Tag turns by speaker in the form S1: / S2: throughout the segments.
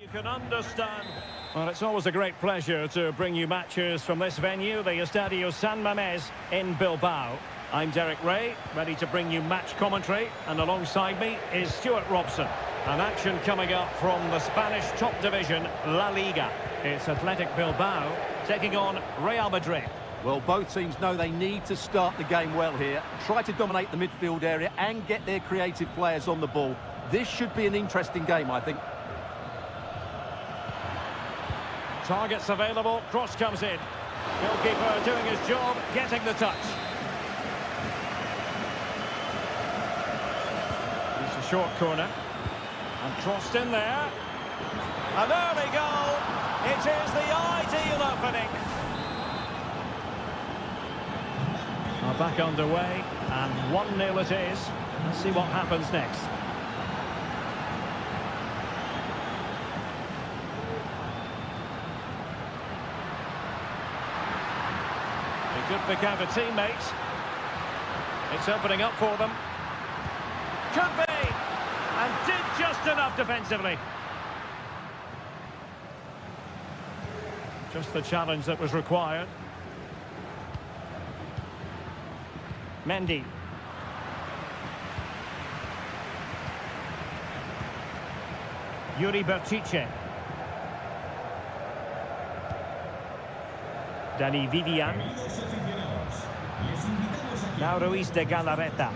S1: You can understand. Well, it's always a great pleasure to bring you matches from this venue, the Estadio San Mamés in Bilbao. I'm Derek Ray, ready to bring you match commentary, and alongside me is Stuart Robson. An action coming up from the Spanish top division, La Liga. It's Athletic Bilbao taking on Real Madrid.
S2: Well, both teams know they need to start the game well here, try to dominate the midfield area and get their creative players on the ball. This should be an interesting game, I think.
S1: Targets available, cross comes in. Goalkeeper doing his job, getting the touch. It's a short corner. And crossed in there. An early goal. It is the ideal opening. Are back underway, and 1-0 it is. Let's see what happens next. They could pick out a teammate. It's opening up for them. Could be! And did just enough defensively. Just the challenge that was required. Mendy. Yuri Bertice. Dani Vivian. Now Ruiz de Galarreta.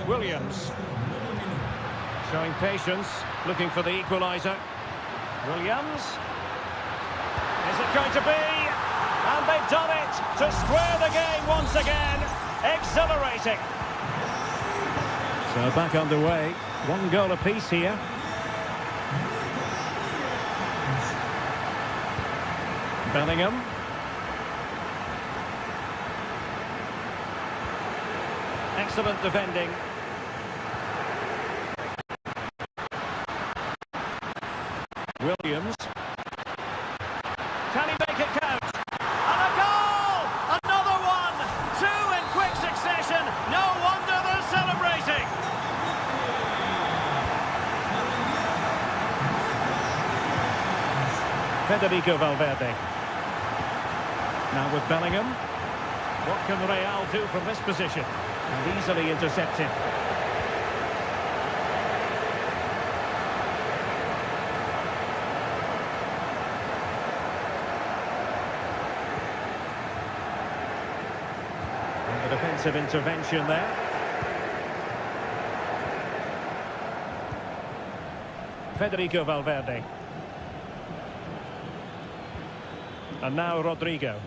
S1: Williams. Showing patience, looking for the equaliser. Williams. Is it going to be? And they've done it to square the game once again. Exhilarating. So back underway. 1 goal apiece here. Bellingham. Excellent defending. Williams. Can he make it count? And a goal! Another one! 2 in quick succession. No wonder they're celebrating. Federico Valverde. Now with Bellingham. What can Real do from this position? And easily intercepted. Defensive intervention there. Federico Valverde. And now Rodrigo.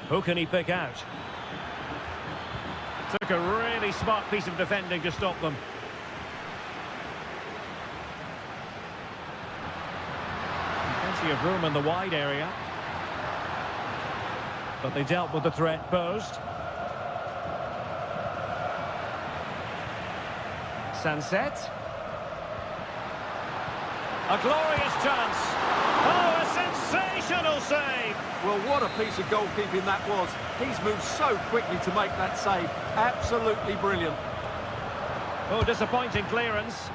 S1: Who can he pick out? Took a really smart piece of defending to stop them. Plenty of room in the wide area. But they dealt with the threat posed. Sunset. A glorious chance. Oh, a sensational save.
S2: Well, what a piece of goalkeeping that was. He's moved so quickly to make that save. Absolutely brilliant.
S1: Oh, disappointing clearance.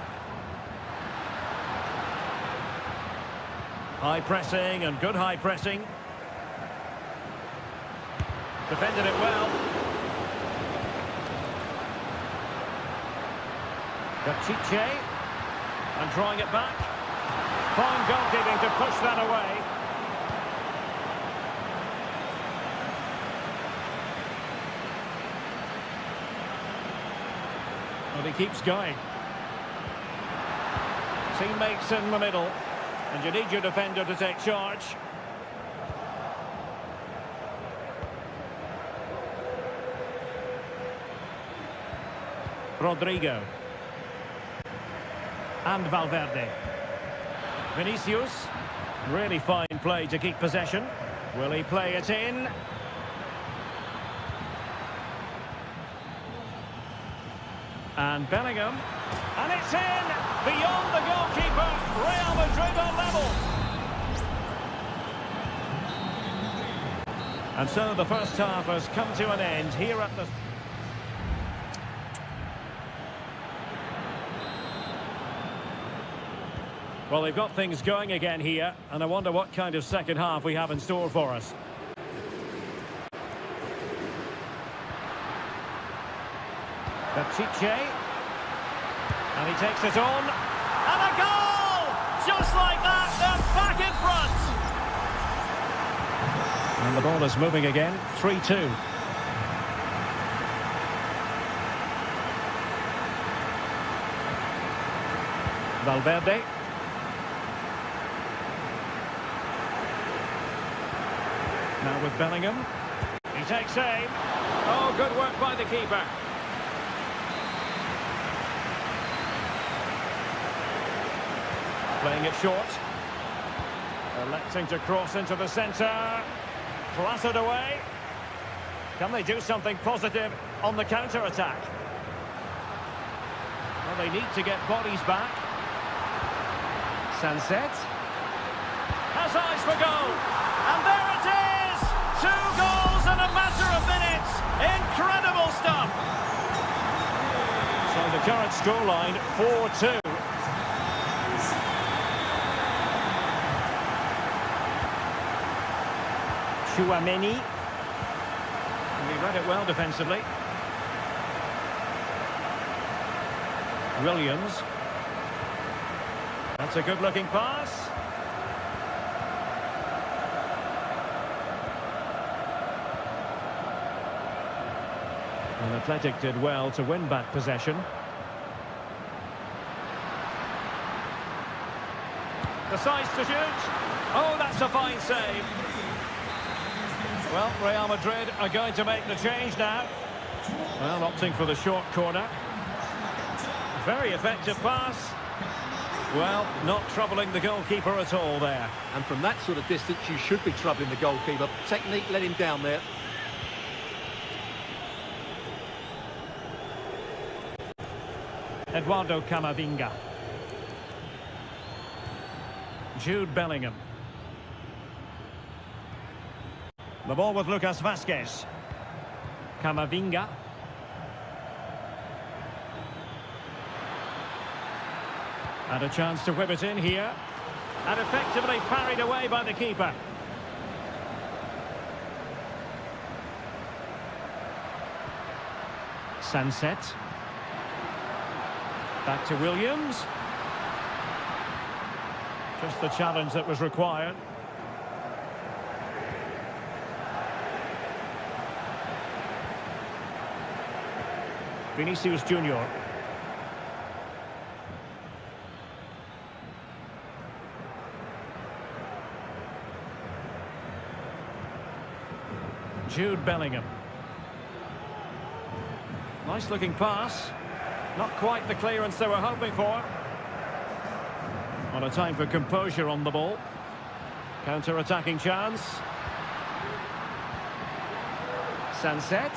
S1: High pressing and good high pressing. Defended it well. Bertice. And drawing it back. Fine goalkeeping to push that away. Well, he keeps going. Teammates in the middle. And you need your defender to take charge. Rodrigo. And Valverde. Vinicius. Really fine play to keep possession. Will he play it in? And Bellingham. And it's in! Beyond the goalkeeper. Real Madrid on level. And so the first half has come to an end here at the... Well, they've got things going again here, and I wonder what kind of second half we have in store for us. Pichet. And he takes it on. And a goal! Just like that, they're back in front! And the ball is moving again, 3-2. Valverde. Now with Bellingham. He takes aim. Oh, good work by the keeper. Playing it short. Electing to cross into the centre. Clattered away. Can they do something positive on the counter-attack? Well, they need to get bodies back. Sunset. Has eyes for goal. And there it is! 2 goals in a matter of minutes. Incredible stuff. So the current scoreline, 4-2. Chouameni. He read it well defensively. Williams. That's a good-looking pass. And Athletic did well to win back possession. The size to shoot. Oh, that's a fine save. Well, Real Madrid are going to make the change now. Well, opting for the short corner. Very effective pass. Well, not troubling the goalkeeper at all there.
S2: And from that sort of distance, you should be troubling the goalkeeper. Technique let him down there.
S1: Eduardo Camavinga. Jude Bellingham. The ball with Lucas Vazquez. Camavinga. And a chance to whip it in here. And effectively parried away by the keeper. Sunset. Back to Williams. Just the challenge that was required. Vinicius Junior. Jude Bellingham. Nice looking pass. Not quite the clearance they were hoping for. On a time for composure on the ball. Counter-attacking chance. Sunset.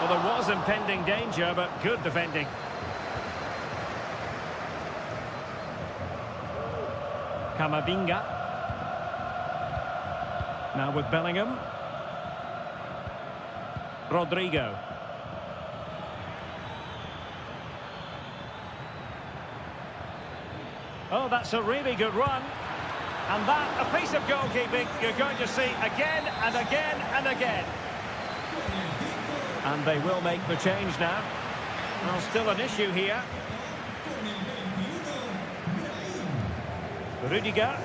S1: Well, there was impending danger, but good defending. Camavinga. Now with Bellingham. Rodrigo. Oh, that's a really good run. And that, a piece of goalkeeping you're going to see again and again and again. And they will make the change now. Well, still an issue here. Rudiger.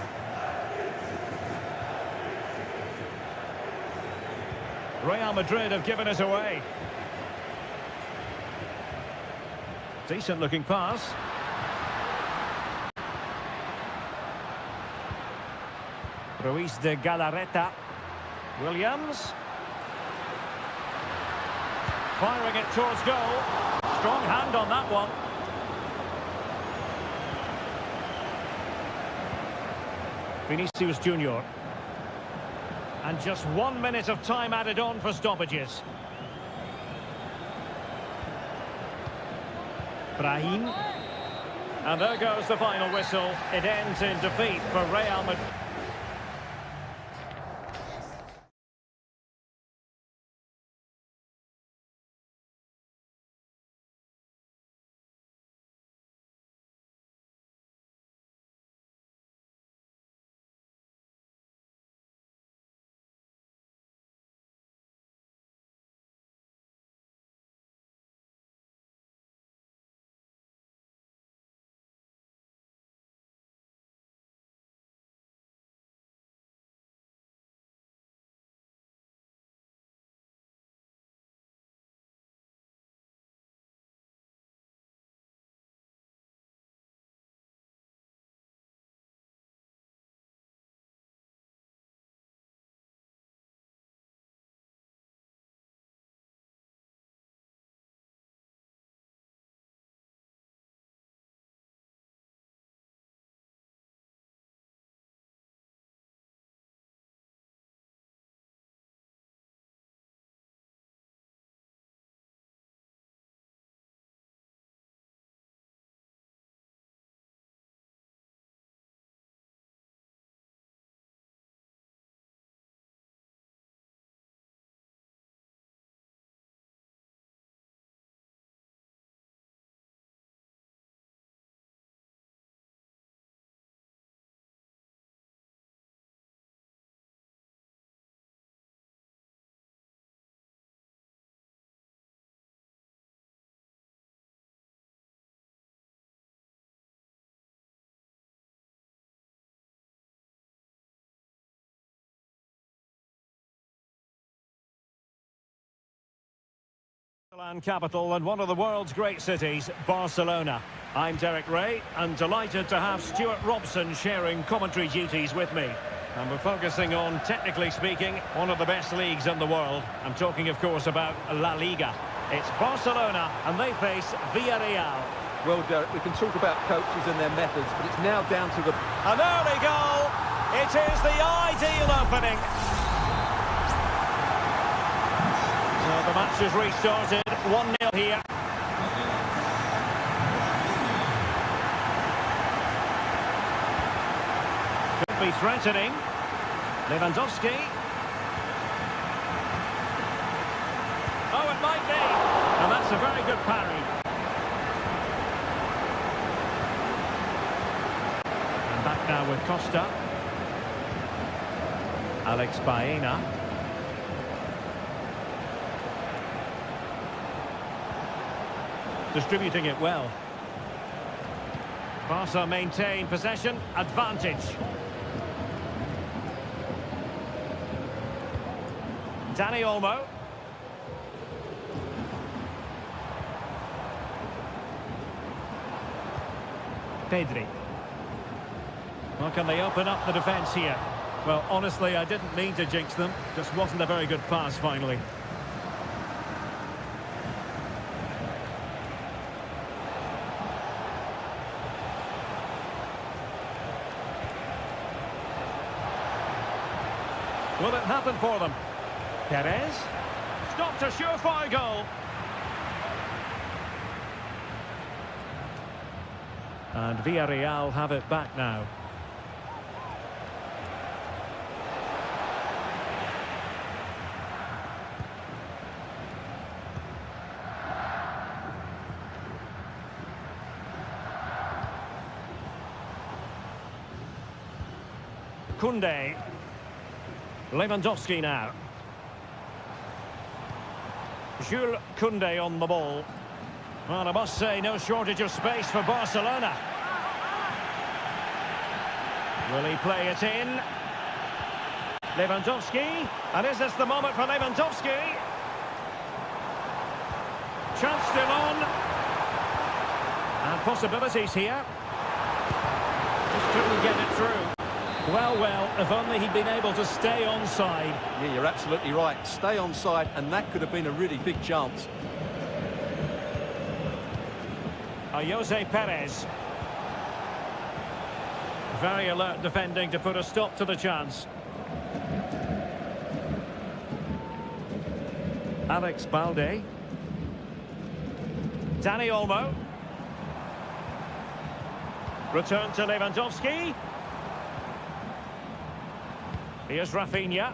S1: Real Madrid have given it away. Decent looking pass. Ruiz de Galarreta. Williams. Firing it towards goal. Strong hand on that one. Vinicius Junior. And just 1 minute of time added on for stoppages. Brahim. And there goes the final whistle. It ends in defeat for Real Madrid. Catalan capital and one of the world's great cities, Barcelona. I'm Derek Ray and delighted to have Stuart Robson sharing commentary duties with me. And we're focusing on, technically speaking, one of the best leagues in the world. I'm talking, of course, about La Liga. It's Barcelona and they face Villarreal.
S2: Well, Derek, we can talk about coaches and their methods, but it's now down to the...
S1: An early goal! It is the ideal opening. So the match has restarted, 1-0 here. Could be threatening. Lewandowski. Oh, it might be. And that's a very good parry. And back now with Costa. Alex Baena. Distributing it well. Barca maintain possession, advantage. Dani Olmo. Pedri. Well, can they open up the defence here? Well, honestly, I didn't mean to jinx them. Just wasn't a very good pass, finally. Will it happen for them? Perez. Stopped a surefire goal. And Villarreal have it back now. Koundé. Lewandowski now. Jules Koundé on the ball. Well, I must say, no shortage of space for Barcelona. Will he play it in? Lewandowski. And is this the moment for Lewandowski? Chance still on. And possibilities here. Just couldn't get it through. Well, if only he'd been able to stay onside.
S2: Yeah, you're absolutely right. Stay onside, and that could have been a really big chance.
S1: Jose Perez. Very alert defending to put a stop to the chance. Alex Balde. Dani Olmo. Return to Lewandowski. Here's Rafinha.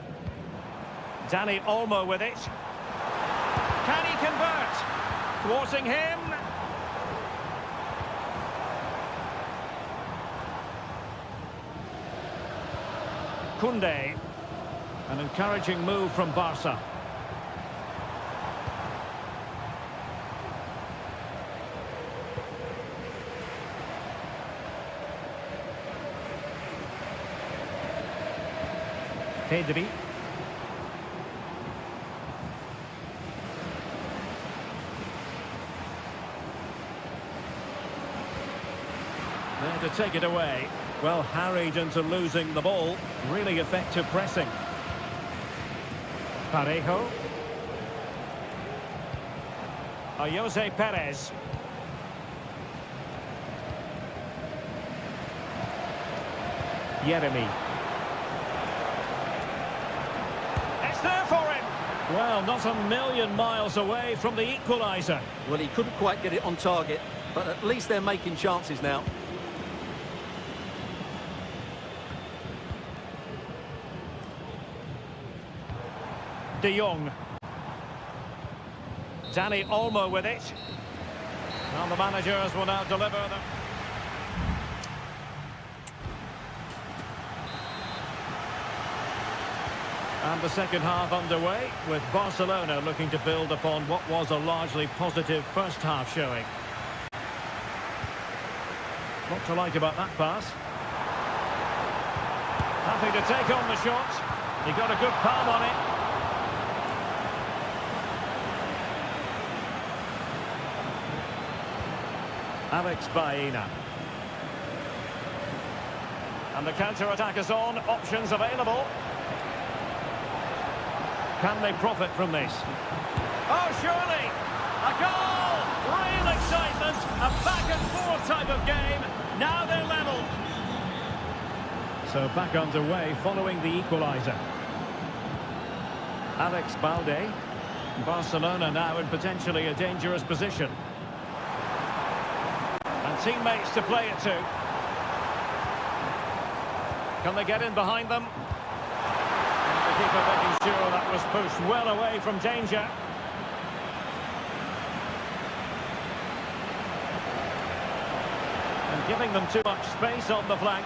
S1: Dani Olmo with it. Can he convert? Thwarting him. Koundé. An encouraging move from Barca. Pedri. There to take it away. Well, harried into losing the ball. Really effective pressing. Parejo. Jose Perez. Yeremy. There for him. Well, not a million miles away from the equaliser.
S2: Well, he couldn't quite get it on target, but at least they're making chances now.
S1: De Jong. Dani Olmo with it. Well, the managers will now deliver them. And the second half underway, with Barcelona looking to build upon what was a largely positive first half showing. What to like about that pass? Happy to take on the shot. He got a good palm on it. Alex Baena. And the counter-attack is on. Options available. Can they profit from this? Oh, surely! A goal! Real excitement! A back-and-forth type of game. Now they're level. So back underway following the equaliser. Alex Balde. Barcelona now in potentially a dangerous position. And teammates to play it to. Can they get in behind them? And the keeper making sure that was pushed well away from danger. And giving them too much space on the flank.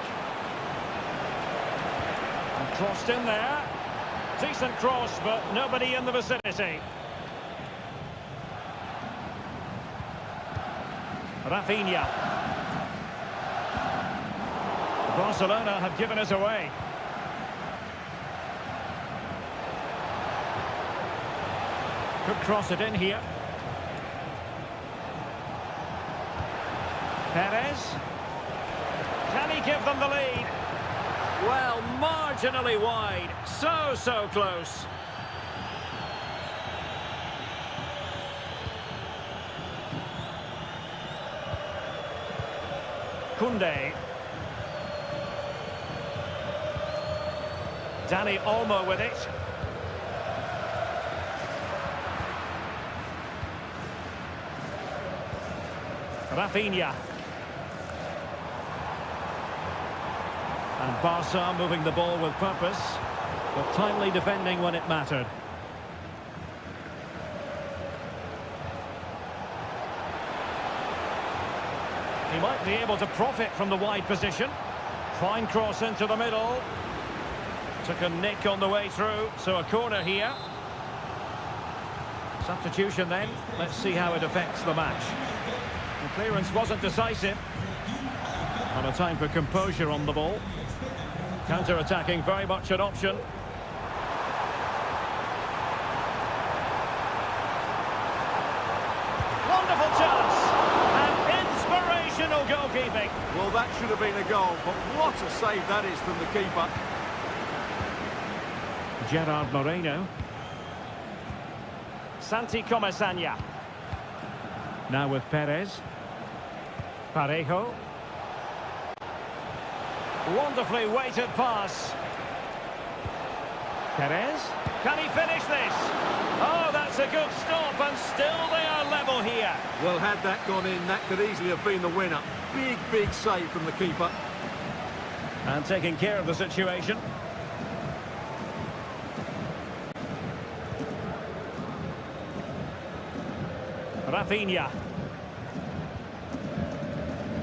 S1: And crossed in there. Decent cross, but nobody in the vicinity. Rafinha. Barcelona have given it away. Could cross it in here. Perez. Can he give them the lead? Well, marginally wide. So close. Koundé. Dani Olmo with it. Rafinha. And Barca moving the ball with purpose, but timely defending when it mattered. He might be able to profit from the wide position. Fine cross into the middle. Took a nick on the way through, so a corner here. Substitution then. Let's see how it affects the match. The clearance wasn't decisive. And a time for composure on the ball. Counter-attacking, very much an option. Wonderful chance. And inspirational goalkeeping.
S2: Well, that should have been a goal, but what a save that is from the keeper.
S1: Gerard Moreno. Santi Comesaña. Now with Perez. Parejo. Wonderfully weighted pass. Perez. Can he finish this? Oh, that's a good stop, and still they are level here.
S2: Well, had that gone in, that could easily have been the winner. Big save from the keeper.
S1: And taking care of the situation. Rafinha.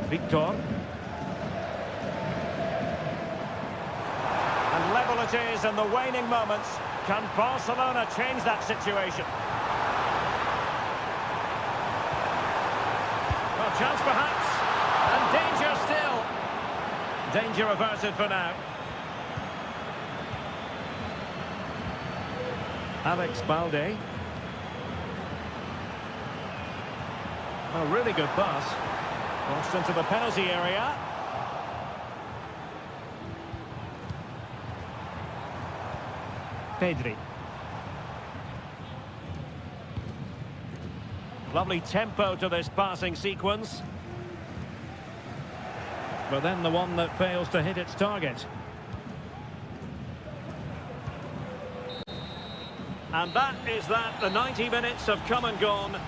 S1: Victor. And level it is in the waning moments. Can Barcelona change that situation? Well, chance perhaps. And danger still. Danger averted for now. Alex Balde. A really good pass. Crossed into the penalty area. Pedri. Lovely tempo to this passing sequence. But then the one that fails to hit its target. And that is that. The 90 minutes have come and gone.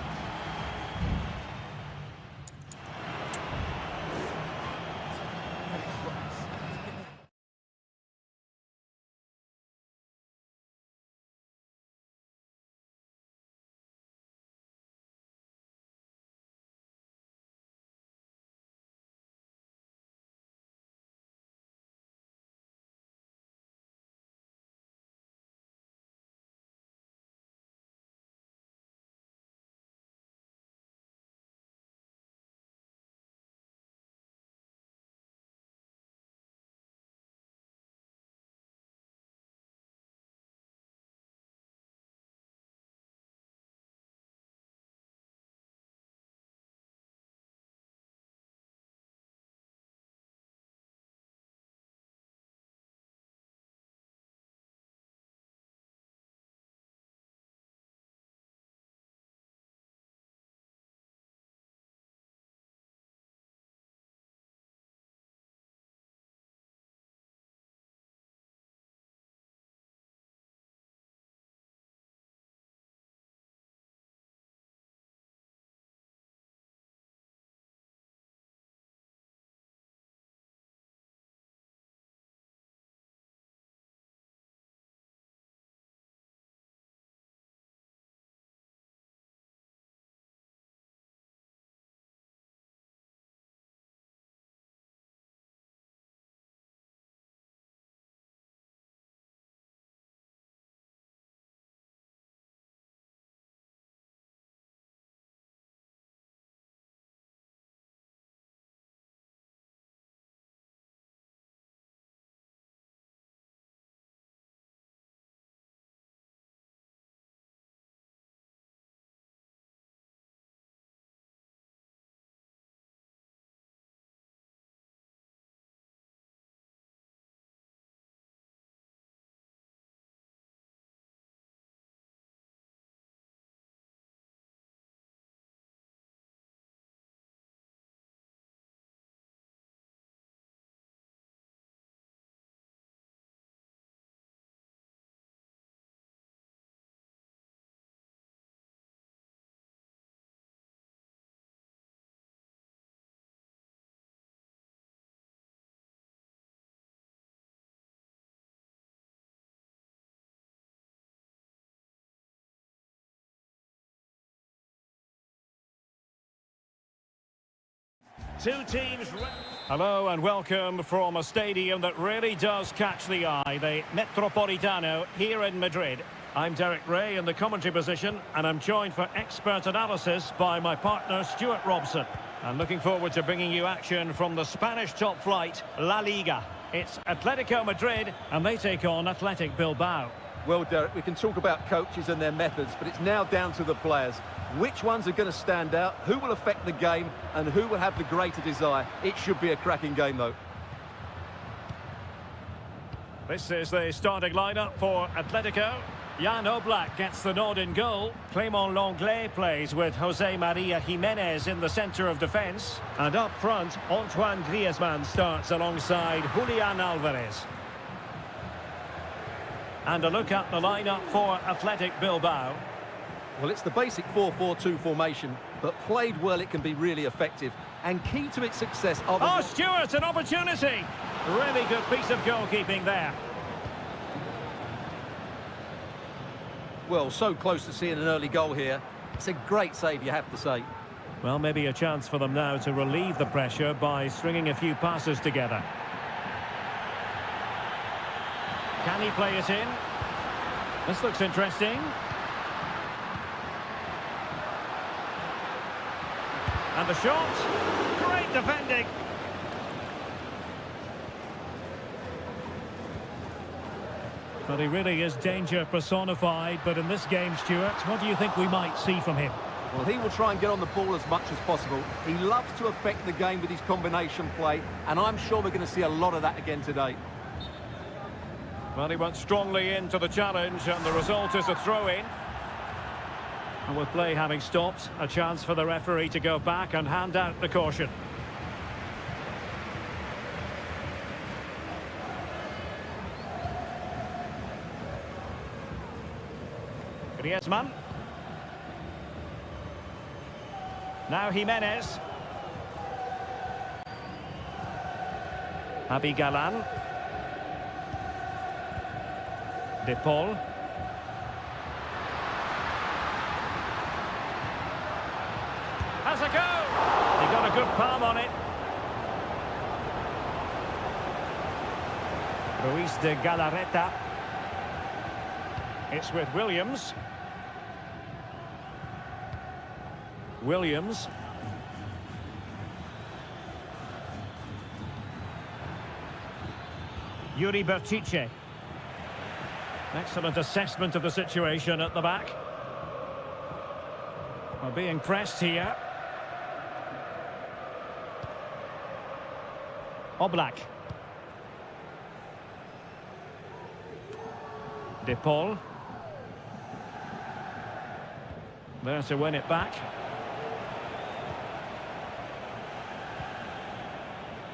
S1: Two teams... Hello and welcome from a stadium that really does catch the eye, the Metropolitano here in Madrid. I'm Derek Ray in the commentary position, and I'm joined for expert analysis by my partner Stuart Robson. I'm looking forward to bringing you action from the Spanish top flight, La Liga. It's Atletico Madrid, and they take on Athletic Bilbao.
S2: Well, Derek, we can talk about coaches and their methods, but it's now down to the players. Which ones are going to stand out, who will affect the game, and who will have the greater desire? It should be a cracking game, though.
S1: This is the starting lineup for Atletico. Jan Oblak gets the nod in goal. Clément Lenglet plays with José María Jiménez in the centre of defence. And up front, Antoine Griezmann starts alongside Julián Álvarez. And a look at the lineup for Athletic Bilbao.
S2: Well, it's the basic 4-4-2 formation, but played well it can be really effective. And key to its success are...
S1: Oh, Stuart, an opportunity! Really good piece of goalkeeping there.
S2: Well, so close to seeing an early goal here. It's a great save, you have to say.
S1: Well, maybe a chance for them now to relieve the pressure by stringing a few passes together. Can he play it in? This looks interesting. And the shot. Great defending. But he really is danger personified. But in this game, Stuart, what do you think we might see from him?
S2: Well, he will try and get on the ball as much as possible. He loves to affect the game with his combination play, and I'm sure we're going to see a lot of that again today.
S1: Well, he went strongly into the challenge, and the result is a throw-in. And with play having stopped, a chance for the referee to go back and hand out the caution. Griezmann. Now Jimenez. Javi Galán. De Paul. Has a go! He got a good palm on it. Ruiz de Galarreta. It's with Williams. Williams. Yuri Bertice. Excellent assessment of the situation at the back. Well, being pressed here. Oblak. De Paul. There to win it back.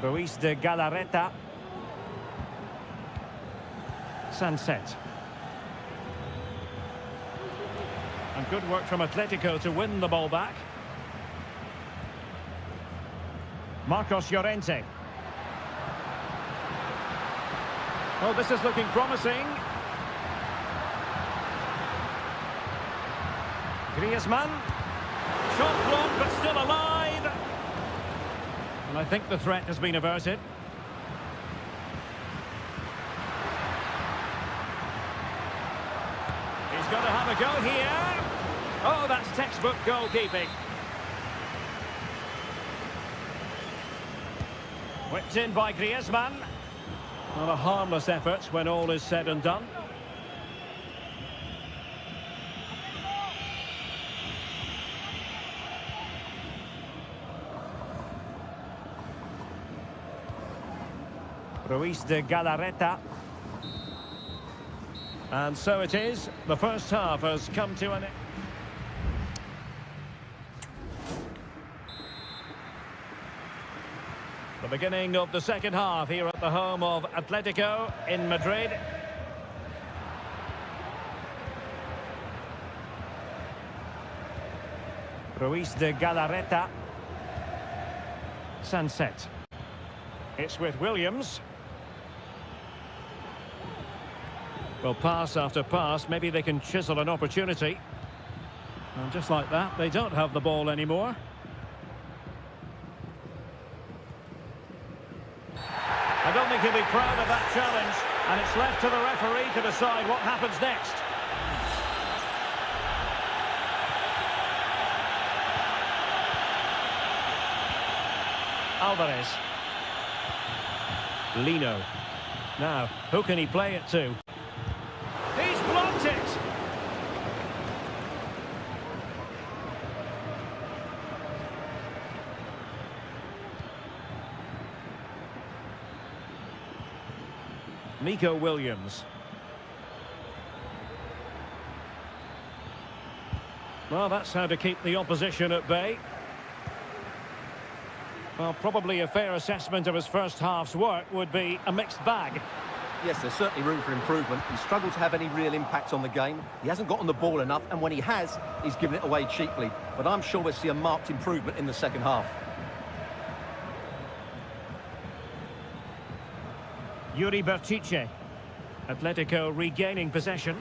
S1: Ruiz de Galarreta. Sunset. And good work from Atletico to win the ball back. Marcos Llorente. Oh, this is looking promising. Griezmann. Shot blocked, but still alive. And I think the threat has been averted. He's got to have a go here. Oh, that's textbook goalkeeping. Whipped in by Griezmann. Not a harmless effort when all is said and done. Ruiz de Galarreta. And so it is. The first half has come to an end. The beginning of the second half here at the home of Atletico in Madrid. Ruiz de Galarreta. Sunset. It's with Williams. Well, pass after pass, maybe they can chisel an opportunity. And just like that, they don't have the ball anymore. proud of that challenge, and it's left to the referee to decide what happens next. Alvarez. Lino. Now, who can he play it to? He's blocked it! Nico Williams. Well, that's how to keep the opposition at bay. Well, probably a fair assessment of his first half's work would be a mixed bag.
S2: Yes, there's certainly room for improvement. He struggled to have any real impact on the game. He hasn't gotten the ball enough, and when he has, he's given it away cheaply. But I'm sure we'll see a marked improvement in the second half.
S1: Yuri Berchiche. Atletico regaining possession.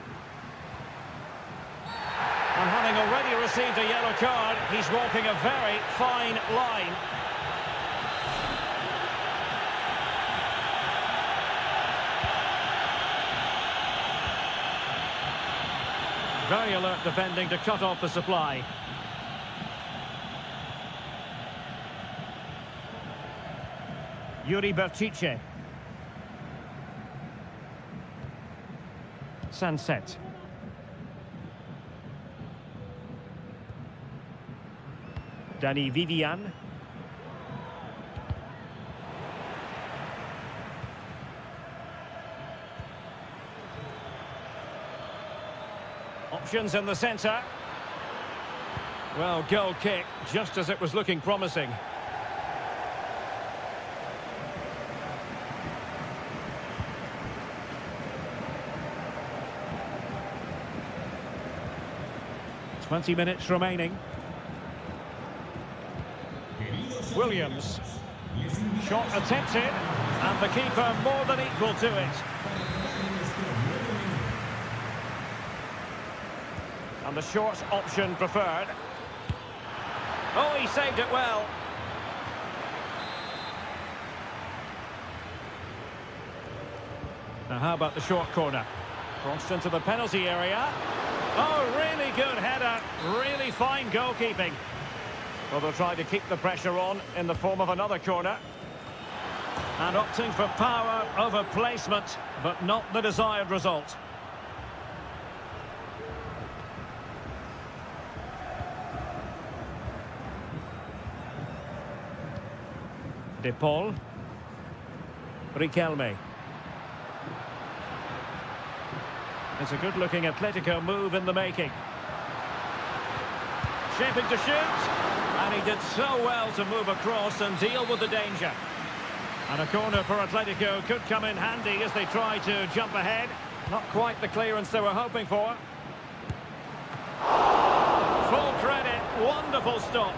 S1: And having already received a yellow card, he's walking a very fine line. Very alert defending to cut off the supply. Yuri Berchiche. Sunset. Danny Vivian. Options in the centre. Well, goal kick, just as it was looking promising. Twenty minutes remaining. Williams. Shot attempted, and the keeper more than equal to it. And the short option preferred. Oh, he saved it well. Now how about the short corner? Crossed into the penalty area. Oh, really good header. Really fine goalkeeping. Well, they'll try to keep the pressure on in the form of another corner. And opting for power over placement, but not the desired result. De Paul. Riquelme. It's a good-looking Atletico move in the making. Shaping to shoot. And he did so well to move across and deal with the danger. And a corner for Atletico could come in handy as they try to jump ahead. Not quite the clearance they were hoping for. Full credit. Wonderful stop.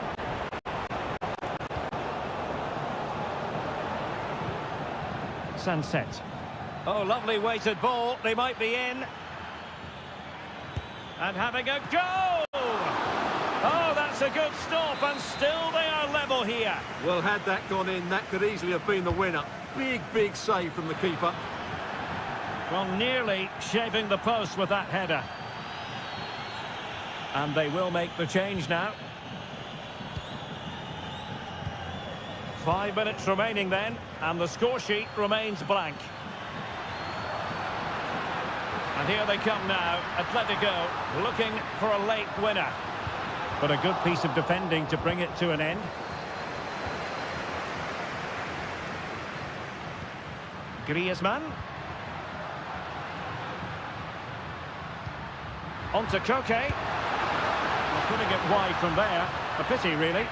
S1: Sunset. Oh, lovely weighted ball. They might be in. And having a go! Oh, that's a good stop, and still they are level here.
S2: Well, had that gone in, that could easily have been the winner. Big, big save from the keeper.
S1: Well, nearly shaping the post with that header. And they will make the change now. 5 minutes remaining then, and the score sheet remains blank. And here they come now, Atletico looking for a late winner. But a good piece of defending to bring it to an end. Griezmann. On to Koke. Well, putting it wide from there. A pity, really.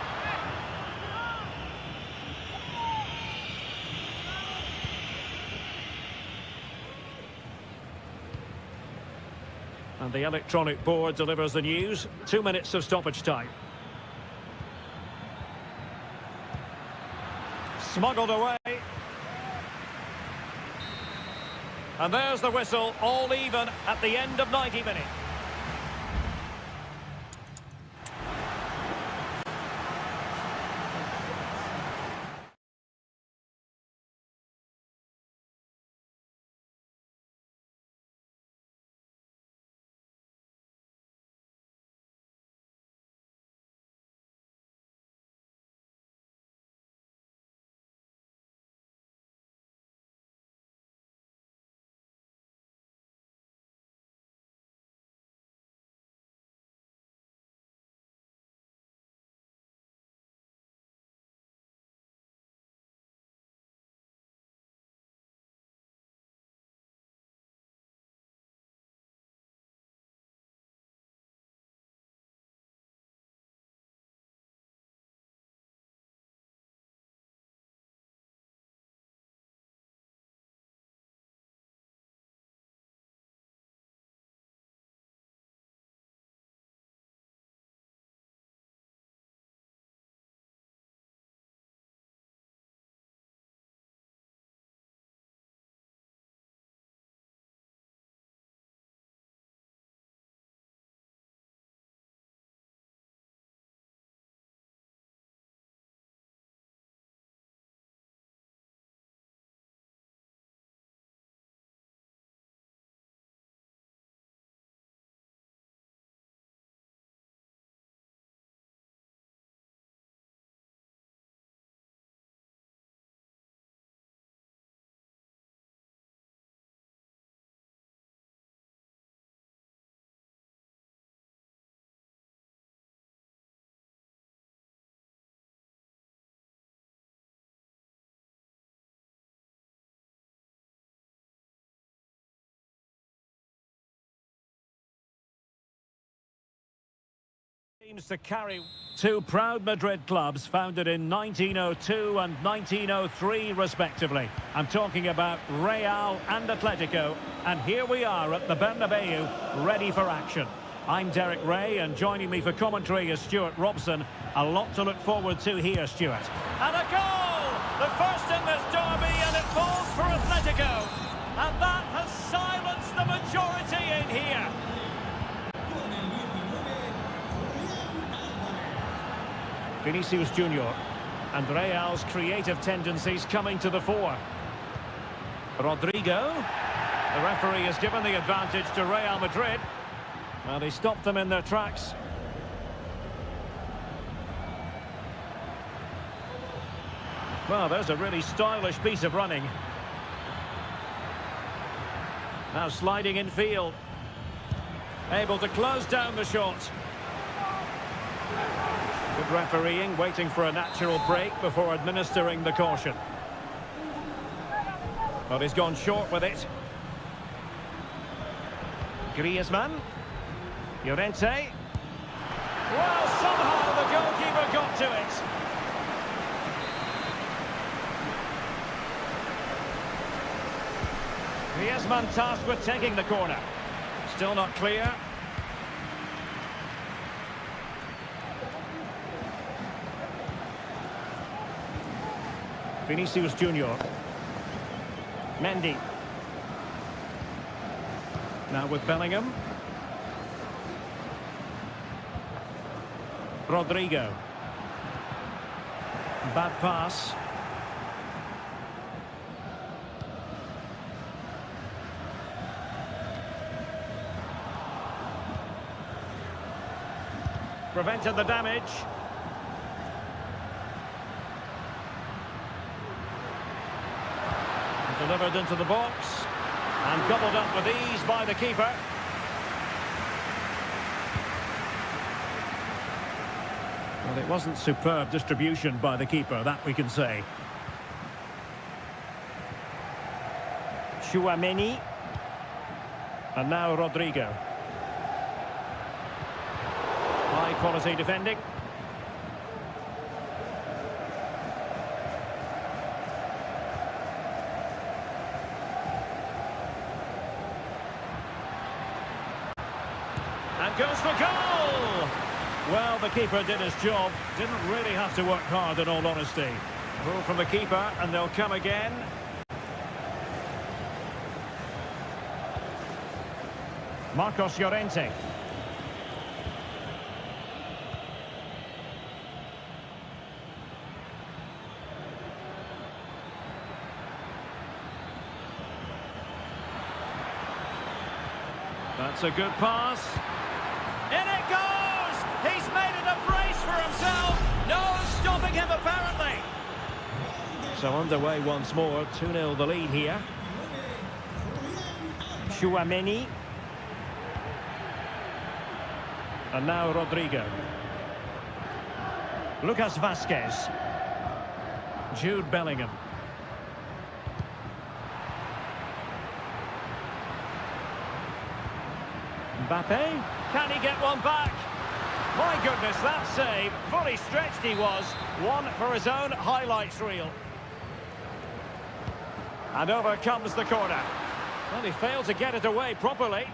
S1: And the electronic board delivers the news. 2 minutes of stoppage time. Smuggled away. And there's the whistle, all even at the end of 90 minutes. Seems to carry two proud Madrid clubs founded in 1902 and 1903 respectively. I'm talking about Real and Atletico, and here we are at the Bernabeu, ready for action. I'm Derek Ray, and joining me for commentary is Stuart Robson. A lot to look forward to here, Stuart. And a goal! The first in this derby, and it falls for Atletico. And that has silenced the majority in here. Vinicius Junior, and Real's creative tendencies coming to the fore. Rodrigo. The referee has given the advantage to Real Madrid. Well, he stopped them in their tracks. Well, there's a really stylish piece of running. Now sliding in field. Able to close down the shot. Good refereeing, waiting for a natural break before administering the caution. But he's gone short with it. Griezmann. Llorente. Well, somehow the goalkeeper got to it. Griezmann tasked with taking the corner. Still not clear. Vinicius Junior. Mendy. Now with Bellingham. Rodrigo. Bad pass. Prevented the damage. Delivered into the box and gobbled up with ease by the keeper. Well, it wasn't superb distribution by the keeper, that we can say. Tchouaméni. And now Rodrigo. High quality defending. And goes for goal! Well, the keeper did his job. Didn't really have to work hard, in all honesty. Goal from the keeper, and they'll come again. Marcos Llorente. That's a good pass. In it goes! He's made it a brace for himself. No stopping him, apparently. So underway once more. 2-0 the lead here. Tchouaméni. And now Rodrigo. Lucas Vazquez. Jude Bellingham. Mbappe, can he get one back? My goodness, that save, fully stretched he was. One for his own highlights reel. And over comes the corner. Well, he failed to get it away properly.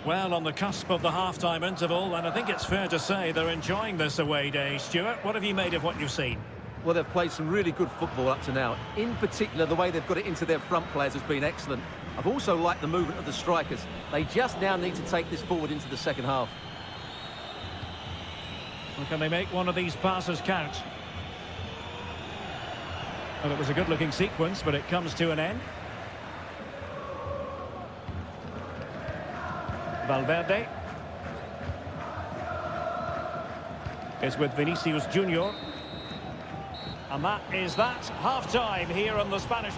S1: Well, on the cusp of the half-time interval, and I think it's fair to say they're enjoying this away day. Stuart, what have you made of what you've seen?
S2: Well, they've played some really good football up to now. In particular, the way they've got it into their front players has been excellent. I've also liked the movement of the strikers. They just now need to take this forward into the second half.
S1: Well, can they make one of these passes count? Well, it was a good-looking sequence, but it comes to an end. Valverde is with Vinicius Junior. And that is that. Half-time here on the Spanish.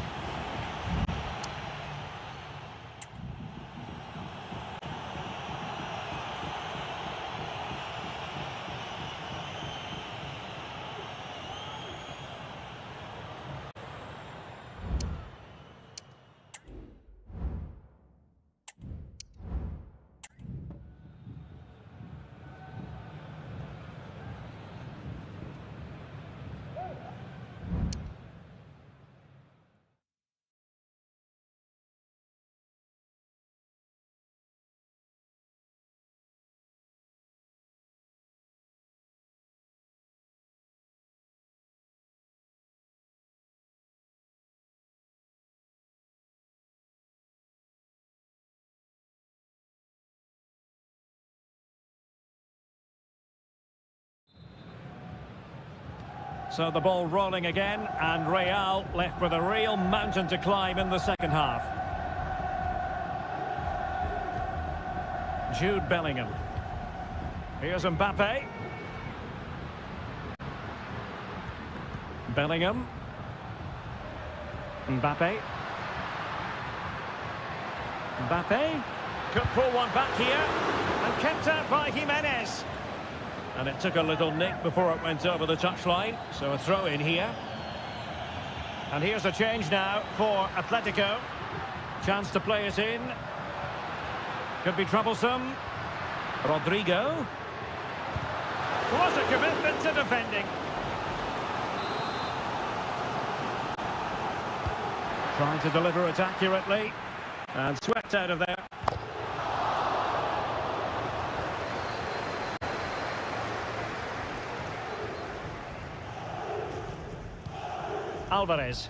S1: So the ball rolling again, and Real left with a real mountain to climb in the second half. Jude Bellingham. Here's Mbappe. Bellingham. Mbappe. Mbappe. Could pull one back here, and kept out by Jimenez. And it took a little nick before it went over the touchline, so a throw in here. And here's a change now for Atletico. Chance to play it in. Could be troublesome. Rodrigo. Was a commitment to defending. Trying to deliver it accurately. And swept out of there. Alvarez.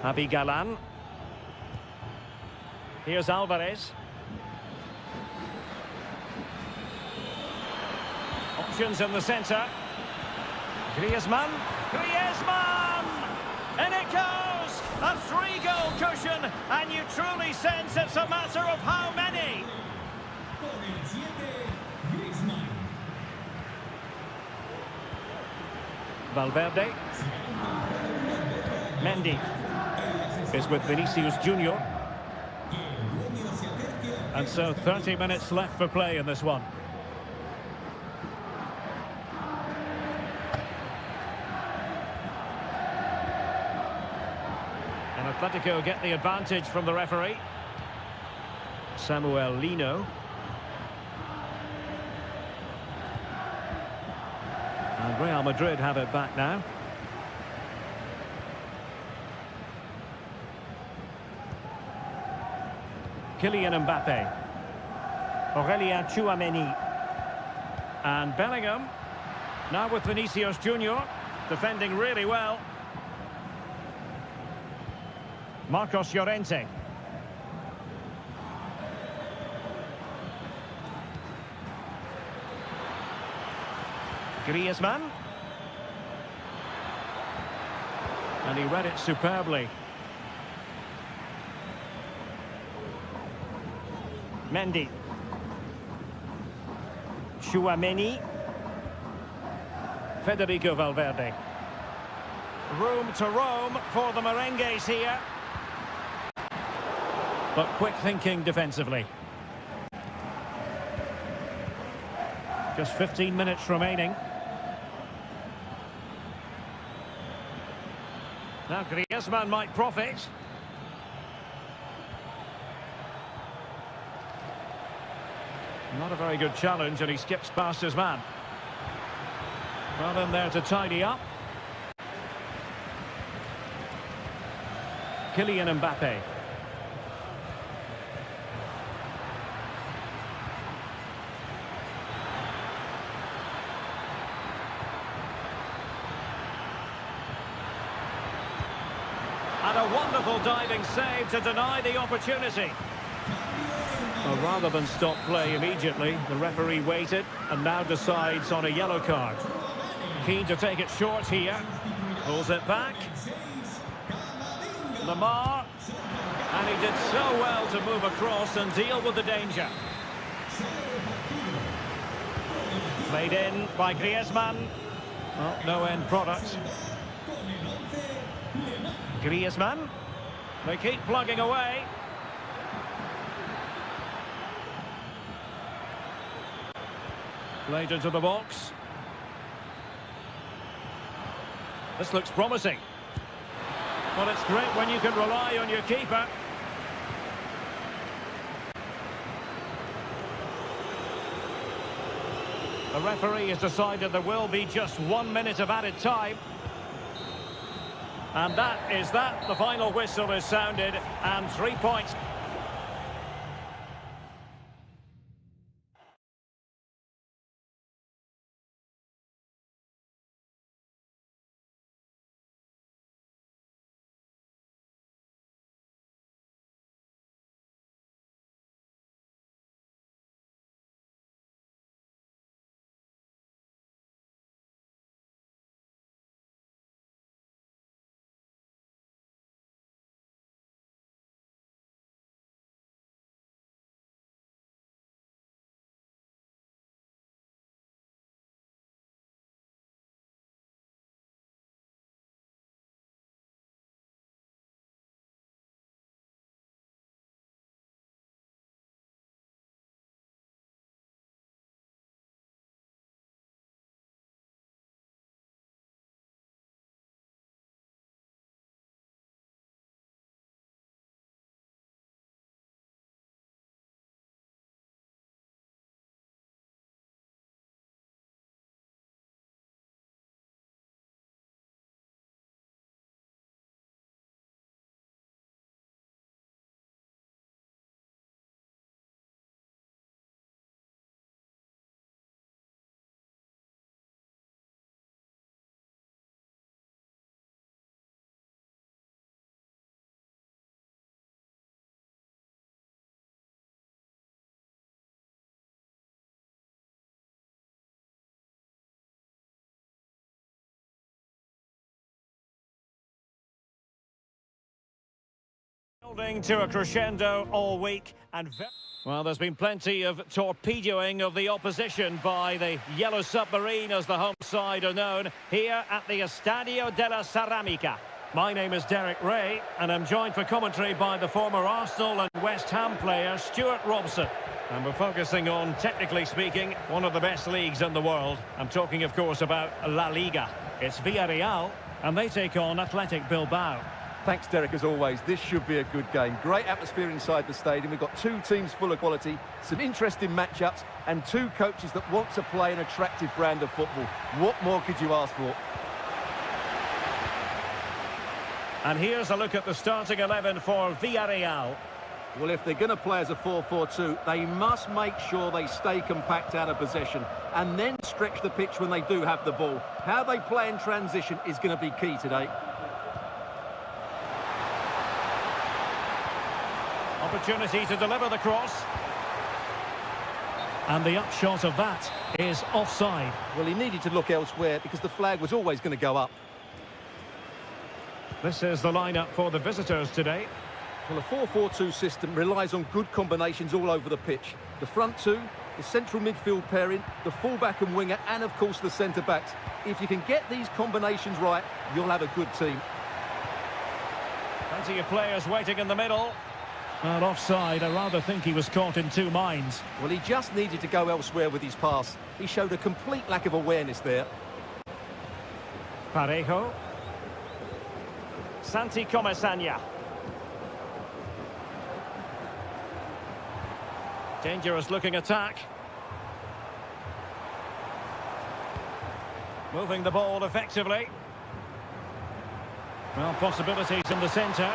S1: Javi Galan. Here's Alvarez. Options in the centre. Griezmann. Griezmann! And it goes! A 3-goal cushion, and you truly sense it's a matter of how many. Valverde. Mendy is with Vinicius Junior. And so 30 minutes left for play in this one. And Atletico get the advantage from the referee. Samuel Lino. And Real Madrid have it back now. Kylian Mbappe. Aurelien Tchouameni. And Bellingham. Now with Vinicius Junior. Defending really well. Marcos Llorente. Griezmann. And he read it superbly. Mendy. Tchouameni. Federico Valverde. Room to roam for the merengues here. But quick thinking defensively. Just 15 minutes remaining. Now Griezmann might profit. Not a very good challenge, and he skips past his man. Well in there to tidy up. Kylian Mbappe. And a wonderful diving save to deny the opportunity. Well, rather than stop play immediately, the referee waited and now decides on a yellow card. Keen to take it short here. Pulls it back. Lamar. And he did so well to move across and deal with the danger. Played in by Griezmann. Well, no end product. Griezmann. They keep plugging away. Played into the box. This looks promising. Well, it's great when you can rely on your keeper. The referee has decided there will be just 1 minute of added time. And that is that. The final whistle is sounded, and 3 points. Building to a crescendo all week and well, there's been plenty of torpedoing of the opposition by the Yellow Submarine, as the home side are known, here at the Estadio della Ceramica. My name is Derek Ray, and I'm joined for commentary by the former Arsenal and West Ham player Stuart Robson. And we're focusing on, technically speaking, one of the best leagues in the world. I'm talking, of course, about La Liga. It's Villarreal, and they take on Athletic Bilbao.
S2: Thanks, Derek, as always. This should be a good game. Great atmosphere inside the stadium. We've got two teams full of quality, some interesting matchups, and two coaches that want to play an attractive brand of football. What more could you ask for?
S1: And here's a look at the starting 11 for Villarreal.
S2: Well, if they're going to play as a 4-4-2, they must make sure they stay compact out of possession and then stretch the pitch when they do have the ball. How they play in transition is going to be key today.
S1: Opportunity to deliver the cross. And the upshot of that is offside.
S2: Well, he needed to look elsewhere because the flag was always going to go up.
S1: This is the lineup for the visitors today.
S2: Well, a 4-4-2 system relies on good combinations all over the pitch. The front two, the central midfield pairing, the fullback and winger, and of course the centre-backs. If you can get these combinations right, you'll have a good team.
S1: Plenty of players waiting in the middle. Well, offside, I rather think he was caught in two minds.
S2: Well, he just needed to go elsewhere with his pass. He showed a complete lack of awareness there.
S1: Parejo. Santi Comesaña. Dangerous looking attack. Moving the ball effectively. Well, possibilities in the centre.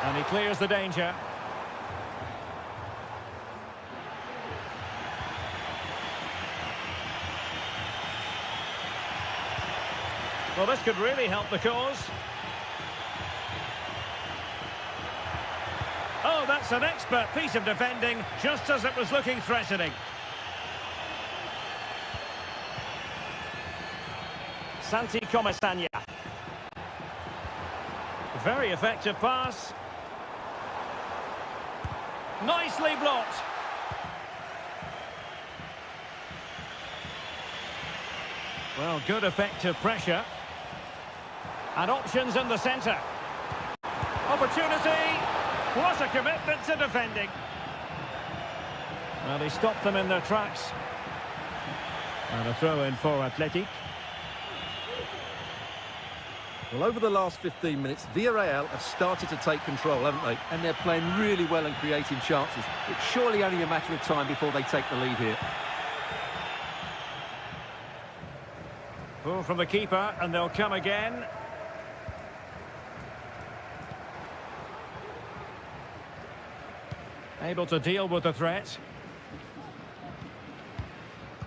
S1: And he clears the danger. Well, this could really help the cause. Oh, that's an expert piece of defending, just as it was looking threatening. Santi Comesaña. Very effective pass. Nicely blocked. Well, good effective pressure. And options in the centre. Opportunity. What a commitment to defending. Well, he stopped them in their tracks. And a throw in for Athletic.
S2: Well, over the last 15 minutes, Villarreal have started to take control, haven't they? And they're playing really well and creating chances. It's surely only a matter of time before they take the lead here.
S1: Ball from the keeper, and they'll come again. Able to deal with the threat.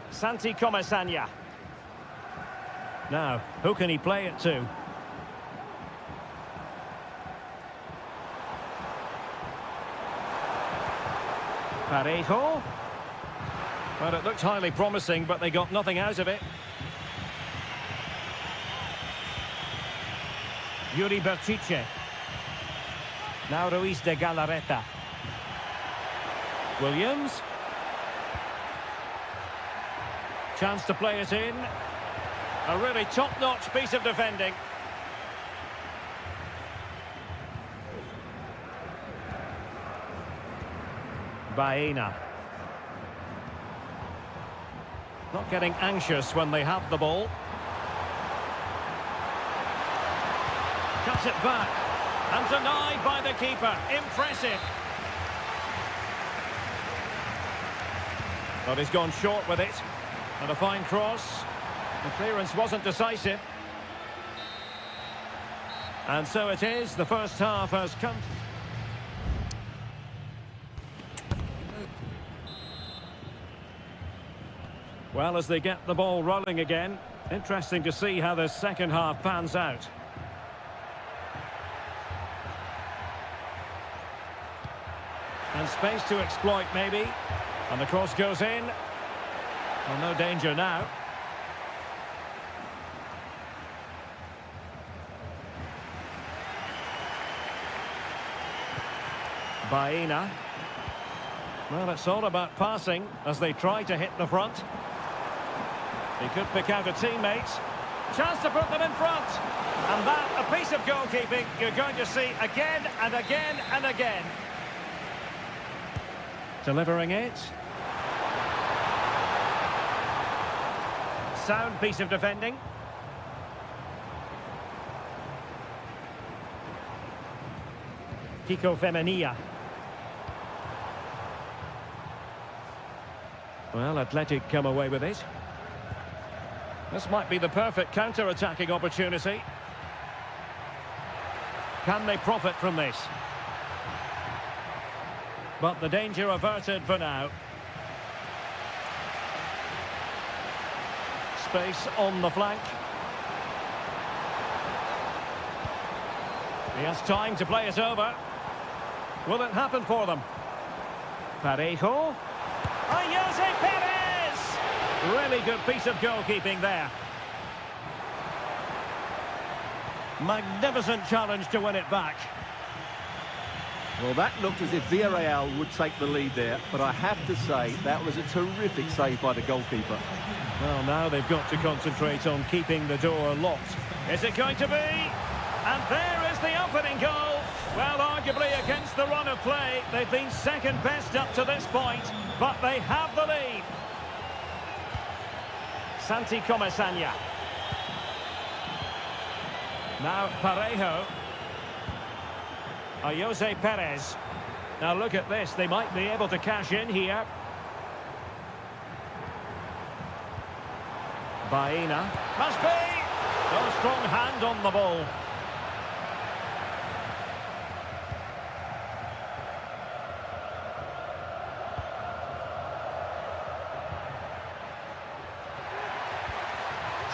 S1: Santi Comesaña. Now, who can he play it to? Parejo. Well, it looked highly promising, but they got nothing out of it. Yuri Berchiche. Now Ruiz de Galarreta. Williams. Chance to play it in. A really top-notch piece of defending. Baena. Not getting anxious when they have the ball. Cuts it back. And denied by the keeper. Impressive. But he's gone short with it. And a fine cross. The clearance wasn't decisive. And so it is. The first half has come. Well, as they get the ball rolling again, interesting to see how the second half pans out. And space to exploit, maybe. And the cross goes in. Well, no danger now. Baena. Well, it's all about passing as they try to hit the front. He could pick out a teammate. Chance to put them in front. And that, a piece of goalkeeping you're going to see again and again and again. Delivering it. Sound piece of defending. Kiko Femenia. Well, Athletic come away with it. This might be the perfect counter-attacking opportunity. Can they profit from this? But the danger averted for now. Space on the flank. He has time to play it over. Will it happen for them? Parejo. Jose Perez! Really good piece of goalkeeping there. Magnificent challenge to win it back.
S2: Well, that looked as if Villarreal would take the lead there, but I have to say that was a terrific save by the goalkeeper.
S1: Well, now they've got to concentrate on keeping the door locked. Is it going to be? And there is the opening goal. Well, arguably against the run of play, they've been second best up to this point, but they have the lead. Santi Comesaña. Now Parejo. Jose Perez. Now look at this, they might be able to cash in here. Baena. Must be! Oh, strong hand on the ball.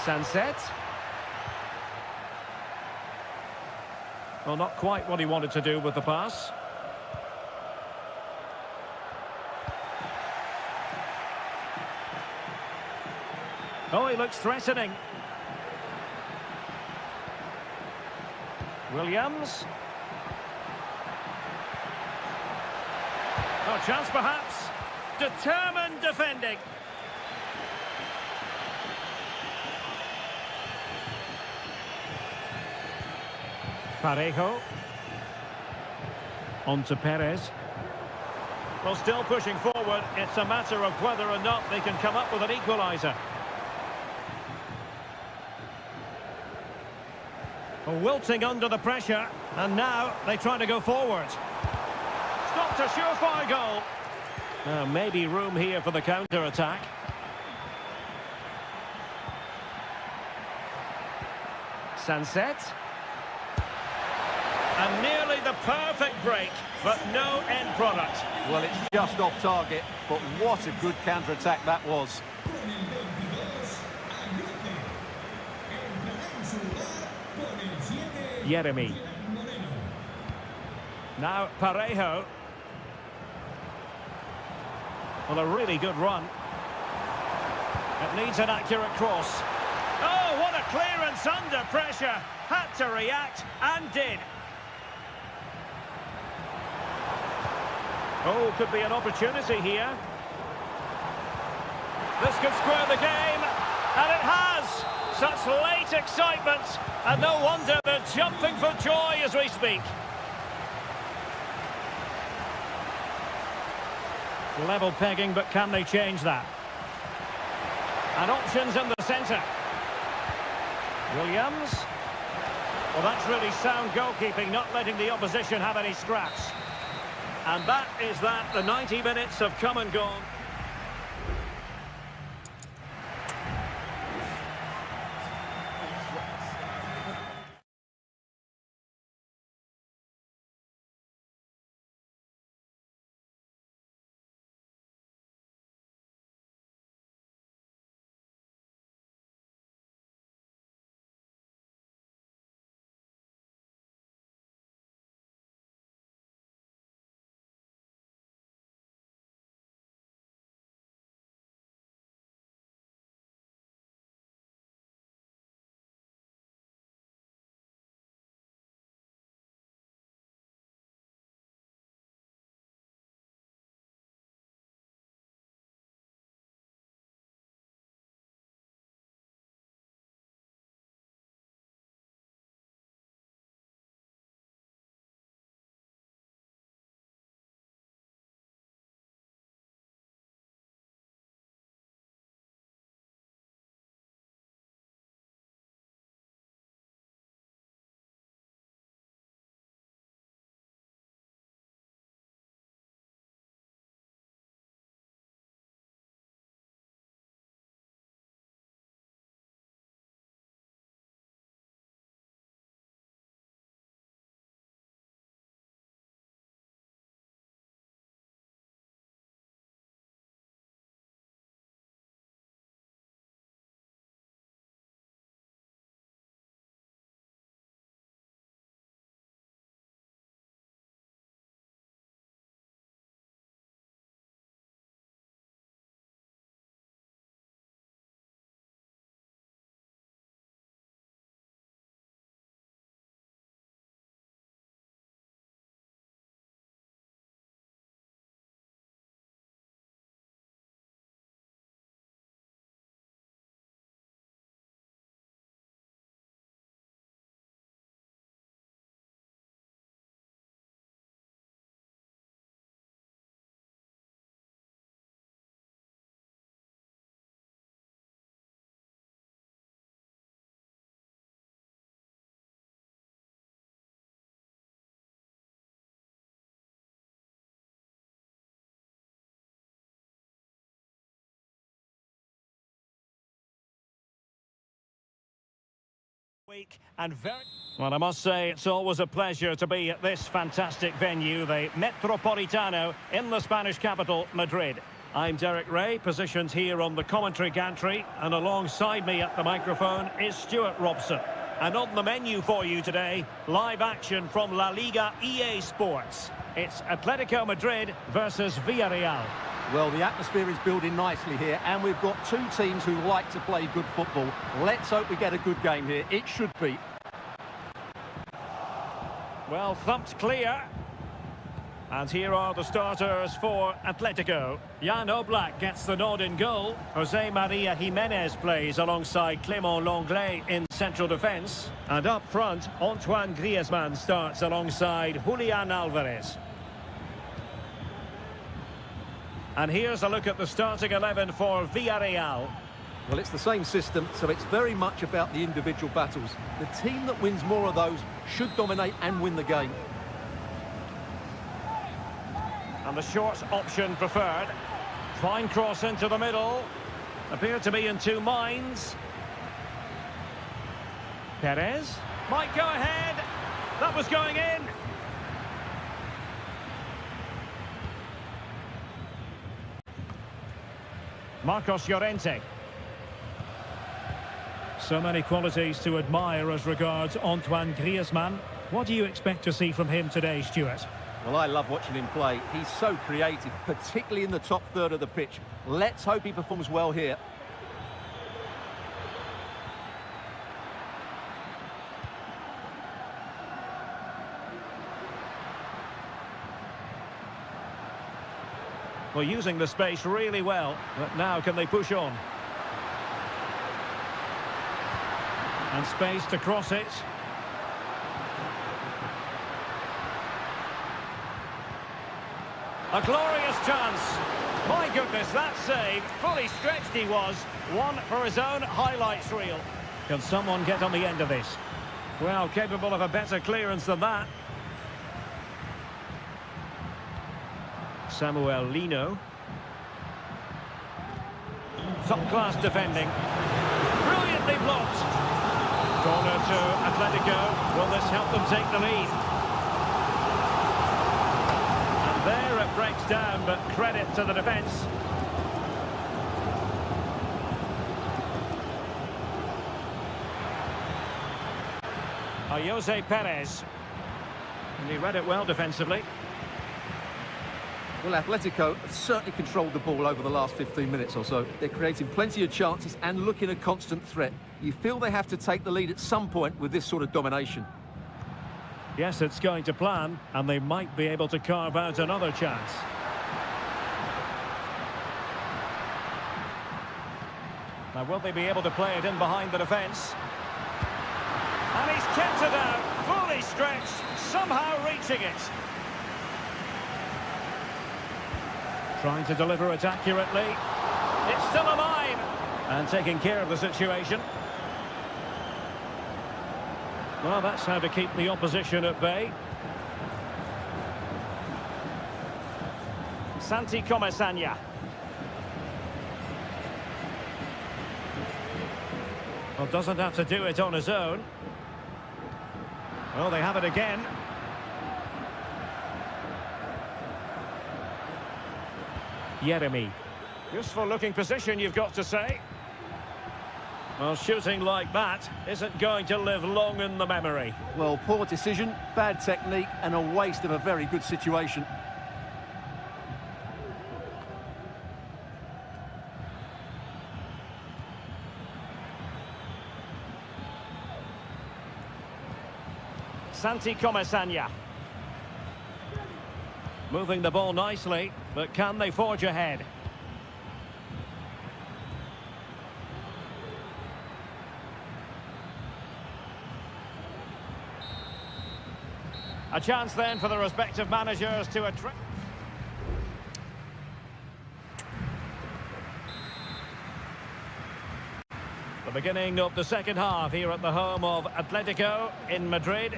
S1: Sunset. Well, not quite what he wanted to do with the pass. Oh, he looks threatening. Williams. Oh, chance perhaps. Determined defending. Parejo. On to Perez. Well, still pushing forward. It's a matter of whether or not they can come up with an equaliser. Wilting under the pressure, and now they try to go forward. Stopped a surefire goal. Maybe room here for the counter-attack. Sunset. And nearly the perfect break, but no end product.
S2: Well, it's just off target, but what a good counter-attack that was.
S1: Jeremy. Now Parejo. Well, a really good run. It needs an accurate cross. Oh, what a clearance under pressure. Had to react and did. Oh, could be an opportunity here. This could square the game, and it has. Such late excitement, and no wonder they're jumping for joy as we speak. Level pegging, but can they change that? And options in the centre. Williams. Well, that's really sound goalkeeping, not letting the opposition have any scraps. And that is that. The 90 minutes have come and gone. Week and very well, I must say it's always a pleasure to be at this fantastic venue, the Metropolitano in the Spanish capital, Madrid. I'm Derek Ray, positioned here on the commentary gantry, and alongside me at the microphone is Stuart Robson. And on the menu for you today, live action from La Liga EA Sports. It's Atletico Madrid versus Villarreal.
S2: Well, the atmosphere is building nicely here, and we've got two teams who like to play good football. Let's hope we get a good game here. It should be.
S1: Well, thumped clear. And here are the starters for Atletico. Jan Oblak gets the nod in goal. Jose Maria Jimenez plays alongside Clément Lenglet in central defence. And up front, Antoine Griezmann starts alongside Julian Alvarez. And here's a look at the starting 11 for Villarreal.
S2: Well, it's the same system, so it's very much about the individual battles. The team that wins more of those should dominate and win the game.
S1: And the short option preferred. Fine cross into the middle. Appeared to be in two minds. Perez might go ahead. That was going in. Marcos Llorente. So many qualities to admire as regards Antoine Griezmann. What do you expect to see from him today, Stuart?
S2: Well, I love watching him play. He's so creative, particularly in the top third of the pitch. Let's hope he performs well here.
S1: Well, using the space really well, but now can they push on? And space to cross it. A glorious chance. My goodness, that save. Fully stretched he was. One for his own highlights reel. Can someone get on the end of this? Well, capable of a better clearance than that. Samuel Lino. Top-class defending. Brilliantly blocked. Corner to Atletico. Will this help them take the lead? And there it breaks down, but credit to the defence. Jose Perez. And he read it well defensively.
S2: Well, Atletico have certainly controlled the ball over the last 15 minutes or so. They're creating plenty of chances and looking a constant threat. You feel they have to take the lead at some point with this sort of domination.
S1: Yes, it's going to plan, and they might be able to carve out another chance. Now, will they be able to play it in behind the defence? And he's kept it out, fully stretched, somehow reaching it. Trying to deliver it accurately. It's still alive. And taking care of the situation. Well, that's how to keep the opposition at bay. Santi Comesaña. Well, doesn't have to do it on his own. Well, they have it again. Yeremy. Useful looking position, you've got to say. Well, shooting like that isn't going to live long in the memory.
S2: Well, poor decision, bad technique, and a waste of a very good situation.
S1: Santi Comesaña. Moving the ball nicely, but can they forge ahead? A chance then for the respective managers to attract. The beginning of the second half here at the home of Atletico in Madrid.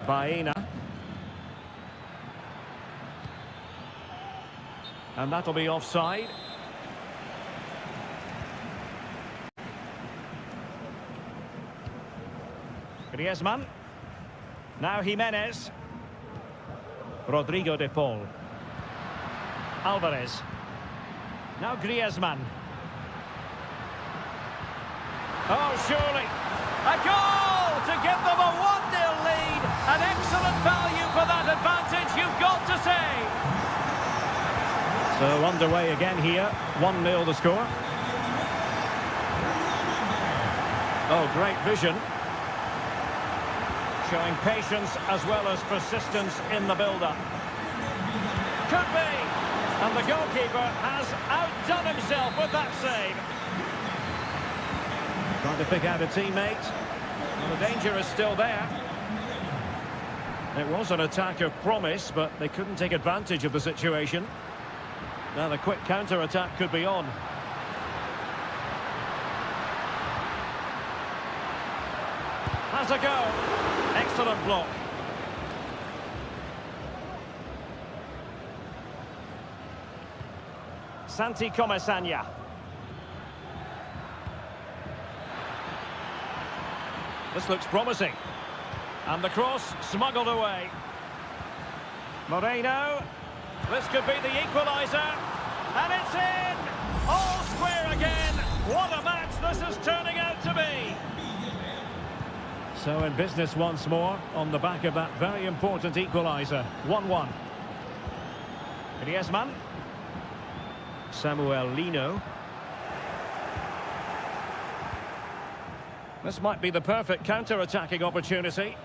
S1: Baena. And that'll be offside. Griezmann. Now Jimenez. Rodrigo de Paul. Alvarez. Now Griezmann. Oh, surely. A goal to give them a 1-0 lead. An excellent value for that advantage, you've got to say. So underway again here. 1-0 the score. Oh, great vision. Showing patience as well as persistence in the build-up. Could be. And the goalkeeper has outdone himself with that save. Trying to pick out a teammate. Well, the danger is still there. It was an attack of promise, but they couldn't take advantage of the situation. Now the quick counter-attack could be on. Has a go. Excellent block. Santi Comesaña. This looks promising. And the cross smuggled away. Moreno. This could be the equaliser. And it's in! All square again. What a match this is turning out to be. So in business once more on the back of that very important equaliser. 1-1. Griezmann. Samuel Lino. This might be the perfect counter-attacking opportunity.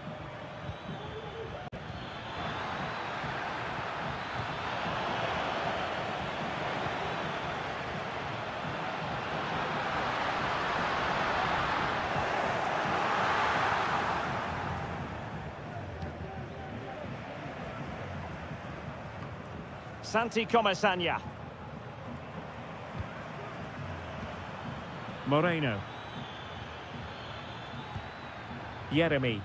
S1: Santi Comesaña. Moreno. Jeremy.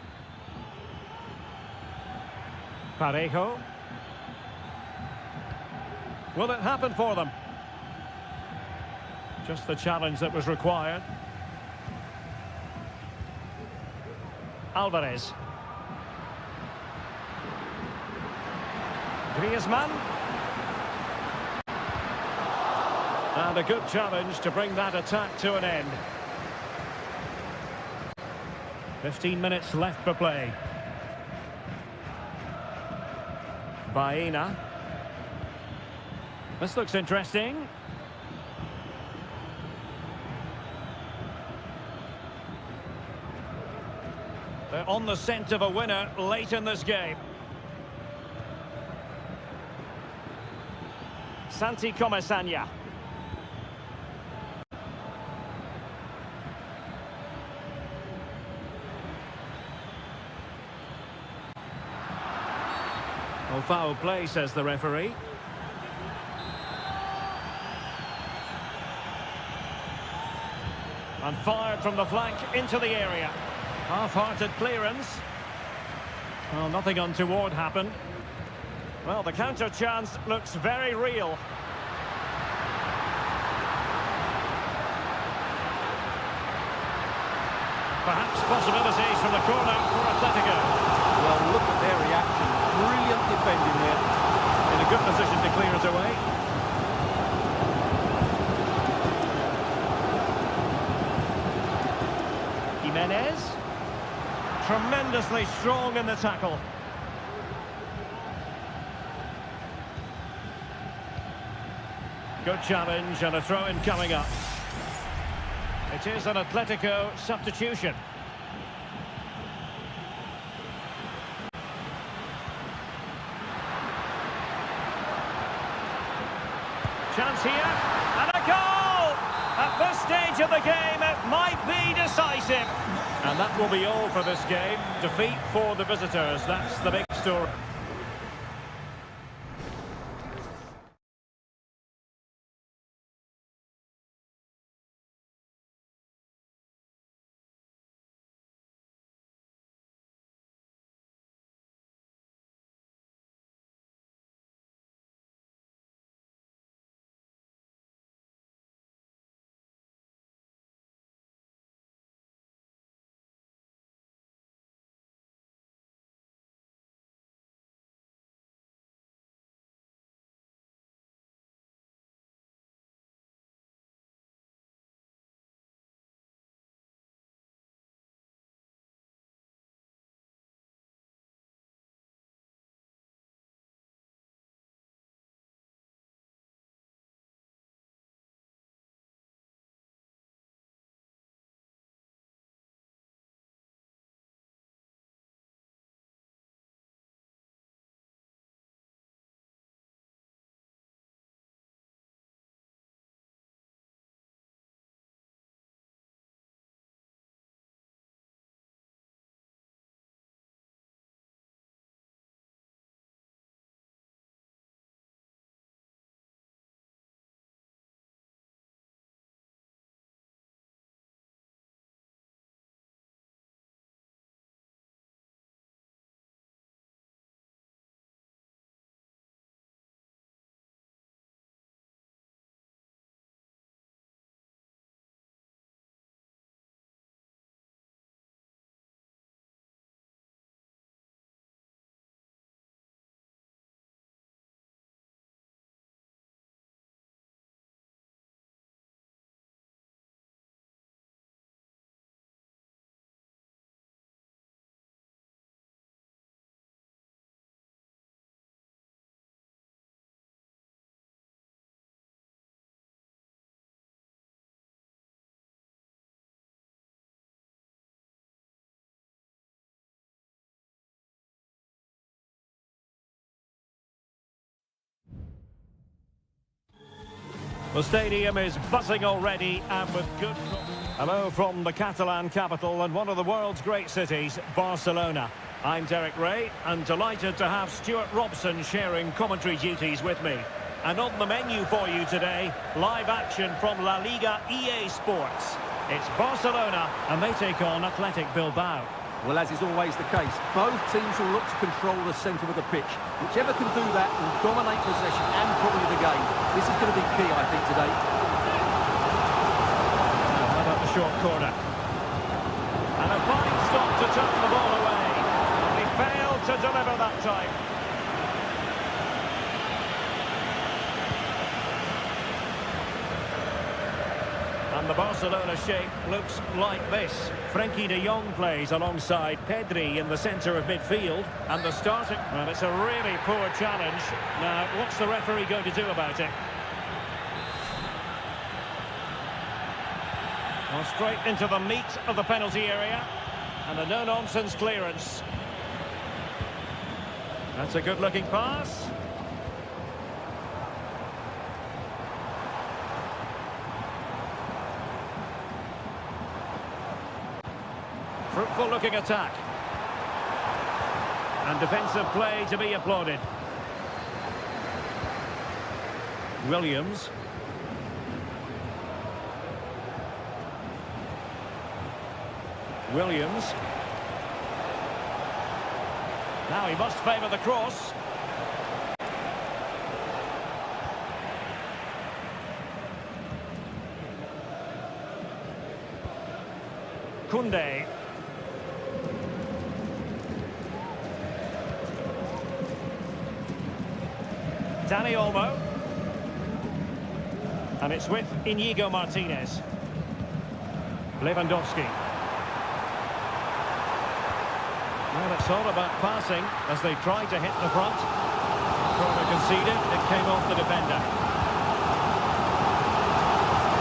S1: Parejo. Will it happen for them? Just the challenge that was required. Alvarez. Griezmann. And a good challenge to bring that attack to an end. 15 minutes left for play. Baena. This looks interesting. They're on the scent of a winner late in this game. Santi Comesaña. Well, foul play, says the referee. And fired from the flank into the area. Half-hearted clearance. Well, nothing untoward happened. Well, the counter chance looks very real. Perhaps possibilities from the corner for Atletico.
S2: Well, look at their reaction. Brilliant defending there.
S1: In a good position to clear it away. Jimenez. Tremendously strong in the tackle. Good challenge and a throw-in coming up. It is an Atletico substitution. Chance here, and a goal! At this stage of the game, it might be decisive. And that will be all for this game. Defeat for the visitors, that's the big story. The stadium is buzzing already and with good... Hello from the Catalan capital and one of the world's great cities, Barcelona. I'm Derek Ray and delighted to have Stuart Robson sharing commentary duties with me. And on the menu for you today, live action from La Liga EA Sports. It's Barcelona and they take on Athletic Bilbao.
S2: Well, as is always the case, both teams will look to control the centre of the pitch. Whichever can do that will dominate possession and probably the game. This is going to be key, I think, today.
S1: How about the short corner? And a fine stop to turn the ball away. He failed to deliver that time. And the Barcelona shape looks like this. Frenkie de Jong plays alongside Pedri in the centre of midfield. And the starting... Well, it's a really poor challenge. Now, what's the referee going to do about it? Well, straight into the meat of the penalty area. And a no-nonsense clearance. That's a good-looking pass. Fruitful looking attack. And defensive play to be applauded. Williams. Williams. Now he must favour the cross. Koundé. Dani Olmo. And it's with Inigo Martinez. Lewandowski. Well, it's all about passing as they try to hit the front. Corner conceded, it came off the defender.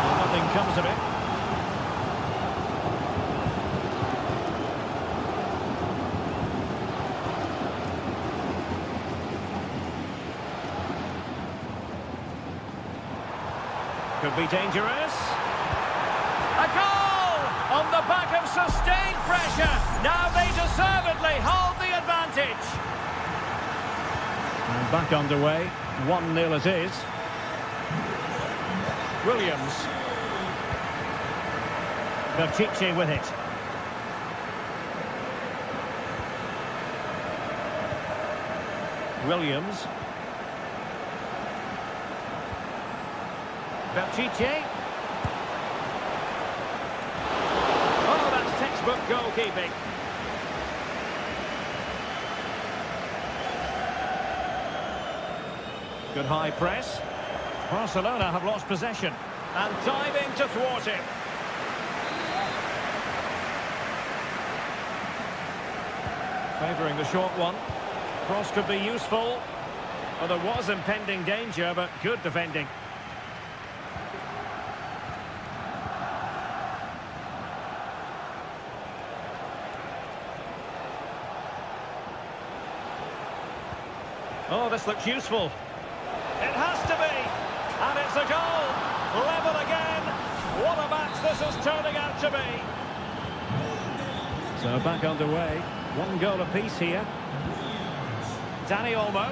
S1: And nothing comes of it. Could be dangerous. A goal! On the back of sustained pressure. Now they deservedly hold the advantage. And back underway. 1-0 it is. Williams. Píratszky with it. Williams. Píratszky. Oh, that's textbook goalkeeping. Good high press. Barcelona have lost possession. And diving to thwart him. Favouring the short one. Cross could be useful. Well, there was impending danger, but good defending. Oh, this looks useful. It has to be. And it's a goal. Level again. What a match this is turning out to be. So back underway. 1 goal apiece here. Dani Olmo.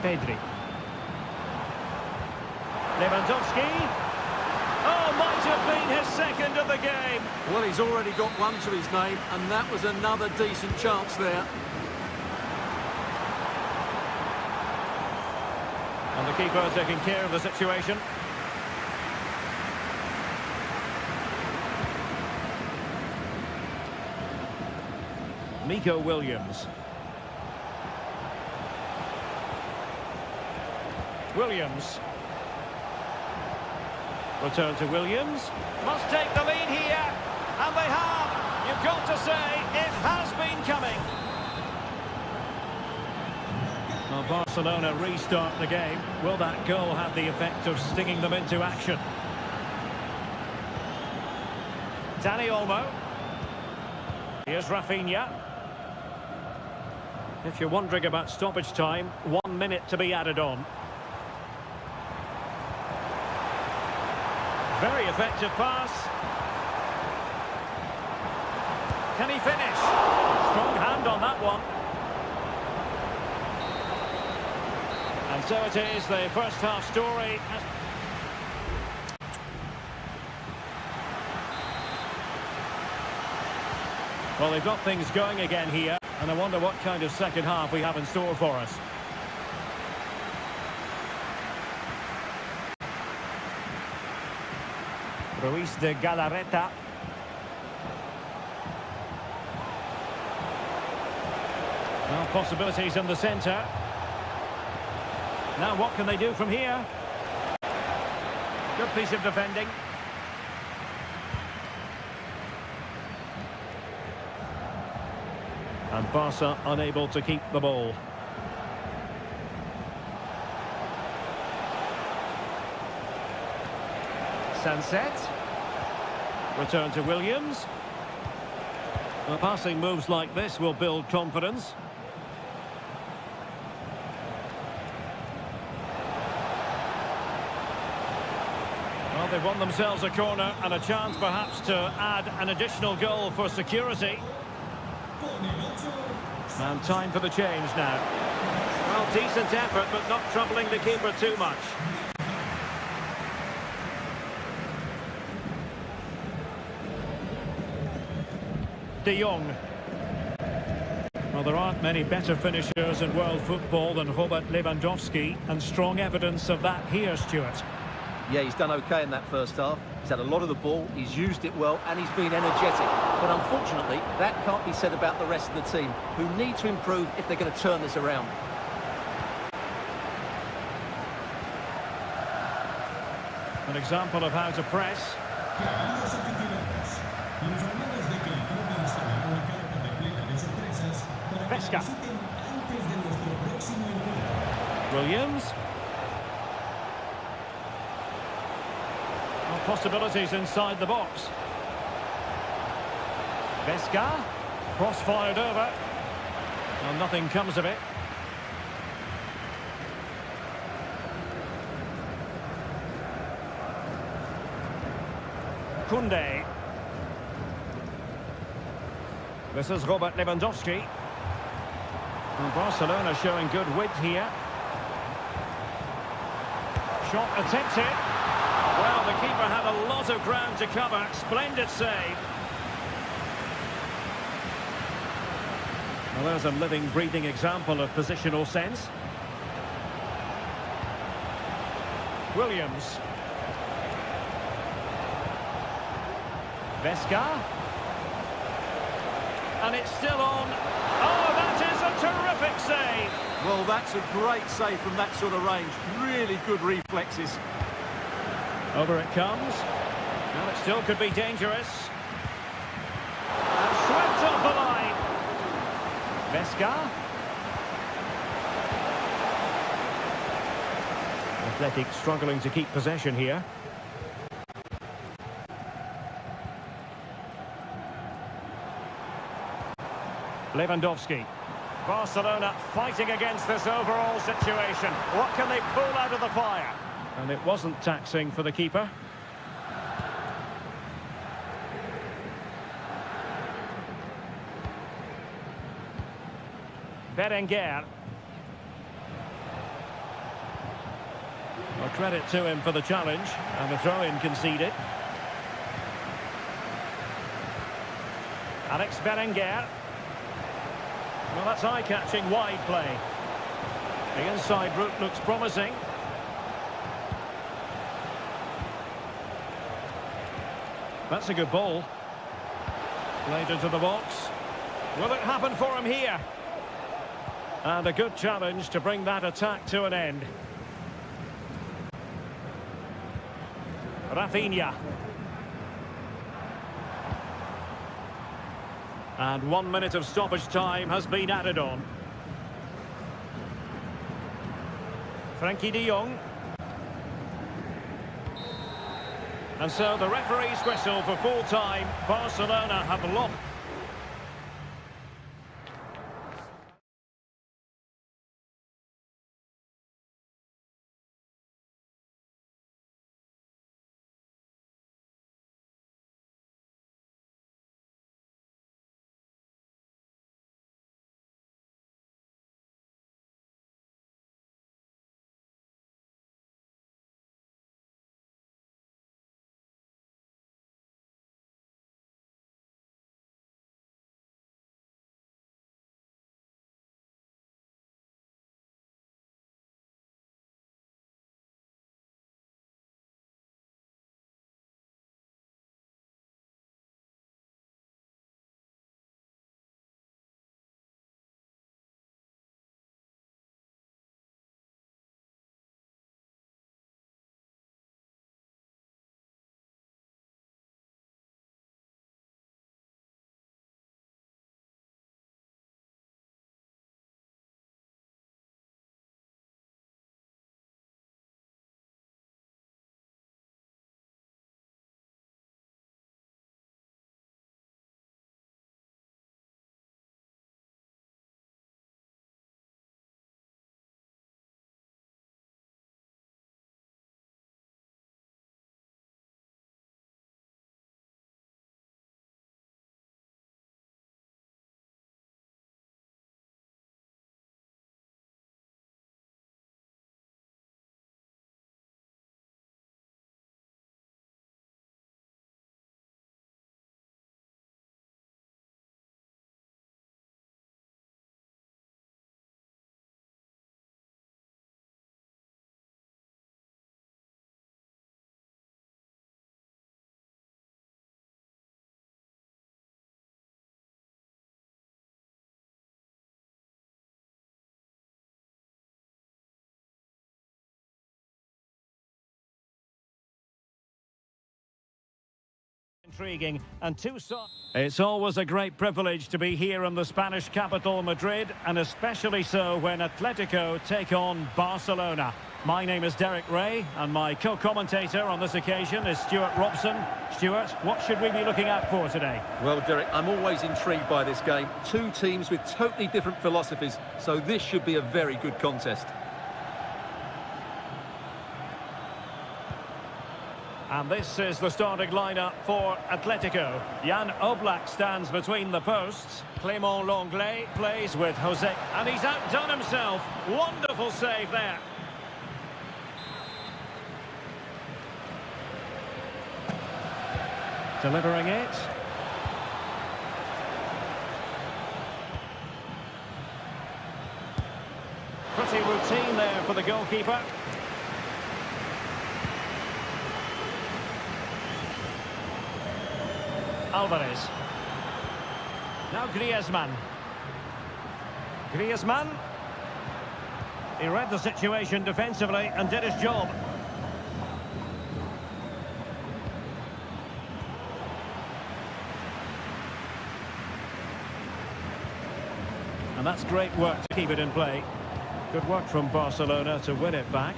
S1: Pedri. Lewandowski. Oh, might have been his second of the game.
S2: Well, he's already got one to his name, and that was another decent chance there.
S1: And the keeper taking care of the situation. Nico Williams. Williams. Return to Williams. Must take the lead here. And they have. You've got to say, it has been coming. Well, Barcelona restart the game. Will that goal have the effect of stinging them into action? Dani Olmo. Here's Rafinha. If you're wondering about stoppage time, 1 minute to be added on. Very effective pass. Can he finish? Strong hand on that one. And so it is, the first half story. Well, they've got things going again here, and I wonder what kind of second half we have in store for us. Ruiz de Galarreta. Well, possibilities in the centre. Now what can they do from here? Good piece of defending. And Barca unable to keep the ball. Sunset. Return to Williams. Well, passing moves like this will build confidence. Well, they've won themselves a corner and a chance perhaps to add an additional goal for security. And time for the change now. Well, decent effort, but not troubling the keeper too much. De Jong. Well, there aren't many better finishers in world football than Robert Lewandowski, and strong evidence of that here, Stuart.
S2: Yeah, he's done okay in that first half. He's had a lot of the ball, he's used it well, and he's been energetic. But unfortunately, that can't be said about the rest of the team, who need to improve if they're going to turn this around.
S1: An example of how to press. Pesca. Williams. Well, possibilities inside the box. Pesca. Cross fired over. Well, nothing comes of it. Koundé. This is Robert Lewandowski. And Barcelona showing good width here. Shot attempted. Well, the keeper had a lot of ground to cover. Splendid save. Well, there's a living, breathing example of positional sense. Williams. Pesca. And it's still on. Oh, that is a terrific save.
S2: Well, that's a great save from that sort of range. Really good reflexes.
S1: Over it comes. Well, it still could be dangerous. And swept off the line. Pesca. Athletic struggling to keep possession here. Lewandowski. Barcelona fighting against this overall situation. What can they pull out of the fire? And it wasn't taxing for the keeper. Berenguer. Well, credit to him for the challenge, and the throw-in conceded. Alex Berenguer. Well, that's eye-catching wide play. The inside route looks promising. That's a good ball. Played into the box. Will it happen for him here? And a good challenge to bring that attack to an end. Rafinha. And 1 minute of stoppage time has been added on. Frankie de Jong. And so the referee's whistle for full time. Barcelona have lost. intriguing and two sides. It's always a great privilege to be here in the Spanish capital, Madrid, and especially so when Atletico take on Barcelona. My name is Derek Ray, and my co-commentator on this occasion is Stuart Robson. Stuart, what should we be looking out for today?
S2: Well, Derek, I'm always intrigued by this game. Two teams with totally different philosophies, so this should be a very good contest.
S1: And this is the starting lineup for Atletico. Jan Oblak stands between the posts. Clément Lenglet plays with Jose. And he's outdone himself. Wonderful save there. Delivering it. Pretty routine there for the goalkeeper. Alvarez. Now Griezmann. Griezmann. He read the situation defensively and did his job. And that's great work to keep it in play. Good work from Barcelona to win it back.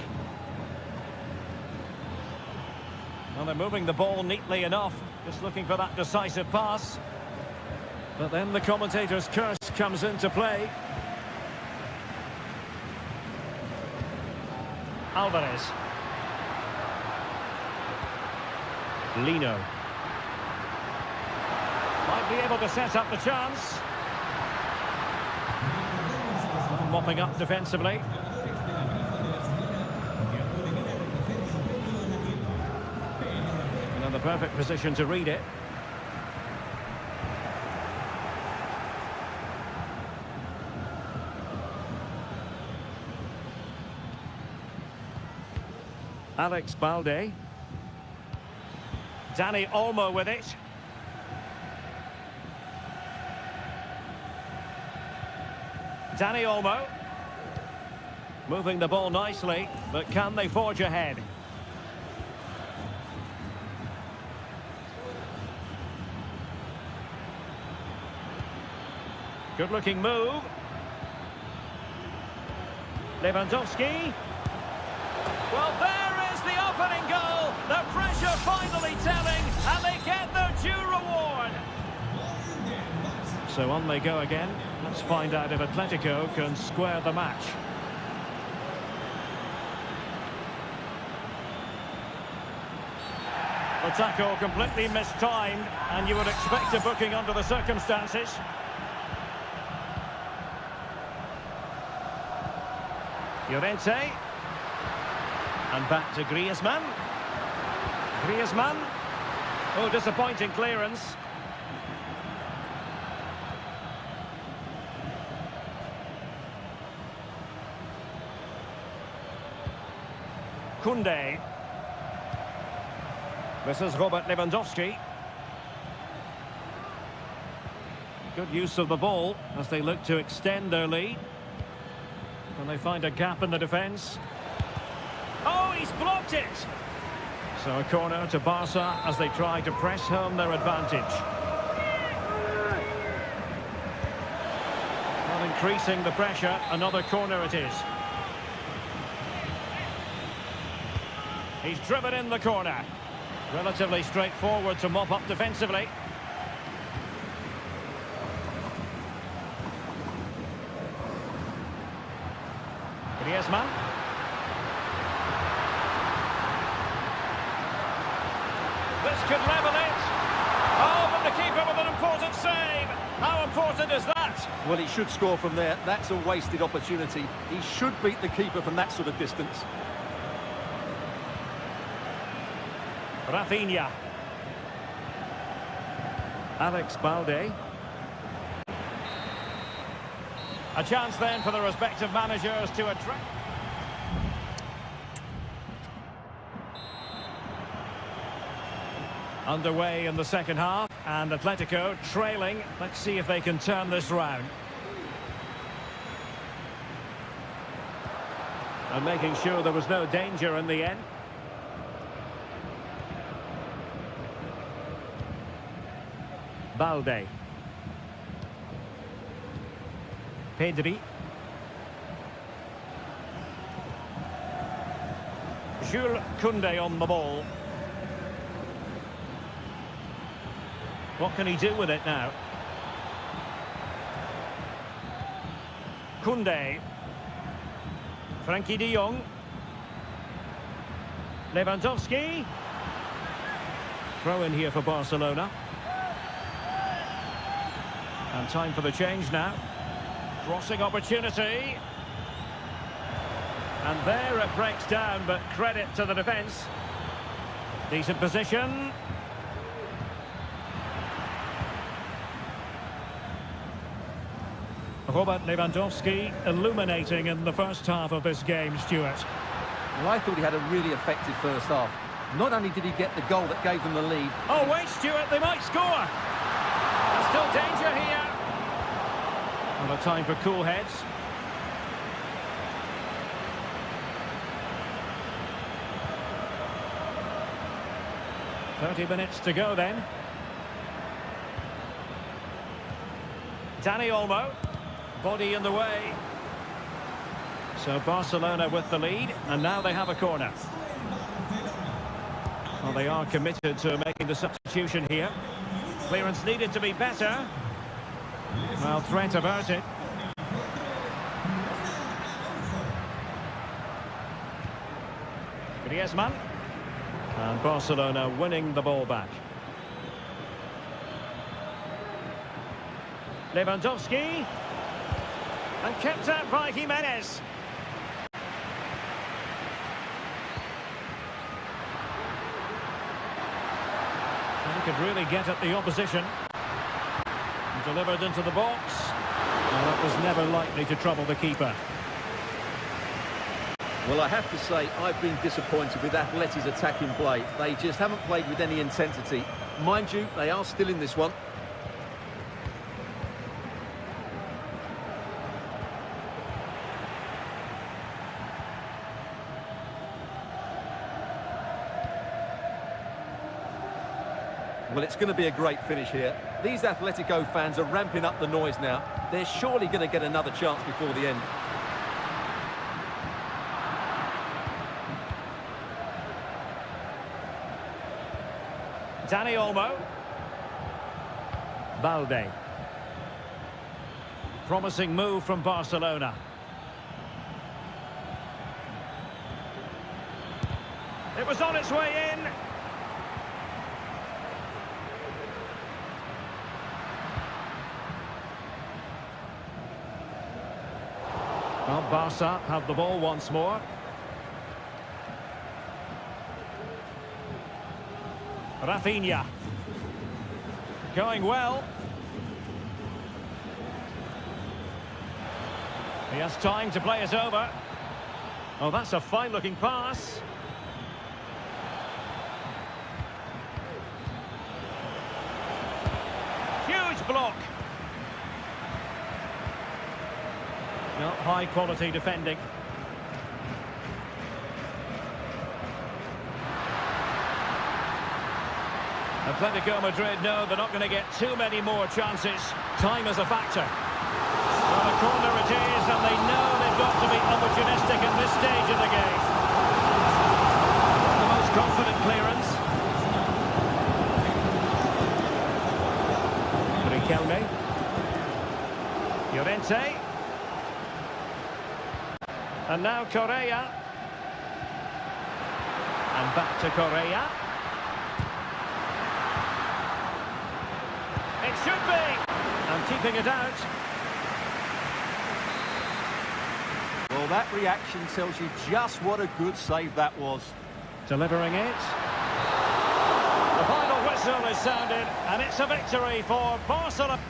S1: Well, they're moving the ball neatly enough, just looking for that decisive pass. But then the commentator's curse comes into play. Alvarez. Lino. Might be able to set up the chance. Mopping up defensively. And in the perfect position to read it. Alex Balde. Dani Olmo with it. Dani Olmo. Moving the ball nicely, but can they forge ahead? Good-looking move. Lewandowski. Well, there is the opening goal. The pressure finally telling, and they get their due reward. So on they go again. Let's find out if Atletico can square the match. The tackle completely mistimed, and you would expect a booking under the circumstances. Llorente. And back to Griezmann. Griezmann. Oh, disappointing clearance. Koundé. This is Robert Lewandowski. Good use of the ball as they look to extend their lead. Can they find a gap in the defence? Oh, he's blocked it! So a corner to Barca as they try to press home their advantage. Well, increasing the pressure, another corner it is. He's driven in the corner. Relatively straightforward to mop up defensively. Griezmann. This could level it. Oh, but the keeper with an important save. How important is that?
S2: Well, he should score from there. That's a wasted opportunity. He should beat the keeper from that sort of distance.
S1: Rafinha. Alex Balde. A chance then for the respective managers to attract. Underway in the second half, and Atletico trailing. Let's see if they can turn this round. And making sure there was no danger in the end. Balde. Pedri. Jules Koundé on the ball. What can he do with it now? Koundé. Frankie de Jong. Lewandowski. Throw in here for Barcelona. And time for the change now. Crossing opportunity. And there it breaks down, but credit to the defence. Decent position. Robert Lewandowski illuminating in the first half of this game, Stuart.
S2: Well, I thought he had a really effective first half. Not only did he get the goal that gave them the lead...
S1: Oh, wait, Stuart, they might score! There's still danger here. Well, a time for cool heads. "30 minutes to go then. Dani Olmo. Body in the way. So Barcelona with the lead, and now they have a corner. Well, they are committed to making the substitution here. Clearance needed to be better. Well, threat averted. Griezmann. And Barcelona winning the ball back. Lewandowski. And kept out by Jimenez. And he could really get at the opposition. And delivered into the box. Well, that was never likely to trouble the keeper.
S2: Well, I have to say, I've been disappointed with Atleti's attacking play. They just haven't played with any intensity. Mind you, they are still in this one. Well, it's going to be a great finish here. These Atletico fans are ramping up the noise now. They're surely going to get another chance before the end.
S1: Dani Olmo. Balde. Promising move from Barcelona. It was on its way in. Well, Barca have the ball once more. Rafinha. Going well. He has time to play it over. Oh, that's a fine-looking pass. Huge block. Not high-quality defending. Atletico Madrid know they're not going to get too many more chances. Time is a factor. Well, a corner it is, and they know they've got to be opportunistic at this stage of the game. The most confident clearance. Riquelme. Llorente. And now Correa. And back to Correa. It should be! And keeping it out.
S2: Well, that reaction tells you just what a good save that was.
S1: Delivering it. The final whistle is sounded, and it's a victory for Barcelona.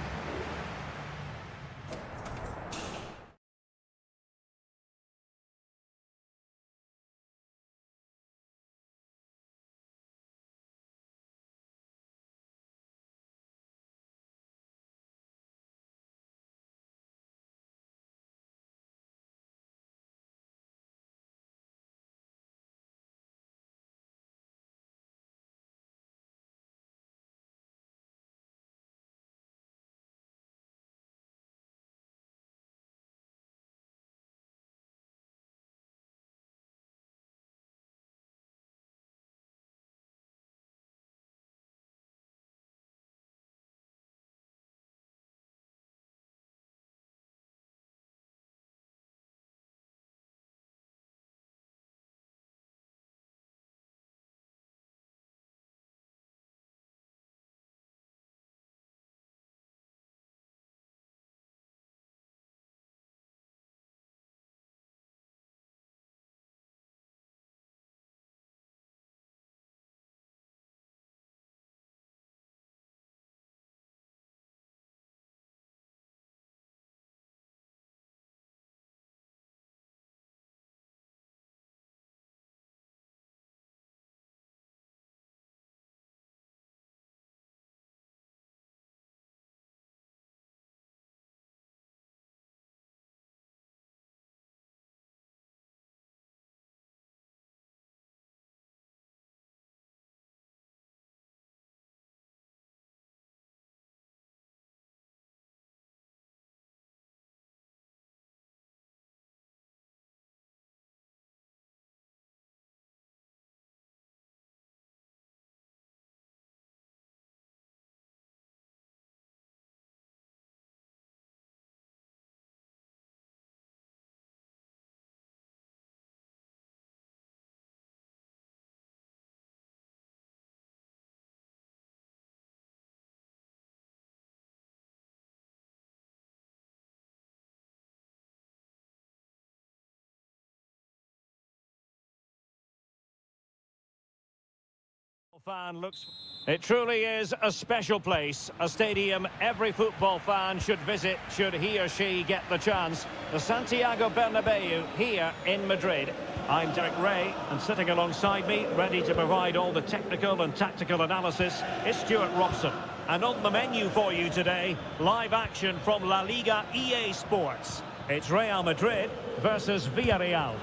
S1: fan looks... It truly is a special place, a stadium every football fan should visit should he or she get the chance. The Santiago Bernabeu here in Madrid. I'm Derek Ray, and sitting alongside me, ready to provide all the technical and tactical analysis, is Stuart Robson. And on the menu for you today, live action from La Liga EA Sports. It's Real Madrid versus Villarreal.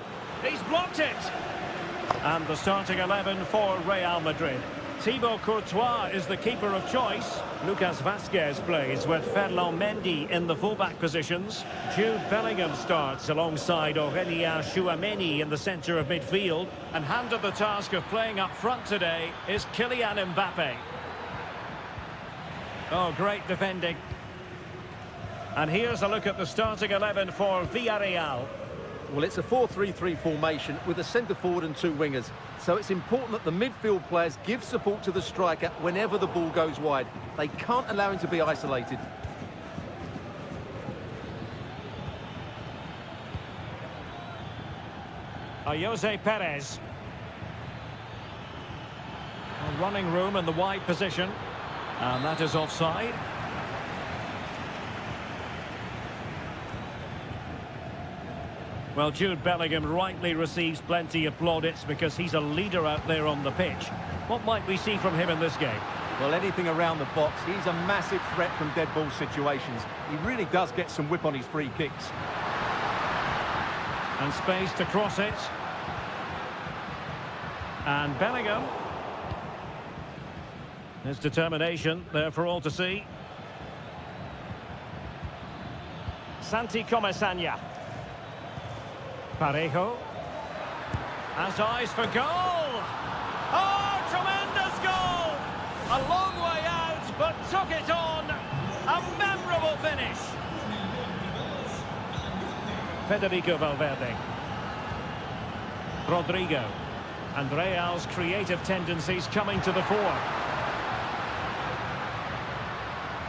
S1: He's blocked it! And the starting 11 for Real Madrid. Thibaut Courtois is the keeper of choice. Lucas Vazquez plays with Ferland Mendy in the fullback positions. Jude Bellingham starts alongside Aurélien Tchouameni in the centre of midfield. And handed the task of playing up front today is Kylian Mbappe. Oh, great defending. And here's a look at the starting 11 for Villarreal.
S2: Well, it's a 4-3-3 formation with a centre-forward and two wingers. So it's important that the midfield players give support to the striker whenever the ball goes wide. They can't allow him to be isolated.
S1: Jose Perez. Running room in the wide position. And that is offside. Well, Jude Bellingham rightly receives plenty of plaudits because he's a leader out there on the pitch. What might we see from him in this game?
S2: Well, anything around the box. He's a massive threat from dead ball situations. He really does get some whip on his free kicks.
S1: And space to cross it. And Bellingham. His determination there for all to see. Santi Comesaña. Parejo has eyes for goal. Oh, tremendous goal! A long way out, but took it on. A memorable finish. Federico Valverde. Rodrigo. And Real's creative tendencies coming to the fore.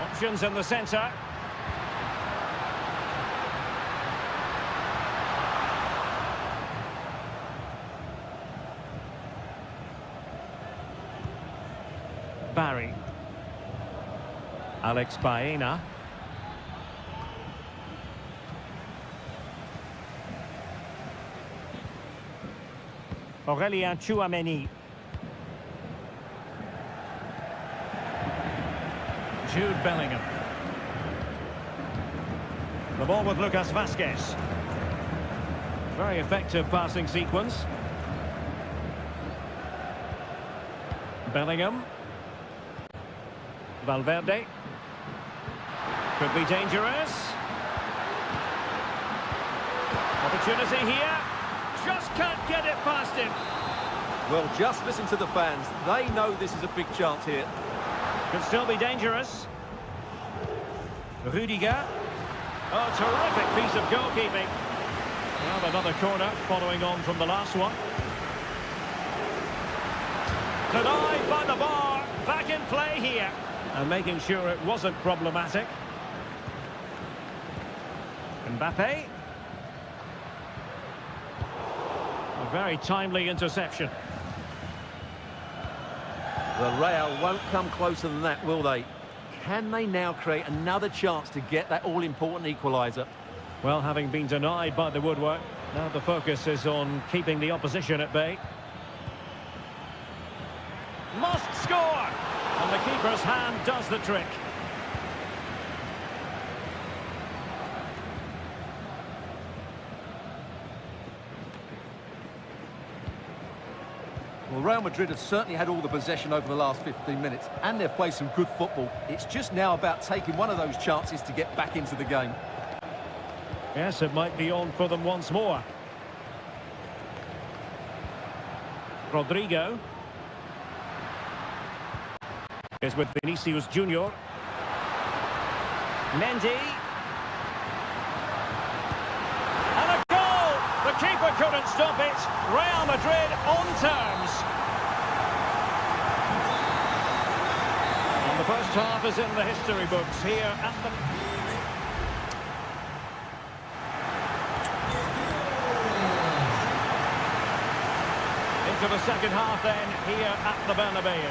S1: Options in the centre. Barry. Alex Baena. Aurélien Tchouameni. Jude Bellingham. The ball with Lucas Vazquez. Very effective passing sequence. Bellingham. Valverde. Could be dangerous. Opportunity here. Just can't get it past him.
S2: Well, just listen to the fans. They know this is a big chance here.
S1: Could still be dangerous. Rudiger. Oh, terrific piece of goalkeeping. Well, another corner following on from the last one. Denied by the bar. Back in play here. And making sure it wasn't problematic. Mbappe. A very timely interception.
S2: The Real won't come closer than that, will they? Can they now create another chance to get that all-important equaliser?
S1: Well, having been denied by the woodwork, now the focus is on keeping the opposition at bay. Must score! And the keeper's hand does the trick.
S2: Well, Real Madrid have certainly had all the possession over the last 15 minutes, and they've played some good football. It's just now about taking one of those chances to get back into the game.
S1: Yes, it might be on for them once more. Rodrigo is with Vinicius Junior. Mendy. And a goal! The keeper couldn't stop it. Real Madrid on terms. And the first half is in the history books here at the... to the second half then, here at the Bernabeu.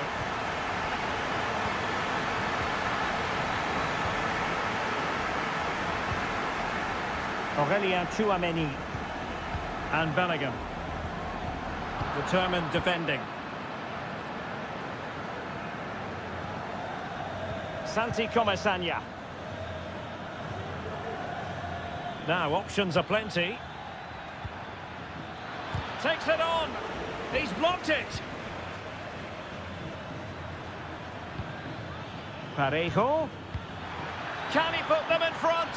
S1: Aurelien Tchouameni and Bellingham. Determined defending. Santi Comesaña. Now options are plenty. Takes it on. He's blocked it. Parejo. Can he put them in front?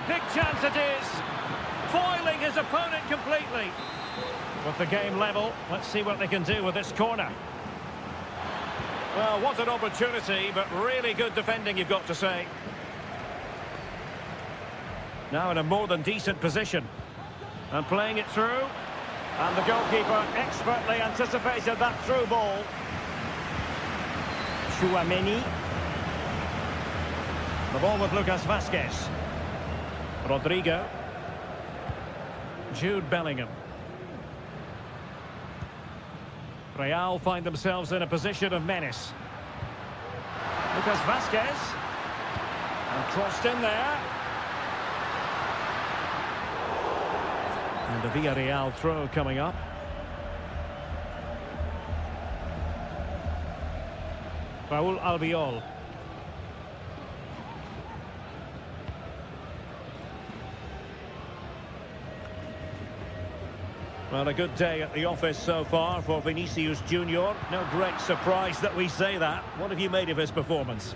S1: Big chance it is. Foiling his opponent completely. With the game level, let's see what they can do with this corner. Well, what an opportunity, but really good defending, you've got to say. Now in a more than decent position. And playing it through. And the goalkeeper expertly anticipated that through ball. Tchouameni. The ball with Lucas Vazquez. Rodrigo. Jude Bellingham. Real find themselves in a position of menace. Lucas Vazquez. And crossed in there. And the Villarreal throw coming up. Raúl Albiol. Well, a good day at the office so far for Vinicius Junior. No great surprise that we say that. What have you made of his performance?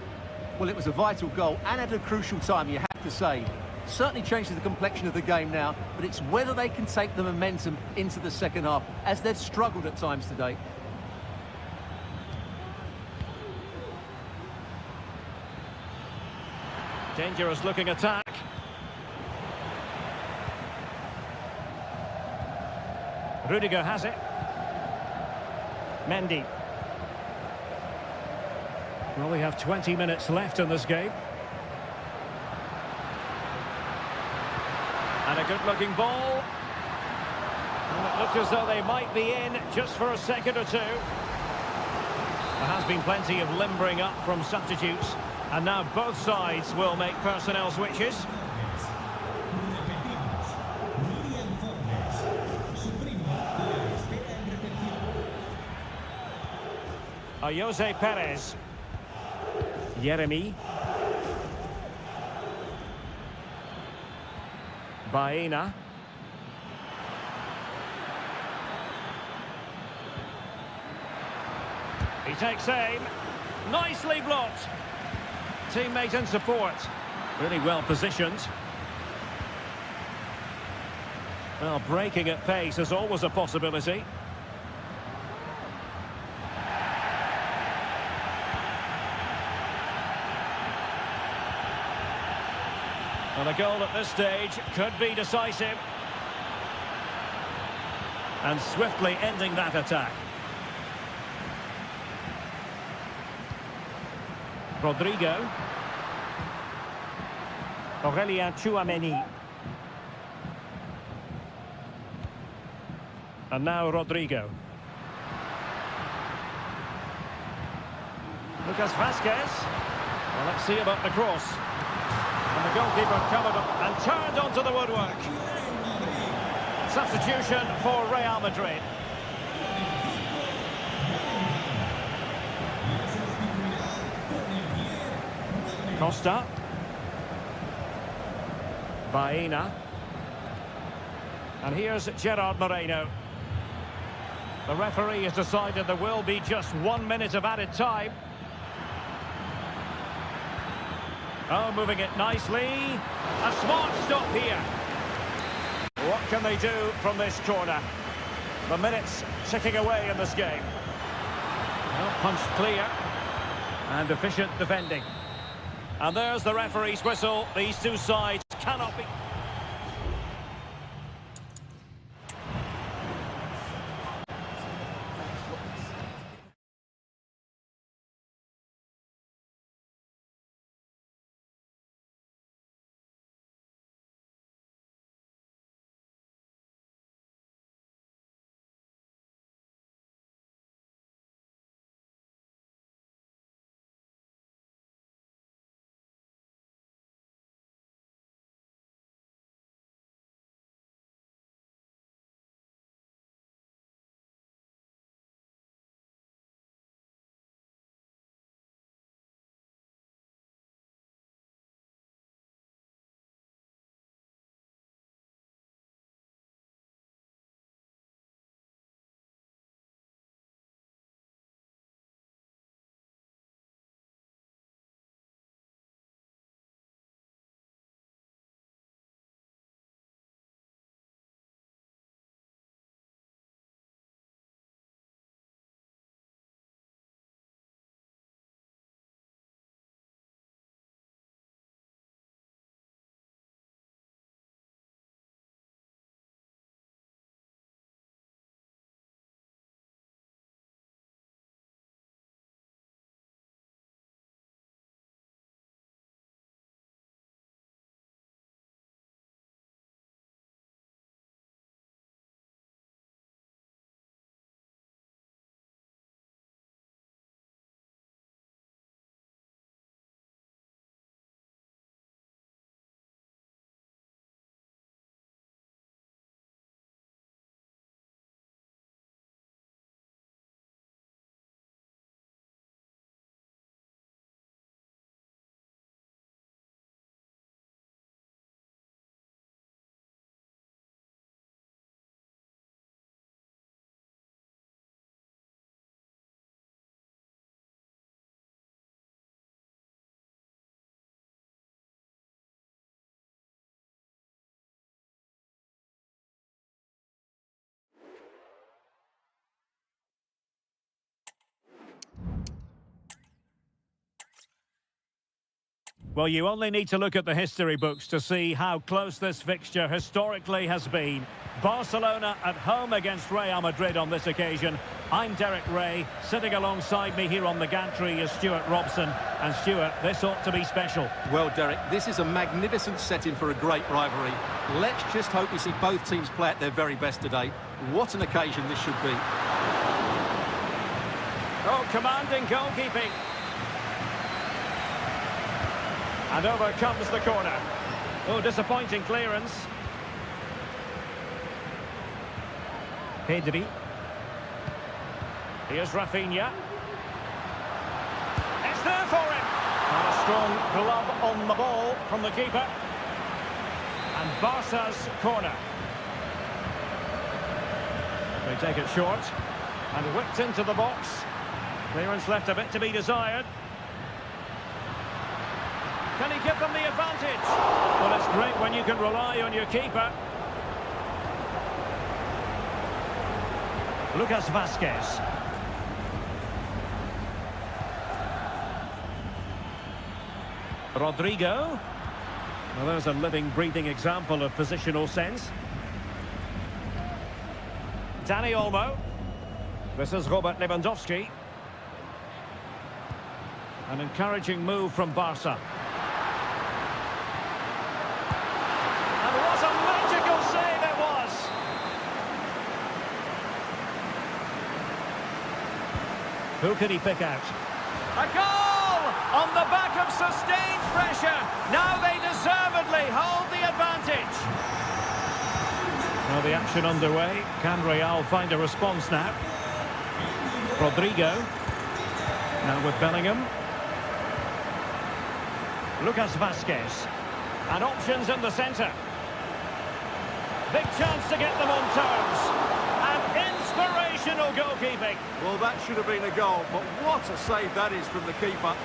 S2: Well, it was a vital goal and at a crucial time, you have to say. Certainly changes the complexion of the game now, but it's whether they can take the momentum into the second half, as they've struggled at times today.
S1: Dangerous looking attack. Rudiger has it. Mendy. Well, we have 20 minutes left in this game. And a good-looking ball. And it looks as though they might be in just for a second or two. There has been plenty of limbering up from substitutes. And now both sides will make personnel switches. Jose Perez. Yeremy. Baena. He takes aim. Nicely blocked. Teammate in support. Really well positioned. Well, breaking at pace is always a possibility. And a goal at this stage could be decisive. And swiftly ending that attack. Rodrigo. Aurelien Tchouameni. And now Rodrigo. Lucas Vazquez. Well, let's see about the cross. And the goalkeeper covered up and turned onto the woodwork. Substitution for Real Madrid. Costa. Baena. And here's Gerard Moreno. The referee has decided there will be just 1 minute of added time. Oh, moving it nicely. A smart stop here. What can they do from this corner? The minutes ticking away in this game. Well, punched clear. And efficient defending. And there's the referee's whistle. These two sides cannot be... Well, you only need to look at the history books to see how close this fixture historically has been. Barcelona at home against Real Madrid on this occasion. I'm Derek Ray. Sitting alongside me here on the gantry is Stuart Robson. And Stuart, this ought to be special.
S2: Well, Derek, this is a magnificent setting for a great rivalry. Let's just hope we see both teams play at their very best today. What an occasion this should be.
S1: Oh, commanding goalkeeping. And over comes the corner. Oh, disappointing clearance. Pedri. Here's Rafinha. It's there for him. And a strong glove on the ball from the keeper. And Barca's corner. They take it short. And whipped into the box. Clearance left a bit to be desired. Can he give them the advantage? Well, it's great when you can rely on your keeper. Lucas Vázquez. Rodrigo. Well, there's a living, breathing example of positional sense. Dani Olmo. This is Robert Lewandowski. An encouraging move from Barca. And what a magical save it was! Who could he pick out? A goal! On the back of sustained pressure. Now they deservedly hold the advantage. Well, the action underway. Can Real find a response now? Rodrigo. Now with Bellingham. Lucas Vázquez. And options in the centre. Big chance to get them on terms. And inspirational goalkeeping.
S2: Well, that should have been a goal, but what a save that is from the keeper.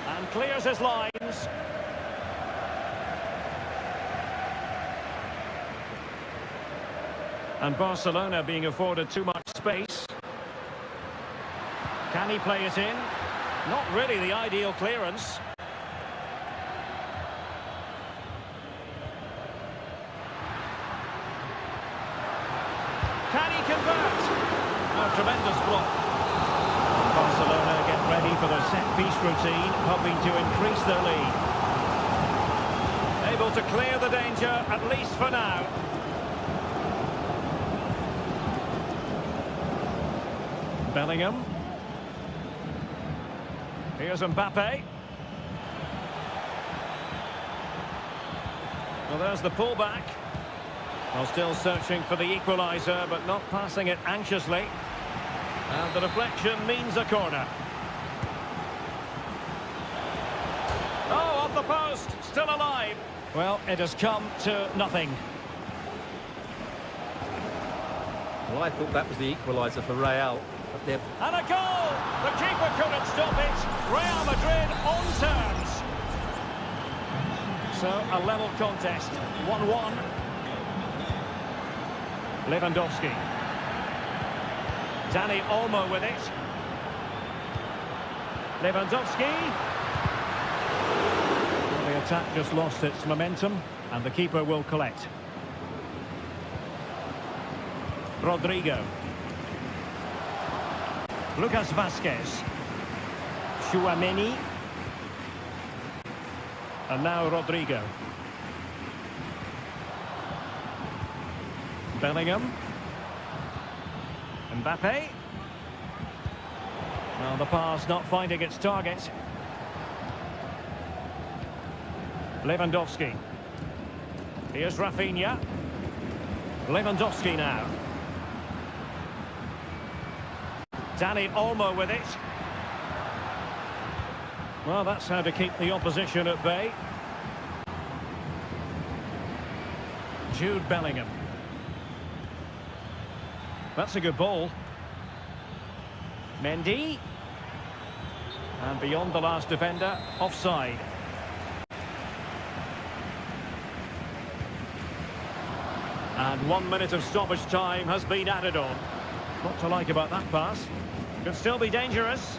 S1: And clears his lines. And Barcelona being afforded too much space. Can he play it in? Not really the ideal clearance. Can he convert? A tremendous block. Barcelona get ready for their set-piece routine, hoping to increase their lead. Able to clear the danger, at least for now. Bellingham. Here's Mbappe. Well, there's the pullback. Well, still searching for the equaliser, but not passing it anxiously. And the deflection means a corner. Oh, off the post, still alive. Well, it has come to nothing.
S2: Well, I thought that was the equaliser for Real.
S1: And a goal! The keeper couldn't stop it. Real Madrid on terms. So, a level contest. 1-1. Lewandowski. Dani Olmo with it. Lewandowski. The attack just lost its momentum, and the keeper will collect. Rodrigo. Lucas Vázquez. Tchouaméni. And now Rodrigo. Bellingham. Mbappe. Well, the pass not finding its target. Lewandowski. Here's Rafinha. Lewandowski now. Dani Olmo with it. Well, that's how to keep the opposition at bay. Jude Bellingham. That's a good ball. Mendy. And beyond the last defender, offside. And 1 minute of stoppage time has been added on. What to like about that pass? Could still be dangerous.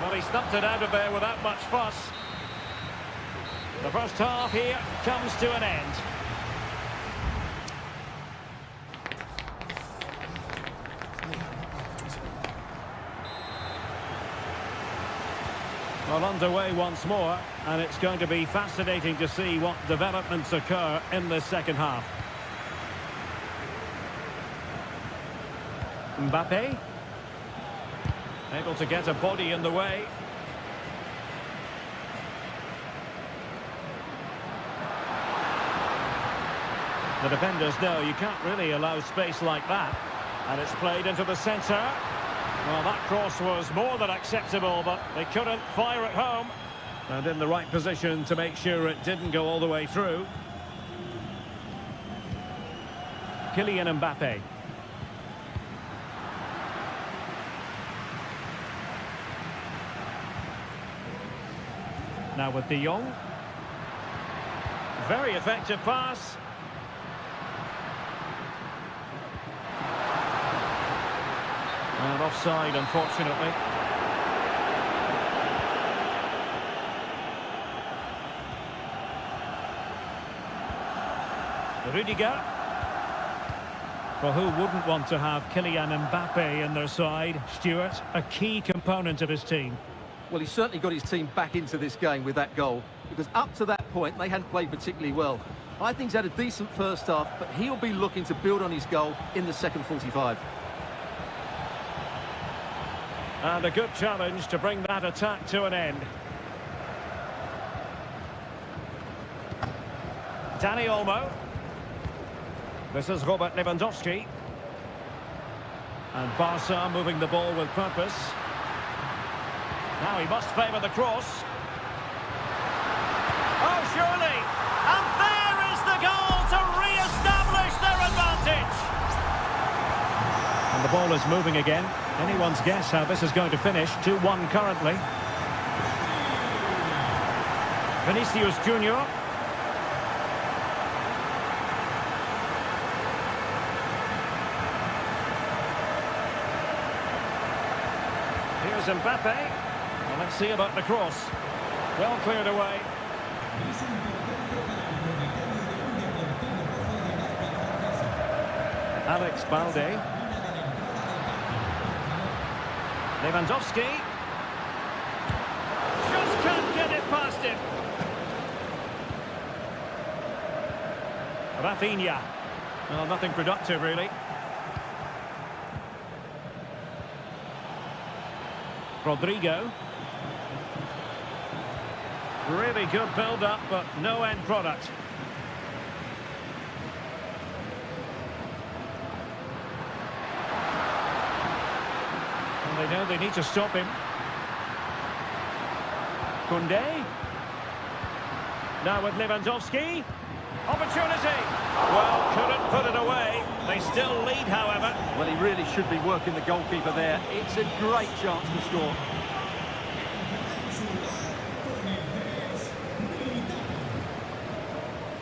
S1: Well, he stumped it out of there without much fuss. The first half here comes to an end. Well, underway once more, and it's going to be fascinating to see what developments occur in this second half. Mbappe. Able to get a body in the way. The defenders know you can't really allow space like that. And it's played into the centre. Well, that cross was more than acceptable, but they couldn't fire it home. And in the right position to make sure it didn't go all the way through. Kylian Mbappe. Now with De Jong. Very effective pass. And offside, unfortunately. Rudiger. Well, who wouldn't want to have Kylian Mbappe in their side? Stuart, a key component of his team.
S2: Well, he's certainly got his team back into this game with that goal, because up to that point, they hadn't played particularly well. I think he's had a decent first half, but he'll be looking to build on his goal in the second 45.
S1: And a good challenge to bring that attack to an end. Dani Olmo. This is Robert Lewandowski. And Barca moving the ball with purpose. Now he must favour the cross. Oh, surely! And there is the goal to re-establish their advantage! And the ball is moving again. Anyone's guess how this is going to finish. 2-1 currently. Vinicius Junior. Here's Mbappe. Well, let's see about the cross. Well cleared away. Alex Balde. Lewandowski. Just can't get it past him. Rafinha. Well, nothing productive, really. Rodrigo. Really good build-up, but no end product. And they know they need to stop him. Koundé. Now with Lewandowski. Opportunity. Well, couldn't put it away. They still lead, however.
S2: Well, he really should be working the goalkeeper there. It's a great chance to score.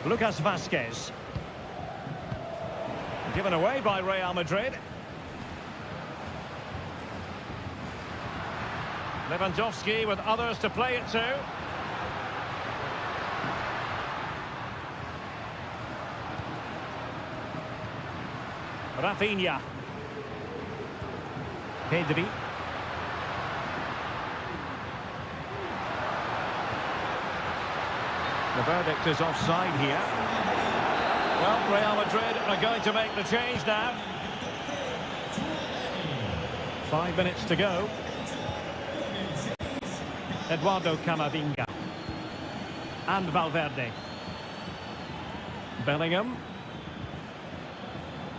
S1: Lucas Vazquez. Given away by Real Madrid. Lewandowski with others to play it to. Rafinha. Pedri. The verdict is offside here. Well, Real Madrid are going to make the change now. 5 minutes to go. Eduardo Camavinga. And Valverde. Bellingham.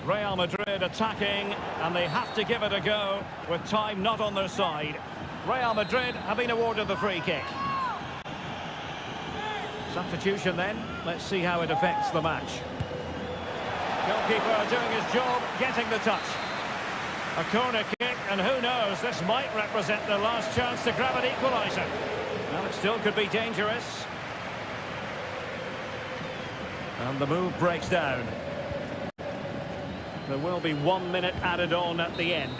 S1: Real Madrid attacking, and they have to give it a go with time not on their side. Real Madrid have been awarded the free kick. Substitution then. Let's see how it affects the match. Goalkeeper doing his job, getting the touch. A corner kick, and who knows, this might represent the last chance to grab an equaliser. Well, it still could be dangerous. And the move breaks down. There will be 1 minute added on at the end.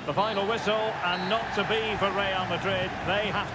S1: The final whistle, and not to be for Real Madrid. They have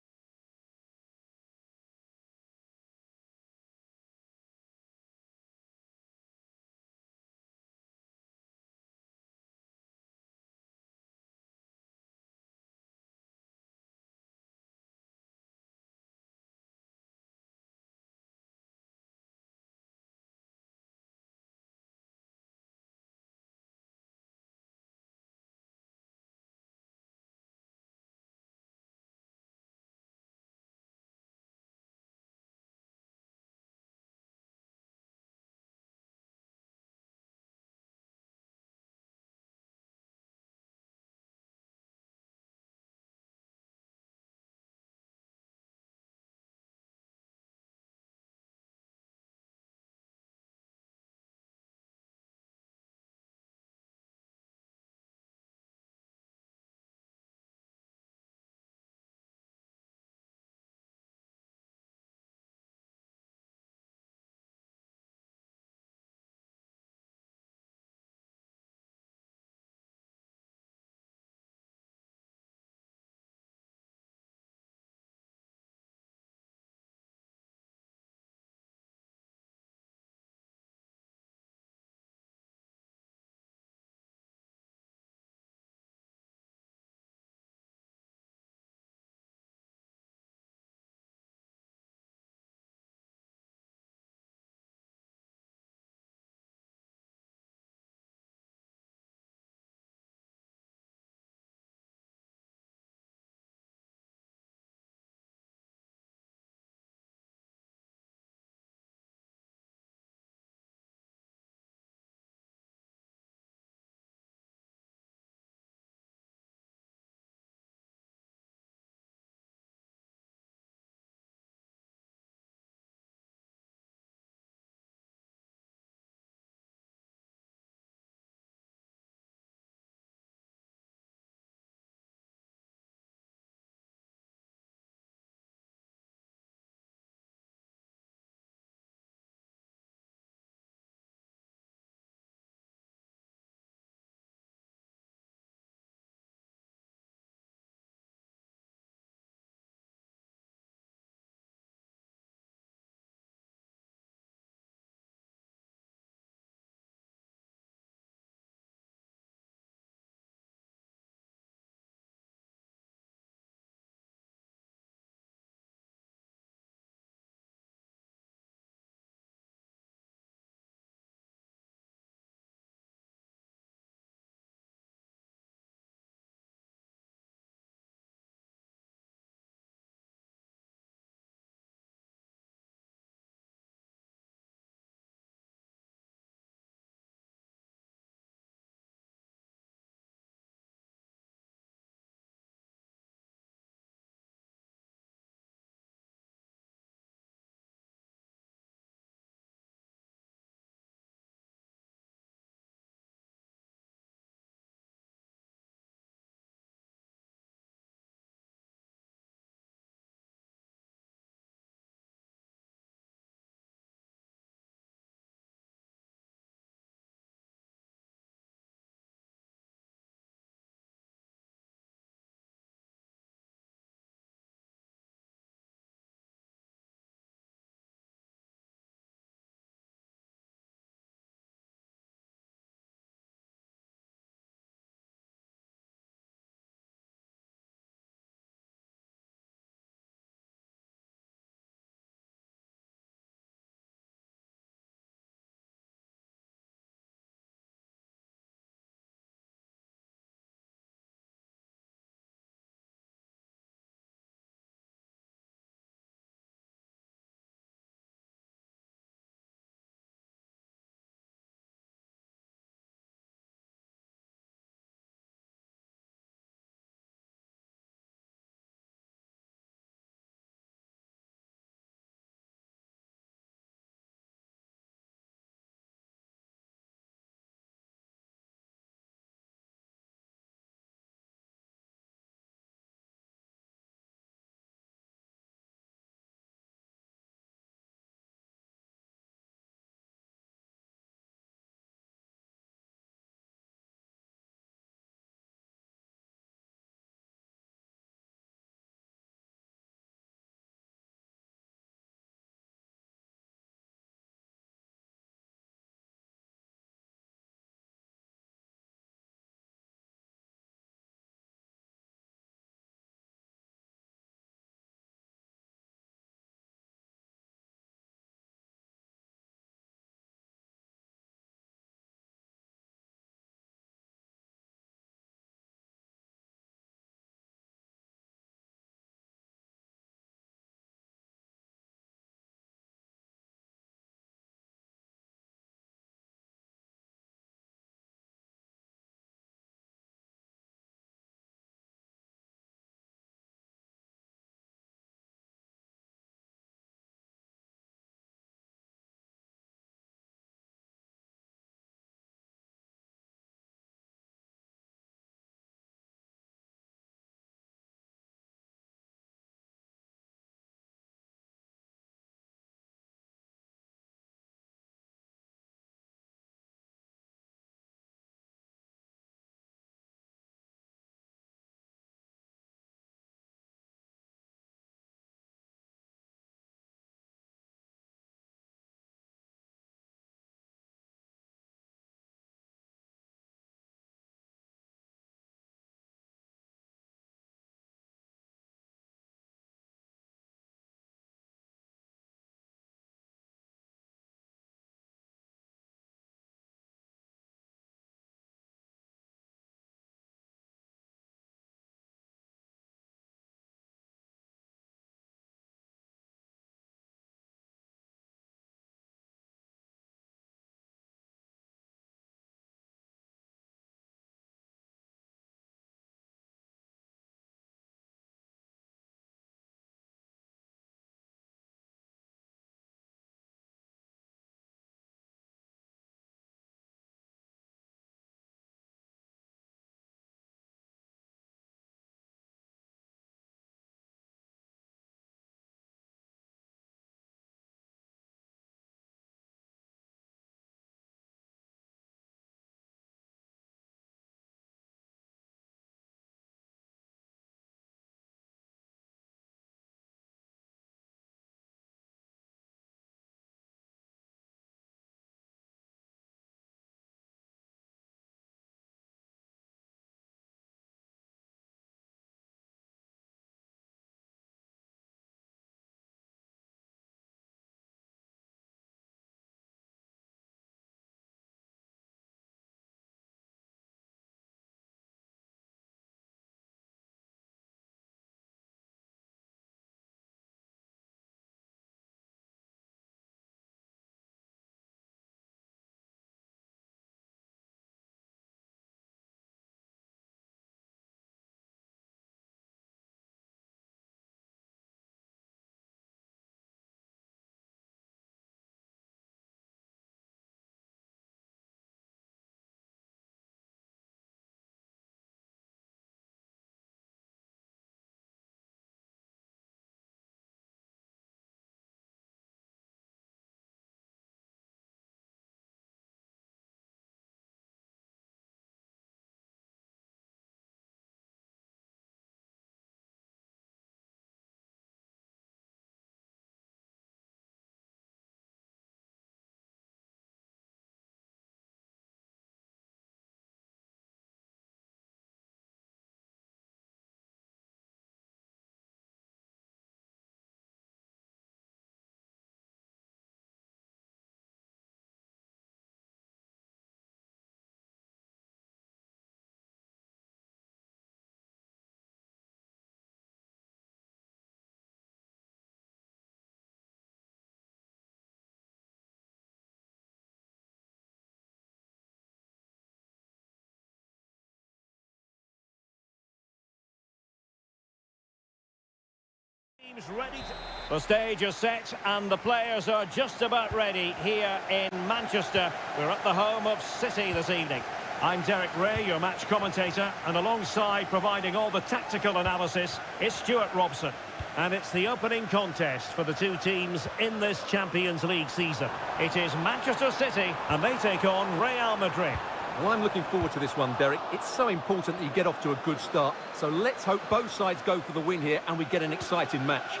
S1: Teams ready to... The stage is set and the players are just about ready here in Manchester. We're at the home of City this evening. I'm Derek Ray, your match commentator, and alongside providing all the tactical analysis is Stuart Robson. And it's the opening contest for the two teams in this Champions League season. It is Manchester City and they take on Real Madrid.
S2: Well, I'm looking forward to this one, Derek. It's so important that you get off to a good start. So let's hope both sides go for the win here and we get an exciting match.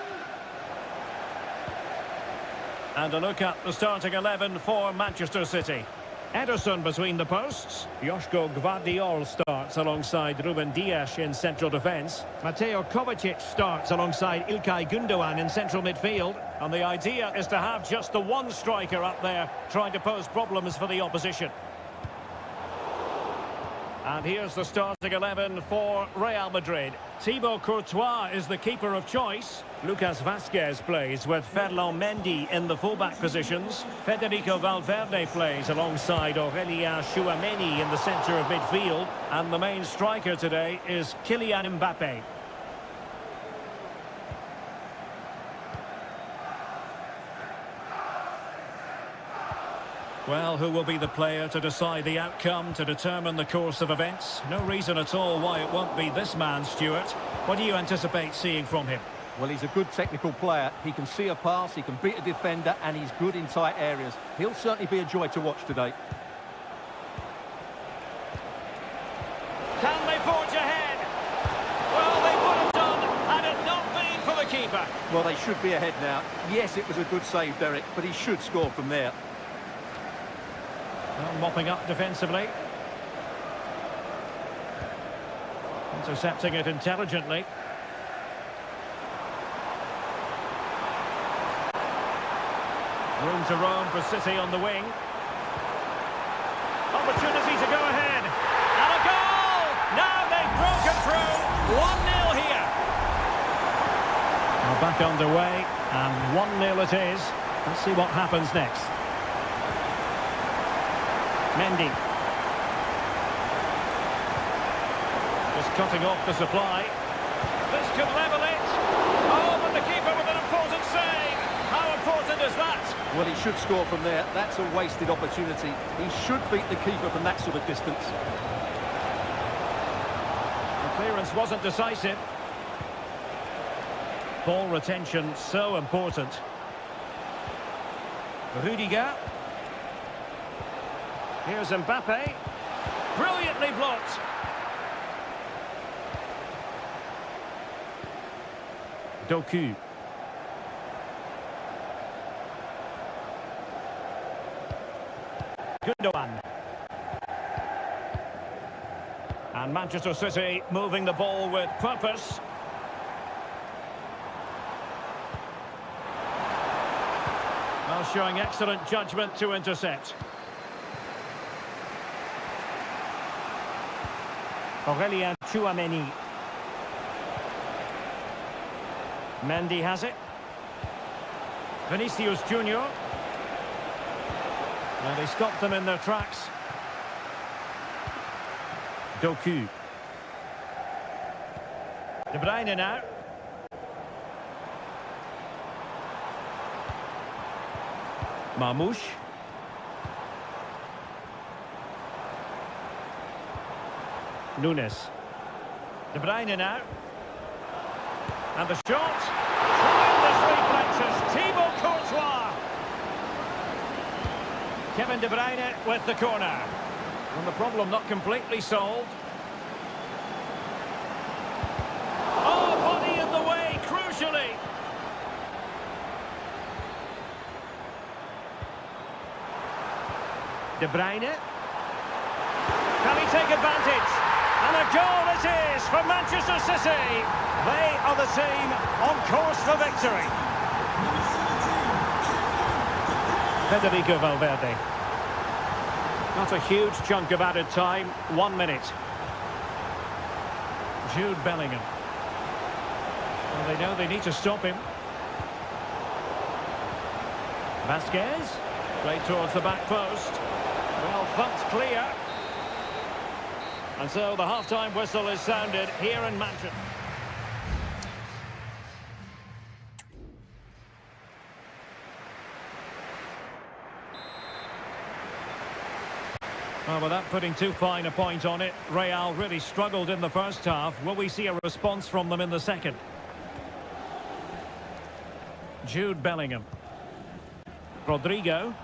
S1: And a look at the starting 11 for Manchester City. Ederson between the posts. Joško Gvardiol starts alongside Ruben Dias in central defence. Mateo Kovacic starts alongside Ilkay Gundogan in central midfield. And the idea is to have just the one striker up there trying to pose problems for the opposition. And here's the starting 11 for Real Madrid. Thibaut Courtois is the keeper of choice. Lucas Vazquez plays with Ferland Mendy in the fullback positions. Federico Valverde plays alongside Aurélien Tchouameni in the centre of midfield. And the main striker today is Kylian Mbappé. Well, who will be the player to decide the outcome, to determine the course of events? No reason at all why it won't be this man, Stuart. What do you anticipate seeing from him?
S2: Well, he's a good technical player. He can see a pass, he can beat a defender, and he's good in tight areas. He'll certainly be a joy to watch today.
S1: Can they forge ahead? Well, they would have done had it not been for the keeper.
S2: Well, they should be ahead now. Yes, it was a good save, Derek, but he should score from there.
S1: Well, mopping up defensively. Intercepting it intelligently. Room to roam for City on the wing. Opportunity to go ahead. And a goal! Now they've broken through. 1-0 here. Now back underway, and 1-0 it is. Let's see what happens next. Mendy. Just cutting off the supply. This could level it. Oh, but the keeper with an important save. How important is that?
S2: Well, he should score from there. That's a wasted opportunity. He should beat the keeper from that sort of distance.
S1: The clearance wasn't decisive. Ball retention so important. Rudiger. Here's Mbappé. Brilliantly blocked. Doku. Gundogan. And Manchester City moving the ball with purpose. Well, showing excellent judgment to intercept. Aurélien Tchouameni. Mendy has it. Vinicius Junior. Well, they stopped them in their tracks. Doku. De Bruyne now. Marmoush. Nunes. De Bruyne now. And the shot. Tremendous reflexes. Thibaut Courtois. Kevin De Bruyne with the corner. And the problem not completely solved. Oh, body in the way, crucially. De Bruyne. Can he take advantage? And a goal it is for Manchester City. They are the team on course for victory. Federico Valverde. Not a huge chunk of added time. 1 minute. Jude Bellingham. Well, they know they need to stop him. Vazquez. Played towards the back post. Well, thumped clear. And so the half-time whistle is sounded here in Manchester. Well, without putting too fine a point on it, Real really struggled in the first half. Will we see a response from them in the second? Jude Bellingham. Rodrigo.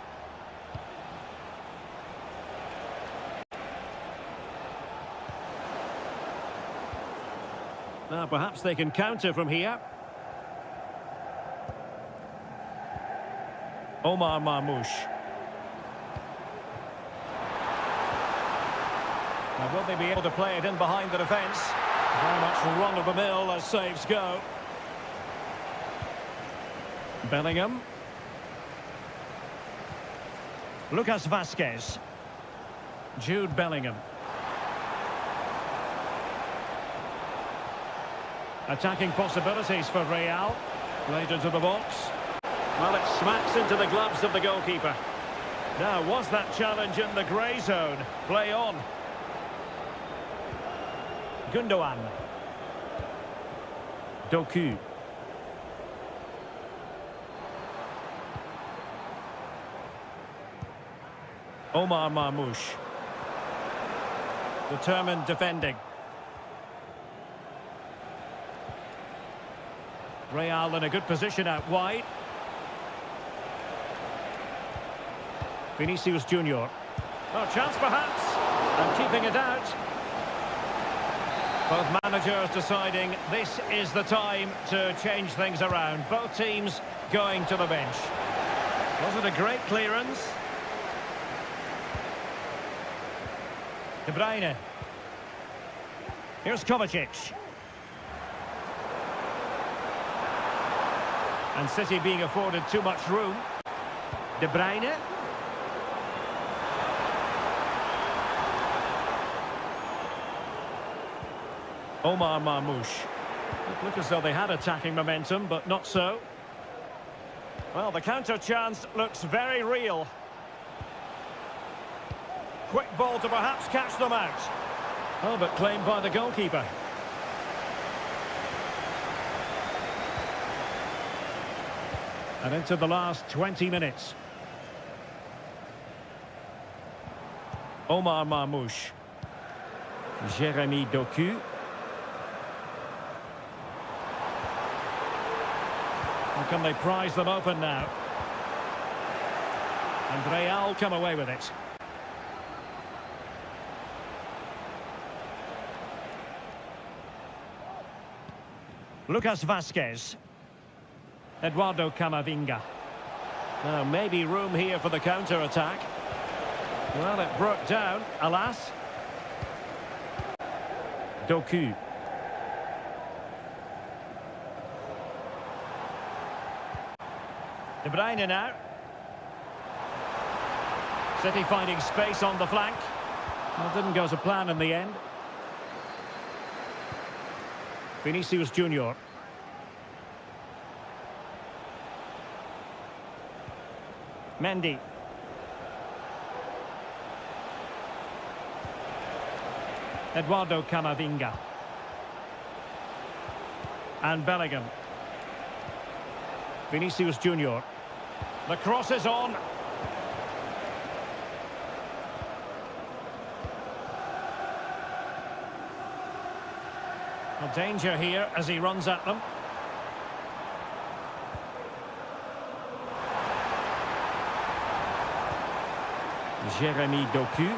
S1: Now, perhaps they can counter from here. Omar Marmoush. Now, will they be able to play it in behind the defence? Very much run-of-the-mill as saves go. Bellingham. Lucas Vazquez. Jude Bellingham. Attacking possibilities for Real. Laid into the box. Well, it smacks into the gloves of the goalkeeper. Now, was that challenge in the grey zone? Play on. Gundogan. Doku. Omar Marmoush. Determined defending. Real in a good position out wide. Vinicius Junior. Oh, chance perhaps. And keeping it out. Both managers deciding this is the time to change things around. Both teams going to the bench. Was it a great clearance? De Bruyne. Here's Kovacic. And City being afforded too much room. De Bruyne. Omar Marmoush. It looked as though they had attacking momentum, but not so. Well, the counter chance looks very real. Quick ball to perhaps catch them out. Oh, but claimed by the goalkeeper. And into the last 20 minutes. Omar Marmoush. Jeremy Doku. And can they prize them open now? And Real come away with it. Lucas Vazquez. Eduardo Camavinga. Now, maybe room here for the counter-attack. Well, it broke down, alas. Doku. De Bruyne now. City finding space on the flank. Well, didn't go to plan in the end. Vinicius Junior. Mendy. Eduardo Camavinga. And Bellingham. Vinicius Junior. The cross is on. A danger here as he runs at them. Jeremy Doku.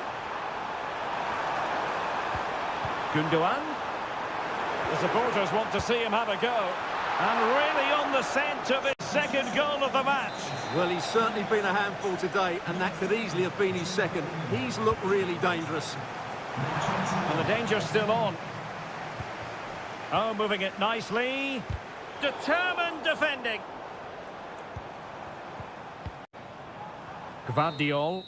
S1: Gundogan. The supporters want to see him have a go. And really on the scent of his second goal of the match.
S2: Well, he's certainly been a handful today, and that could easily have been his second. He's looked really dangerous.
S1: And the danger's still on. Oh, moving it nicely. Determined defending. Gvardiol.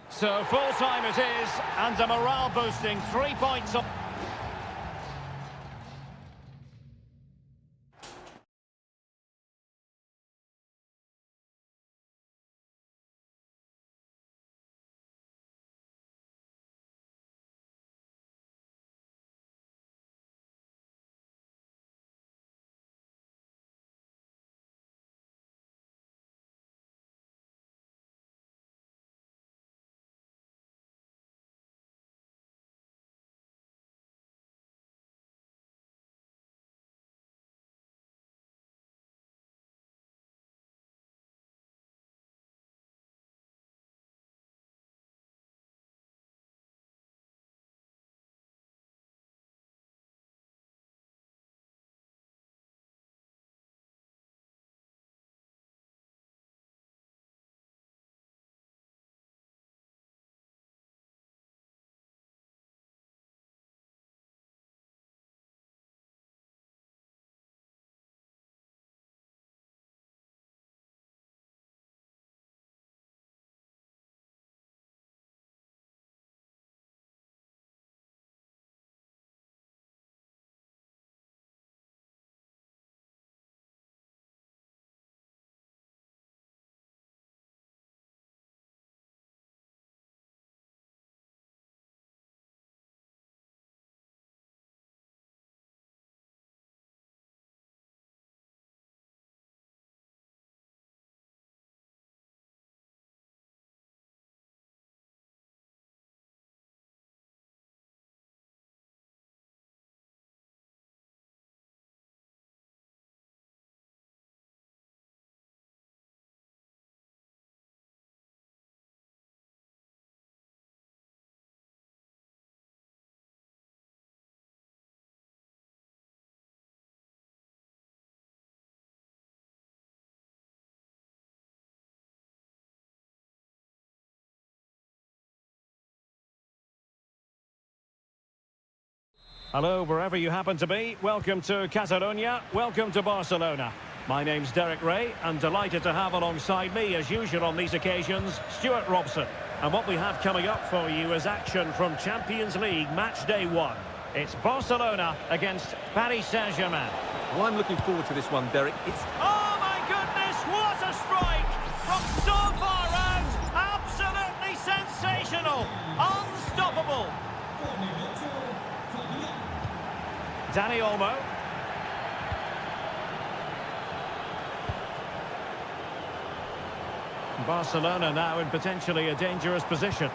S1: So full time it is, and a morale boosting 3 points up. Hello, wherever you happen to be. Welcome to Catalonia. Welcome to Barcelona. My name's Derek Ray, and delighted to have alongside me, as usual on these occasions, Stuart Robson. And what we have coming up for you is action from Champions League match day 1. It's Barcelona against Paris Saint-Germain.
S2: Well, I'm looking forward to this one, Derek. It's...
S1: Oh my goodness, what a strike! From so far out, absolutely sensational, unstoppable. Dani Olmo. Barcelona now in potentially a dangerous position.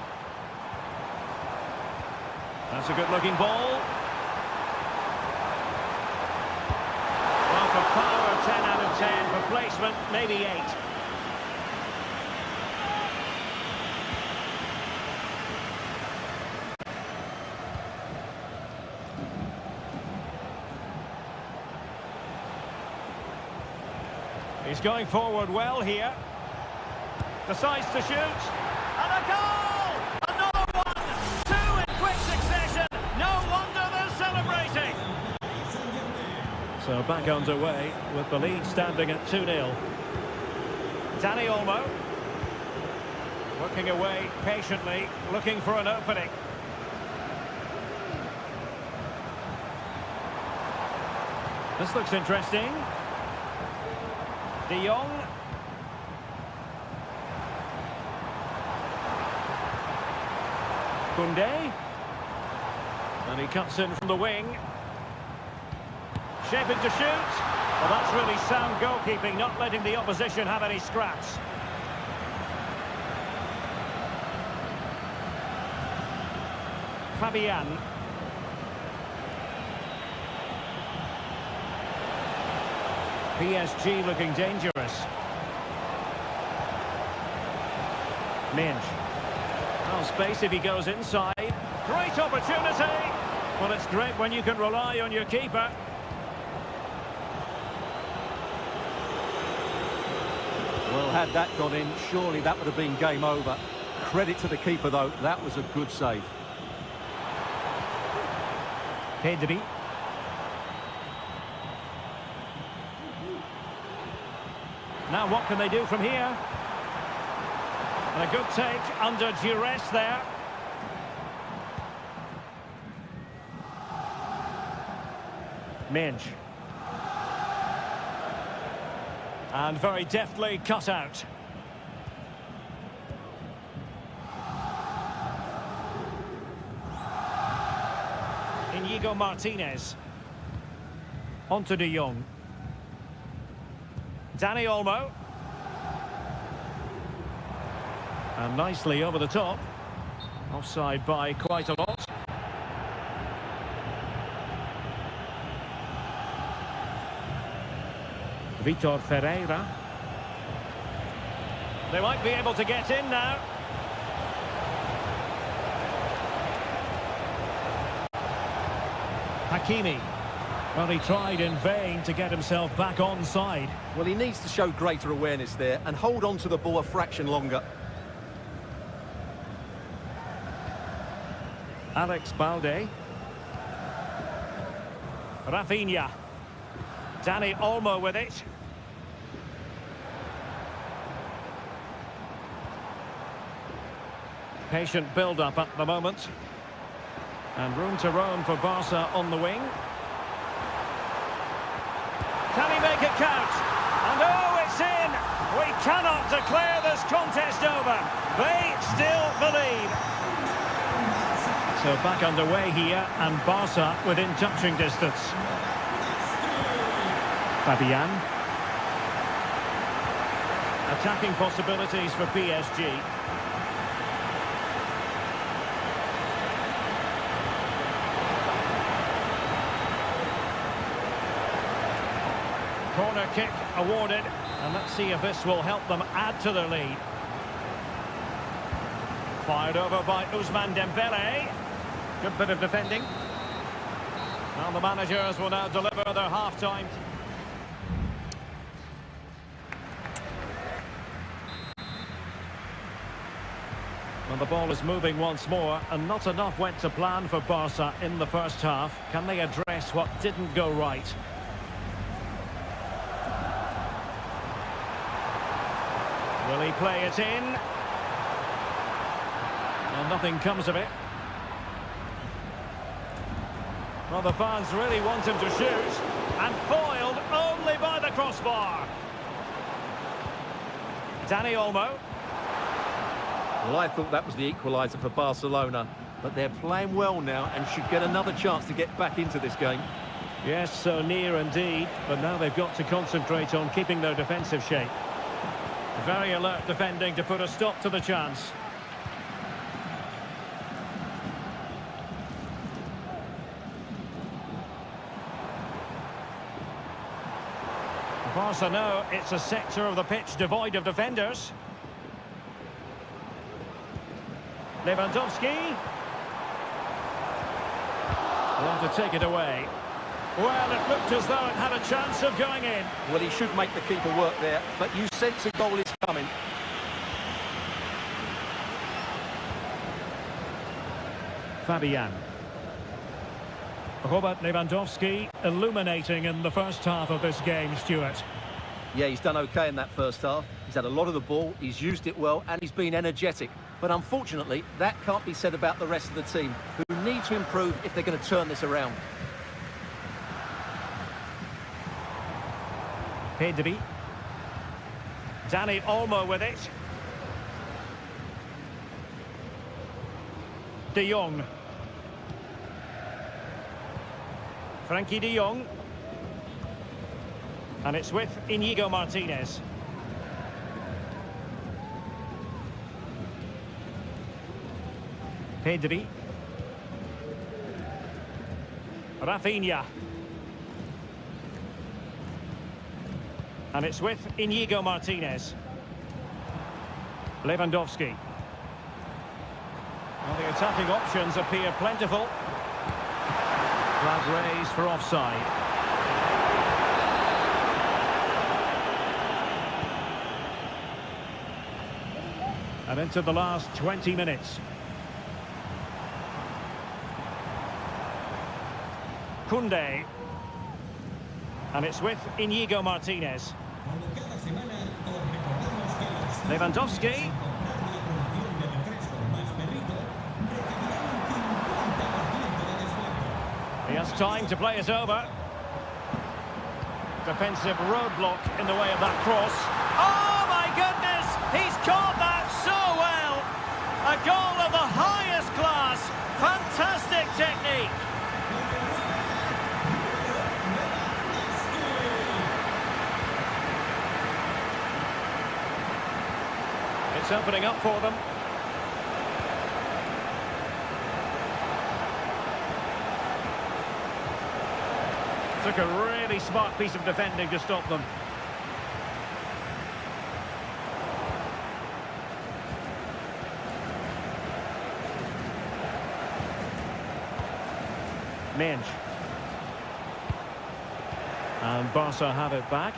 S1: That's a good-looking ball. Well, for power, 10 out of 10. For placement, maybe 8. He's going forward well here. Decides to shoot. And a goal! Another one! 2 in quick succession. No wonder they're celebrating. So back underway with the lead standing at 2-0. Dani Olmo. Working away patiently, looking for an opening. This looks interesting. De Jong. Koundé. And he cuts in from the wing. Shaping to shoot. Well, that's really sound goalkeeping, not letting the opposition have any scraps. Fabian. PSG looking dangerous. Minge. Oh, space if he goes inside. Great opportunity. Well, it's great when you can rely on your keeper.
S2: Well, had that gone in, surely that would have been game over. Credit to the keeper, though. That was a good save.
S1: Pedri. Now what can they do from here? And a good take under duress there. Minge. And very deftly cut out. Inigo Martinez. Onto De Jong. Dani Olmo. And nicely over the top. Offside by quite a lot. Vitor Ferreira. They might be able to get in now. Hakimi. Well, he tried in vain to get himself back onside.
S2: Well, he needs to show greater awareness there and hold on to the ball a fraction longer.
S1: Alex Balde. Rafinha. Dani Olmo with it. Patient build-up at the moment. And room to roam for Barca on the wing. Can he make it count? And oh, it's in! We cannot declare this contest over. They still believe. So back underway here, and Barca within touching distance. Fabian. Attacking possibilities for PSG. Corner kick awarded, and let's see if this will help them add to their lead. Fired over by Ousmane Dembele. Good bit of defending. Now the managers will now deliver their half-time. And the ball is moving once more, and not enough went to plan for Barca in the first half. Can they address what didn't go right? Will he play it in? Well, nothing comes of it. Well, the fans really want him to shoot, and foiled only by the crossbar. Dani Olmo.
S2: Well, I thought that was the equaliser for Barcelona, but they're playing well now and should get another chance to get back into this game.
S1: Yes, so near indeed, but now they've got to concentrate on keeping their defensive shape. Very alert defending to put a stop to the chance. Barca know it's a sector of the pitch devoid of defenders. Lewandowski. Want to take it away. Well, it looked as though it had a chance of going in.
S2: Well, he should make the keeper work there, but you sense a goal is coming.
S1: Fabian. Robert Lewandowski illuminating in the first half of this game, Stuart.
S2: Yeah, he's done okay in that first half. He's had a lot of the ball, he's used it well, and he's been energetic. But unfortunately, that can't be said about the rest of the team, who need to improve if they're going to turn this around.
S1: Pedri. Dani Olmo with it. De Jong. Frankie de Jong. And it's with Íñigo Martínez. Pedri. Rafinha. And it's with Íñigo Martínez. Lewandowski. Well, the attacking options appear plentiful. Flag raised for offside. And into the last 20 minutes. Koundé. And it's with Íñigo Martínez. Lewandowski. He has time to play it over. Defensive roadblock in the way of that cross. Oh my goodness! He's caught that so well! A goal of the highest class. Fantastic technique. It's opening up for them. Took a really smart piece of defending to stop them. Minge. And Barca have it back.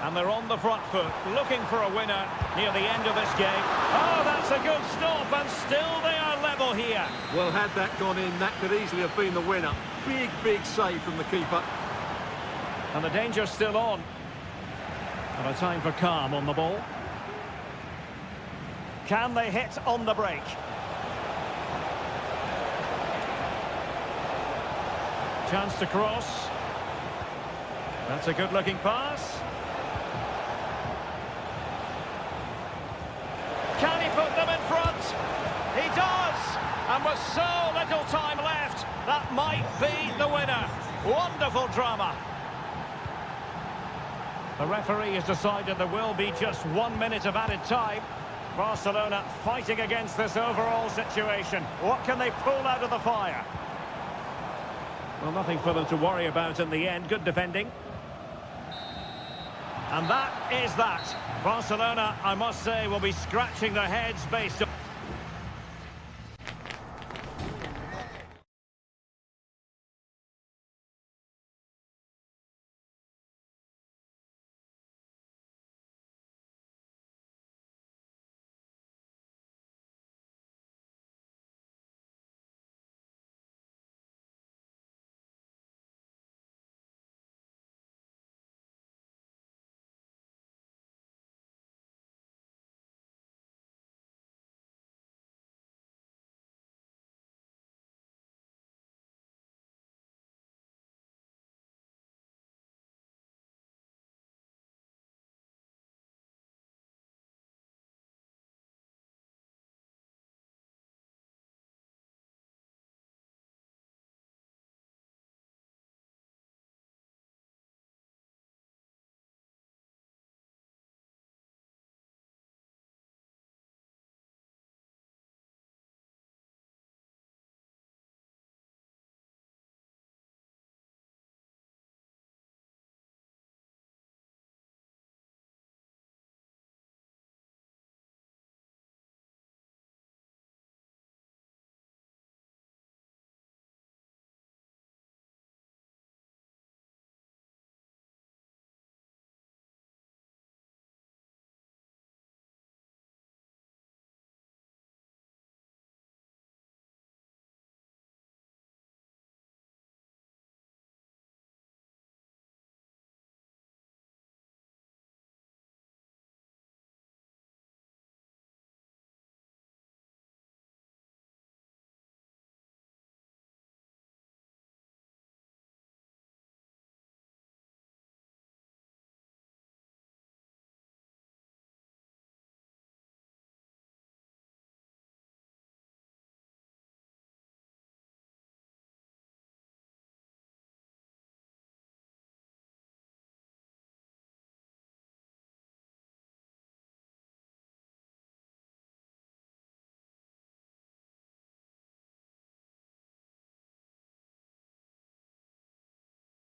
S1: And they're on the front foot, looking for a winner near the end of this game. Oh, that's a good stop, and still they are level here.
S2: Well, had that gone in, that could easily have been the winner. Big, big save from the keeper.
S1: And the danger's still on. And a time for calm on the ball. Can they hit on the break? Chance to cross. That's a good-looking pass. Can he put them in front? He does! And with so little time left, that might be the winner. Wonderful drama. The referee has decided there will be just 1 minute of added time. Barcelona fighting against this overall situation. What can they pull out of the fire? Well, nothing for them to worry about in the end. Good defending. And that is that. Barcelona, I must say, will be scratching their heads based on...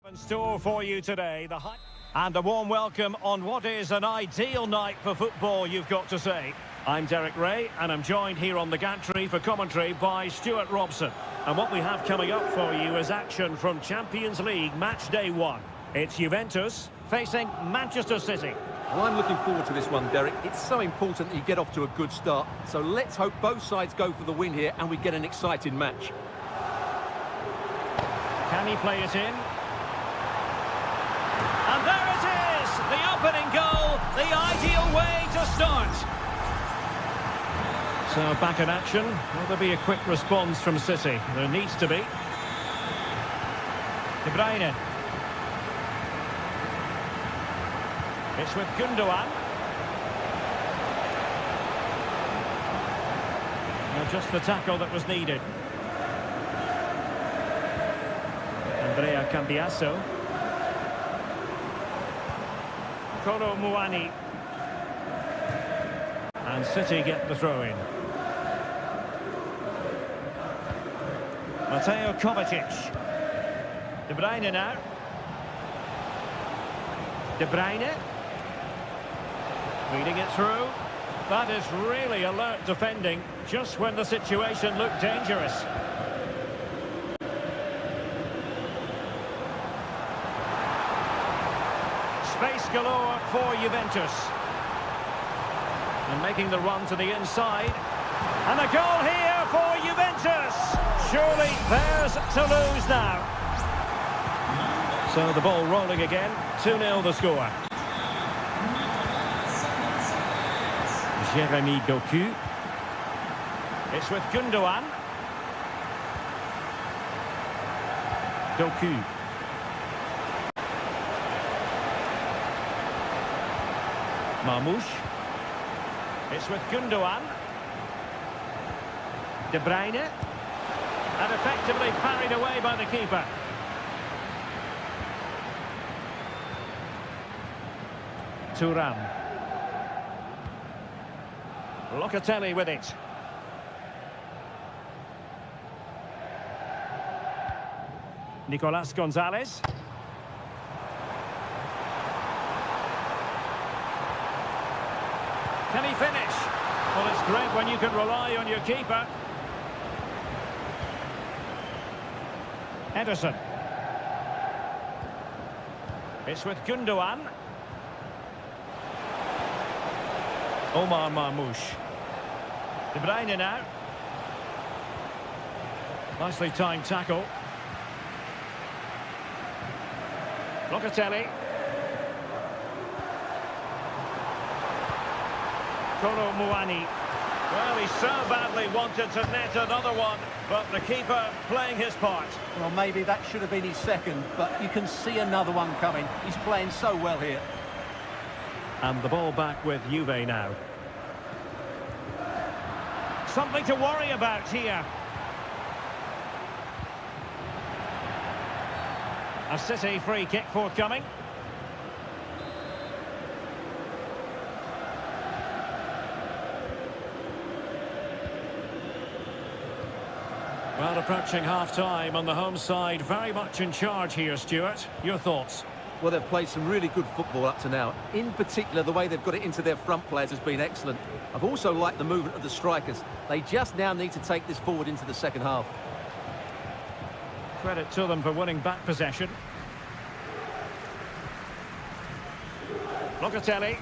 S1: In store for you today, and a warm welcome on what is an ideal night for football, you've got to say. I'm Derek Ray, and I'm joined here on the gantry for commentary by Stuart Robson. And what we have coming up for you is action from Champions League match day 1. It's Juventus facing Manchester City.
S2: Well, I'm looking forward to this one, Derek. It's so important that you get off to a good start. So let's hope both sides go for the win here and we get an exciting match.
S1: Can he play it in? And there it is! The opening goal, the ideal way to start. So back in action. Will there be a quick response from City? There needs to be. De Bruyne. It's with Gundogan. Well, just the tackle that was needed. Andrea Cambiasso. Kolo Muani. And City get the throw in. Mateo Kovacic. De Bruyne now. De Bruyne. Feeding it through. That is really alert defending, just when the situation looked dangerous. Space galore for Juventus. And making the run to the inside. And a goal here for Juventus. Surely theirs to lose now. So the ball rolling again. 2-0 the score. Jeremy Doku. It's with Gundogan. Doku. Marmoush. It's with Gundogan. De Bruyne. And effectively parried away by the keeper. Thuram. Locatelli with it. Nicolas Gonzalez. Can he finish? Well, it's great when you can rely on your keeper. Ederson. It's with Gundogan. Omar Marmoush. De Bruyne now. Nicely timed tackle. Locatelli. Kolo Muani. Well, he so badly wanted to net another one, but the keeper playing his part.
S2: Well, maybe that should have been his second, but you can see another one coming. He's playing so well here.
S1: And the ball back with Juve now. Something to worry about here. A City free kick forthcoming. Well, approaching half-time on the home side, very much in charge here, Stuart. Your thoughts?
S2: Well, they've played some really good football up to now. In particular, the way they've got it into their front players has been excellent. I've also liked the movement of the strikers. They just now need to take this forward into the second half.
S1: Credit to them for winning back possession. Locatelli.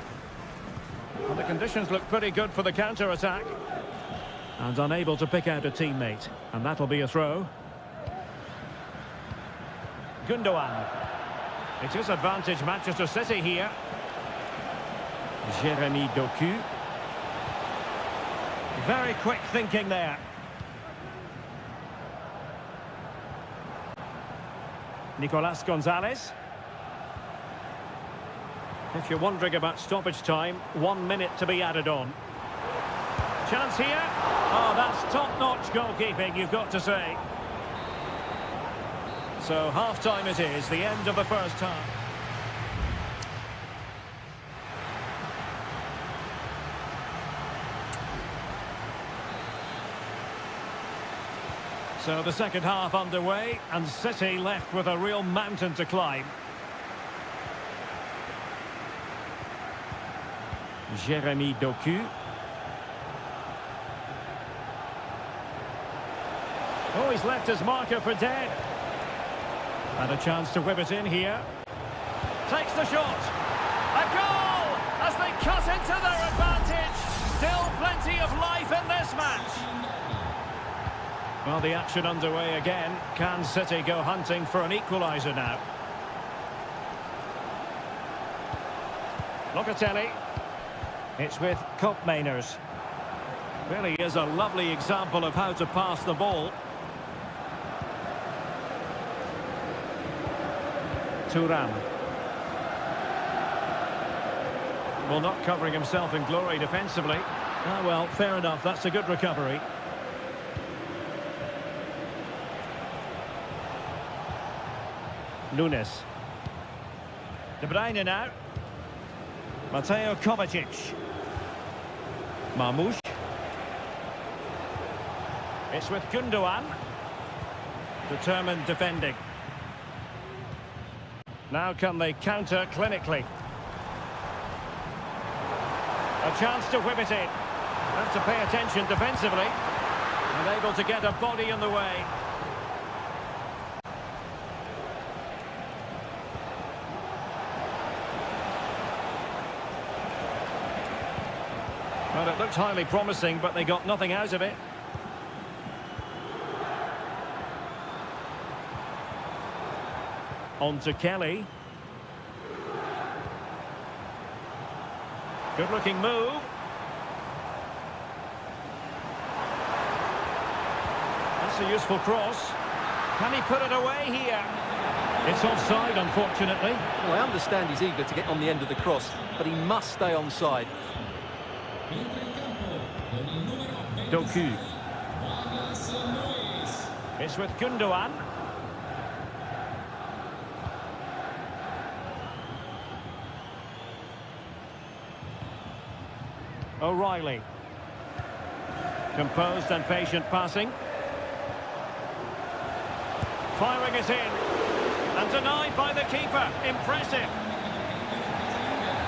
S1: Well, the conditions look pretty good for the counter-attack. And unable to pick out a teammate. And that'll be a throw. Gundogan. It is advantage Manchester City here. Jeremy Doku. Very quick thinking there. Nicolas Gonzalez. If you're wondering about stoppage time, 1 minute to be added on. Chance here. Oh, that's top-notch goalkeeping, you've got to say. So half-time it is, the end of the first half. So the second half underway, and City left with a real mountain to climb. Jeremy Doku. Oh, he's left his marker for dead. And a chance to whip it in here. Takes the shot. A goal as they cut into their advantage. Still plenty of life in this match. Well, the action underway again. Can City go hunting for an equaliser now? Locatelli. It's with Koopmeiners. Really is a lovely example of how to pass the ball. Thuram. Well, not covering himself in glory defensively. Ah, well, fair enough. That's a good recovery. Nunes. De Bruyne now. Mateo Kovacic. Marmoush. It's with Gundogan. Determined defending. Now can they counter clinically? A chance to whip it in. Have to pay attention defensively. And able to get a body in the way. Well, it looked highly promising, but they got nothing out of it. On to Kelly. Good-looking move. That's a useful cross. Can he put it away here? It's offside, unfortunately.
S2: Well, I understand he's eager to get on the end of the cross, but he must stay onside.
S1: Doku. It's with Gundogan. O'Reilly. Composed and patient passing. Firing it in. And denied by the keeper. Impressive.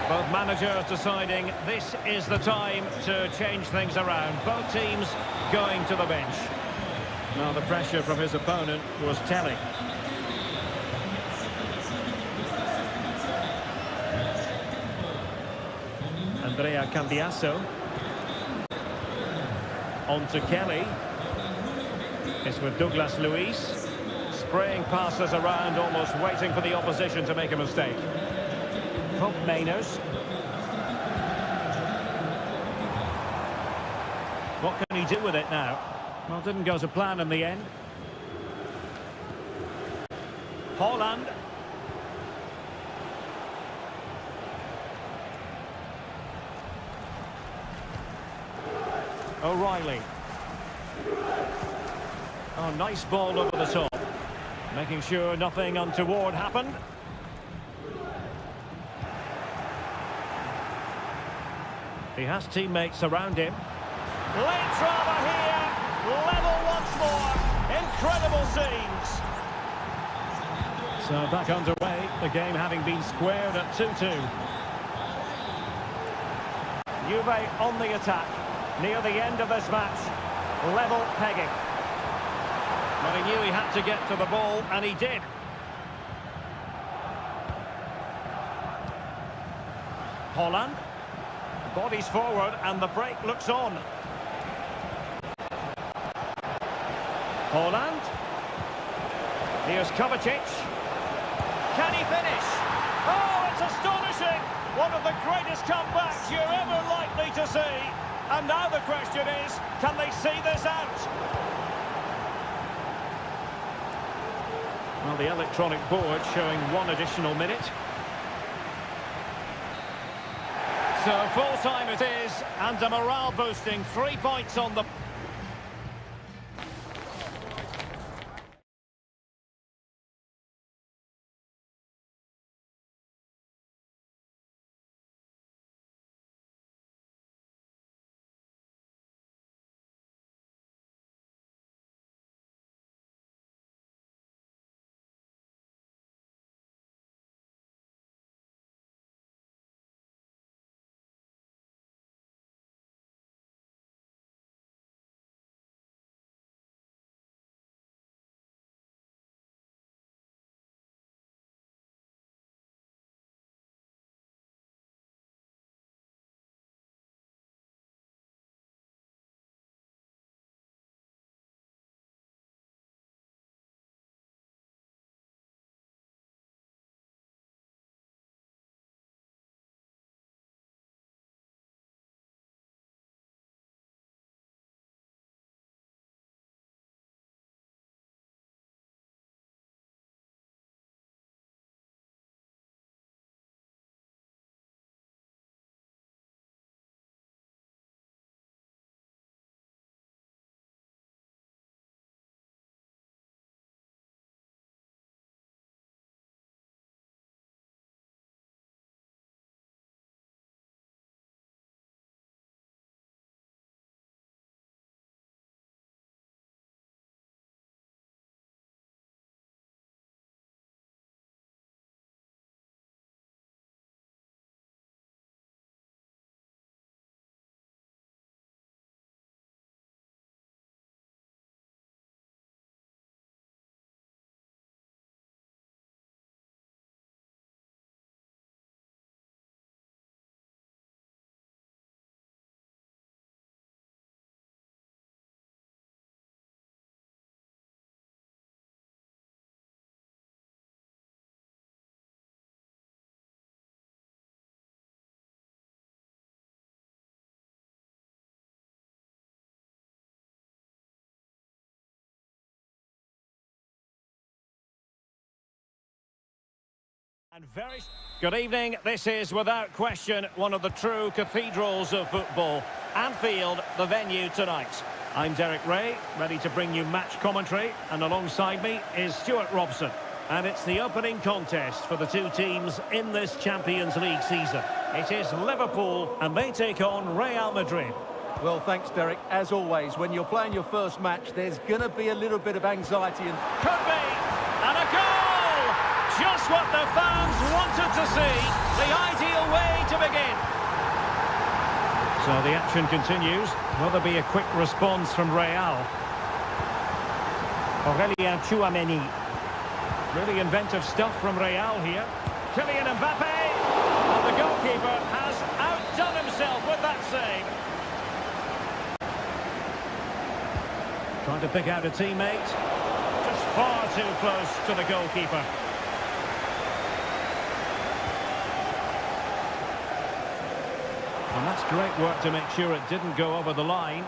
S1: Both managers deciding this is the time to change things around. Both teams going to the bench. Now the pressure from his opponent was telling. Andrea Cambiasso. On to Kelly. It's with Douglas Luiz. Spraying passes around, almost waiting for the opposition to make a mistake. Koopmeiners. What can he do with it now? Well, didn't go to plan in the end. Haaland. O'Reilly. Oh, nice ball over the top. Making sure nothing untoward happened. He has teammates around him. Late drama here. Level once more. Incredible scenes. So back underway. The game having been squared at 2-2. Juve on the attack. Near the end of this match. Level pegging. But he knew he had to get to the ball, and he did. Haaland. Bodies forward, and the break looks on. Haaland. Here's Kovacic. Can he finish? Oh, it's astonishing! One of the greatest comebacks you're ever likely to see. And now the question is, can they see this out? Well, the electronic board showing one additional minute. So full time it is, and a morale boosting 3 points on the And very good evening. This is without question one of the true cathedrals of football. Anfield, the venue tonight. I'm Derek Ray, ready to bring you match commentary, and alongside me is Stuart Robson. And it's the opening contest for the two teams in this Champions League season. It is Liverpool, and they take on Real Madrid.
S2: Well, thanks, Derek. As always, when you're playing your first match, there's going to be a little bit of anxiety and...
S1: Could be! And a goal! Just what the fans wanted to see. The ideal way to begin. So the action continues. Will there be a quick response from Real? Aurélien Tchouameni. Really inventive stuff from Real here. Kylian Mbappe. And the goalkeeper has outdone himself with that save. Trying to pick out a teammate. Just far too close to the goalkeeper. And that's great work to make sure it didn't go over the line.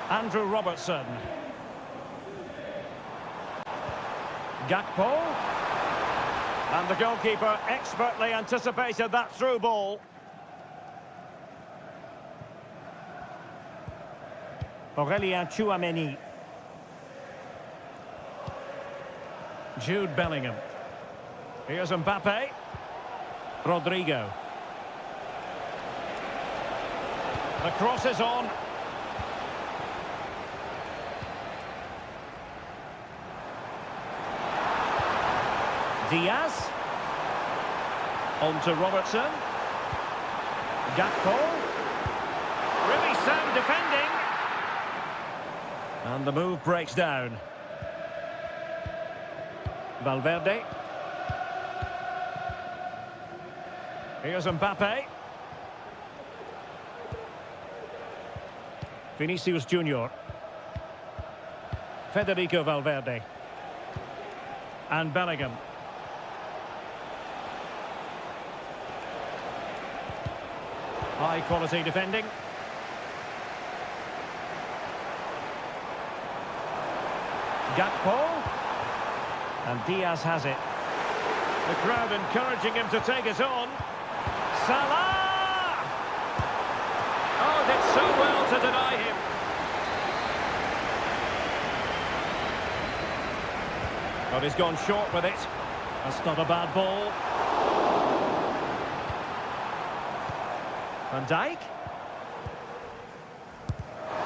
S1: Andrew Robertson. Gakpo. And the goalkeeper expertly anticipated that through ball. Aurélien Tchouameni. Jude Bellingham. Here's Mbappe. Rodrigo. The cross is on. Diaz. On to Robertson. Gakpo. Really sound defending. And the move breaks down. Valverde. Here's Mbappe. Vinicius Junior. Federico Valverde. And Bellingham. High quality defending. Gakpo. And Diaz has it. The crowd encouraging him to take it on. Salah! Oh, did so well to deny him. But he's gone short with it. That's not a bad ball. Van Dijk.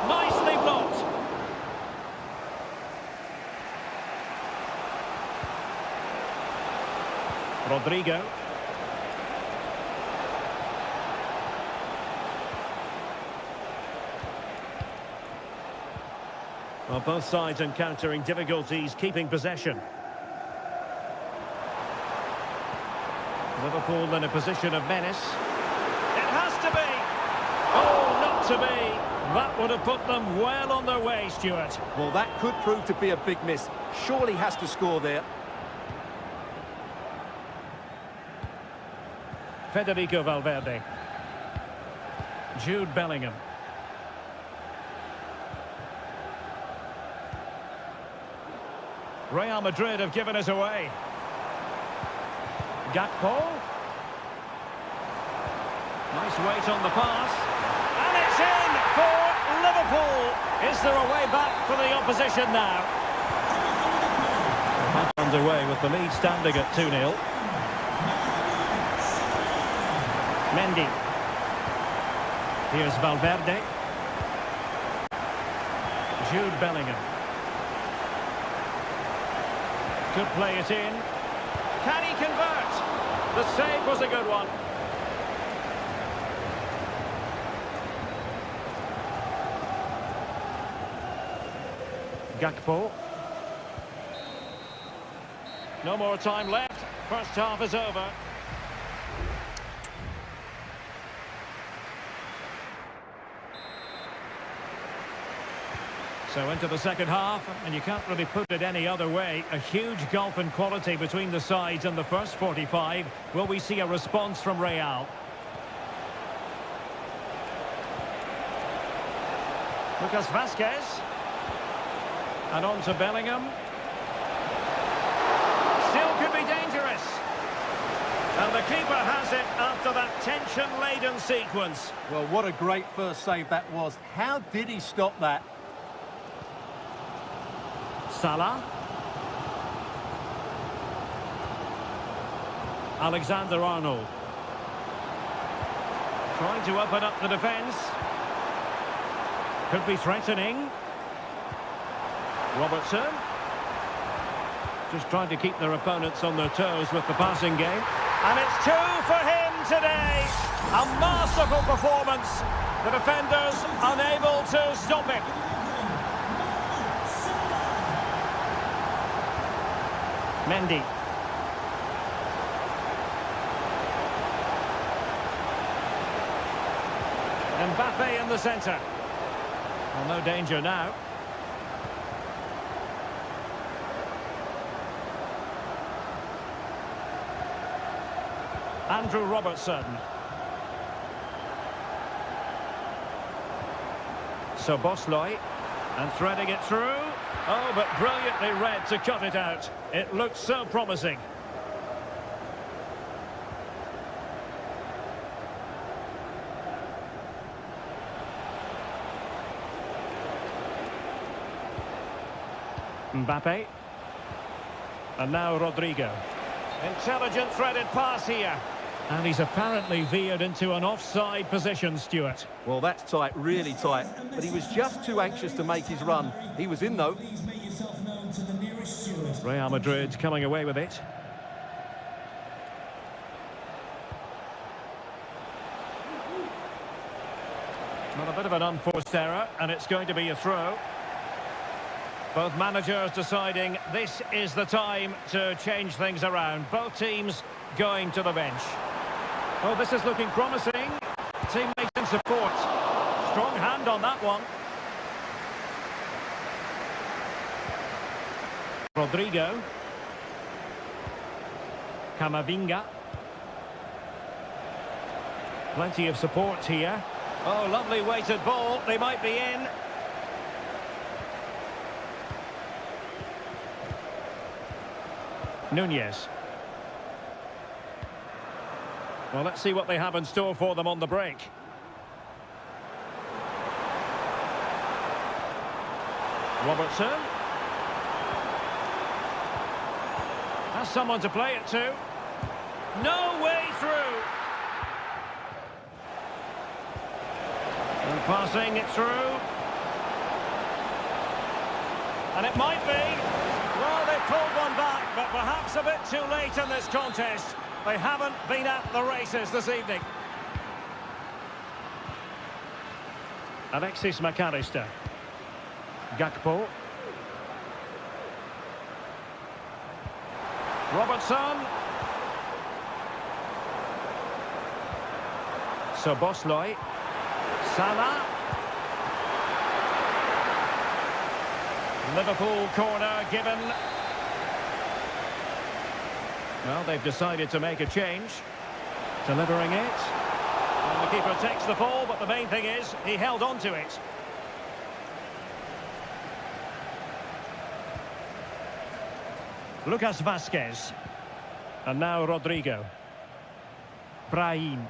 S1: Nicely blocked. Rodrigo. Well, both sides encountering difficulties keeping possession. Liverpool in a position of menace. It has to be! Oh, not to be! That would have put them well on their way, Stuart.
S2: Well, that could prove to be a big miss. Surely has to score there.
S1: Federico Valverde. Jude Bellingham. Real Madrid have given us away. Gakpo. Nice weight on the pass. And it's in for Liverpool. Is there a way back for the opposition now? Underway with the lead standing at 2-0. Mendy. Here's Valverde. Jude Bellingham. Could play it in. Can he convert? The save was a good one. Gakpo. No more time left. First half is over. So into the second half, and you can't really put it any other way. A huge gulf in quality between the sides in the first 45. Will we see a response from Real? Lucas Vazquez. And on to Bellingham. Still could be dangerous. And the keeper has it after that tension-laden sequence.
S2: Well, what a great first save that was. How did he stop that?
S1: Salah. Alexander-Arnold. Trying to open up the defence. Could be threatening. Robertson. Just trying to keep their opponents on their toes with the passing game. And it's 2 for him today. A masterful performance. The defenders unable to stop him. Mendy. Mbappe in the centre. Well, no danger now. Andrew Robertson. So Bosloy, and threading it through. Oh, but brilliantly read to cut it out. It looks so promising. Mbappe. And now Rodrigo. Intelligent threaded pass here. And he's apparently veered into an offside position, Stuart.
S2: Well, that's tight, really tight. But he was just too anxious to make his run. He was in, though.
S1: Real Madrid coming away with it. Well, a bit of an unforced error, and it's going to be a throw. Both managers deciding this is the time to change things around. Both teams going to the bench. Oh, this is looking promising. Teammates in support. Strong hand on that one. Rodrigo. Camavinga. Plenty of support here. Oh, lovely weighted ball. They might be in. Nunez. Well, let's see what they have in store for them on the break. Robertson. Has someone to play it to. No way through. And passing it through. And it might be. Well, they pulled one back, but perhaps a bit too late in this contest. They haven't been at the races this evening. Alexis McAllister. Gakpo. Robertson. So Bosloy. Salah. Liverpool corner given. Well, they've decided to make a change. Delivering it. And the keeper takes the ball, but the main thing is he held on to it. Lucas Vazquez. And now Rodrigo. Brahim.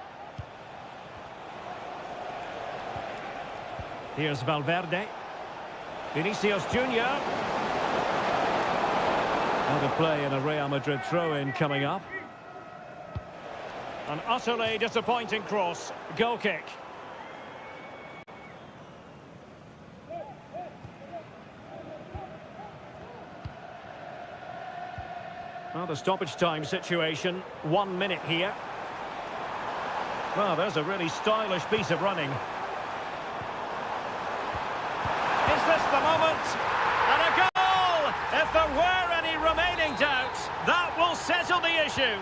S1: Here's Valverde. Vinicius Junior. Out of play in a Real Madrid throw-in coming up. An utterly disappointing cross. Goal kick. Well, the stoppage time situation. 1 minute here. Well, there's a really stylish piece of running. Is this the moment? And a goal! If there were any remaining doubts, that will settle the issue.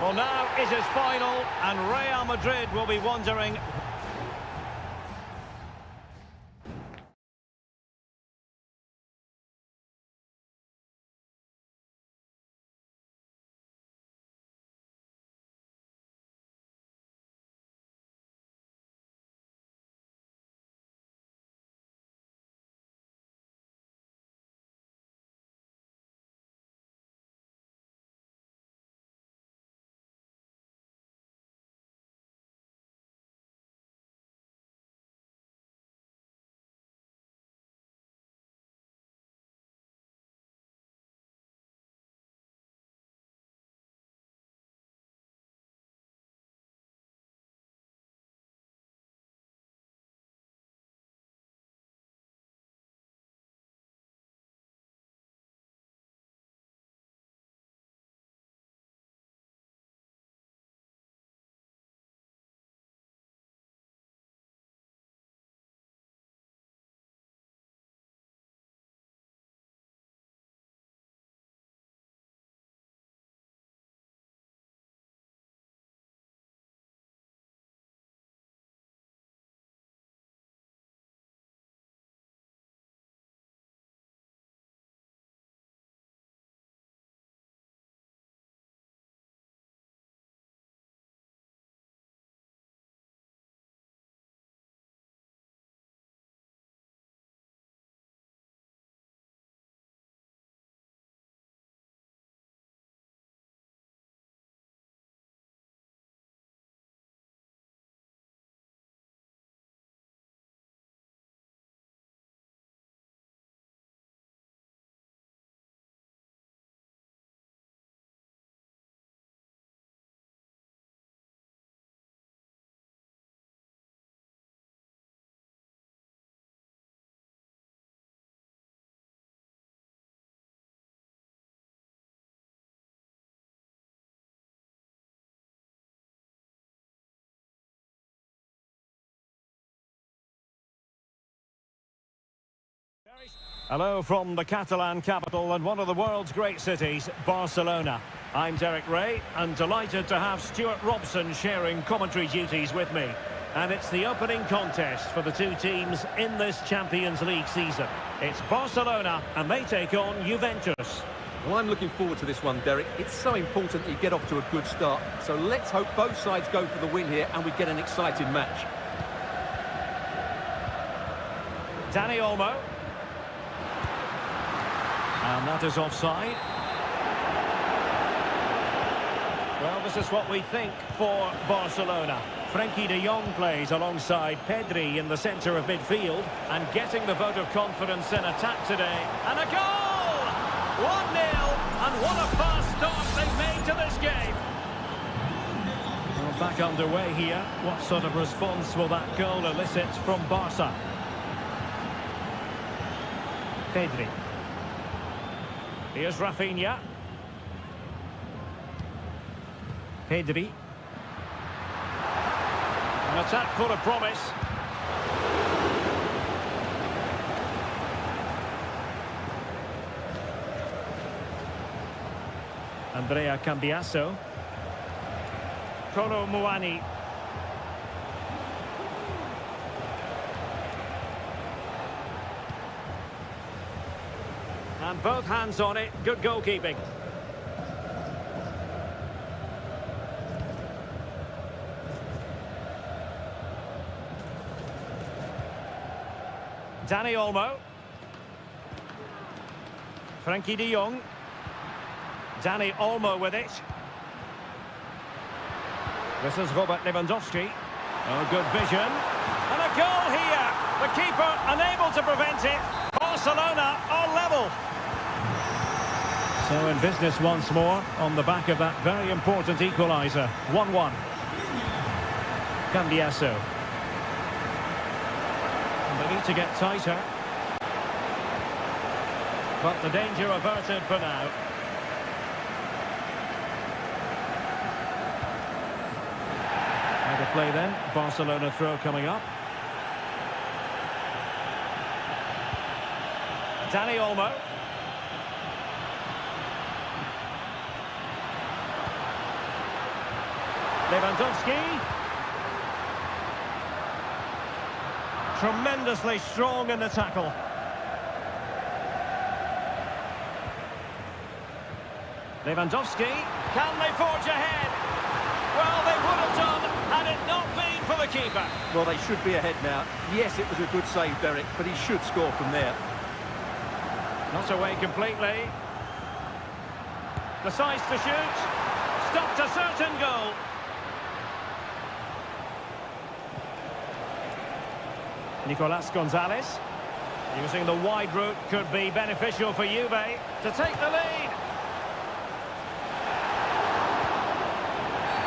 S1: Well, now it is final, and Real Madrid will be wondering Hello from the Catalan capital and one of the world's great cities, Barcelona. I'm Derek Ray and delighted to have Stuart Robson sharing commentary duties with me. And it's the opening contest for the two teams in this Champions League season. It's Barcelona and they take on Juventus.
S2: Well, I'm looking forward to this one, Derek. It's so important that you get off to a good start. So let's hope both sides go for the win here and we get an exciting match.
S1: Dani Olmo. And that is offside. Well, this is what we think for Barcelona. Frenkie de Jong plays alongside Pedri in the centre of midfield and getting the vote of confidence in attack today. And a goal! 1-0, and what a fast start they've made to this game. Well, back underway here. What sort of response will that goal elicit from Barca? Pedri. Here's Rafinha. Pedri. An attack full of promise. Andrea Cambiasso. Kolo Muani. And both hands on it. Good goalkeeping. Dani Olmo. Frenkie de Jong. Dani Olmo with it. This is Robert Lewandowski. Oh, good vision. And a goal here. The keeper unable to prevent it. Barcelona are level. So in business once more on the back of that very important equaliser. 1-1. Cambiasso. They need to get tighter. But the danger averted for now. How to play then. Barcelona throw coming up. Dani Olmo. Lewandowski. Tremendously strong in the tackle. Lewandowski. Can they forge ahead? Well, they would have done had it not been for the keeper.
S2: Well, they should be ahead now. Yes, it was a good save, Derek, but he should score from there.
S1: Not away completely. Decides to shoot. Stopped a certain goal. Nicolas Gonzalez. Using the wide route could be beneficial for Juve to take the lead.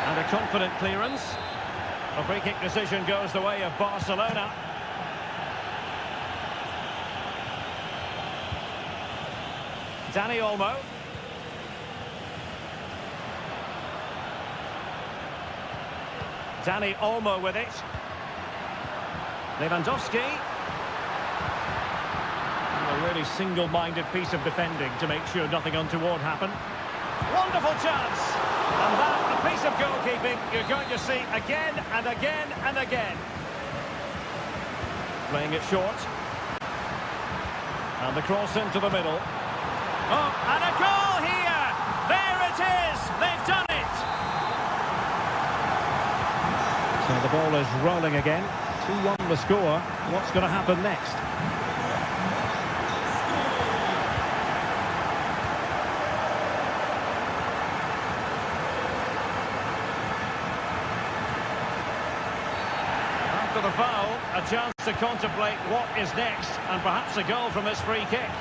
S1: And a confident clearance. A free kick decision goes the way of Barcelona. Dani Olmo. Dani Olmo with it. Lewandowski. A really single-minded piece of defending to make sure nothing untoward happened. Wonderful chance. And that, a piece of goalkeeping you're going to see again and again and again. Playing it short. And the cross into the middle. Oh, and a goal here! There it is! They've done it! So the ball is rolling again. 2-1 the score. What's going to happen next? After the foul, a chance to contemplate what is next and perhaps a goal from this free kick.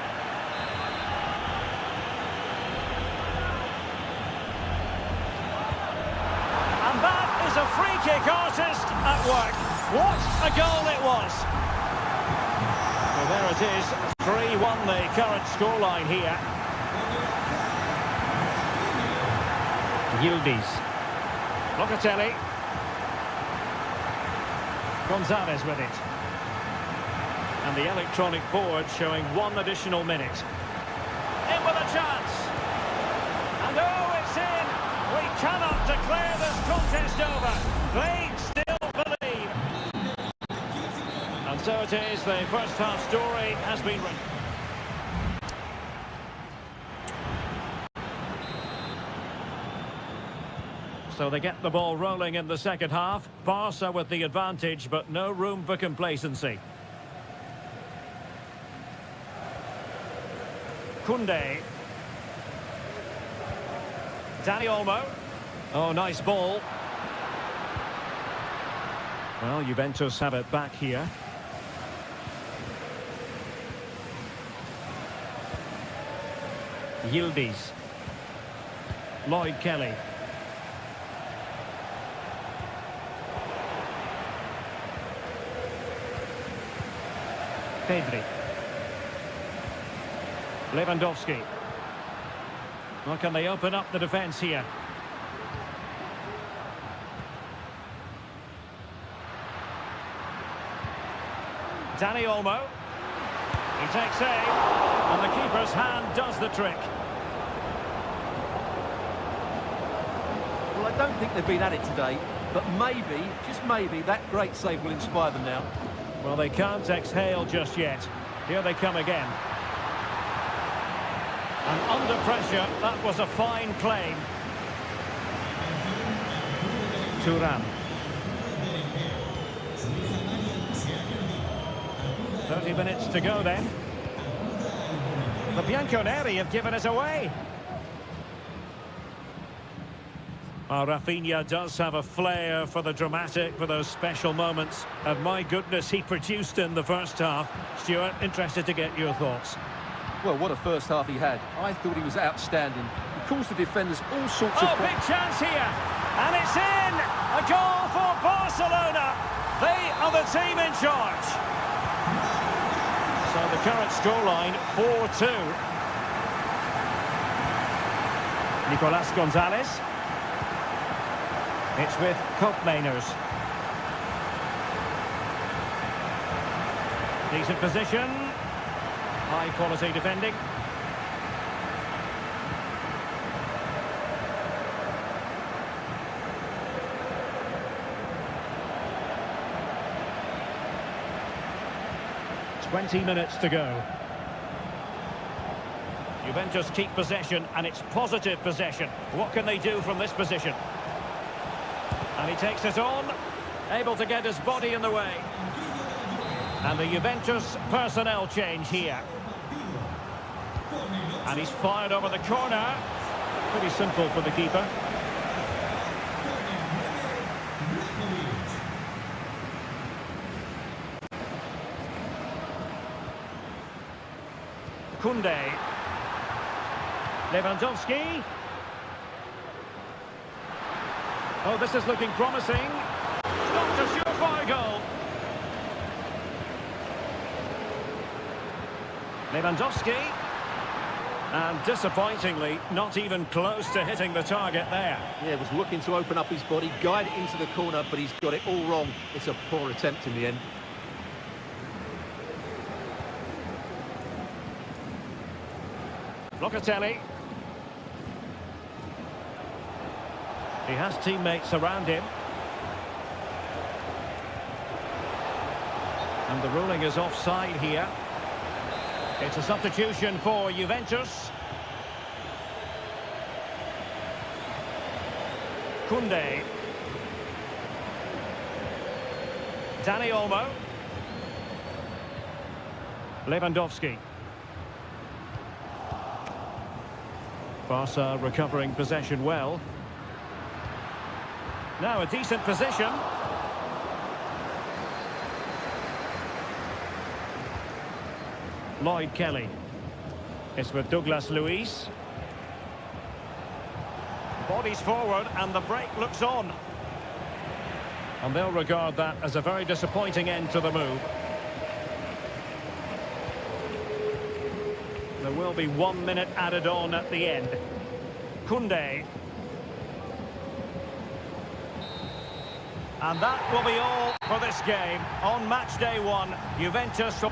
S1: A free kick artist at work. What a goal it was. So there it is, 3-1 the current scoreline here. Yildiz. Locatelli. Gonzalez with it. And the electronic board showing 1 additional minute. In with a chance. And oh, it's in. We cannot declare this contest over. They still believe. And so it is. The first half story has been written. So they get the ball rolling in the second half. Barca with the advantage, but no room for complacency. Koundé. Dani Olmo. Oh, nice ball. Well, Juventus have it back here. Yildiz. Lloyd Kelly. Pedri. Lewandowski. Well, can they open up the defence here? Dani Olmo. He takes aim, and the keeper's hand does the trick.
S2: Well, I don't think they've been at it today, but maybe, just maybe, that great save will inspire them now.
S1: Well, they can't exhale just yet. Here they come again. And under pressure, that was a fine claim. Thuram. 30 minutes to go then. The Bianconeri have given us away. Rafinha does have a flair for the dramatic, for those special moments. And my goodness, he produced in the first half. Stuart, interested to get your thoughts.
S2: Well, what a first half he had. I thought he was outstanding. He caused the defenders all sorts of...
S1: Oh, big chance here. And it's in! A goal for Barcelona. They are the team in charge. So the current scoreline, 4-2. Nicolas Gonzalez. It's with Koopmeiners. Decent position. High quality defending. "20 minutes to go. Juventus keep possession, and it's positive possession. What can they do from this position? And he takes it on, able to get his body in the way. And the Juventus personnel change here. And he's fired over the corner. Pretty simple for the keeper. Koundé. Lewandowski. Oh, this is looking promising. Not a surefire goal. Lewandowski. And disappointingly, not even close to hitting the target there.
S2: Yeah, was looking to open up his body, guide it into the corner, but he's got it all wrong. It's a poor attempt in the end.
S1: Locatelli. He has teammates around him. And the ruling is offside here. It's a substitution for Juventus. Koundé. Dani Olmo. Lewandowski. Barca recovering possession well. Now a decent position. Lloyd Kelly. It's with Douglas Luiz. Bodies forward and the break looks on. And they'll regard that as a very disappointing end to the move. There will be 1 minute added on at the end. Koundé. And that will be all for this game. On match day one, Juventus...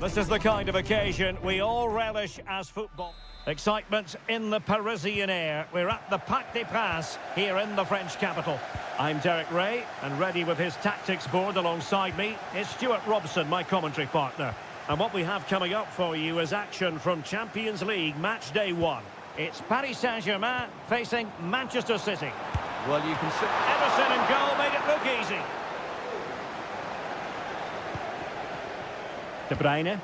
S1: This is the kind of occasion we all relish as football. Excitement in the Parisian air. We're at the Parc des Princes here in the French capital. I'm Derek Ray, and ready with his tactics board alongside me is Stuart Robson, my commentary partner. And what we have coming up for you is action from Champions League match day 1. It's Paris Saint-Germain facing Manchester City.
S2: Well, you can see...
S1: Ederson in goal made it look easy. De Bruyne.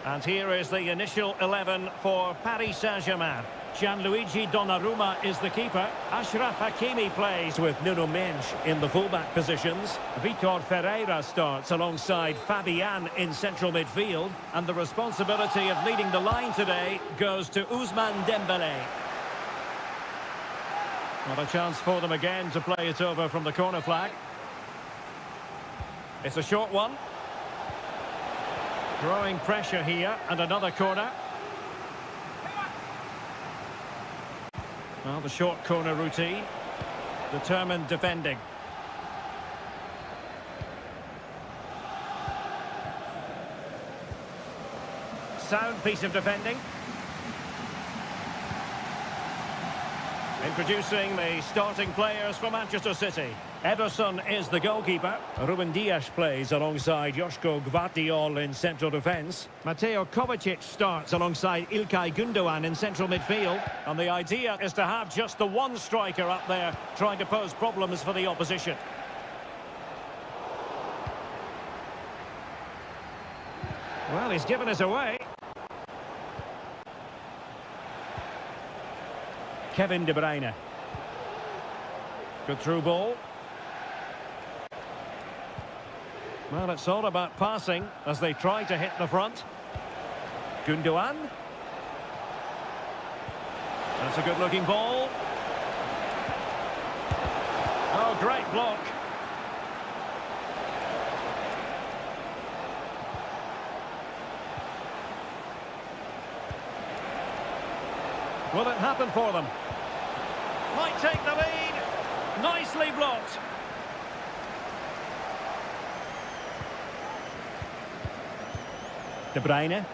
S1: And here is the initial 11 for Paris Saint-Germain. Gianluigi Donnarumma is the keeper. Achraf Hakimi plays with Nuno Mendes in the fullback positions. Vitor Ferreira starts alongside Fabian in central midfield. And the responsibility of leading the line today goes to Ousmane Dembélé. Not a chance for them again to play it over from the corner flag. It's a short one. Growing pressure here, and another corner. Well, the short corner routine. Determined defending. Sound piece of defending. Introducing the starting players for Manchester City. Ederson is the goalkeeper. Ruben Dias plays alongside Joško Gvardiol in central defence. Mateo Kovacic starts alongside Ilkay Gundogan in central midfield. And the idea is to have just the one striker up there trying to pose problems for the opposition. Well, he's given us away. Kevin De Bruyne. Good through ball. Well, it's all about passing as they try to hit the front. Gundogan. That's a good-looking ball. Oh, great block. Will it happen for them? Might take the lead. Nicely blocked. De Bruyne.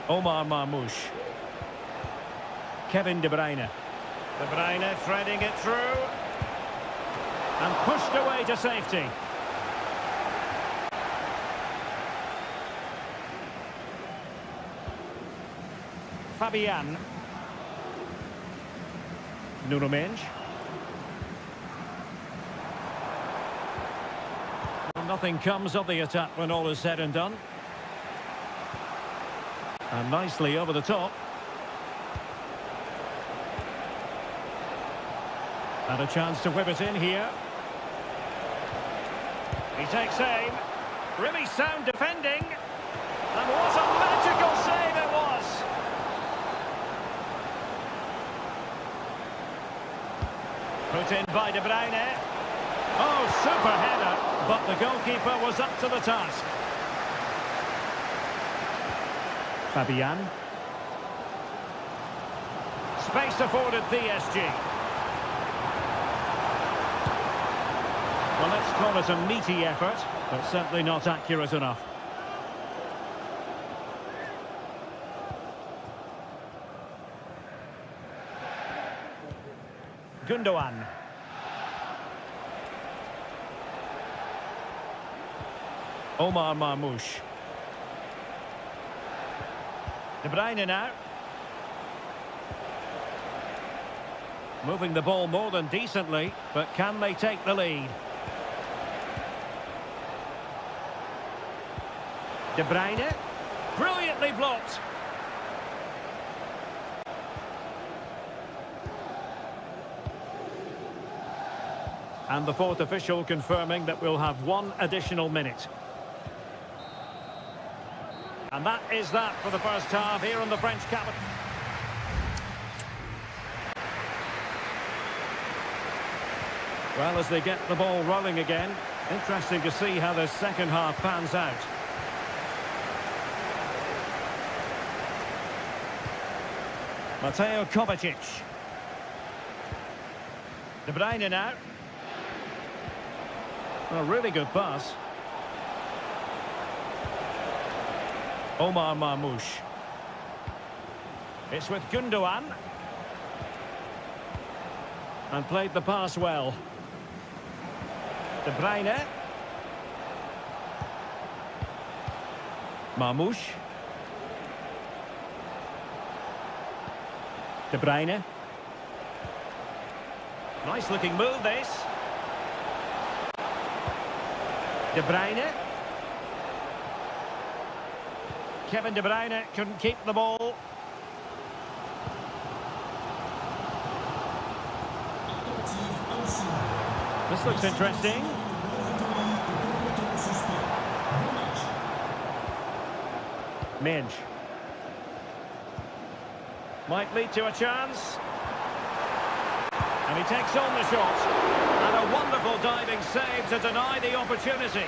S1: Omar Marmoush. Kevin De Bruyne. De Bruyne threading it through. And pushed away to safety. Fabian. Nuno Mendes. Well, nothing comes of the attack when all is said and done. And nicely over the top. And a chance to whip it in here. He takes aim. Really sound defending. And what a magical save it was. Put in by De Bruyne. Oh, super header, but the goalkeeper was up to the task. Fabian. Space afforded PSG. Well, let's call it a meaty effort, but certainly not accurate enough. Gundogan. Omar Marmoush. De Bruyne now. Moving the ball more than decently, but can they take the lead? De Bruyne. Brilliantly blocked. And the fourth official confirming that we'll have one additional minute. And that is that for the first half here in the French capital. Well, as they get the ball rolling again, interesting to see how the second half pans out. Mateo Kovacic. De Bruyne now. A really good pass. Omar Marmoush. It's with Gundogan. And played the pass well. De Bruyne. Marmoush. De Bruyne. Nice looking move this. De Bruyne. Kevin De Bruyne couldn't keep the ball. This looks interesting. Midge. Might lead to a chance. And he takes on the shot. And a wonderful diving save to deny the opportunity.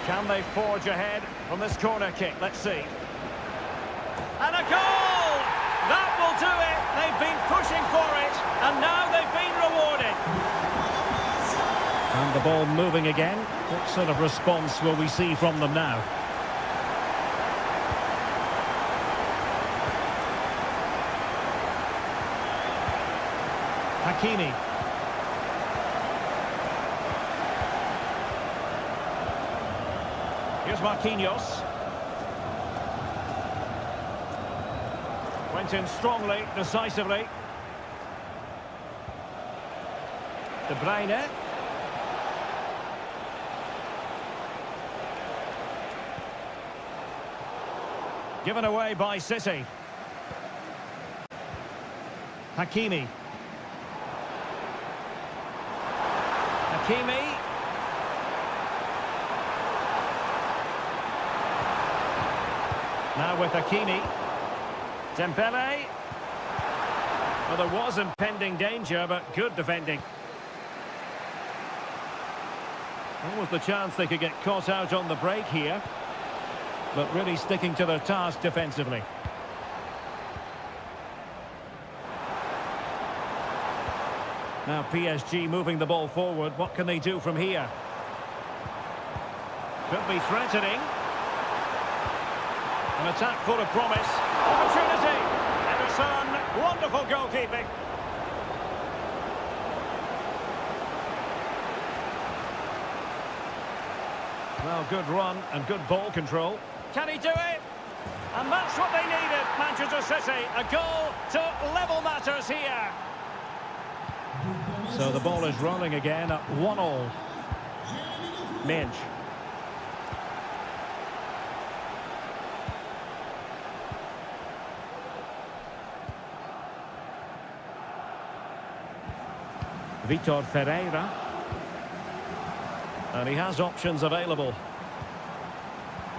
S1: Can they forge ahead from this corner kick? Let's see. And a goal! That will do it. They've been pushing for it. And now they've been rewarded. And the ball moving again. What sort of response will we see from them now? Hakimi. Here's Marquinhos. Went in strongly, decisively. De Bruyne. Given away by City. Hakimi. Hakimi. Now with Hakimi. Dembele. Well, there was impending danger, but good defending. What was the chance they could get caught out on the break here? But really sticking to their task defensively. Now PSG moving the ball forward. What can they do from here? Could be threatening. An attack full of promise. Opportunity. Ederson. Wonderful goalkeeping. Well, good run and good ball control. Can he do it? And that's what they needed, Manchester City. A goal to level matters here. So the ball is rolling again at 1-1. Midge. Vitor Ferreira. And he has options available.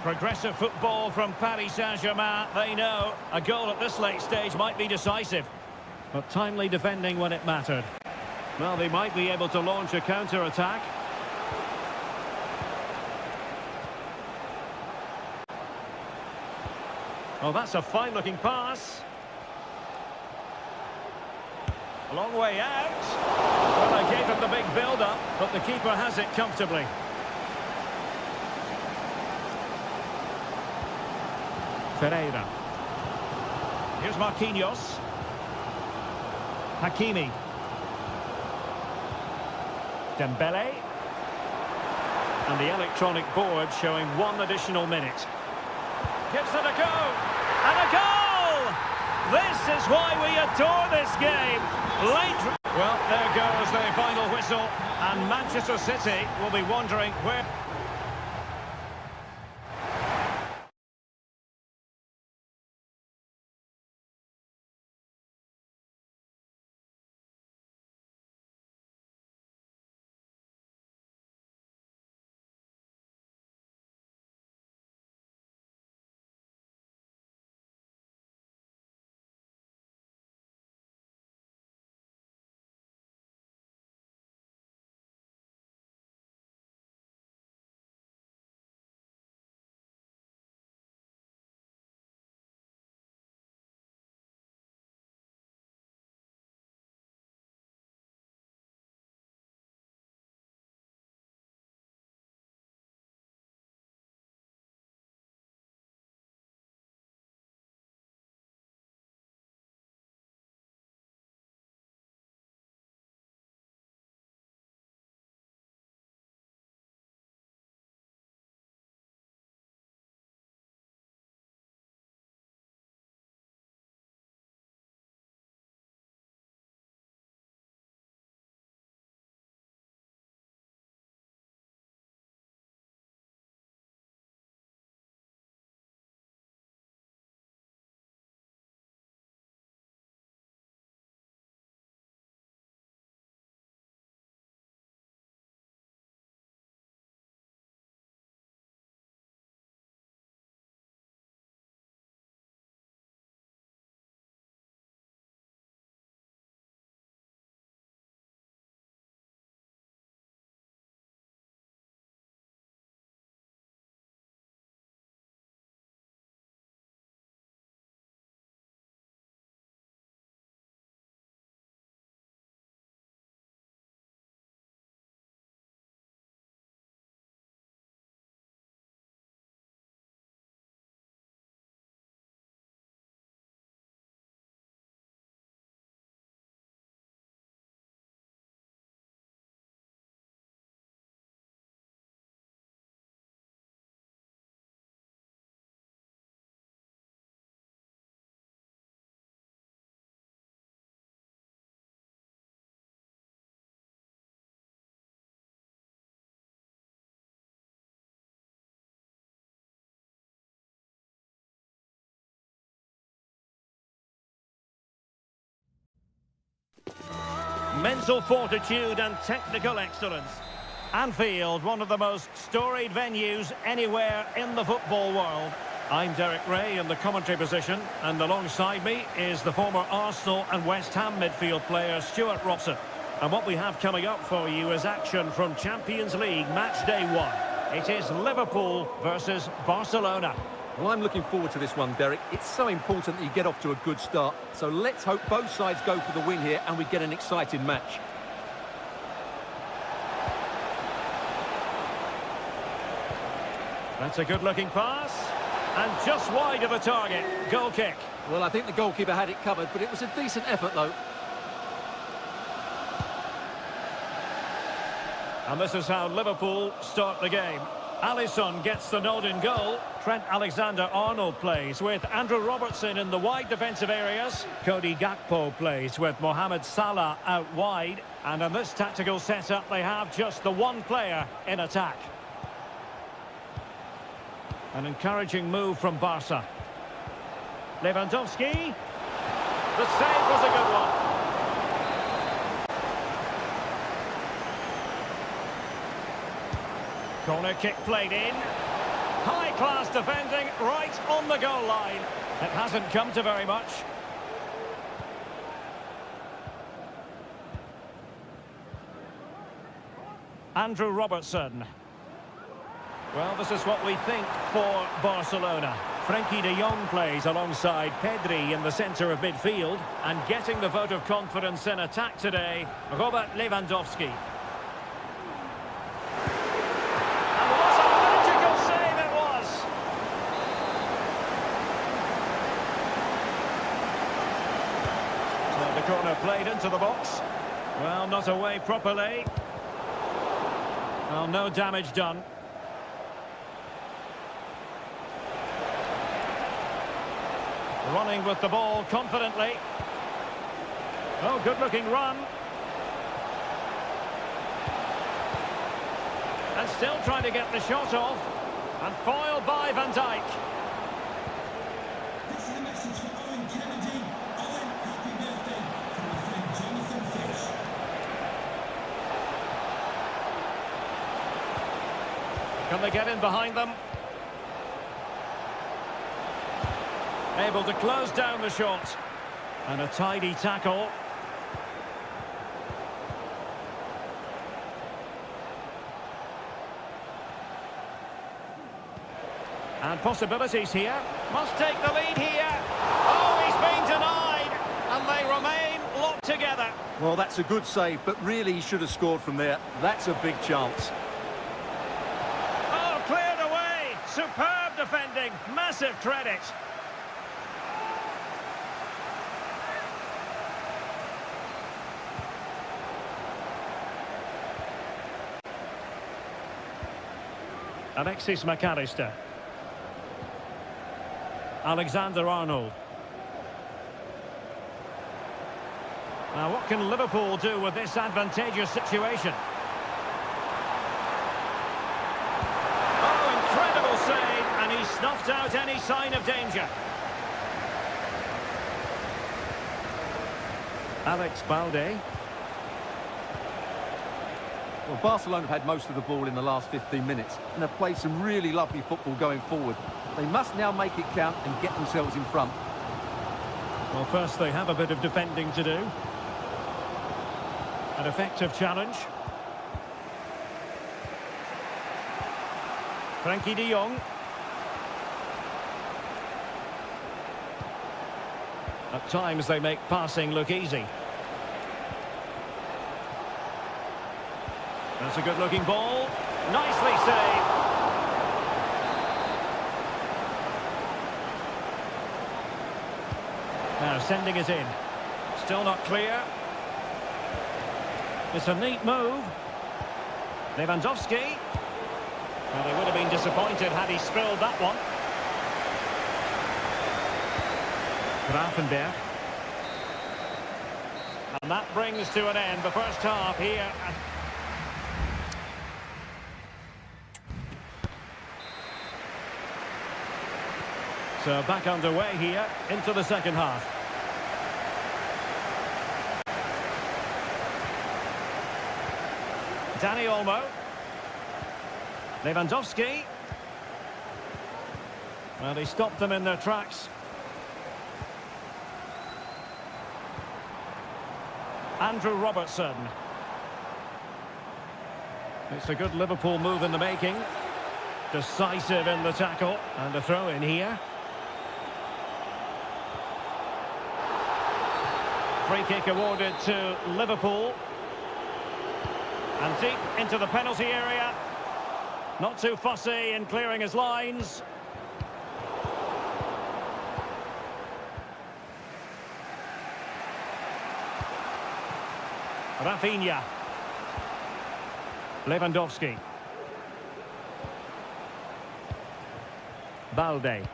S1: Progressive football from Paris Saint-Germain. They know a goal at this late stage might be decisive. But timely defending when it mattered. Well, they might be able to launch a counter-attack. Oh, that's a fine-looking pass. A long way out. Well, they gave him the big build-up, but the keeper has it comfortably. Ferreira. Here's Marquinhos. Hakimi. Dembele. And the electronic board showing 1 additional minute. Gives it a go. And a goal! This is why we adore this game. Late. Well, there goes the final whistle. And Manchester City will be wondering where... mental fortitude and technical excellence. Anfield, one of the most storied venues anywhere in the football world. I'm Derek Ray in the commentary position, and alongside me is the former Arsenal and West Ham midfield player Stuart Robson. And what we have coming up for you is action from Champions League match day 1. It is Liverpool versus Barcelona.
S2: Well, I'm looking forward to this one, Derek. It's so important that you get off to a good start. So let's hope both sides go for the win here and we get an exciting match.
S1: That's a good-looking pass. And just wide of the target. Goal kick.
S2: Well, I think the goalkeeper had it covered, but it was a decent effort, though.
S1: And this is how Liverpool start the game. Alisson gets the nod in goal. Trent Alexander-Arnold plays with Andrew Robertson in the wide defensive areas. Cody Gakpo plays with Mohamed Salah out wide. And in this tactical setup, they have just the one player in attack. An encouraging move from Barca. Lewandowski. The save was a good one. Corner kick played in. High-class defending right on the goal line. It hasn't come to very much. Andrew Robertson. Well, this is what we think for Barcelona. Frenkie de Jong plays alongside Pedri in the centre of midfield. And getting the vote of confidence in attack today, Robert Lewandowski. Corner played into the box. Well, not away properly. Well, no damage done. Running with the ball confidently. Oh, good-looking run. And still trying to get the shot off. And foiled by Van Dijk. Can they get in behind them? Able to close down the shot. And a tidy tackle. And possibilities here. Must take the lead here. Oh, he's been denied. And they remain locked together.
S2: Well, that's a good save, but really he should have scored from there. That's a big chance.
S1: Superb defending, massive credit. Alexis McAllister. Alexander-Arnold. Now, what can Liverpool do with this advantageous situation? Save, and he snuffed out any sign of danger. Alex Balde.
S2: Well, Barcelona have had most of the ball in the last 15 minutes and have played some really lovely football going forward. They must now make it count and get themselves in front.
S1: Well, first they have a bit of defending to do. An effective challenge. Frenkie de Jong. At times they make passing look easy. That's a good-looking ball. Nicely saved. Now sending it in. Still not clear. It's a neat move. Lewandowski. Well, they would have been disappointed had he spilled that one. Grafenberg. And that brings to an end the first half here. So back underway here into the second half. Dani Olmo. Lewandowski. Well, he stopped them in their tracks. Andrew Robertson. It's a good Liverpool move in the making. Decisive in the tackle. And a throw in here. Free kick awarded to Liverpool. And deep into the penalty area. Not too fussy in clearing his lines. Rafinha. Lewandowski. Balde.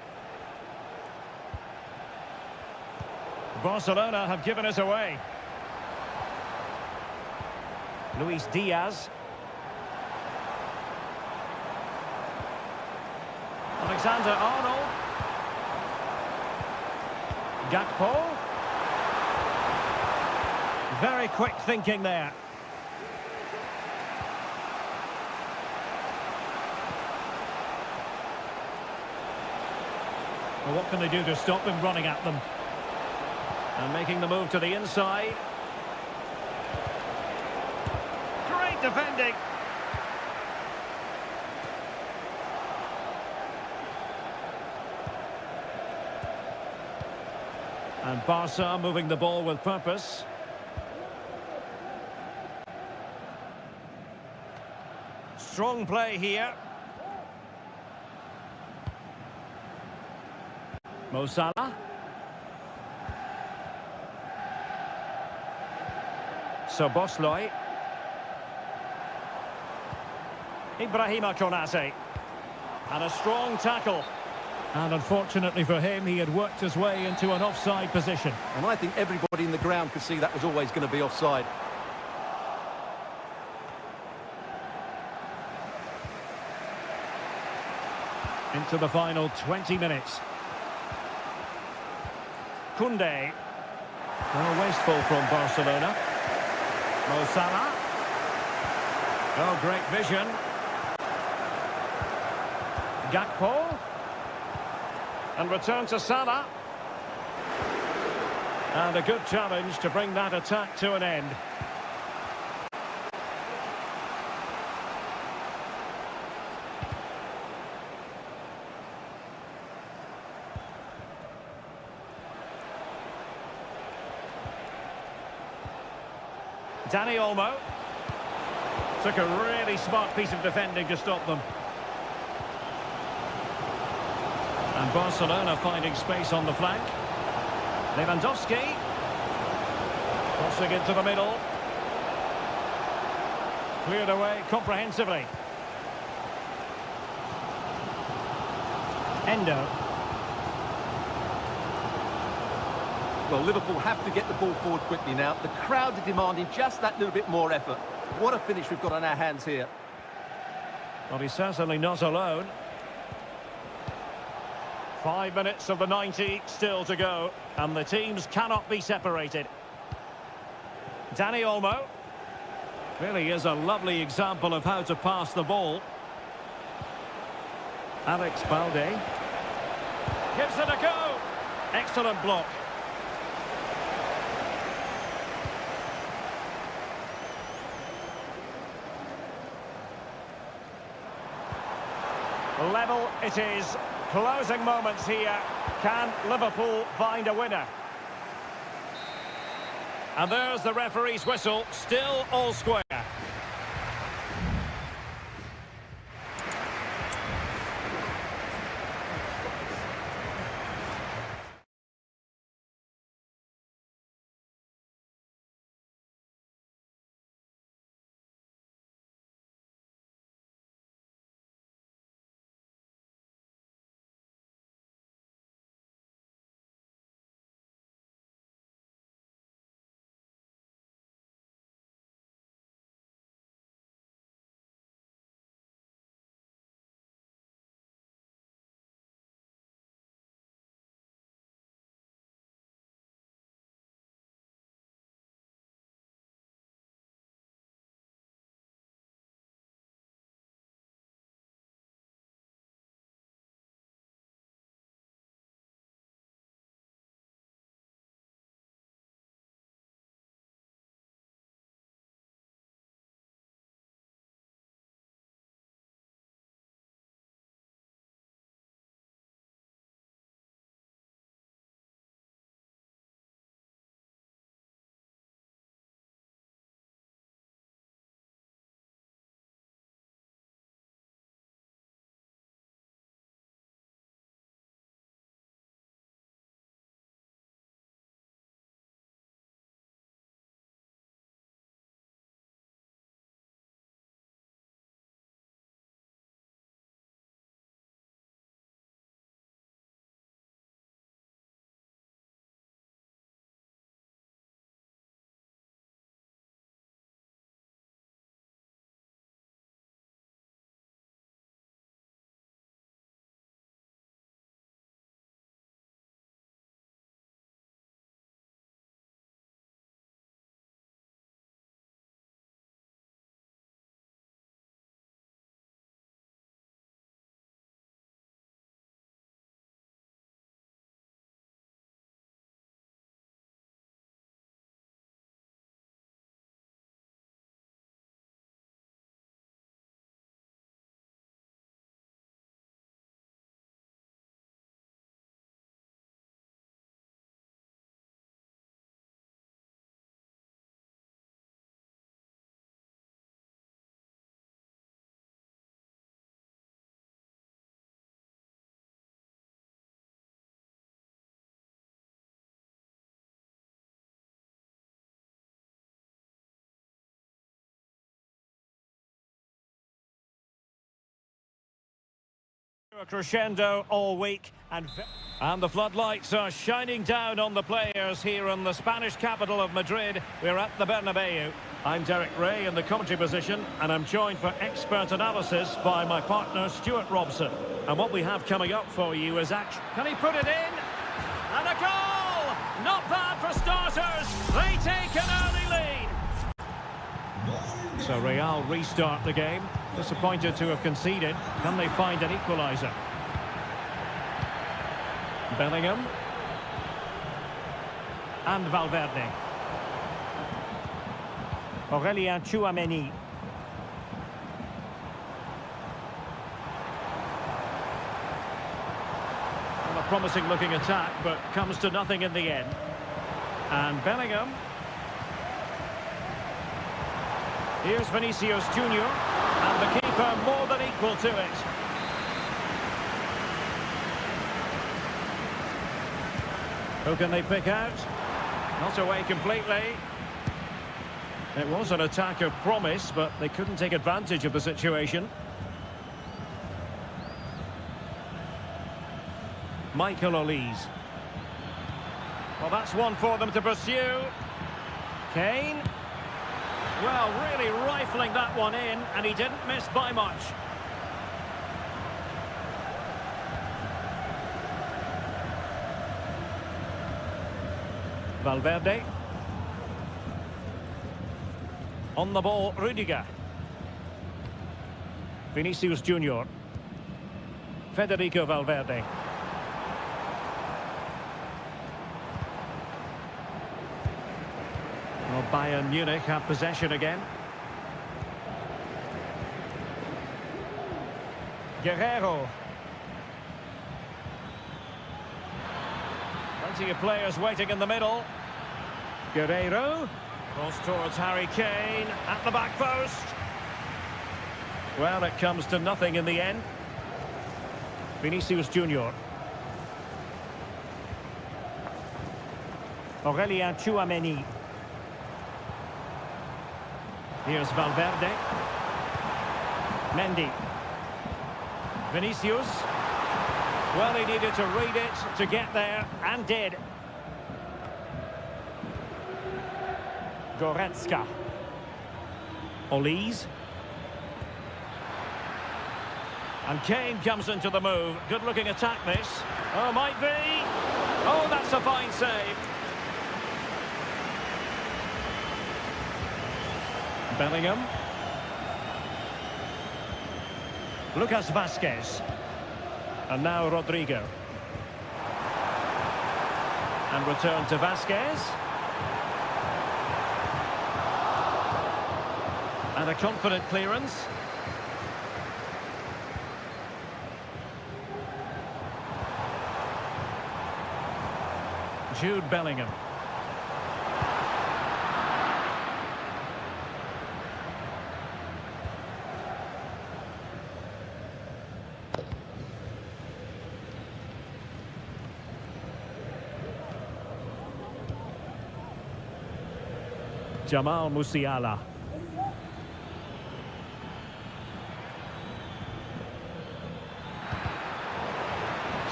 S1: Barcelona have given us away. Luis Diaz. Alexander-Arnold. Gakpo. Very quick thinking there. Well, what can they do to stop him running at them? And making the move to the inside. Great defending. And Barca moving the ball with purpose. Strong play here. Mo Salah. Soboslai. Ibrahima Konate. And a strong tackle. And unfortunately for him, he had worked his way into an offside position.
S2: And I think everybody in the ground could see that was always going to be offside.
S1: Into the final 20 minutes. Koundé. Well, wasteful from Barcelona. Mo Salah. Oh, great vision. Gakpo. And return to Salah. And a good challenge to bring that attack to an end. Dani Olmo. Took a really smart piece of defending to stop them. And Barcelona finding space on the flank. Lewandowski. Crossing into the middle. Cleared away comprehensively. Endo.
S2: Well, Liverpool have to get the ball forward quickly now. The crowd are demanding just that little bit more effort. What a finish we've got on our hands here.
S1: Well, he's certainly not alone. 5 minutes of the 90 still to go, and the teams cannot be separated. Dani Olmo. Really is a lovely example of how to pass the ball. Alex Balde. Gives it a go. Excellent block. Level it is. Closing moments here. Can Liverpool find a winner? And there's the referee's whistle. Still all square. A crescendo all week and the floodlights are shining down on the players here in the Spanish capital of Madrid. We're at the Bernabeu. I'm Derek Ray in the commentary position and I'm joined for expert analysis by my partner Stuart Robson. And what we have coming up for you is action. Can he put it in? And a goal! Not bad for starters. They take an early lead. So Real restart the game. Disappointed to have conceded. Can they find an equaliser? Bellingham. And Valverde. Aurélien Tchouameni. Well, a promising looking attack, but comes to nothing in the end. And Bellingham. Here's Vinicius Junior, and the keeper more than equal to it. Who can they pick out? Not away completely. It was an attack of promise, but they couldn't take advantage of the situation. Michael Olise. Well, that's one for them to pursue. Kane. Well, really rifling that one in, and he didn't miss by much. Valverde. On the ball, Rüdiger. Vinicius Junior. Federico Valverde. Well, Bayern Munich have possession again. Guerrero. Plenty of players waiting in the middle. Guerrero. Cross towards Harry Kane at the back post. Well, it comes to nothing in the end. Vinicius Junior. Aurélien Tchouameni. Here's Valverde. Mendy. Vinicius. Well, he needed to read it to get there, and did. Goretzka. Olise. And Kane comes into the move. Good-looking attack, this. Oh, might be. Oh, that's a fine save. Bellingham. Lucas Vazquez. And now Rodrigo. And return to Vazquez. And a confident clearance. Jude Bellingham. Jamal Musiala.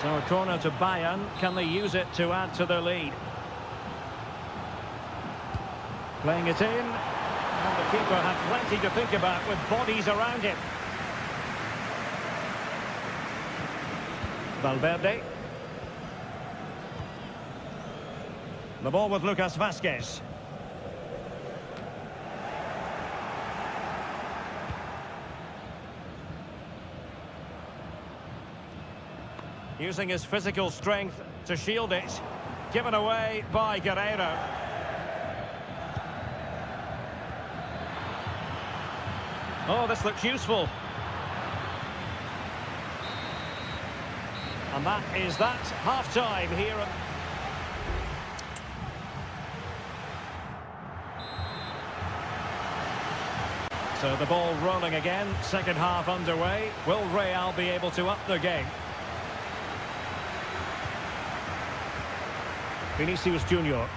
S1: So a corner to Bayern. Can they use it to add to their lead? Playing it in. And the keeper had plenty to think about with bodies around him. Valverde. The ball with Lucas Vazquez. Using his physical strength to shield it. Given away by Guerrero. Oh, this looks useful. And that is that. Half-time here. So the ball rolling again. Second half underway. Will Real be able to up their game? Vinicius Junior.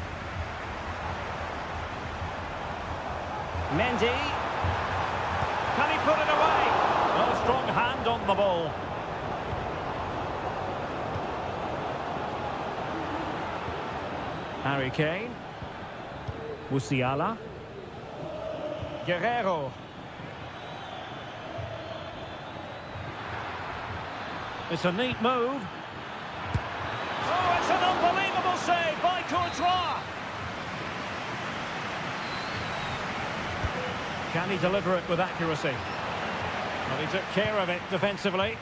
S1: Mendy. Can he put it away? Oh, strong hand on the ball. Harry Kane. Musiala. Guerrero. It's a neat move. Oh, it's an unbelievable save by Courtois. Can he deliver it with accuracy? Well, he took care of it defensively.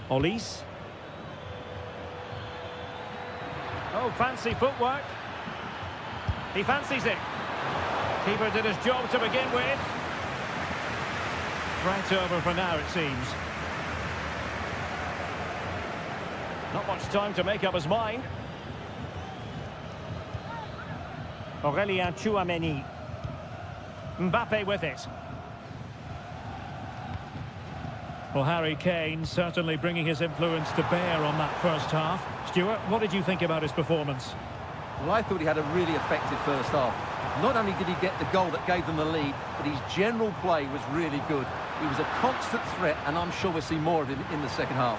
S1: Olise. Oh, fancy footwork. He fancies it. Keeper did his job to begin with. Threat over for now, it seems. Not much time to make up his mind. Aurélien Tchouameni. Mbappe with it. Well, Harry Kane certainly bringing his influence to bear on that first half. Stuart, what did you think about his performance?
S2: Well, I thought he had a really effective first half. Not only did he get the goal that gave them the lead, but his general play was really good. He was a constant threat, and I'm sure we'll see more of him in the second half.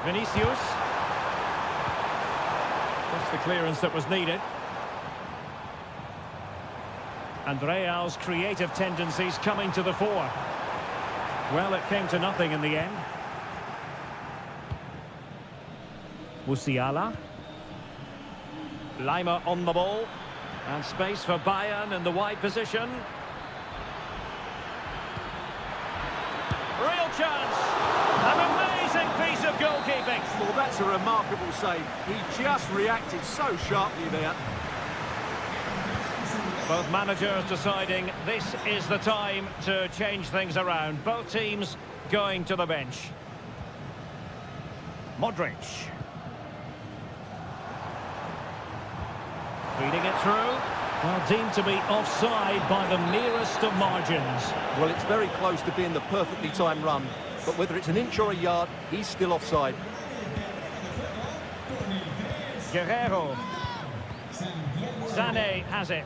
S1: Vinicius. That's the clearance that was needed. And Real's creative tendencies coming to the fore. Well, it came to nothing in the end. Musiala. Lima on the ball. And space for Bayern in the wide position. Real chance. An amazing piece of goalkeeping.
S2: Well, that's a remarkable save. He just reacted so sharply there.
S1: Both managers deciding this is the time to change things around. Both teams going to the bench. Modric. Feeding it through. Well, deemed to be offside by the merest of margins.
S2: Well, it's very close to being the perfectly timed run. But whether it's an inch or a yard, he's still offside.
S1: Guerrero. Sané has it.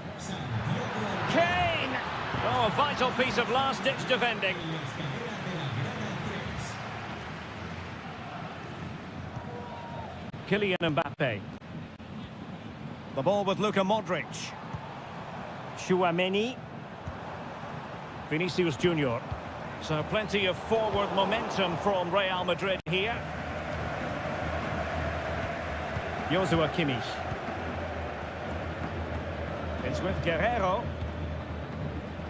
S1: Kane! Oh, a vital piece of last-ditch defending. Kylian Mbappe. The ball with Luka Modric. Tchouameni. Vinicius Junior. So plenty of forward momentum from Real Madrid here. Joshua Kimmich. It's with Guerrero.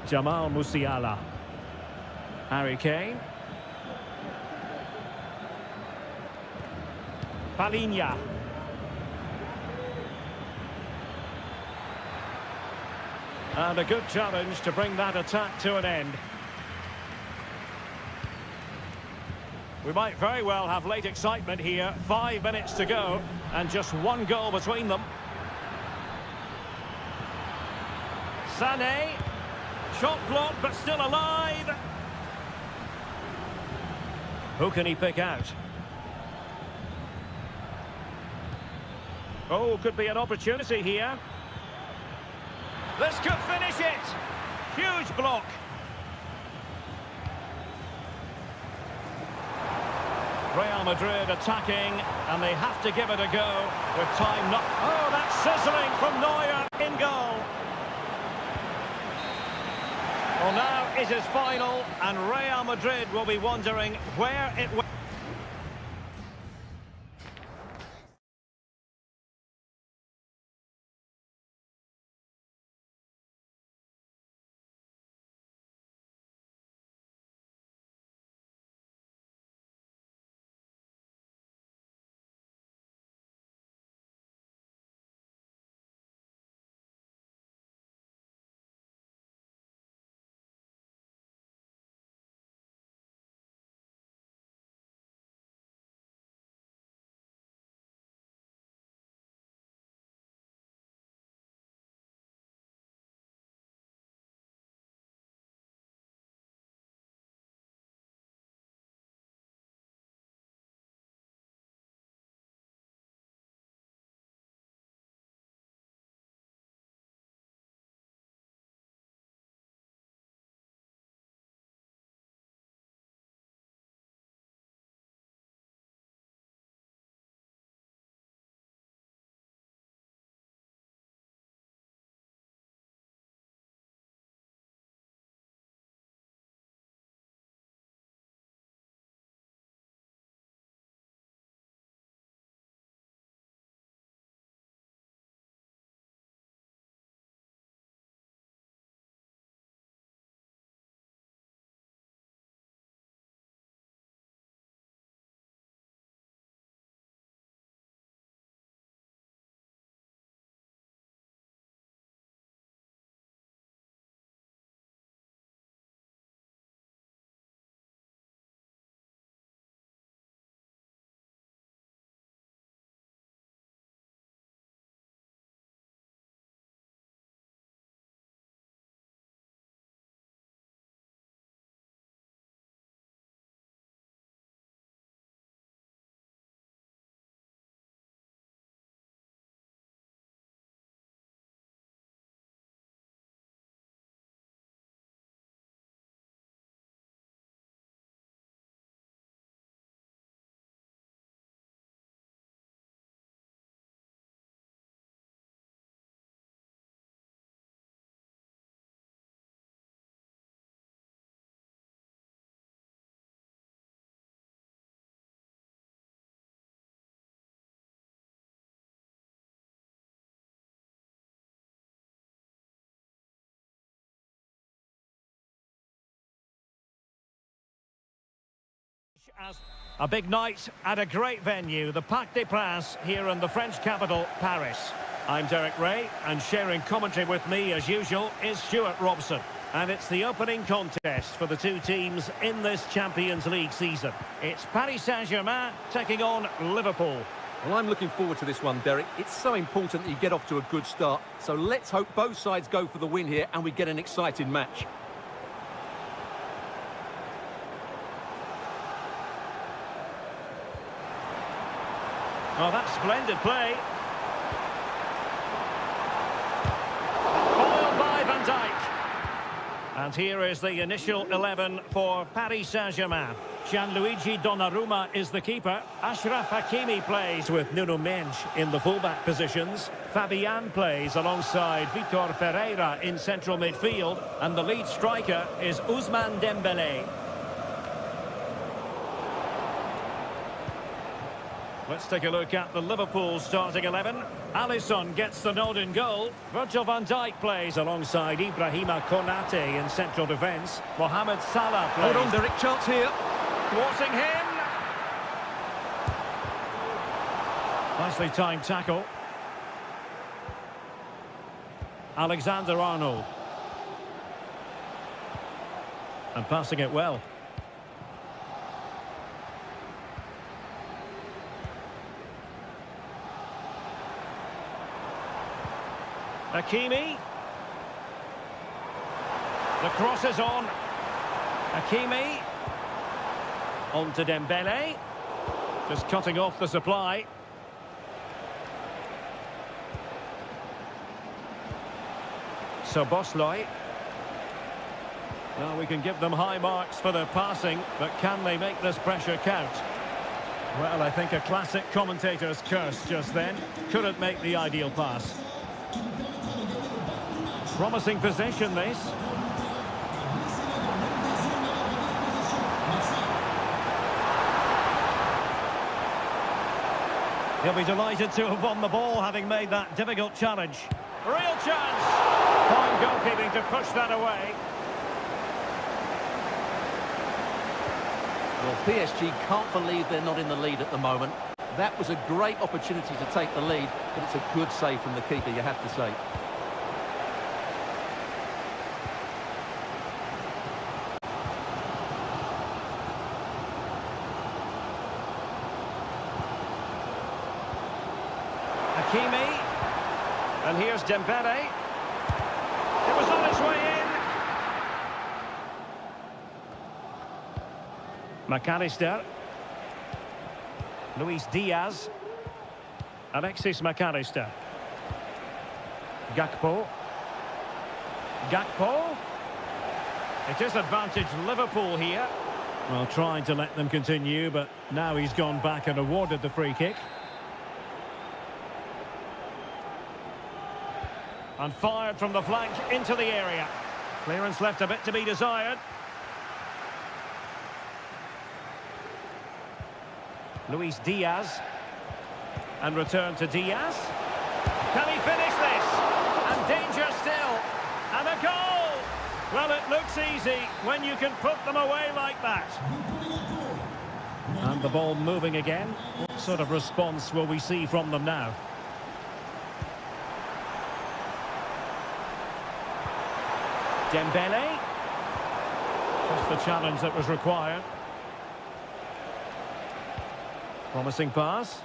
S1: Jamal Musiala. Harry Kane. Palinha. And a good challenge to bring that attack to an end. We might very well have late excitement here. 5 minutes to go and just one goal between them. Sané. Shot blocked but still alive. Who can he pick out? Oh, could be an opportunity here. This could finish it. Huge block. Real Madrid attacking, and they have to give it a go with time not... Oh, that's sizzling from Neuer in goal. Well, now it is final, and Real Madrid will be wondering where it went. as a big night at a great venue, the Parc des Princes here in the French capital, Paris. I'm Derek Ray, and sharing commentary with me, as usual, is Stuart Robson. And it's the opening contest for the two teams in this Champions League season. It's Paris Saint-Germain taking on Liverpool.
S2: Well, I'm looking forward to this one, Derek. It's so important that you get off to a good start. So let's hope both sides go for the win here and we get an exciting match.
S1: Oh, that's splendid play. Foiled by Van Dijk. And here is the initial 11 for Paris Saint-Germain. Gianluigi Donnarumma is the keeper. Achraf Hakimi plays with Nuno Mendes in the fullback positions. Fabian plays alongside Vitor Ferreira in central midfield. And the lead striker is Ousmane Dembélé. Let's take a look at the Liverpool starting 11. Alisson gets the nod in goal. Virgil van Dijk plays alongside Ibrahima Konate in central defence. Mohamed Salah plays.
S2: Hold on, Derek, chance here.
S1: Thwarting him. Nicely timed tackle. Alexander-Arnold. And passing it well. Hakimi. The cross is on. Hakimi. On to Dembélé. Just cutting off the supply. Szoboszlai. Now we can give them high marks for their passing, but can they make this pressure count? Well, I think a classic commentator's curse just then. Couldn't make the ideal pass. Promising possession, this. He'll be delighted to have won the ball, having made that difficult challenge. Real chance! Fine goalkeeping to push that away.
S2: Well, PSG can't believe they're not in the lead at the moment. That was a great opportunity to take the lead, but it's a good save from the keeper, you have to say.
S1: Hakimi, and here's Dembélé. It was on its way in. McAllister. Luis Diaz. Alexis McAllister. Gakpo. Gakpo. It is advantage Liverpool here. Well, trying to let them continue, but now he's gone back and awarded the free kick. And fired from the flank into the area. Clearance left a bit to be desired. Luis Diaz. And return to Diaz. Can he finish this? And danger still. And a goal! Well, it looks easy when you can put them away like that. And the ball moving again. What sort of response will we see from them now? Dembélé. Just the challenge that was required. Promising pass.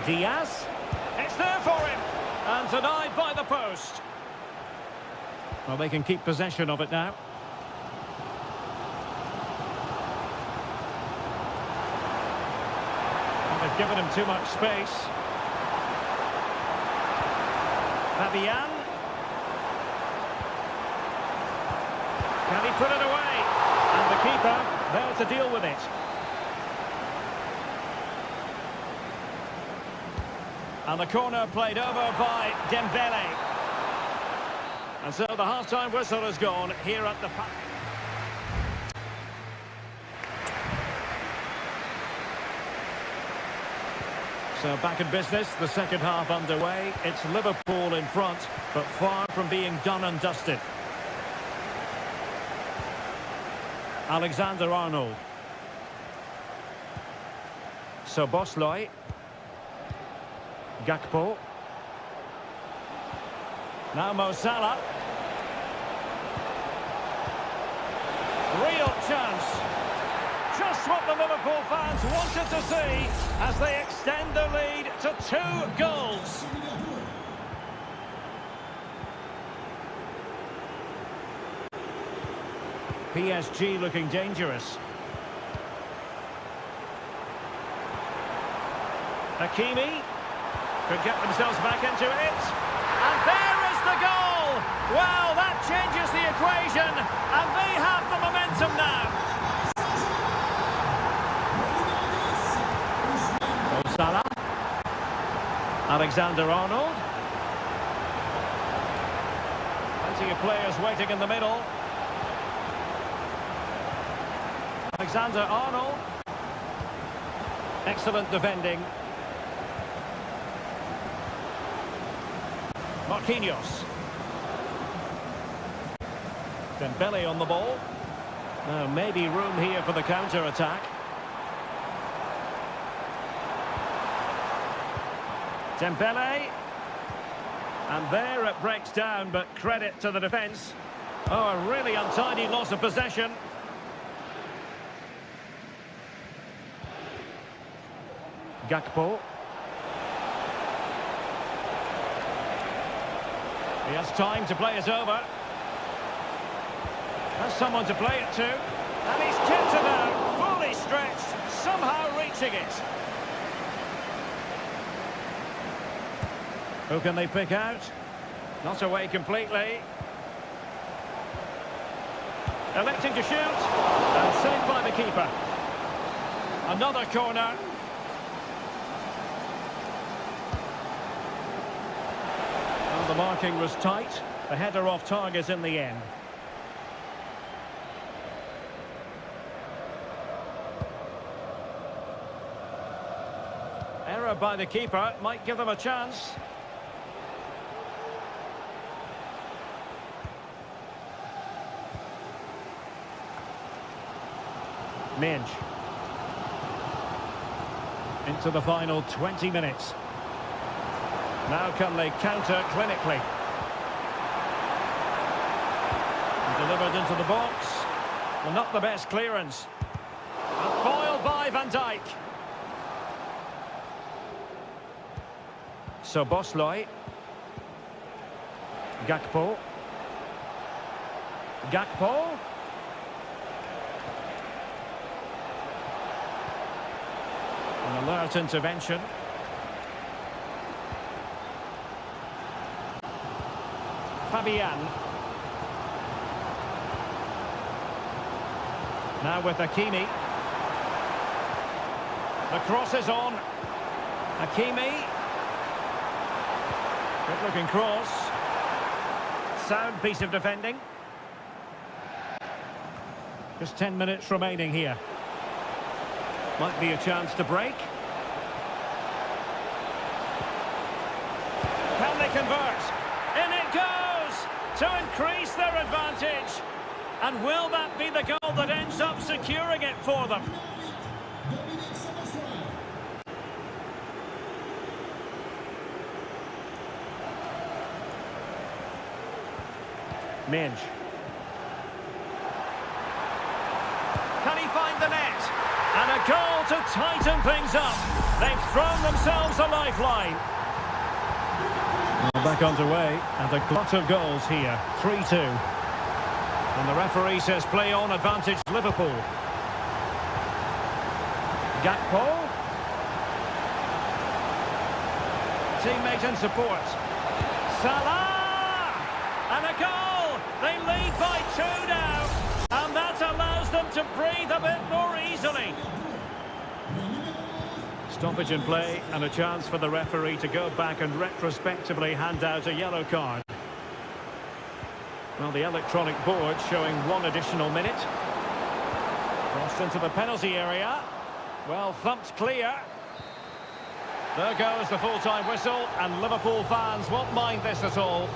S1: Diaz. It's there for him. And denied by the post. Well, they can keep possession of it now. And they've given him too much space. Fabian. Can he put it away? And the keeper there to deal with it. And the corner played over by Dembélé. And so the half-time whistle has gone here at the... So back in business, the second half underway. It's Liverpool in front, but far from being done and dusted. Alexander-Arnold. Szoboszlai. Gakpo. Now Mo Salah. Real chance. Just what the Liverpool fans wanted to see as they extend the lead to 2 goals. PSG looking dangerous. Hakimi could get themselves back into it. And there is the goal! Well, that changes the equation, and they have the momentum now. Mo Salah. Alexander-Arnold. Plenty of players waiting in the middle. Alexander-Arnold. Excellent defending. Marquinhos. Dembele on the ball. Now maybe room here for the counter-attack. Dembele. And there it breaks down, but credit to the defence. Oh, a really untidy loss of possession. Gakpo. He has time to play it over. Has someone to play it to. And he's kept it out, fully stretched, somehow reaching it. Who can they pick out? Not away completely. Electing to shoot. And saved by the keeper. Another corner. Well, the marking was tight. The header off target in the end. Error by the keeper might give them a chance. Minge. Into the final 20 minutes. Now can they counter clinically? And delivered into the box. Well, not the best clearance. And foiled by Van Dijk. Szoboszlai. Gakpo. Gakpo. An alert intervention. Fabian. Now with Hakimi. The cross is on. Hakimi. Good looking cross. Sound piece of defending. Just 10 minutes remaining here. Might be a chance to break. Can they convert? In it goes! To increase their advantage. And will that be the goal that ends up securing it for them? Minge. Can he find the net? And a goal to tighten things up. They've thrown themselves a lifeline. Well, back underway, and a glut of goals here. 3-2. And the referee says play on, advantage Liverpool. Gakpo. Teammate and support. Salah! And a goal! They lead by 2 now. And that allows them to breathe a bit more easily. Stoppage in play and a chance for the referee to go back and retrospectively hand out a yellow card. Well, the electronic board showing 1 additional minute. Crossed into the penalty area. Well, thumped clear. There goes the full-time whistle, and Liverpool fans won't mind this at all.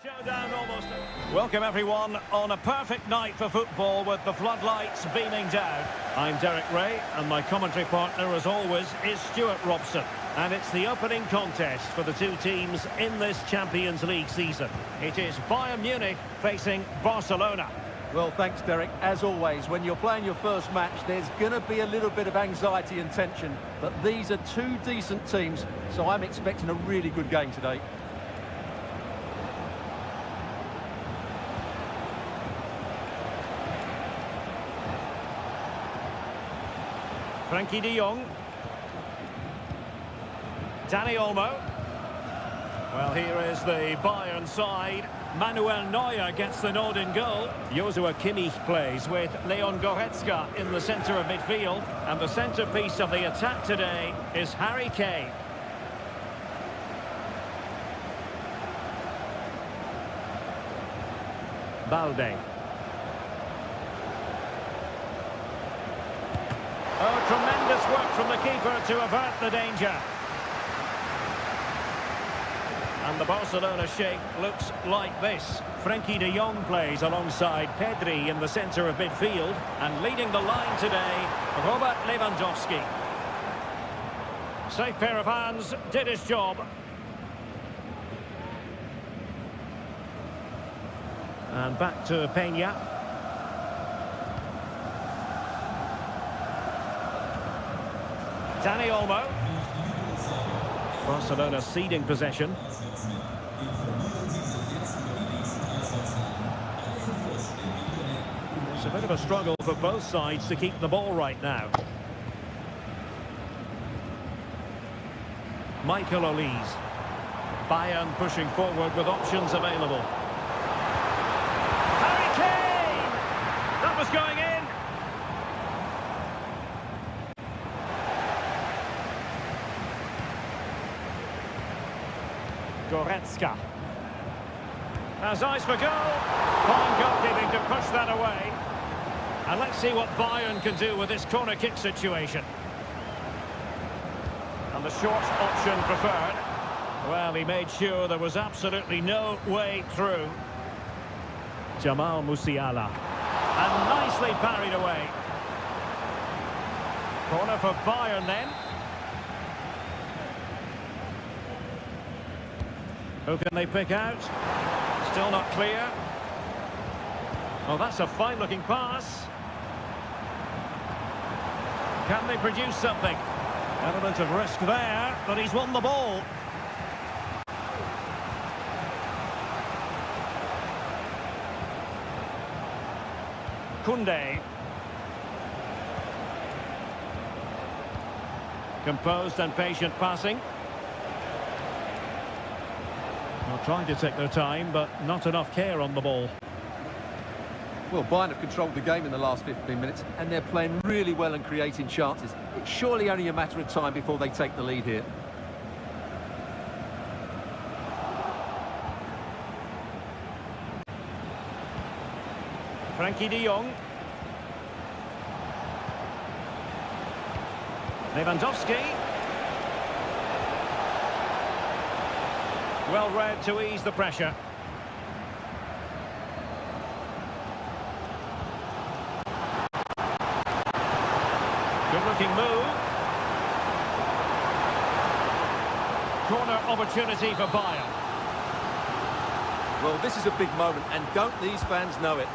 S1: Showdown almost. Welcome everyone on a perfect night for football with the floodlights beaming down. I'm Derek Ray and my commentary partner as always is Stuart Robson. And it's the opening contest for the two teams in this Champions League season. It is Bayern Munich facing Barcelona.
S2: Well, thanks, Derek. As always, when you're playing your first match, there's going to be a little bit of anxiety and tension. But these are two decent teams, so I'm expecting a really good game today.
S1: Frankie de Jong. Danny Olmo. Well, here is the Bayern side. Manuel Neuer gets the nod in goal. Joshua Kimmich plays with Leon Goretzka in the centre of midfield. And the centrepiece of the attack today is Harry Kane. Balde. Oh, tremendous work from the keeper to avert the danger. And the Barcelona shape looks like this. Frankie de Jong plays alongside Pedri in the centre of midfield. And leading the line today, Robert Lewandowski. Safe pair of hands, did his job. And back to Peña. Danny Olmo. Barcelona ceding possession. It's a bit of a struggle for both sides to keep the ball right now. Michael Olise. Bayern pushing forward with options available. Harry Kane! That was going in. Goretzka. Has eyes for goal. Fine goalkeeping to push that away. And let's see what Bayern can do with this corner kick situation. And the short option preferred. Well, he made sure there was absolutely no way through. Jamal Musiala. And nicely parried away. Corner for Bayern then. Who can they pick out? Still not clear. Well, that's a fine-looking pass. Can they produce something? Element of risk there, but he's won the ball. Koundé. Composed and patient passing. Well, trying to take their time, but not enough care on the ball.
S2: Well, Bayern have controlled the game in the last 15 minutes, and they're playing really well and creating chances. It's surely only a matter of time before they take the lead here.
S1: Frankie de Jong. Lewandowski. Well read to ease the pressure. Good-looking move. Corner opportunity for Bayern.
S2: Well, this is a big moment, and don't these fans know it?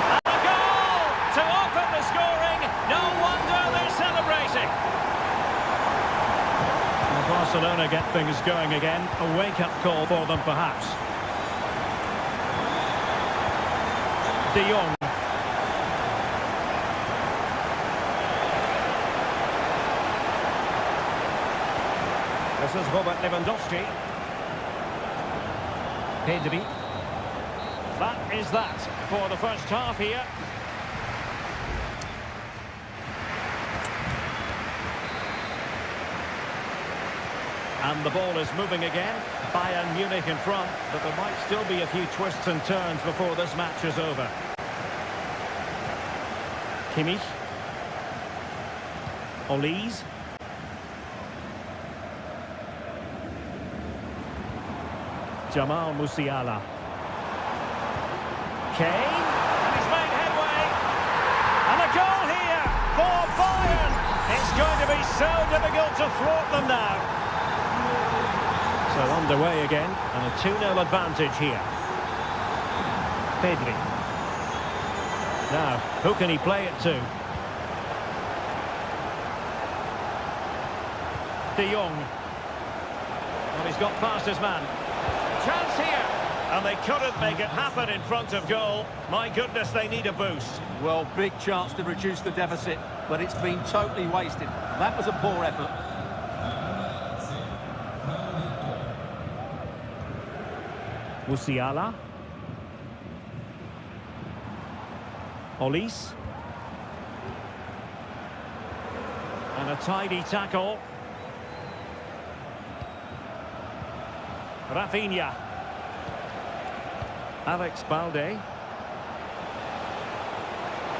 S1: And a goal to open the scoring. No wonder they're celebrating. Well, Barcelona get things going again. A wake-up call for them, perhaps. De Jong. This is Robert Lewandowski. Pedri. That is that for the first half here. And the ball is moving again. Bayern Munich in front, but there might still be a few twists and turns before this match is over. Kimmich. Olise. Jamal Musiala. Kane, and he's made headway. And a goal here for Bayern. It's going to be so difficult to thwart them now. So underway again, and a 2-0 advantage here. Pedri. Now, who can he play it to? De Jong. Well, he's got past his man. Chance here. And they couldn't make it happen in front of goal. My goodness, they need a boost.
S2: Well, big chance to reduce the deficit, but it's been totally wasted. That was a poor effort.
S1: Musiala. Olise. And a tidy tackle. Rafinha. Alex Balde.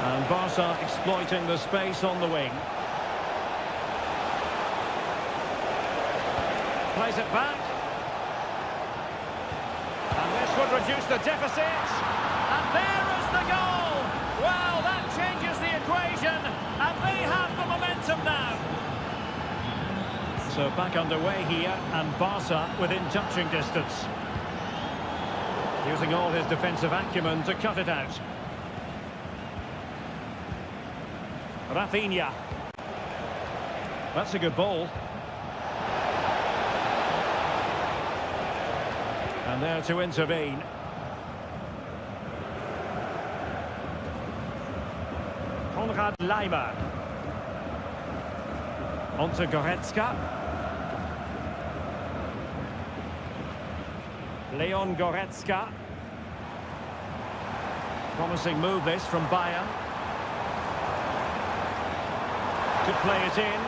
S1: And Barca exploiting the space on the wing. Plays it back. And this would reduce the deficit. And there is the goal. Well, that changes the equation. And they have the momentum now. So back underway here, and Barca within touching distance. Using all his defensive acumen to cut it out. Rafinha. That's a good ball. And there to intervene. Konrad Laimer. On to Goretzka. Leon Goretzka. Promising move this from Bayern. Could play it in.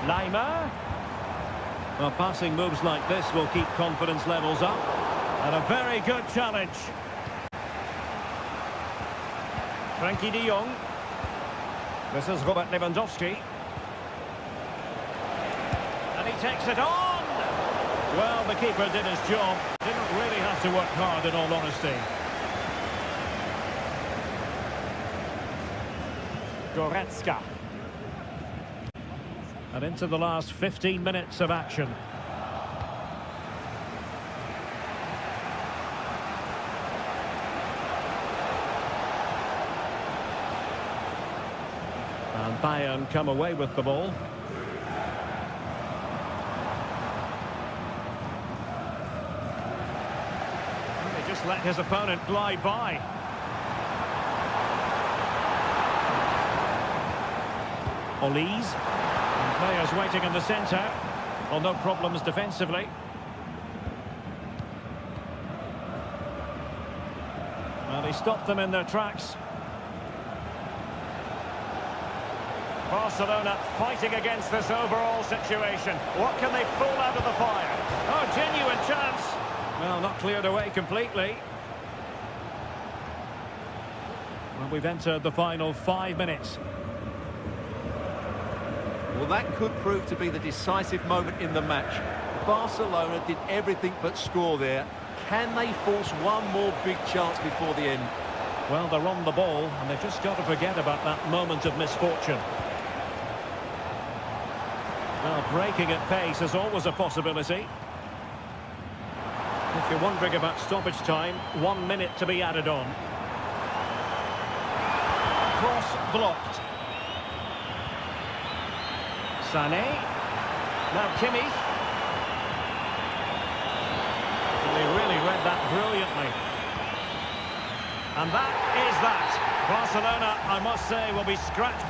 S1: Laimer. Well, passing moves like this will keep confidence levels up. And a very good challenge. Frankie de Jong. This is Robert Lewandowski. And he takes it on. Well, the keeper did his job. Didn't really have to work hard, in all honesty. Goretzka. And into the last 15 minutes of action. And Bayern come away with the ball. And he just let his opponent glide by. Olise. And players waiting in the centre. Well, no problems defensively. Well, he stopped them in their tracks. Barcelona fighting against this overall situation. What can they pull out of the fire? Oh, genuine chance. Well, not cleared away completely. Well, we've entered the final 5 minutes.
S2: Well, that could prove to be the decisive moment in the match. Barcelona did everything but score there. Can they force one more big chance before the end?
S1: Well, they're on the ball, and they've just got to forget about that moment of misfortune. Well, breaking at pace is always a possibility. If you're wondering about stoppage time, 1 minute to be added on. Cross blocked. Sané. Now Kimmich. And he really read that brilliantly. And that is that. Barcelona, I must say, will be scratched.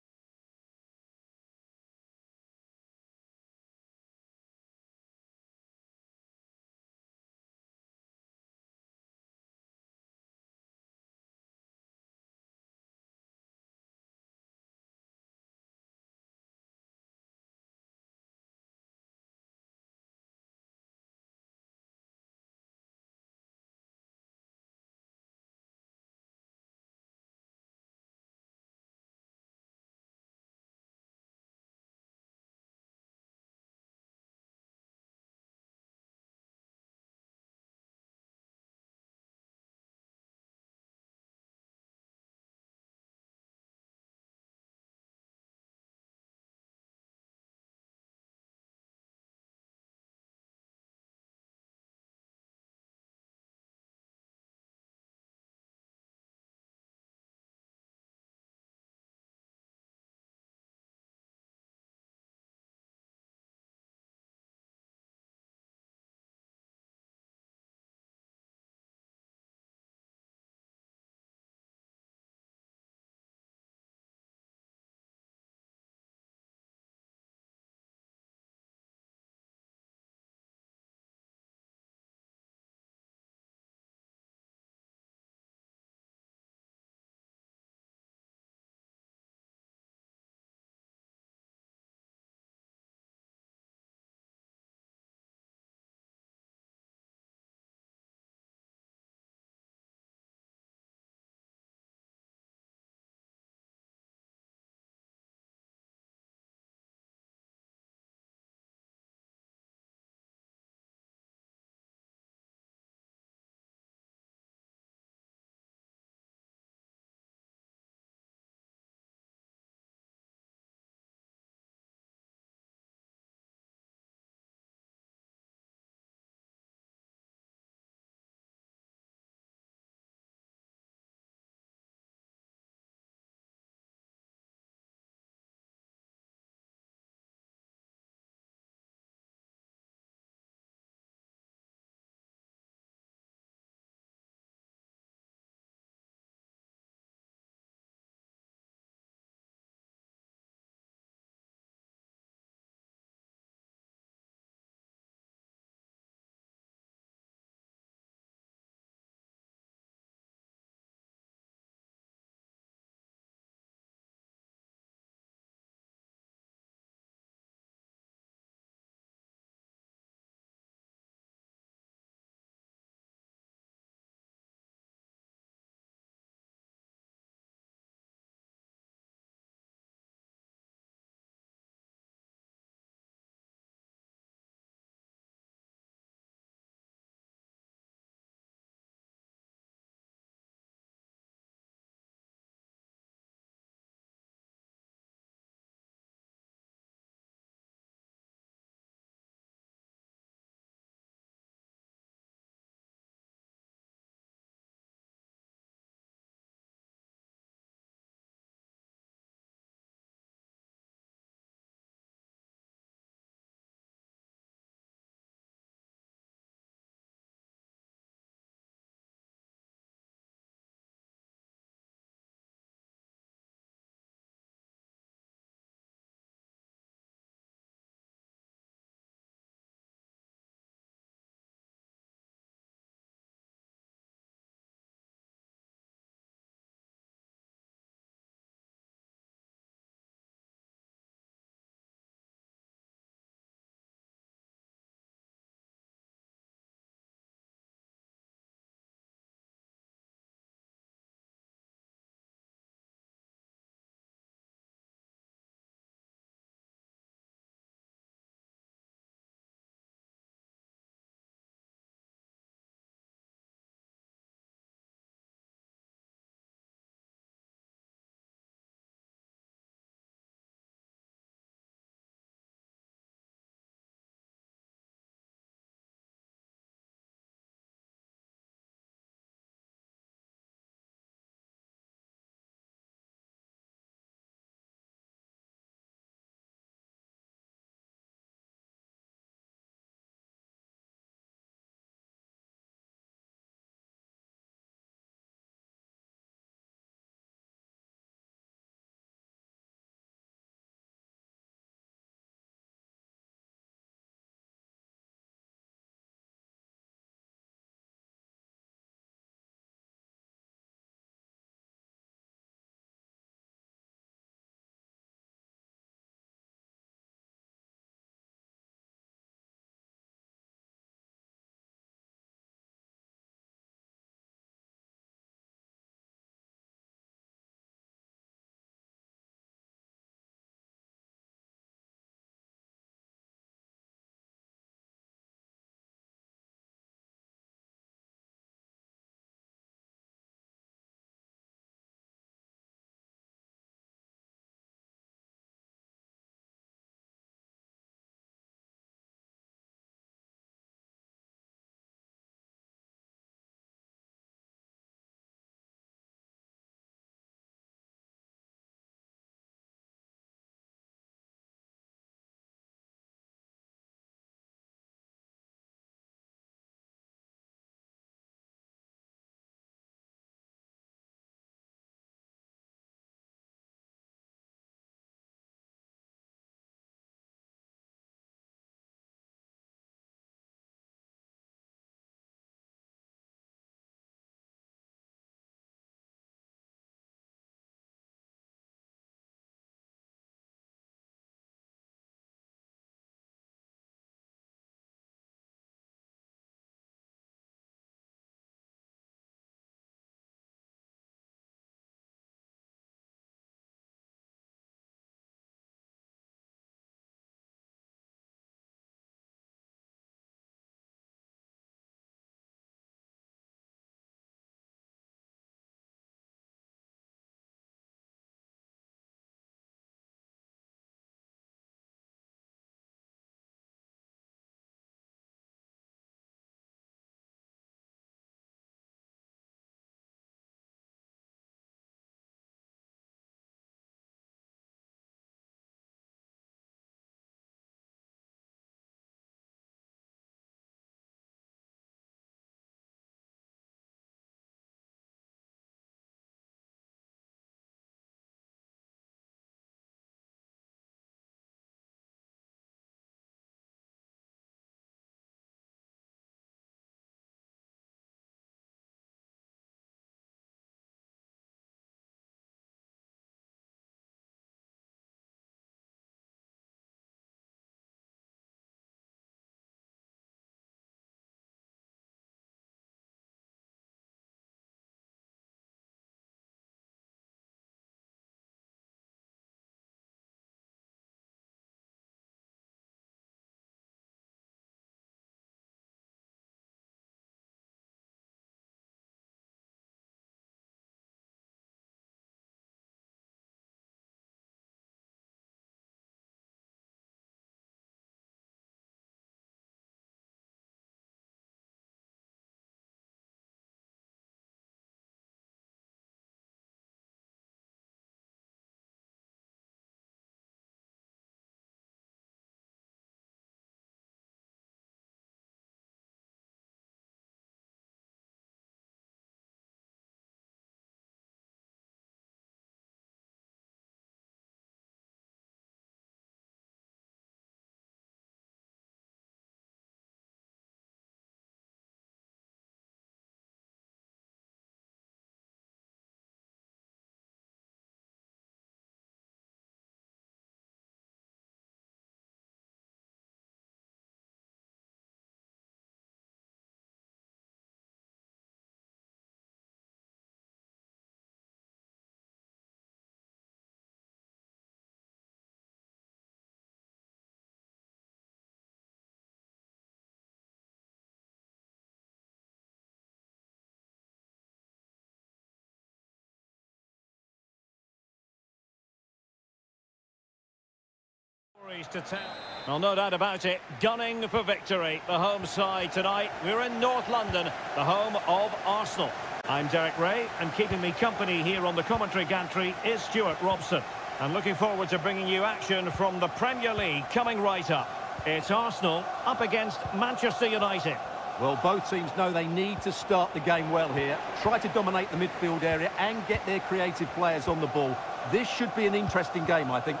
S1: Stories to tell. Well, no doubt about it. Gunning for victory. The home side tonight. We're in North London, the home of Arsenal. I'm Derek Ray, and keeping me company here on the commentary gantry is Stuart Robson. And looking forward to bringing you action from the Premier League coming right up. It's Arsenal up against Manchester United.
S2: Well, both teams know they need to start the game well here. Try to dominate the midfield area and get their creative players on the ball. This should be an interesting game, I think.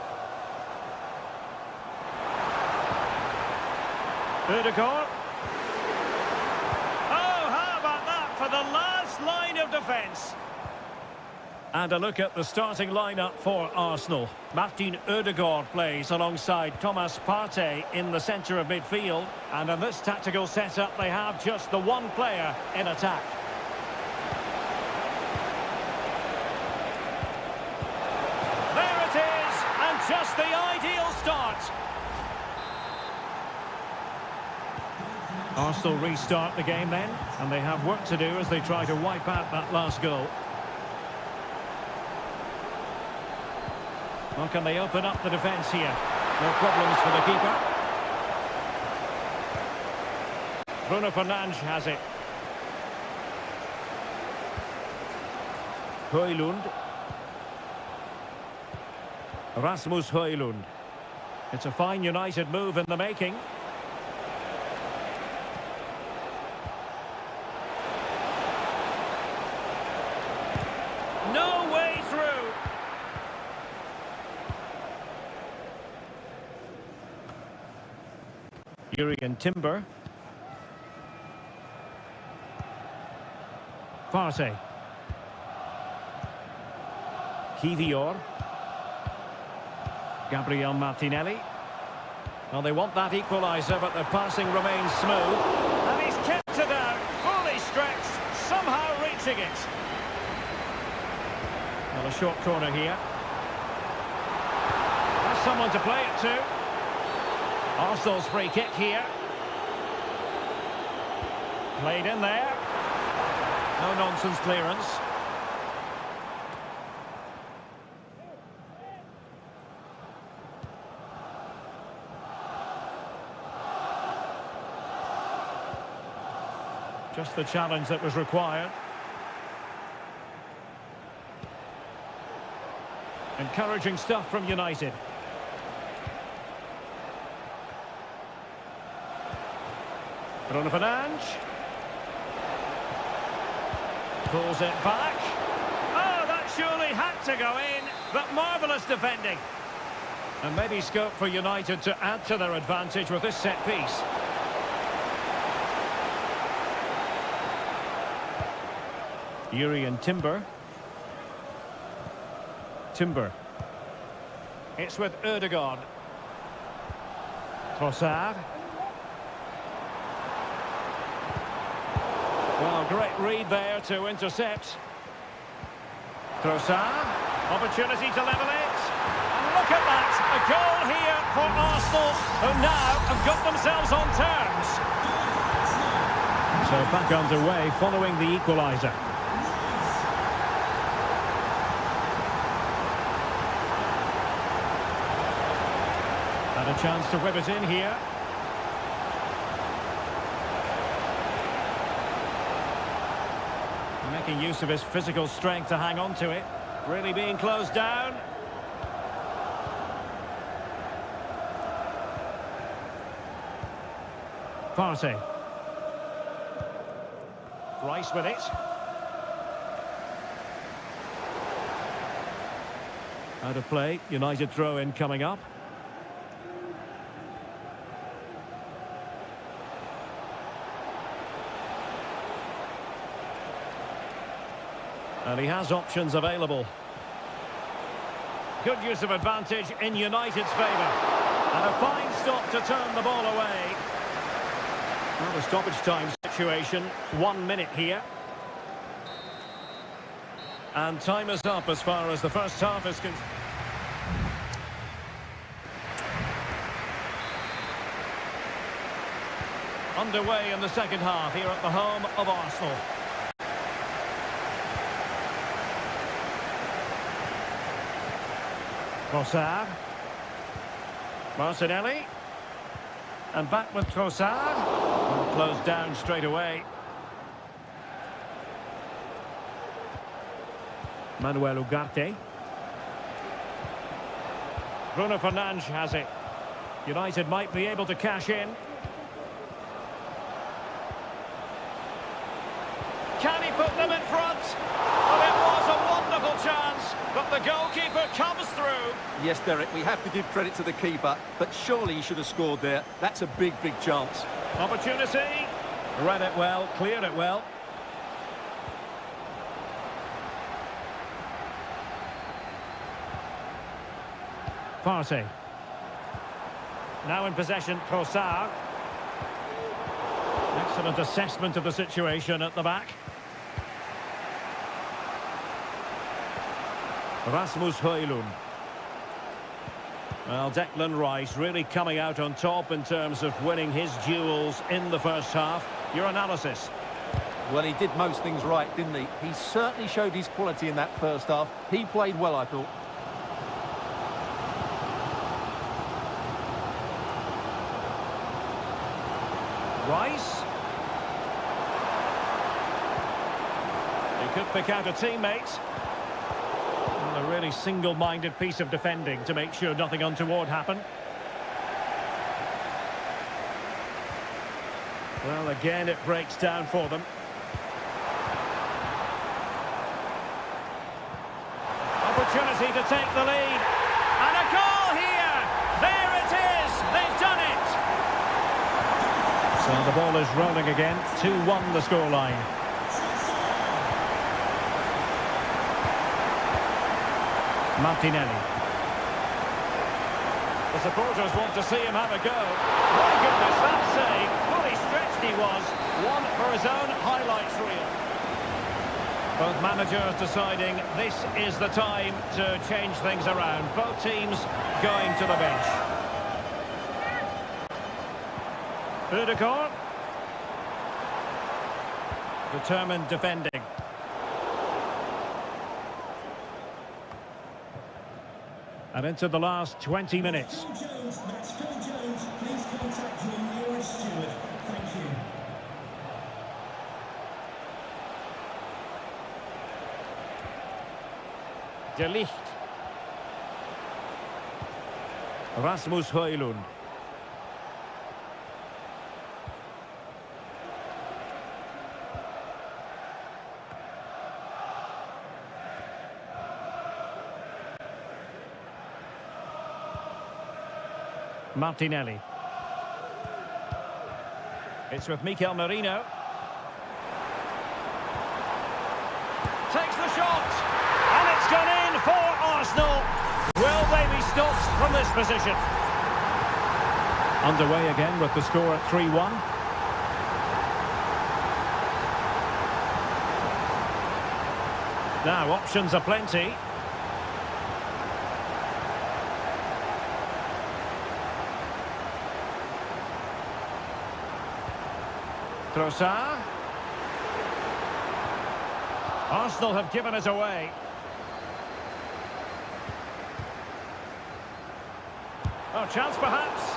S1: Ødegaard. Oh, how about that for the last line of defence? And a look at the starting lineup for Arsenal. Martin Ødegaard plays alongside Thomas Partey in the centre of midfield. And in this tactical setup, they have just the one player in attack. There it is, and just the ideal start. Arsenal restart the game then, and they have work to do as they try to wipe out that last goal. Well, can they open up the defence here? No problems for the keeper. Bruno Fernandes has it. Højlund. Rasmus Højlund. It's a fine United move in the making. No way through. Jurgen Timber. Partey. Kivior. Gabriel Martinelli. Well, they want that equaliser, but the passing remains smooth. And he's kept it out, fully stretched, somehow reaching it. Well, a short corner here. That's someone to play it to. Arsenal's free kick here. Played in there. No nonsense clearance. Just the challenge that was required. Encouraging stuff from United. Bruno Fernandes. Pulls it back. Oh, that surely had to go in, but marvellous defending. And maybe scope for United to add to their advantage with this set piece. Jurgen Timber. Timber. It's with Ødegaard. Trossard. Well, great read there to intercept. Trossard. Opportunity to level it. And look at that. A goal here for Arsenal, who now have got themselves on terms. So back underway following the equaliser. And a chance to whip it in here. Making use of his physical strength to hang on to it. Really being closed down. Partey. Rice with it. Out of play. United throw-in coming up. And he has options available. Good use of advantage in United's favour. And a fine stop to turn the ball away. Well, the stoppage time situation, 1 minute here. And time is up as far as the first half is concerned. Underway in the second half here at the home of Arsenal. Trossard. Martinelli. And back with Trossard. Closed down straight away. Manuel Ugarte. Bruno Fernandes has it. United might be able to cash in. Can he put them in front? Well, it was a wonderful chance, but the goalkeeper comes through.
S2: Yes, Derek, we have to give credit to the keeper, but surely he should have scored there. That's a big, big chance.
S1: Opportunity. Read it well, cleared it well. Partey. Now in possession, Trossard. Excellent assessment of the situation at the back. Rasmus Højlund. Well, Declan Rice really coming out on top in terms of winning his duels in the first half. Your analysis?
S2: Well, he did most things right, didn't he? He certainly showed his quality in that first half. He played well, I thought.
S1: Rice. He could pick out a teammate. And a really single-minded piece of defending to make sure nothing untoward happened. Well, again, it breaks down for them. Opportunity to take the lead. And a goal here! There it is! They've done it! So the ball is rolling again. 2-1 the scoreline. Martinelli. The supporters want to see him have a go. My goodness, that save. Fully stretched he was. One for his own highlights reel. Both managers deciding this is the time to change things around. Both teams going to the bench. Ødegaard. Determined defending. And into the last 20 minutes.
S3: That's Phil Jones. Please contact your nearest steward. Thank you.
S1: De Ligt. Rasmus Højlund. Martinelli. It's with Mikel Merino. Takes the shot. And it's gone in for Arsenal. Will they be stopped from this position? Underway again with the score at 3-1. Now, options are plenty. Trossard. Arsenal have given it away. Oh, chance perhaps.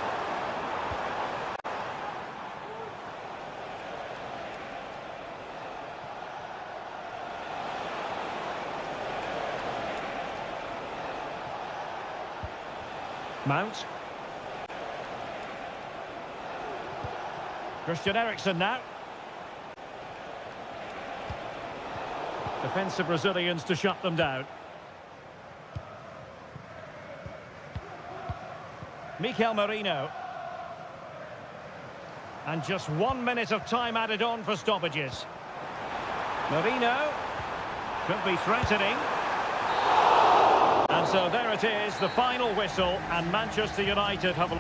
S1: Mount. Christian Eriksen now. Defensive Brazilians to shut them down. Mikel Merino. And just 1 minute of time added on for stoppages. Merino could be threatening. And so there it is, the final whistle, and Manchester United have...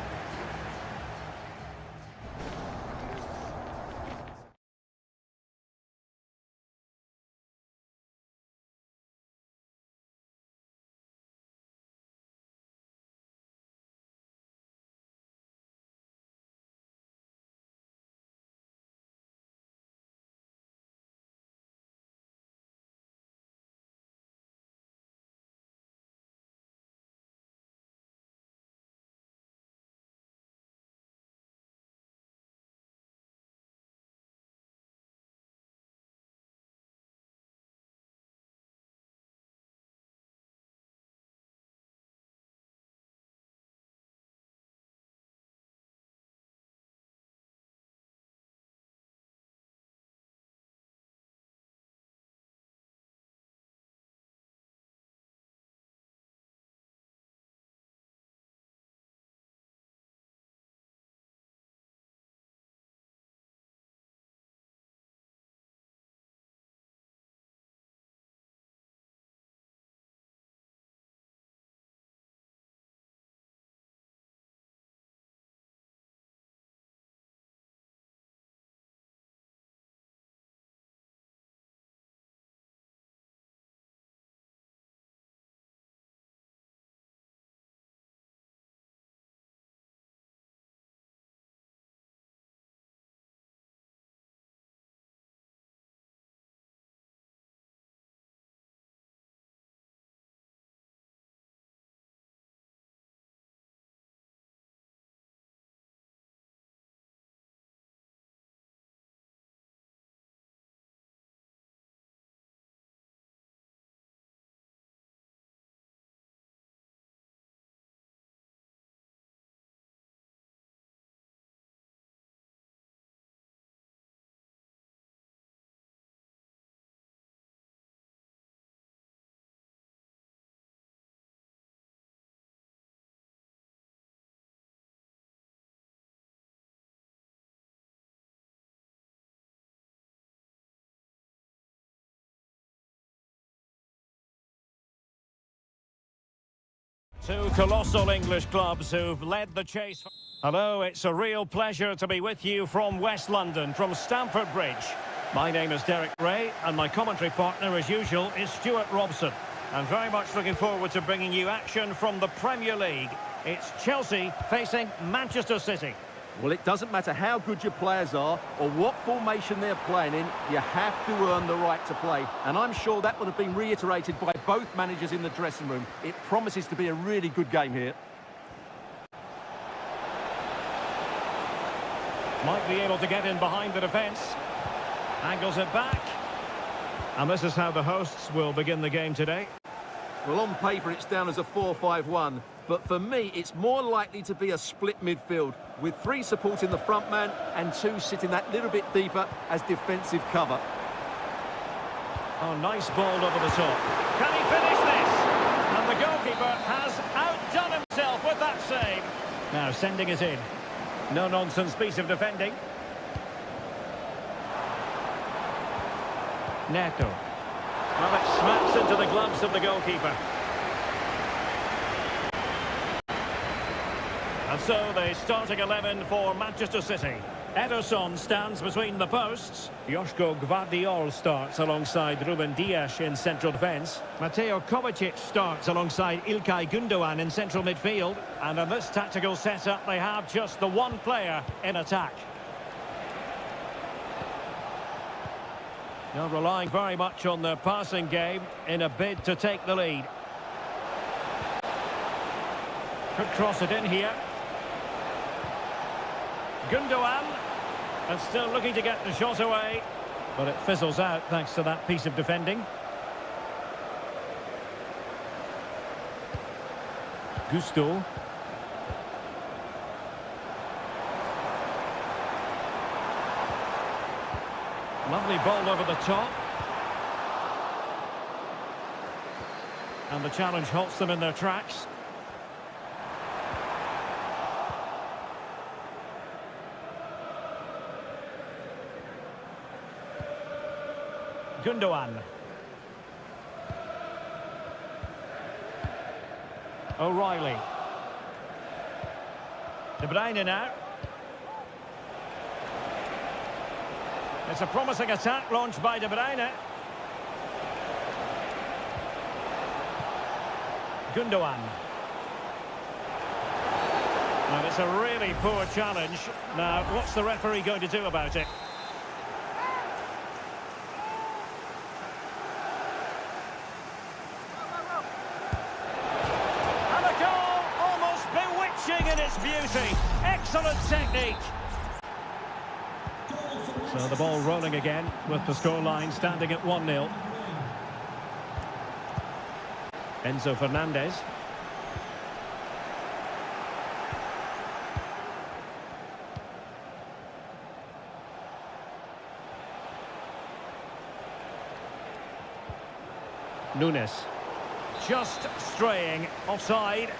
S1: Two colossal English clubs who've led the chase. Hello, it's a real pleasure to be with you from West London, from Stamford Bridge. My name is Derek Ray, and my commentary partner, as usual, is Stuart Robson. I'm very much looking forward to bringing you action from the Premier League. It's Chelsea facing Manchester City.
S2: Well, it doesn't matter how good your players are or what formation they're playing in, you have to earn the right to play. And I'm sure that would have been reiterated by both managers in the dressing room. It promises to be a really good game here.
S1: Might be able to get in behind the defence. Angles it back. And this is how the hosts will begin the game today.
S2: Well, on paper, it's down as a 4-5-1. But for me, it's more likely to be a split midfield, with three supporting the front man and two sitting that little bit deeper as defensive cover.
S1: Oh, nice ball over the top. Can he finish this? And the goalkeeper has outdone himself with that save. Now sending it in. No-nonsense piece of defending. Neto. Well, it smacks into the gloves of the goalkeeper. And so the starting 11 for Manchester City. Ederson stands between the posts. Joško Gvardiol starts alongside Ruben Dias in central defence. Mateo Kovacic starts alongside İlkay Gündoğan in central midfield. And in this tactical setup, they have just the one player in attack. Now relying very much on their passing game in a bid to take the lead. Could cross it in here. Gündoğan, and still looking to get the shot away, but it fizzles out thanks to that piece of defending. Gusto. Lovely ball over the top. And the challenge halts them in their tracks. Gündoğan. O'Reilly. De Bruyne now. It's a promising attack launched by De Bruyne. Gündoğan. And it's a really poor challenge. Now, what's the referee going to do about it? And a goal, almost bewitching in its beauty. Excellent technique. So the ball rolling again with the scoreline standing at 1-0. Enzo Fernandez. Nunes. Just straying offside.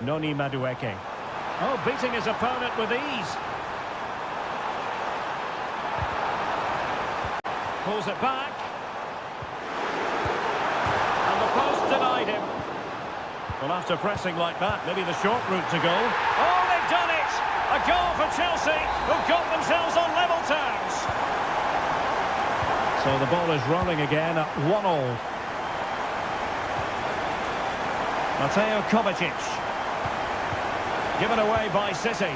S1: Noni Madueke. Oh, beating his opponent with ease. Pulls it back. And the post denied him. Well, after pressing like that, maybe the short route to goal. Oh, they've done it! A goal for Chelsea, who've got themselves on level terms. So the ball is rolling again at 1-1. Mateo Kovacic. Given away by City.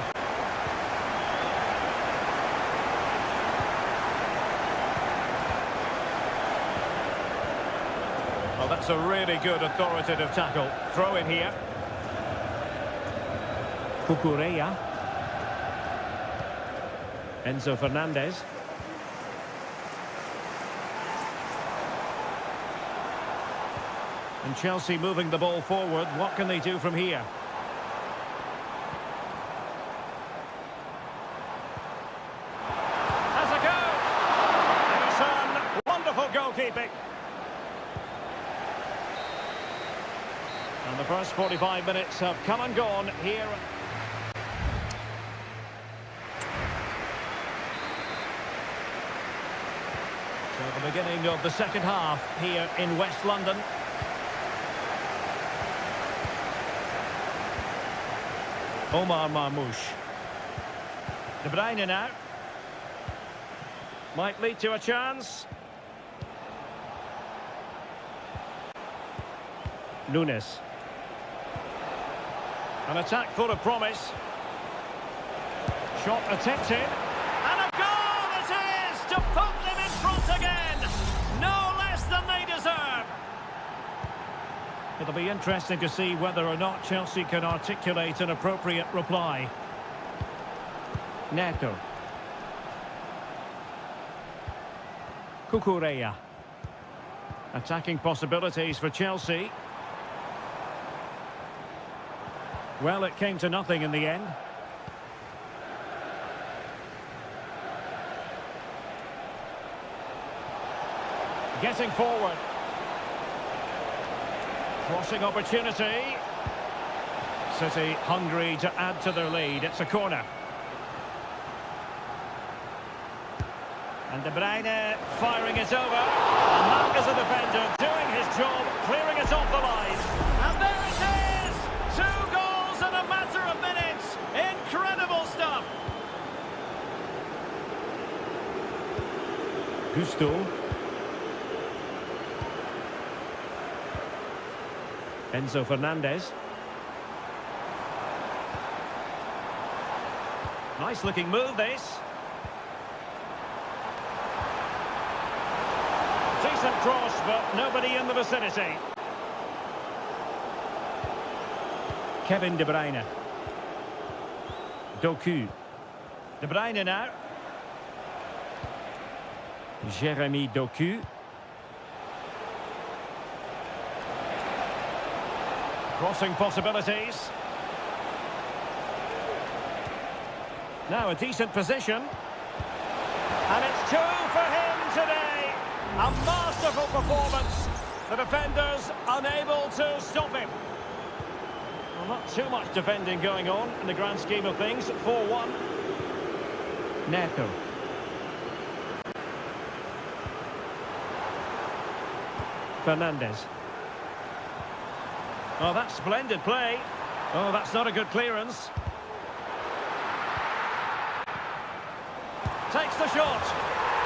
S1: Well, that's a really good authoritative tackle. Throw in here. Cucurella. Enzo Fernandez. And Chelsea moving the ball forward. What can they do from here? Goalkeeping. And the first 45 minutes have come and gone here. So the beginning of the second half here in West London. Omar Marmoush. De Bruyne now. Might lead to a chance. Nunes. An attack full of promise. Shot attempted. And a goal it is to put them in front again. No less than they deserve. It'll be interesting to see whether or not Chelsea can articulate an appropriate reply. Neto. Cucurella. Attacking possibilities for Chelsea. Well, it came to nothing in the end. Getting forward. Crossing opportunity. City hungry to add to their lead. It's a corner. And De Bruyne firing it over. And that is a defender doing his job, clearing it off the line. And there it is! 2 goals in a matter of minutes. Incredible stuff. Gusto. Enzo Fernandez. Nice looking move, this. Decent cross, but nobody in the vicinity. Kevin De Bruyne. Doku. De Bruyne now. Jeremy Doku. Crossing possibilities. Now a decent position. And it's 2 for him today. A masterful performance. The defenders unable to stop him. Well, not too much defending going on in the grand scheme of things. 4-1. Neto. Fernandez. Oh, that's splendid play. Oh, that's not a good clearance. Takes the shot.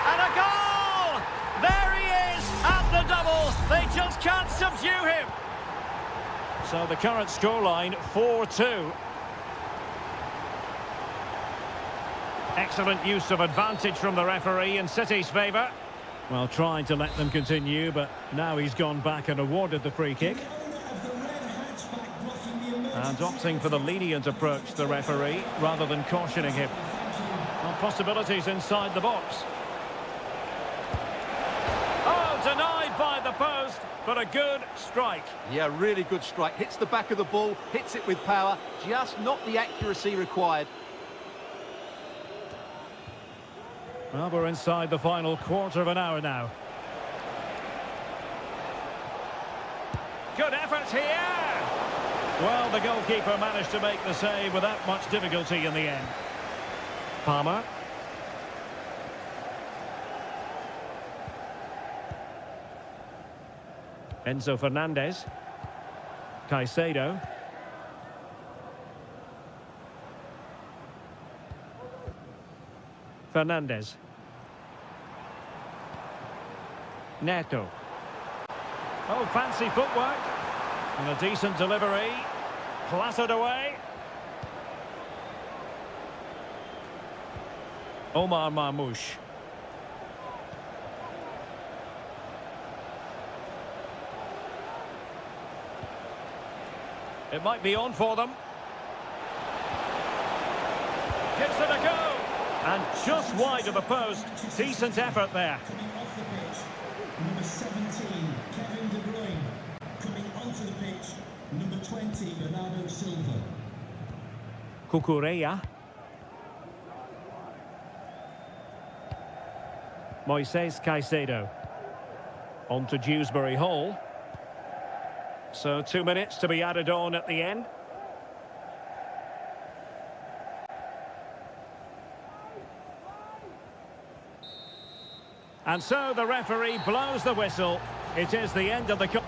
S1: And a goal! There he is at the double. They just can't subdue him. So the current scoreline, 4-2. Excellent use of advantage from the referee in City's favour. Well, trying to let them continue, but now he's gone back and awarded the free kick. And opting for the lenient approach, the referee, rather than cautioning him. Well, possibilities inside the box. Oh, denied by the post, but a good strike.
S2: Yeah, really good strike. Hits the back of the ball, hits it with power, just not the accuracy required.
S1: Well, we're inside the final quarter of an hour now. Good effort here! Well, the goalkeeper managed to make the save without much difficulty in the end. Palmer. Enzo Fernandez. Caicedo. Fernandez. Neto. Oh, fancy footwork. And a decent delivery. Clattered away. Omar Marmoush. It might be on for them. Gives it a go. And just wide of the post. Decent effort there.
S3: Coming off the pitch, number 17, Kevin De Bruyne. Coming onto the pitch, number 20, Bernardo Silva.
S1: Cucurella. Moises Caicedo. On to Dewsbury Hall. So 2 minutes to be added on at the end. And so the referee blows the whistle. It is the end of the...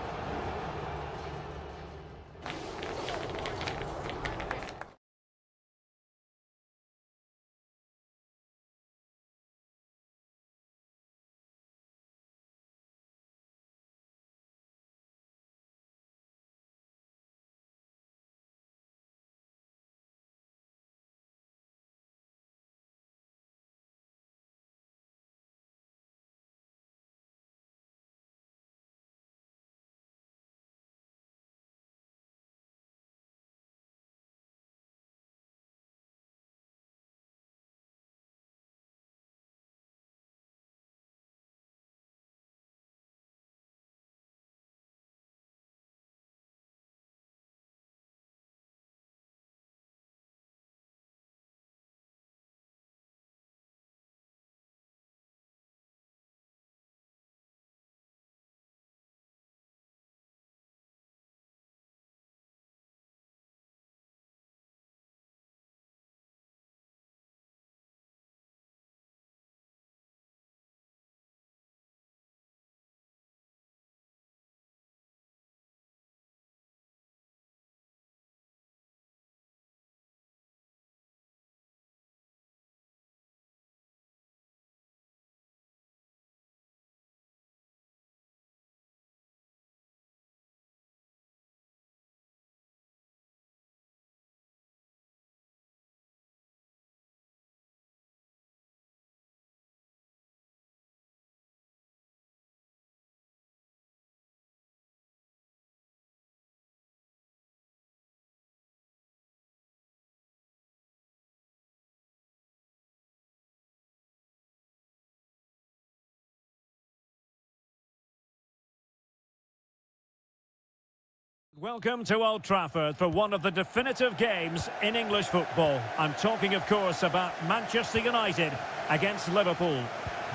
S1: Welcome to Old Trafford for one of the definitive games in English football. I'm talking, of course, about Manchester United against Liverpool.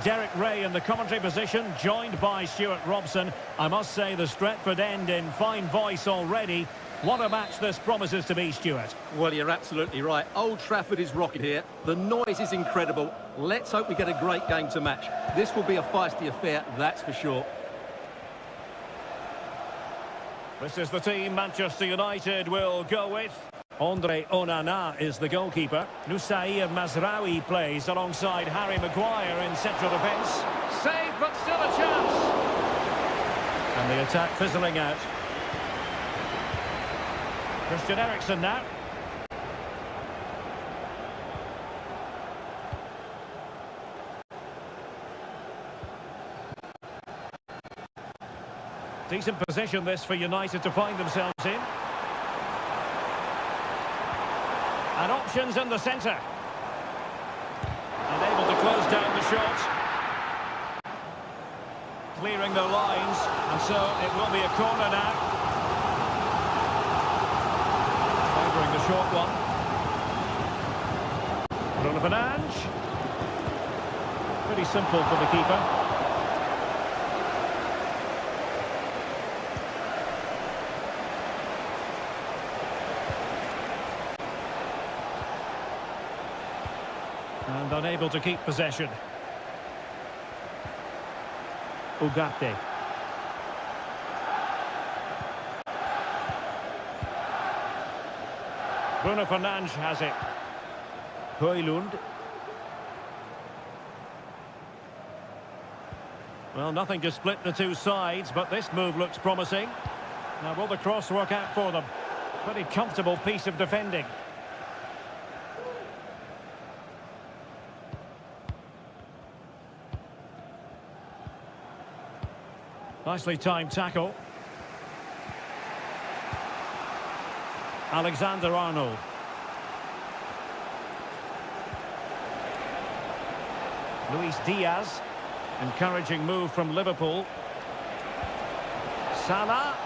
S1: Derek Ray in the commentary position, joined by Stuart Robson. I must say the Stretford end in fine voice already. What a match this promises to be, Stuart.
S2: Well, you're absolutely right. Old Trafford is rocking here. The noise is incredible. Let's hope we get a great game to match. This will be a feisty affair, that's for sure.
S1: This is the team Manchester United will go with. Andre Onana is the goalkeeper. Nusair Mazraoui plays alongside Harry Maguire in central defence. Save, but still a chance. And the attack fizzling out. Christian Eriksen now. Decent position this for United to find themselves in. And options in the centre. And able to close down the shot. Clearing their lines. And so it will be a corner now. Favouring the short one. Bruno Fernandes. Pretty simple for the keeper. And unable to keep possession. Ugarte. Bruno Fernandes has it. Højlund. Well, nothing to split the two sides, but this move looks promising. Now, will the cross work out for them? Pretty comfortable piece of defending. Nicely timed tackle. Alexander-Arnold. Luis Diaz. Encouraging move from Liverpool. Salah.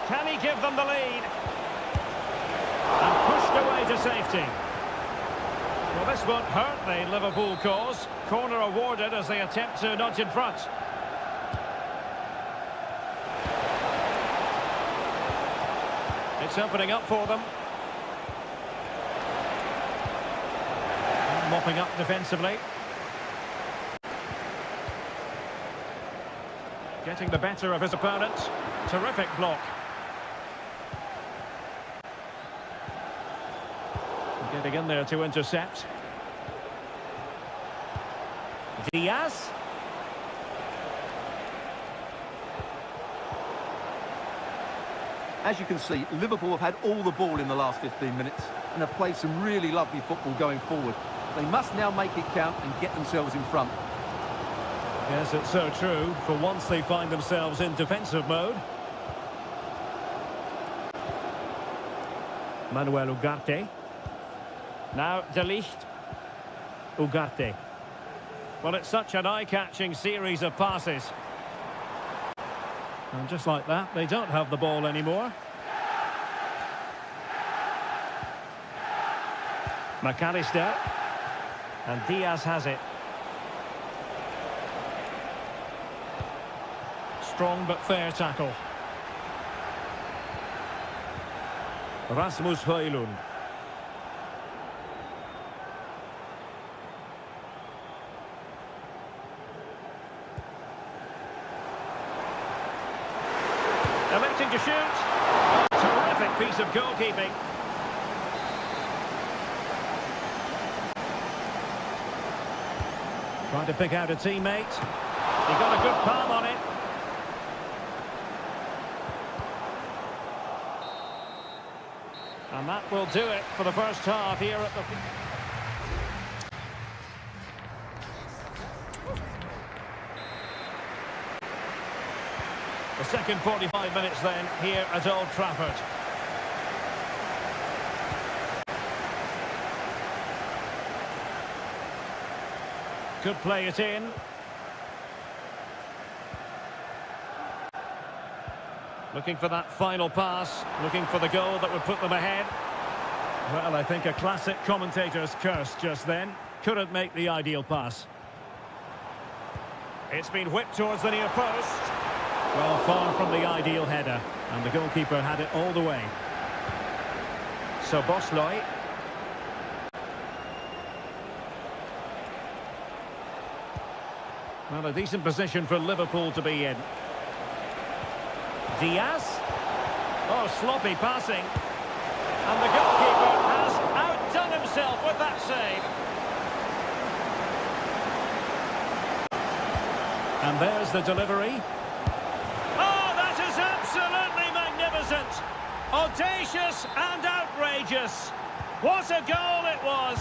S1: Can he give them the lead? And pushed away to safety. Well, this won't hurt the Liverpool cause. Corner awarded as they attempt to nudge in front. It's opening up for them. Mopping up defensively. Getting the better of his opponent. Terrific block. Getting in there to intercept. Diaz.
S2: As you can see, Liverpool have had all the ball in the last 15 minutes and have played some really lovely football going forward. They must now make it count and get themselves in front.
S1: Yes, it's so true. For once they find themselves in defensive mode. Manuel Ugarte. Now De Ligt. Ugarte. Well, it's such an eye-catching series of passes. And just like that, they don't have the ball anymore. McAllister. And Diaz has it. Strong but fair tackle. Rasmus Højlund. Electing to shoot. Terrific piece of goalkeeping. Trying to pick out a teammate. He got a good palm on it. And that will do it for the first half here at the... The second 45 minutes then here at Old Trafford. Could play it in. Looking for that final pass, looking for the goal that would put them ahead. Well, I think a classic commentator's curse just then. Couldn't make the ideal pass. It's been whipped towards the near post. Well, far from the ideal header. And the goalkeeper had it all the way. So Bosley. Well, a decent position for Liverpool to be in. Diaz. Oh, sloppy passing. And the goalkeeper has outdone himself with that save. And there's the delivery. Oh, that is absolutely magnificent. Audacious and outrageous. What a goal it was.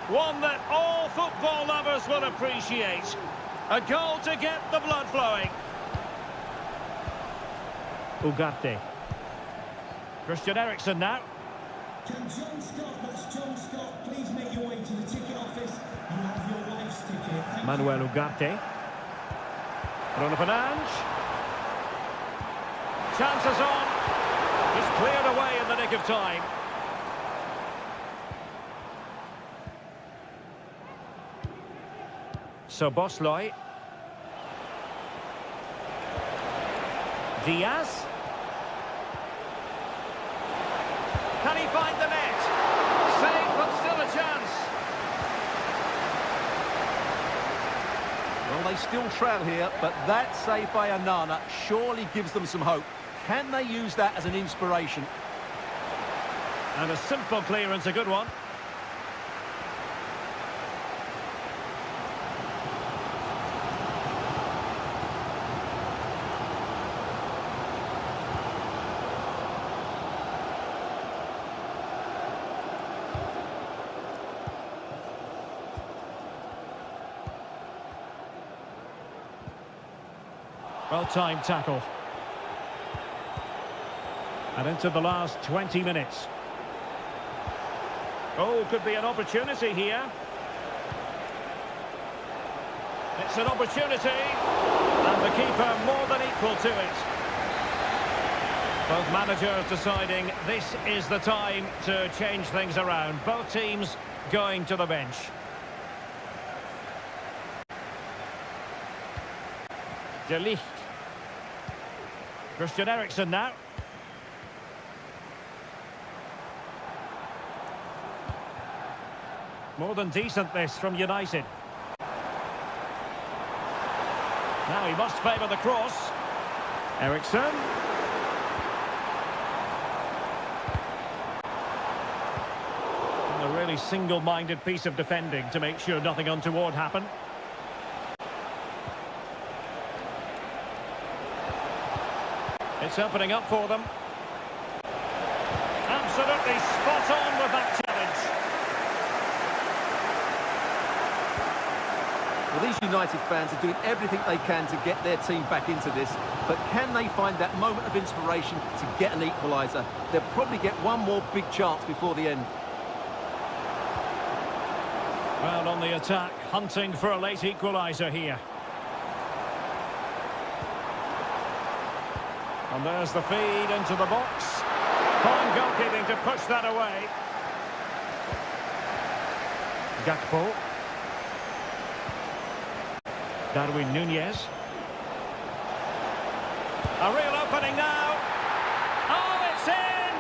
S1: One that all football lovers will appreciate. A goal to get the blood flowing. Ugarte. Christian Eriksen now.
S3: Can John Scott, that's John Scott, please make your way to the ticket office and have your wife's ticket. Thank
S1: Manuel
S3: you.
S1: Ugarte. Bruno Fernandes. Chances on. He's cleared away in the nick of time. So Bosley. Diaz. Can he find the net? Save, but still a chance.
S2: Well, they still trail here, but that save by Anana surely gives them some hope. Can they use that as an inspiration?
S1: And a simple clearance, a good one. Well-timed tackle. And into the last 20 minutes. Oh, could be an opportunity here. It's an opportunity. And the keeper more than equal to it. Both managers deciding this is the time to change things around. Both teams going to the bench. De Ligt. Christian Eriksen now. More than decent this from United. Now he must favour the cross. Ericsson. A really single-minded piece of defending to make sure nothing untoward happened. It's opening up for them. Absolutely spot on with that challenge.
S2: Well, these United fans are doing everything they can to get their team back into this, but can they find that moment of inspiration to get an equaliser? They'll probably get one more big chance before the end.
S1: Well, on the attack, hunting for a late equaliser here. And there's the feed into the box. Fine goalkeeping to push that away. Gakpo. Darwin Núñez. A real opening now. Oh, it's in!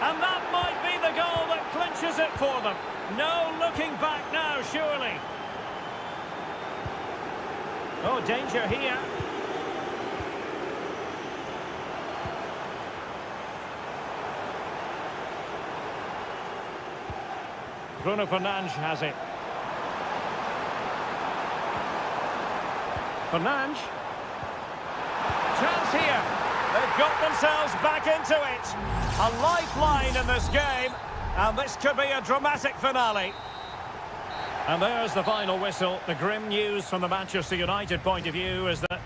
S1: And that might be the goal that clinches it for them. No looking back now, surely. Oh, danger here. Bruno Fernandes has it. Fernandes. Chance here. They've got themselves back into it. A lifeline in this game. And this could be a dramatic finale. And there's the final whistle. The grim news from the Manchester United point of view is that...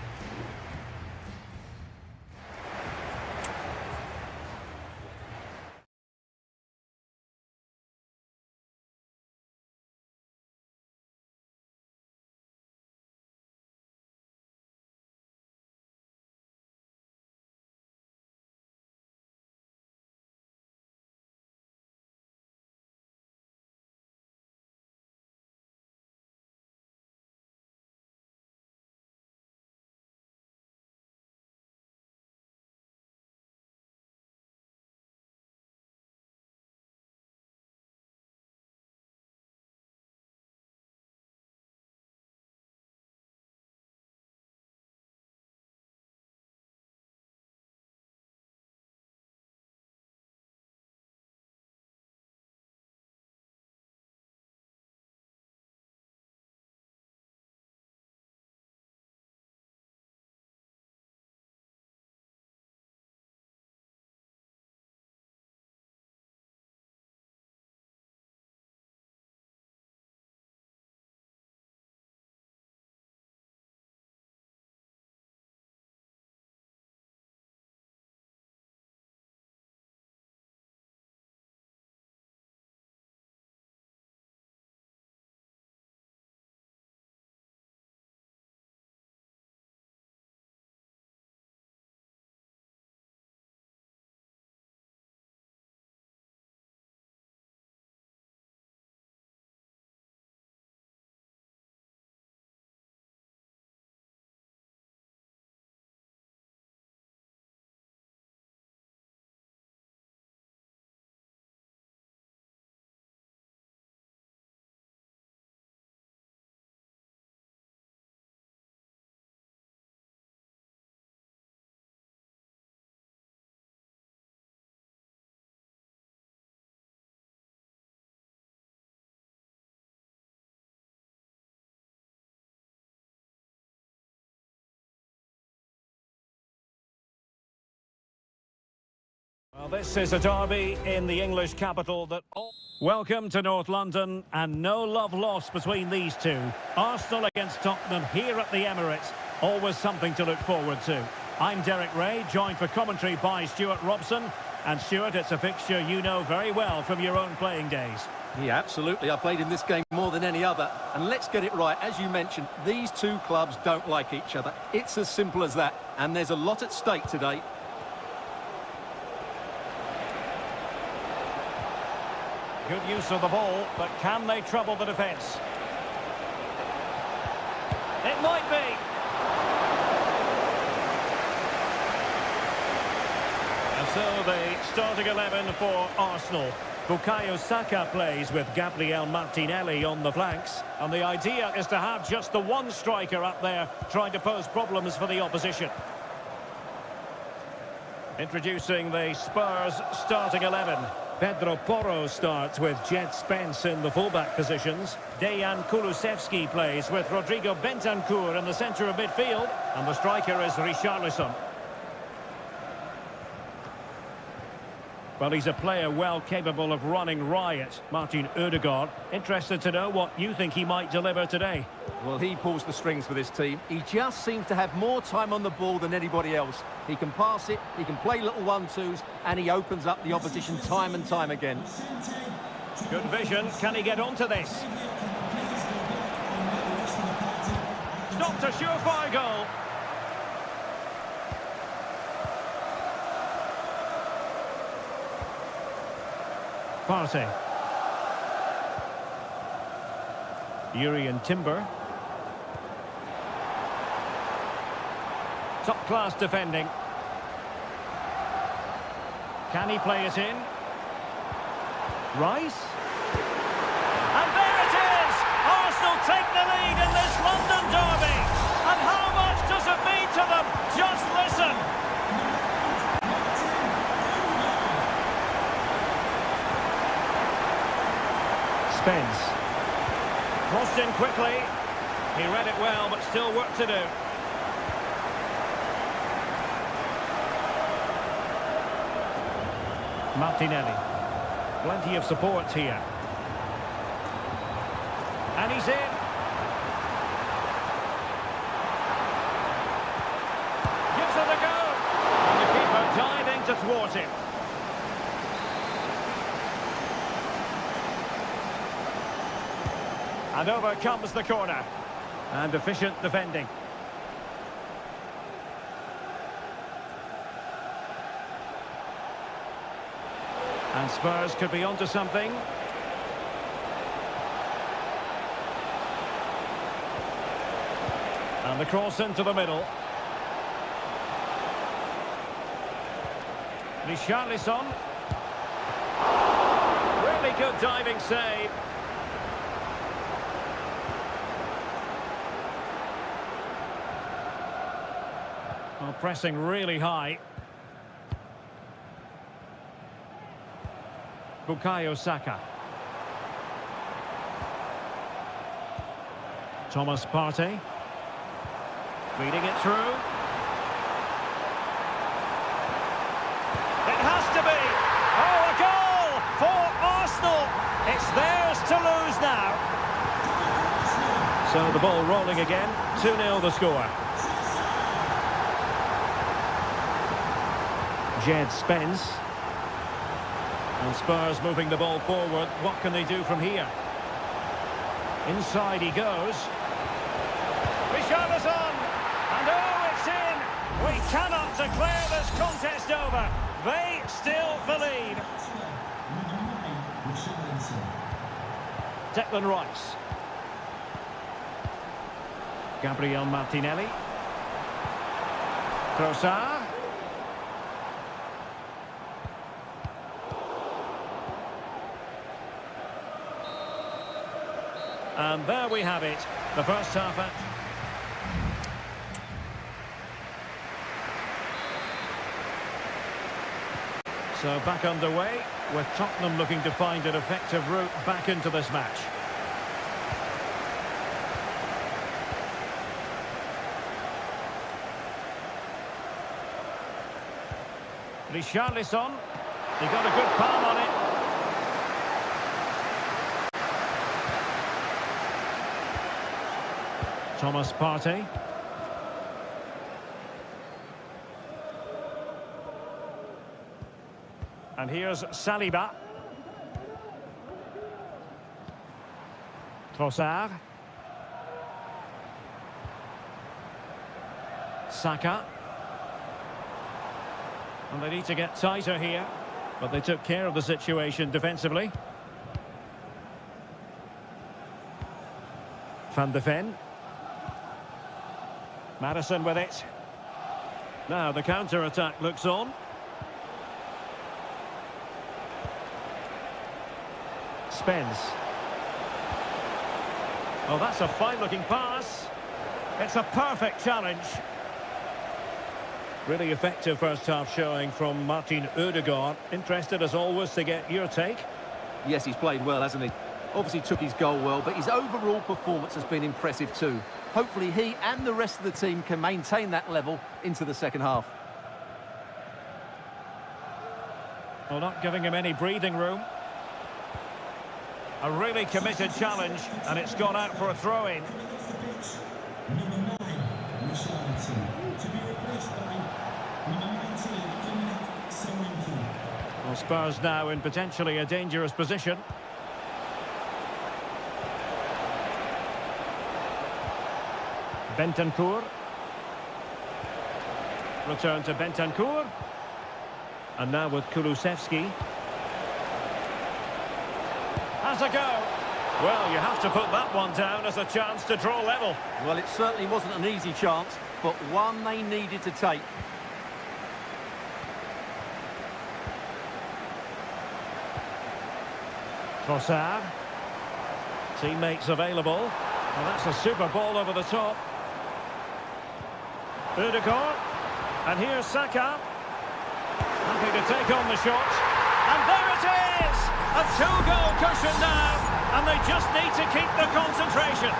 S1: Well, this is a derby in the English capital that... Welcome to North London, and no love lost between these two. Arsenal against Tottenham here at the Emirates. Always something to look forward to. I'm Derek Ray, joined for commentary by Stuart Robson. And Stuart, it's a fixture you know very well from your own playing days.
S2: Yeah, absolutely. I played in this game more than any other. And let's get it right. As you mentioned, these two clubs don't like each other. It's as simple as that. And there's a lot at stake today.
S1: Good use of the ball, but can they trouble the defence? It might be. And so the starting 11 for Arsenal. Bukayo Saka plays with Gabriel Martinelli on the flanks. And the idea is to have just the one striker up there trying to pose problems for the opposition. Introducing the Spurs starting 11. Pedro Porro starts with Jed Spence in the fullback positions. Dejan Kulusevski plays with Rodrigo Bentancur in the centre of midfield. And the striker is Richarlison. Well, he's a player well capable of running riot, Martin Ødegaard. Interested to know what you think he might deliver today.
S2: Well, he pulls the strings for this team. He just seems to have more time on the ball than anybody else. He can pass it, he can play little one-twos, and he opens up the opposition time and time again.
S1: Good vision. Can he get onto this? Stopped a surefire goal. Partey. Urian Timber. Top-class defending. Can he play it in? Rice? And there it is! Arsenal take the lead in this London derby. And how much does it mean to them? Just listen. Spence. Crossed in quickly. He read it well, but still work to do. Martinelli. Plenty of support here. And he's in. Gives it a go. And the keeper diving to thwart him. And over comes the corner. And efficient defending. And Spurs could be onto something. And the cross into the middle. Richarlison. Really good diving save. Well, pressing really high. Bukayo Saka. Thomas Partey. Feeding it through. It has to be! Oh, a goal for Arsenal! It's theirs to lose now. So the ball rolling again. 2-0 the score. Jed Spence. And Spurs moving the ball forward. What can they do from here? Inside he goes. Richarlison! And oh, it's in! We cannot declare this contest over. They still believe. Declan Rice. Gabriel Martinelli. Trossard. And there we have it, the first half. So back underway, with Tottenham looking to find an effective route back into this match. Richarlison, he got a good palm on it. Thomas Partey. And here's Saliba. Trossard. Saka. And they need to get tighter here, but they took care of the situation defensively. Van de Ven. Madison with it. Now the counter-attack looks on. Spence. Oh, that's a fine-looking pass. It's a perfect challenge. Really effective first-half showing from Martin Ødegaard. Interested, as always, to get your take.
S2: Yes, he's played well, hasn't he? Obviously took his goal well, but his overall performance has been impressive too. Hopefully he and the rest of the team can maintain that level into the second half.
S1: Well, not giving him any breathing room. A really committed challenge, and it's gone out for a throw-in.
S3: Number 9, to be replaced by number 19, Seria.
S1: Well, Spurs now in potentially a dangerous position. Bentancur. Return to Bentancur. And now with Kulusevski. Has a go. Well, you have to put that one down as a chance to draw level.
S2: Well, it certainly wasn't an easy chance, but one they needed to take.
S1: Trossard. Teammates available. Well, that's a super ball over the top. Ødegaard. And here's Saka. Happy to take on the shot. And there it is! A two-goal cushion now. And they just need to keep the concentration.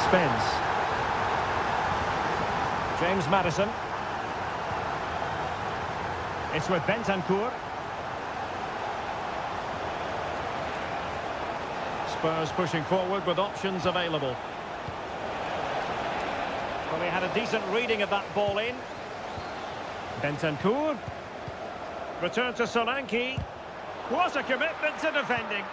S1: Spence. James Maddison. It's with Bentancur. Spurs pushing forward with options available. Well, he had a decent reading of that ball in. Bentancur. Return to Solanke. What a commitment to defending.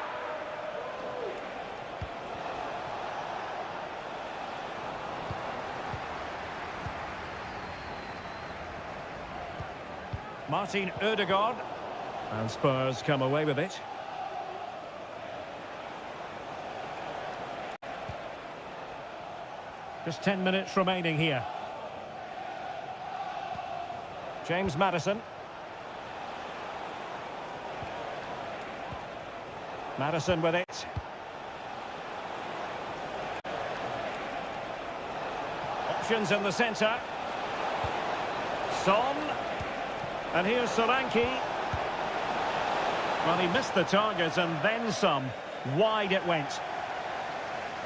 S1: Martin Ødegaard. And Spurs come away with it. Just 10 minutes remaining here. James Maddison. Maddison with it. Options in the centre. Son. And here's Solanke. Well, he missed the target and then some. Wide it went.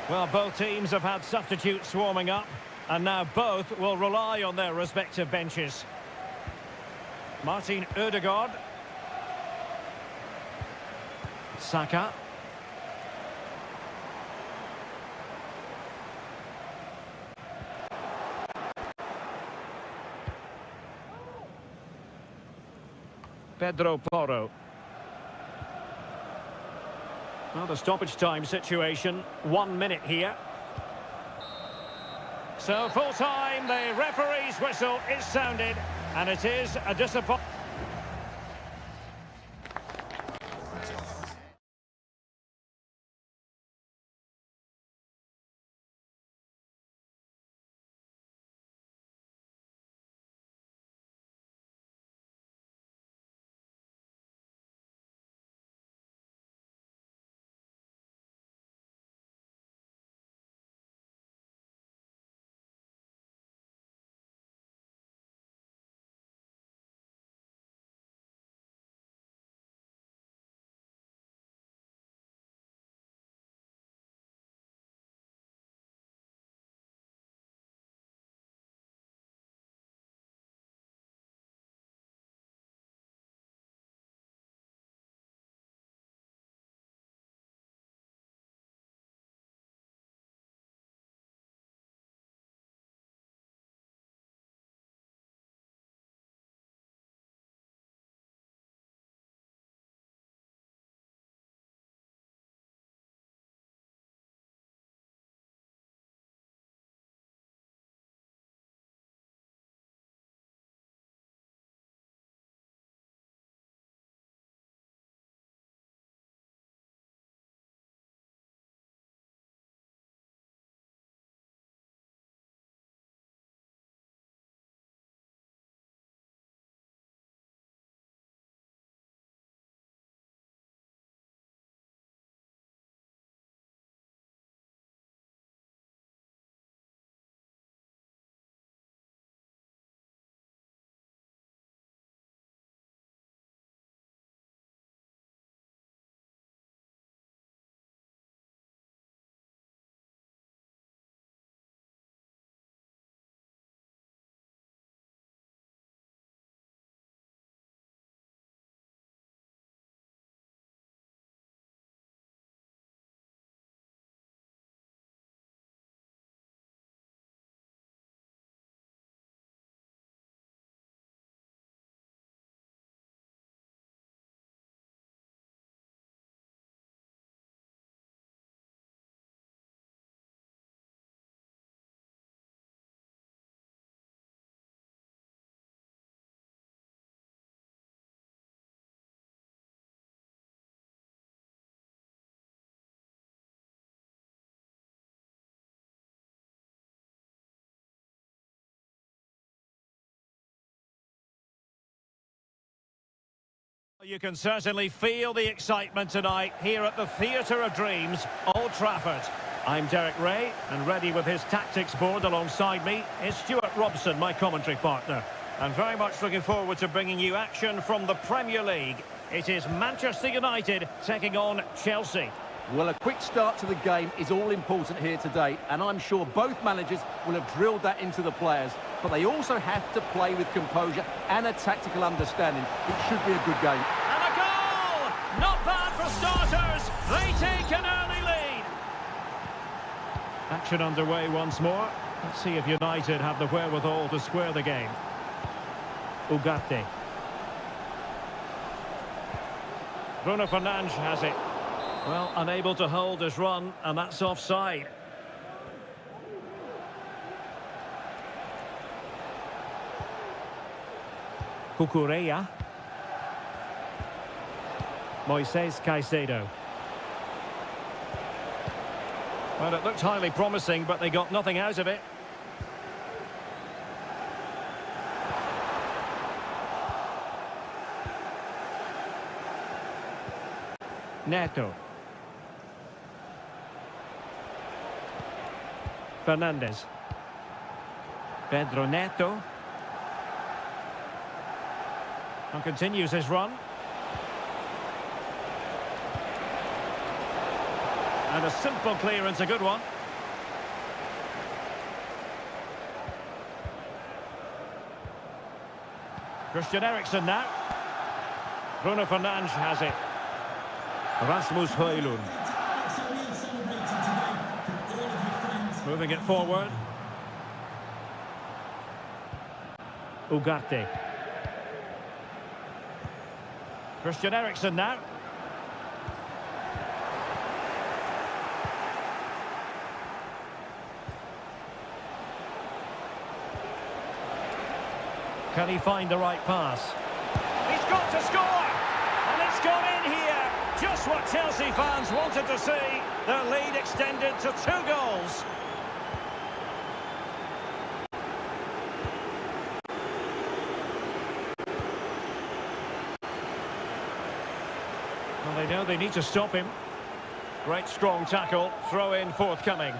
S1: Well, both teams have had substitutes swarming up, and now both will rely on their respective benches. Martin Ødegaard. Saka. Pedro Porro. Well, the stoppage time situation, 1 minute here. So full time, the referee's whistle is sounded, and it is a disappointment. You can certainly feel the excitement tonight here at the Theatre of Dreams, Old Trafford. I'm Derek Ray, and ready with his tactics board alongside me is Stuart Robson, my commentary partner. And very much looking forward to bringing you action from the Premier League. It is Manchester United taking on Chelsea.
S2: Well, a quick start to the game is all important here today, and I'm sure both managers will have drilled that into the players. But they also have to play with composure and a tactical understanding. It should be a good game.
S1: And a goal! Not bad for starters. They take an early lead. Action underway once more. Let's see if United have the wherewithal to square the game. Ugarte. Bruno Fernandes has it. Well, unable to hold his run, and that's offside. Cucurella. Moises Caicedo. Well, it looked highly promising, but they got nothing out of it. Neto. Fernandes. Pedro Neto. And continues his run. And a simple clearance, a good one. Christian Eriksen now. Bruno Fernandes has it. Rasmus Højlund. Moving it forward. Ugarte. Christian Eriksen now. Can he find the right pass? He's got to score! And it's gone in here! Just what Chelsea fans wanted to see. Their lead extended to 2 goals. Well, they know they need to stop him. Great strong tackle, throw in forthcoming.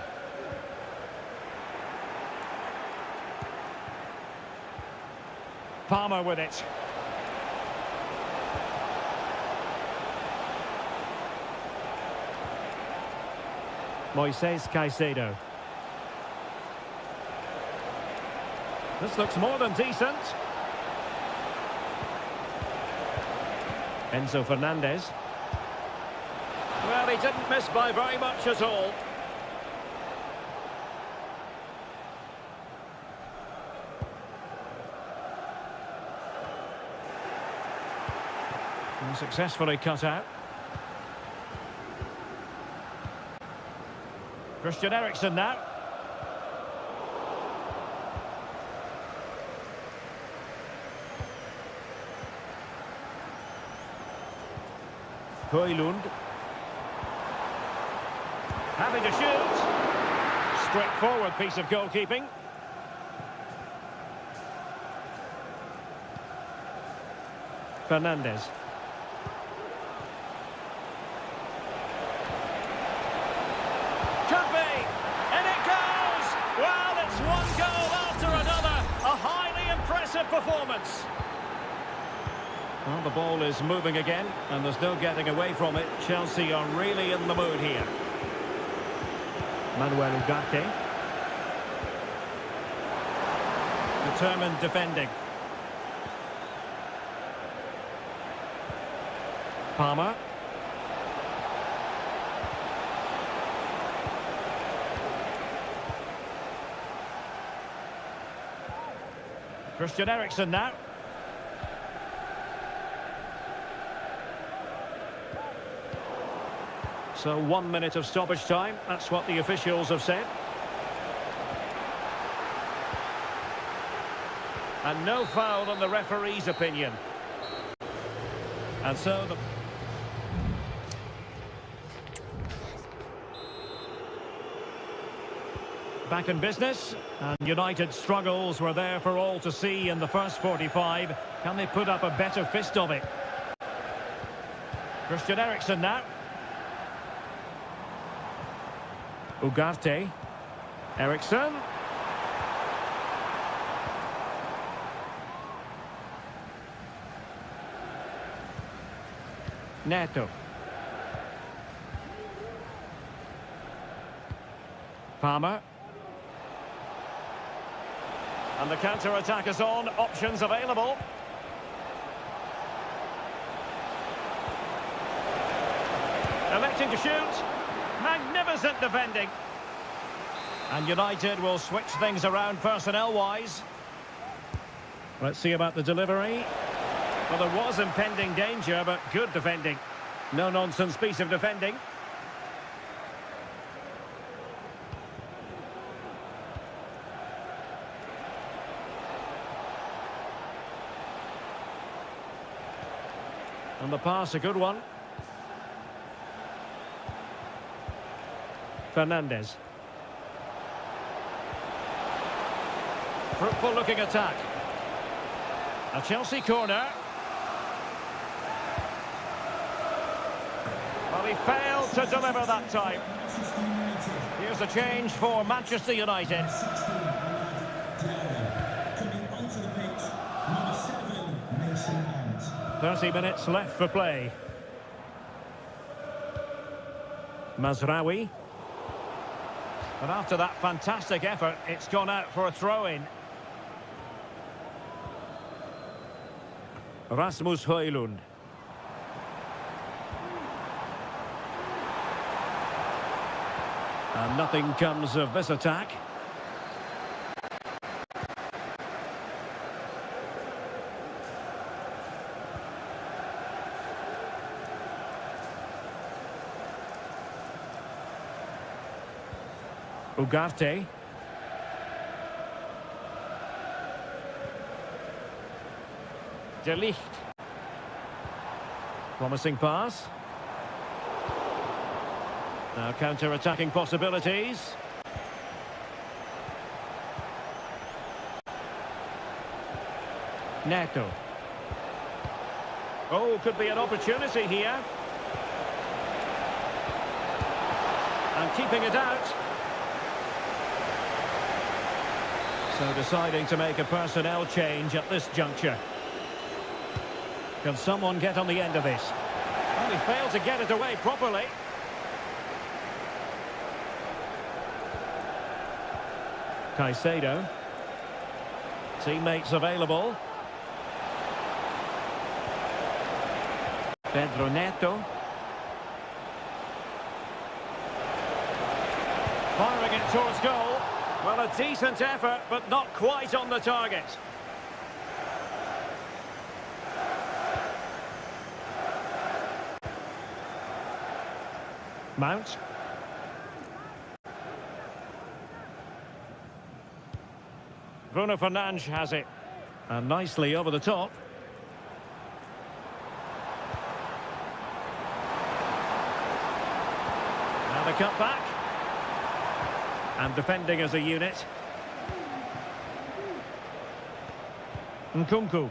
S1: Palmer with it. Moises Caicedo. This looks more than decent. Enzo Fernandez. Well, he didn't miss by very much at all. And successfully cut out. Christian Eriksen now. Højlund. Having to shoot. Straightforward piece of goalkeeping. Fernandes. Could be, and it goes! Well, it's one goal after another. A highly impressive performance. Well, the ball is moving again, and there's no getting away from it. Chelsea are really in the mood here. Manuel Ugarte. Determined defending. Palmer. Christian Eriksen now. So 1 minute of stoppage time. That's what the officials have said. And no foul in the referee's opinion. And so the... Back in business, and United's struggles were there for all to see in the first 45. Can they put up a better fist of it? Christian Eriksen now. Ugarte. Eriksen. Neto. Palmer. And the counter-attack is on. Options available. Electing to shoot. Magnificent defending. And United will switch things around personnel-wise. Let's see about the delivery. Well, there was impending danger, but good defending. No-nonsense piece of defending. And the pass, a good one. Fernandes. Fruitful looking attack. A Chelsea corner. Well, he failed to deliver that time. Here's a change for Manchester United.
S3: Coming onto the pitch, number 7, Mason Mount.
S1: 30 minutes left for play. Mazraoui. But after that fantastic effort, it's gone out for a throw-in. Rasmus Højlund. And nothing comes of this attack. Ugarte. De Ligt. Promising pass. Now counter-attacking possibilities. Neto. Oh, could be an opportunity here. And keeping it out. So deciding to make a personnel change at this juncture. Can someone get on the end of this? Well, he failed to get it away properly. Caicedo. Teammates available. Pedro Neto. Firing it towards goal. Well, a decent effort, but not quite on the target. Mount. Bruno Fernandes has it. And nicely over the top. Now the cut back. And defending as a unit. Nkunku.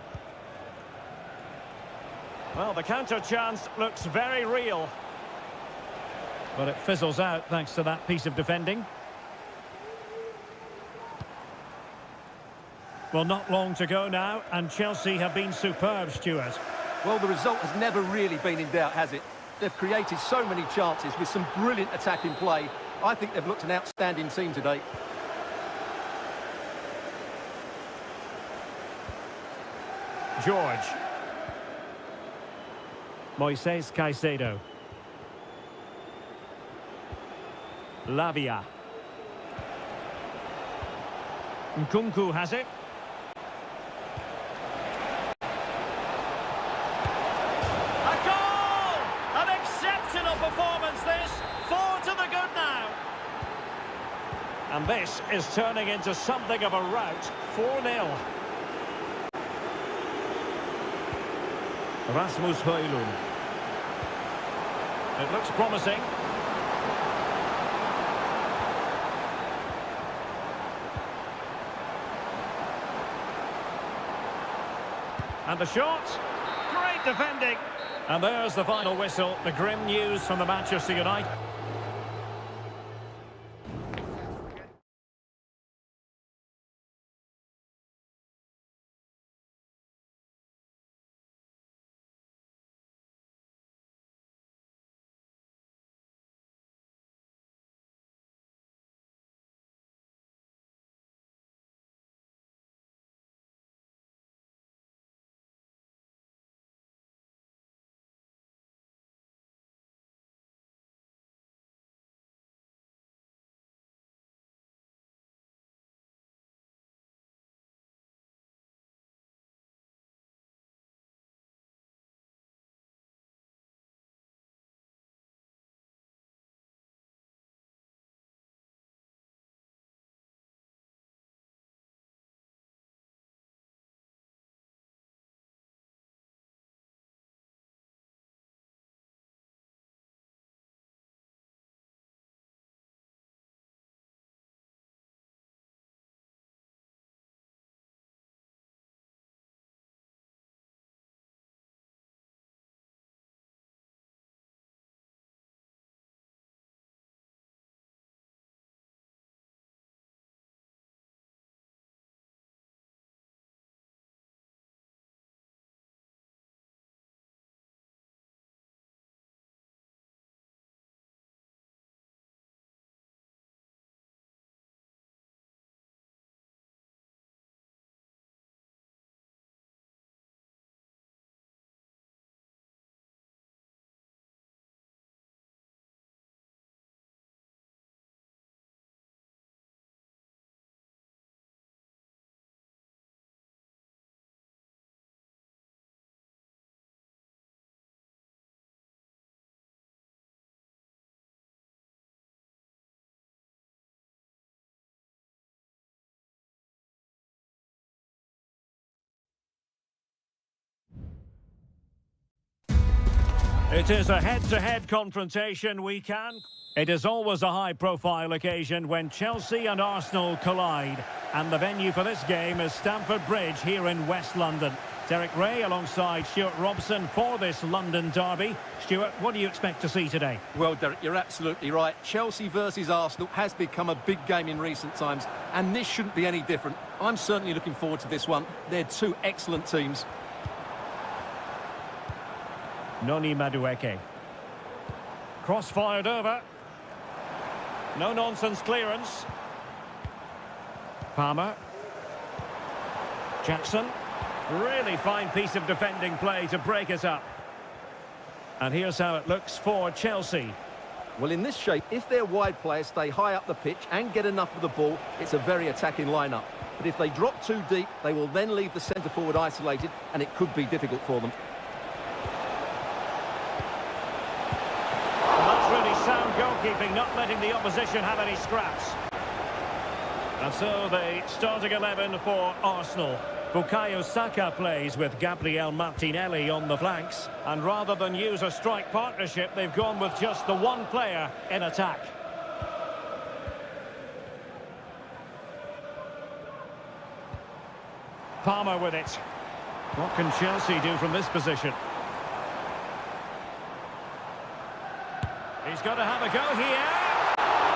S1: Well, the counter chance looks very real. But it fizzles out thanks to that piece of defending. Well, not long to go now, and Chelsea have been superb, Stuart.
S2: Well, the result has never really been in doubt, has it? They've created so many chances with some brilliant attacking play. I think they've looked an outstanding team today.
S1: George. Moises Caicedo. Lavia. Nkunku has it. A goal! An exceptional performance this. 4 to the good now. And this is turning into something of a rout. 4-0. Rasmus Højlund. It looks promising. And the shot. Great defending. And there's the final whistle, the grim news from the Manchester United. It is a head-to-head confrontation It is always a high-profile occasion when Chelsea and Arsenal collide. And the venue for this game is Stamford Bridge here in West London. Derek Ray alongside Stuart Robson for this London derby. Stuart, what do you expect to see today?
S2: Well, Derek, you're absolutely right. Chelsea versus Arsenal has become a big game in recent times, and this shouldn't be any different. I'm certainly looking forward to this one. They're two excellent teams.
S1: Noni Madueke. Cross fired over. No nonsense clearance. Palmer. Jackson. Really fine piece of defending play to break it up. And here's how it looks for Chelsea.
S2: Well, in this shape, if their wide players stay high up the pitch and get enough of the ball, it's a very attacking lineup. But if they drop too deep, they will then leave the centre forward isolated, and it could be difficult for them.
S1: Sound goalkeeping, not letting the opposition have any scraps. And so the starting 11 for Arsenal. Bukayo Saka plays with Gabriel Martinelli on the flanks. And rather than use a strike partnership, they've gone with just the one player in attack. Palmer with it. What can Chelsea do from this position? He's got to have a go here.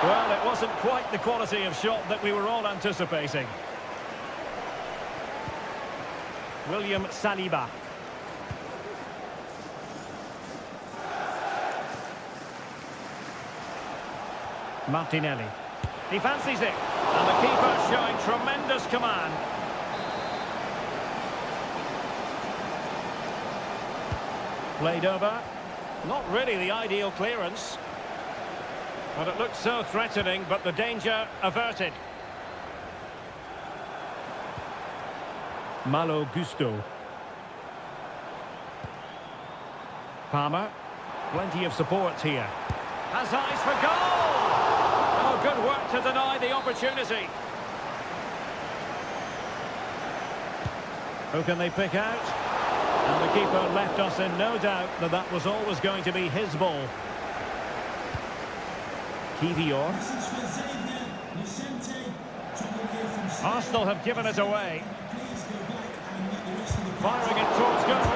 S1: Well, it wasn't quite the quality of shot that we were all anticipating. William Saliba. Martinelli. He fancies it. And the keeper showing tremendous command. Played over. Not really the ideal clearance. But it looked so threatening, but the danger averted. Malo Gusto. Palmer. Plenty of support here. Has eyes for goal! Oh, good work to deny the opportunity. Who can they pick out? And the keeper left us in no doubt that that was always going to be his ball. Kivior. Arsenal have given it away. Firing it towards goal.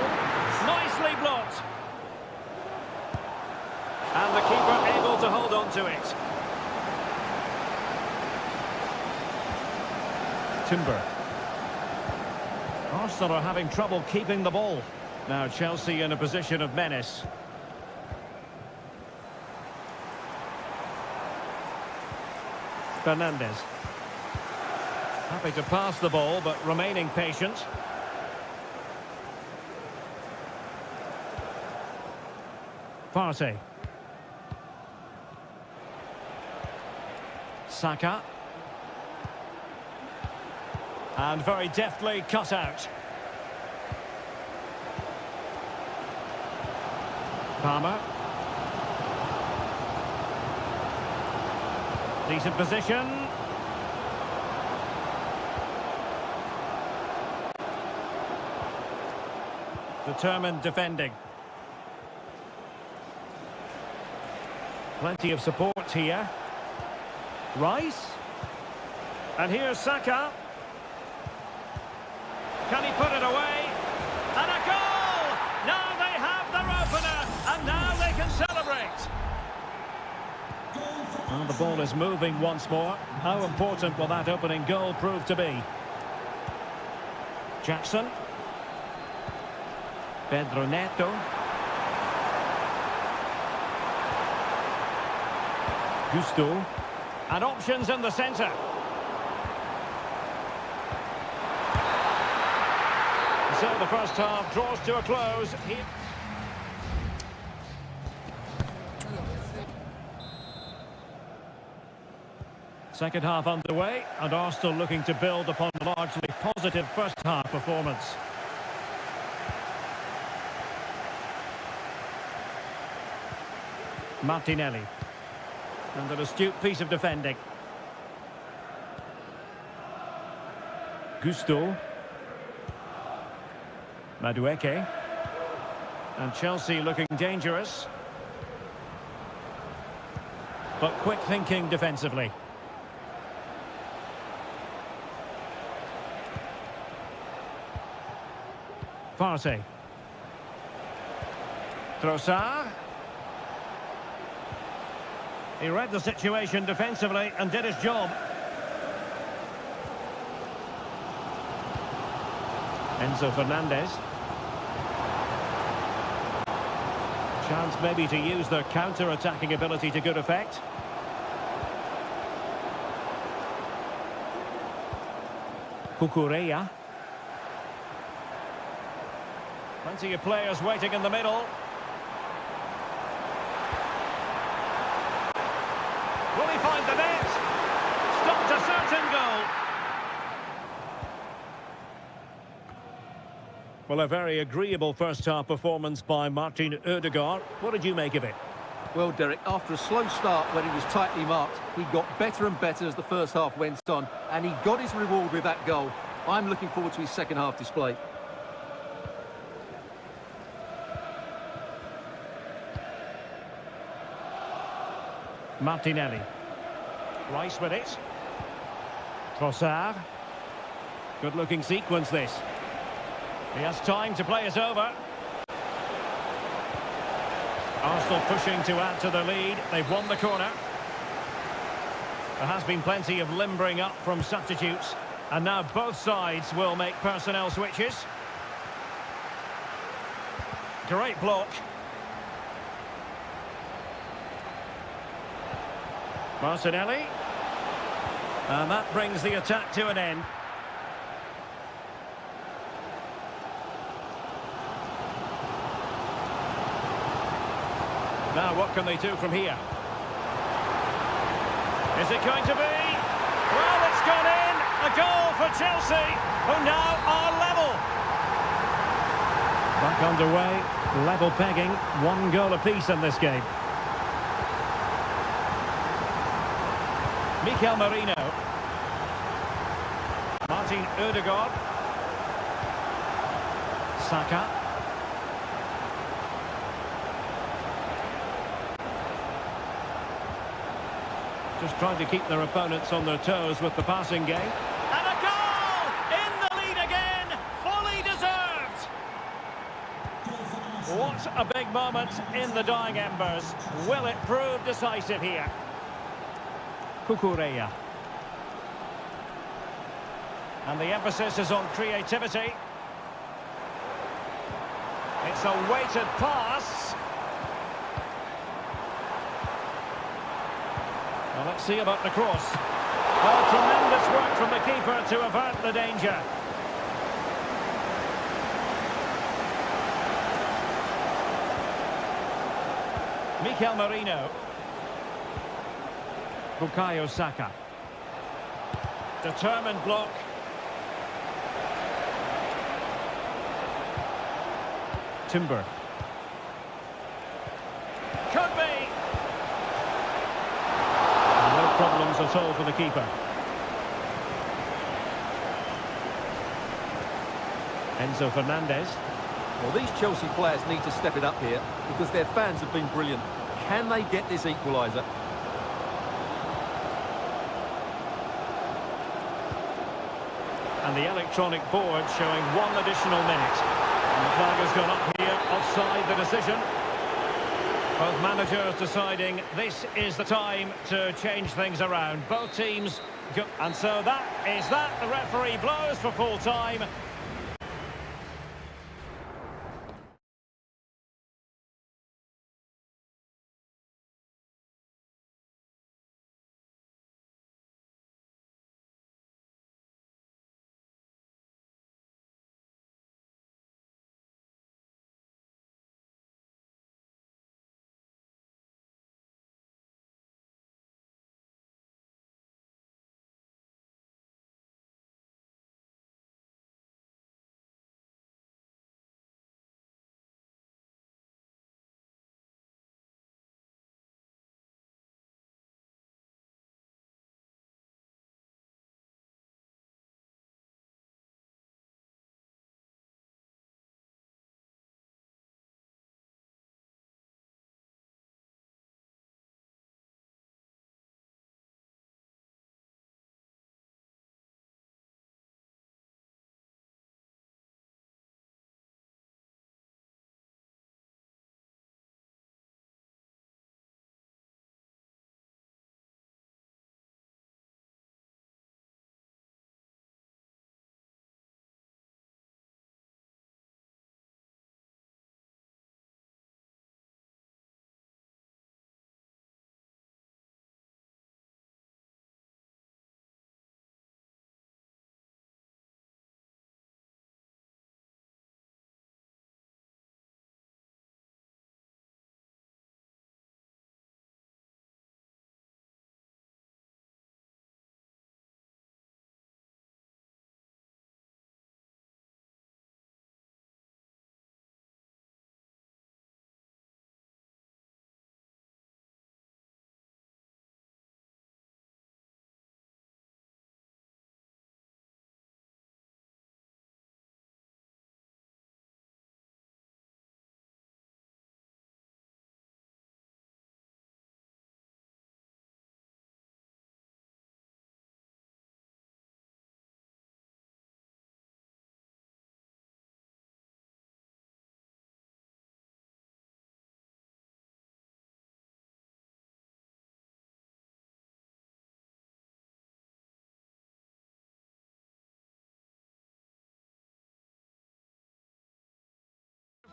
S1: Nicely blocked. And the keeper able to hold on to it. Timber. Arsenal are having trouble keeping the ball. Now Chelsea in a position of menace. Fernandes. Happy to pass the ball, but remaining patient. Partey. Saka. And very deftly cut out. Palmer. Decent position. Determined defending. Plenty of support here. Rice. And here's Saka. Can he put it away? And a goal! Now they have their opener, and now they can celebrate. And the ball is moving once more. How important will that opening goal prove to be? Jackson. Pedro Neto. Gusto. And options in the centre. So the first half draws to a close. Second half underway, and Arsenal looking to build upon a largely positive first half performance. Martinelli. And an astute piece of defending. Gusto. Madueke. And Chelsea looking dangerous. But quick thinking defensively. Partey. Trossard. He read the situation defensively and did his job. Enzo Fernandez. Chance maybe to use their counter-attacking ability to good effect. Cucurella. Plenty of players waiting in the middle. Will he find the net? Stopped a certain goal. Well, a very agreeable first-half performance by Martin Ødegaard. What did you make of it?
S2: Well, Derek, after a slow start when he was tightly marked, he got better and better as the first half went on, and he got his reward with that goal. I'm looking forward to his second-half display.
S1: Martinelli. Rice with it. Trossard. Good-looking sequence, this. He has time to play it over. Arsenal pushing to add to the lead. They've won the corner. There has been plenty of limbering up from substitutes. And now both sides will make personnel switches. Great block. Martinelli. And that brings the attack to an end. Now, what can they do from here? Is it going to be? Well, it's gone in. A goal for Chelsea, who now are level. Back underway, level pegging, 1 goal apiece in this game. Mikel Merino. Martin Ødegaard. Saka. Just trying to keep their opponents on their toes with the passing game. And a goal! In the lead again! Fully deserved! What a big moment in the dying embers. Will it prove decisive here? Kukureya. And the emphasis is on creativity. It's a weighted pass. Well, let's see about the cross. Oh, tremendous work from the keeper to avert the danger. Mikel Merino. Bukayo Saka. Determined block. Timber. Could be. No problems at all for the keeper. Enzo Fernandez.
S2: Well, these Chelsea players need to step it up here because their fans have been brilliant. Can they get this equaliser?
S1: And the electronic board showing 1 additional minute. And the flag has gone up here, offside the decision. Both managers deciding this is the time to change things around. Both teams go. And so that is that. The referee blows for full time.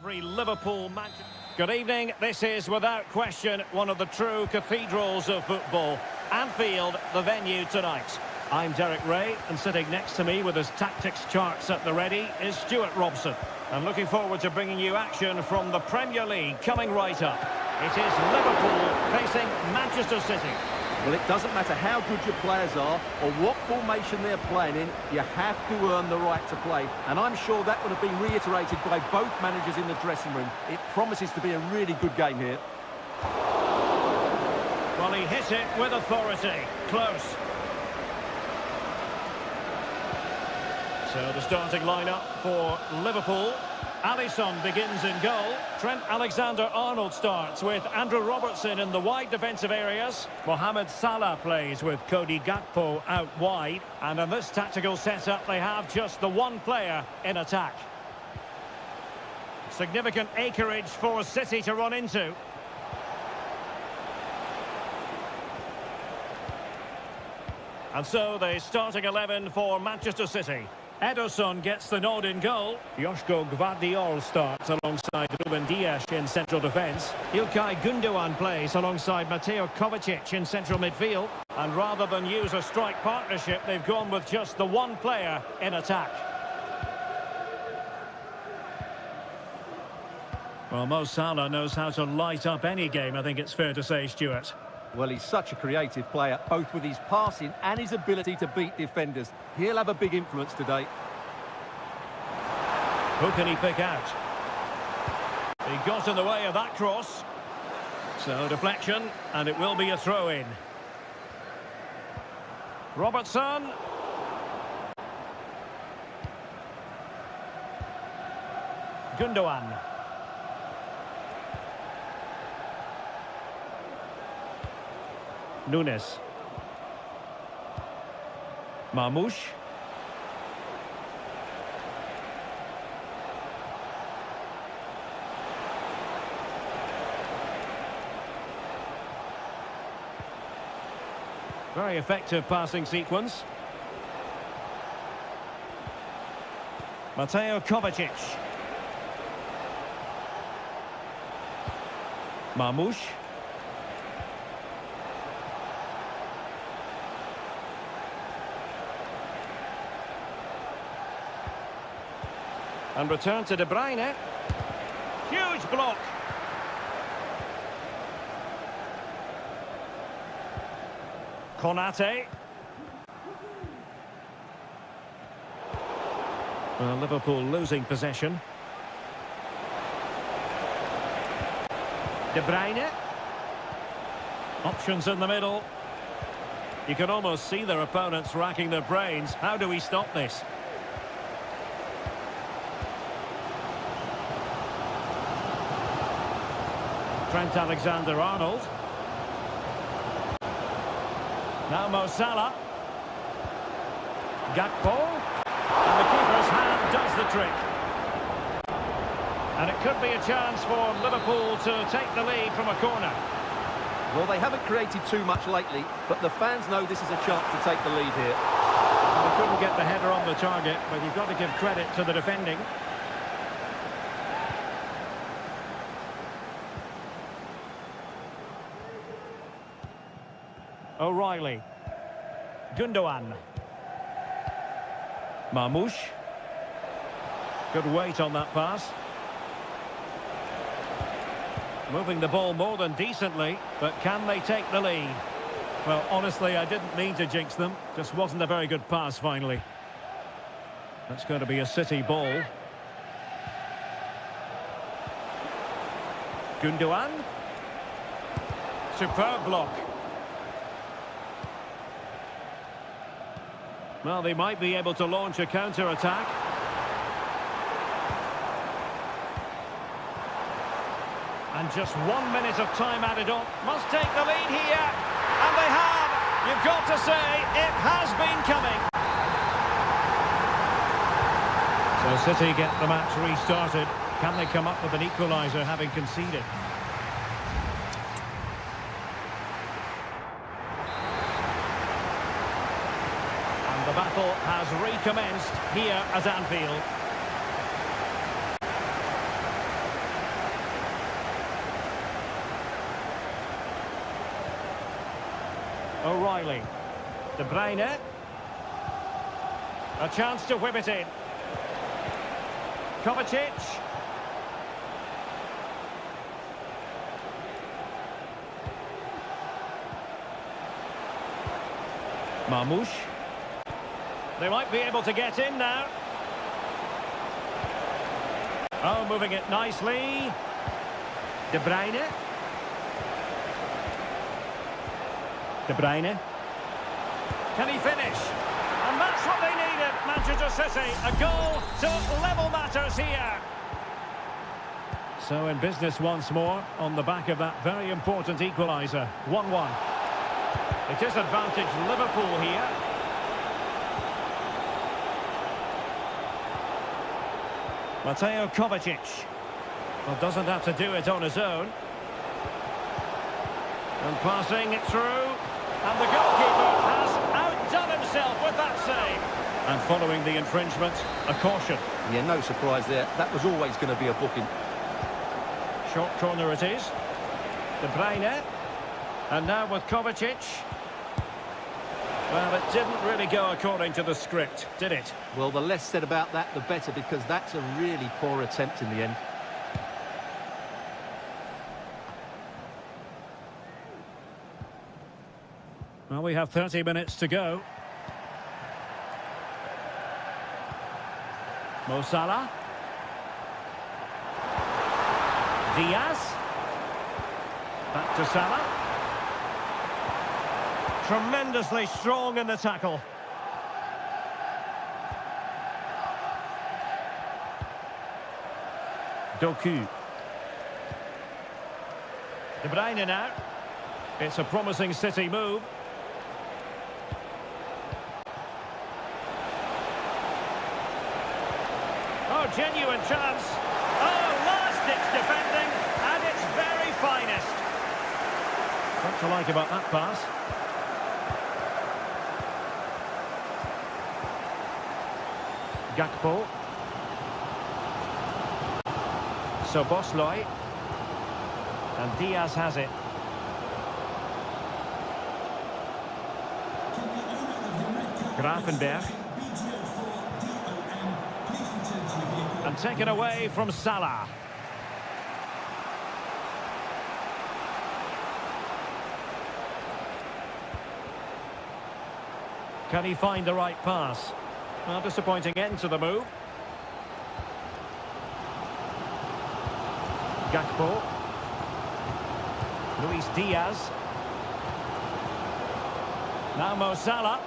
S1: Every Liverpool match. Good evening. This is without question one of the true cathedrals of football. Anfield, the venue tonight. I'm Derek Ray, and sitting next to me with his tactics charts at the ready is Stuart Robson. I'm looking forward to bringing you action from the Premier League coming right up. It is Liverpool facing Manchester City.
S2: Well, it doesn't matter how good your players are or what formation they're playing in, you have to earn the right to play. And I'm sure that would have been reiterated by both managers in the dressing room. It promises to be a really good game here.
S1: Well, he hit it with authority. Close. So the starting lineup for Liverpool. Alisson begins in goal. Trent Alexander-Arnold starts with Andrew Robertson in the wide defensive areas. Mohamed Salah plays with Cody Gakpo out wide. And in this tactical setup, they have just the one player in attack. Significant acreage for City to run into. And so the starting 11 for Manchester City. Ederson gets the nod in goal. Joško Gvardiol starts alongside Ruben Dias in central defence. Ilkay Gundogan plays alongside Mateo Kovacic in central midfield. And rather than use a strike partnership, they've gone with just the one player in attack. Well, Mo Salah knows how to light up any game, I think it's fair to say, Stuart.
S2: Well, he's such a creative player, both with his passing and his ability to beat defenders. He'll have a big influence today.
S1: Who can he pick out? He got in the way of that cross. So deflection, and it will be a throw-in. Robertson. Gundogan. Nunes. Marmoush. Very effective passing sequence. Mateo Kovacic. Marmoush. And return to De Bruyne. Huge block. Konate. Well, Liverpool losing possession. De Bruyne. Options in the middle. You can almost see their opponents racking their brains. How do we stop this? Trent Alexander-Arnold. Now Mo Salah. Gakpo. And the keeper's hand does the trick. And it could be a chance for Liverpool to take the lead from a corner.
S2: Well, they haven't created too much lately, but the fans know this is a chance to take the lead here.
S1: Well, they couldn't get the header on the target, but you've got to give credit to the defending. O'Reilly. Gundogan. Marmoush. Good weight on that pass. Moving the ball more than decently, but can they take the lead? Well, honestly, I didn't mean to jinx them. Just wasn't a very good pass, finally. That's going to be a City ball. Gundogan. Superb block. Well, they might be able to launch a counter-attack. And just 1 minute of time added up. Must take the lead here. And they have. You've got to say, it has been coming. So City get the match restarted. Can they come up with an equaliser having conceded? The battle has recommenced here at Anfield. O'Reilly. De Bruyne. A chance to whip it in. Kovacic. Marmoush. They might be able to get in now. Oh, moving it nicely. De Bruyne. De Bruyne. Can he finish? And that's what they needed, Manchester City. A goal to level matters here. So in business once more on the back of that very important equaliser. 1-1. It is advantage Liverpool here. Mateo Kovacic. Well, doesn't have to do it on his own. And passing it through. And the goalkeeper has outdone himself with that save. And following the infringement, a caution.
S2: Yeah, no surprise there. That was always going to be a booking.
S1: Short corner it is. De Bruyne. And now with Kovacic. Well, it didn't really go according to the script, did it?
S2: Well, the less said about that, the better, because that's a really poor attempt in the end.
S1: Well, we have 30 minutes to go. Mo Salah. Diaz. Back to Salah. Tremendously strong in the tackle. Doku. De Bruyne now. It's a promising City move. Oh, genuine chance. Oh, last-ditch defending at its very finest. What to like about that pass? Gakpo. Soboslai. And Diaz has it. Grafenberg. And taken away from Salah. Can he find the right pass? Well, disappointing end to the move. Gakpo. Luis Diaz. Now Mo Salah.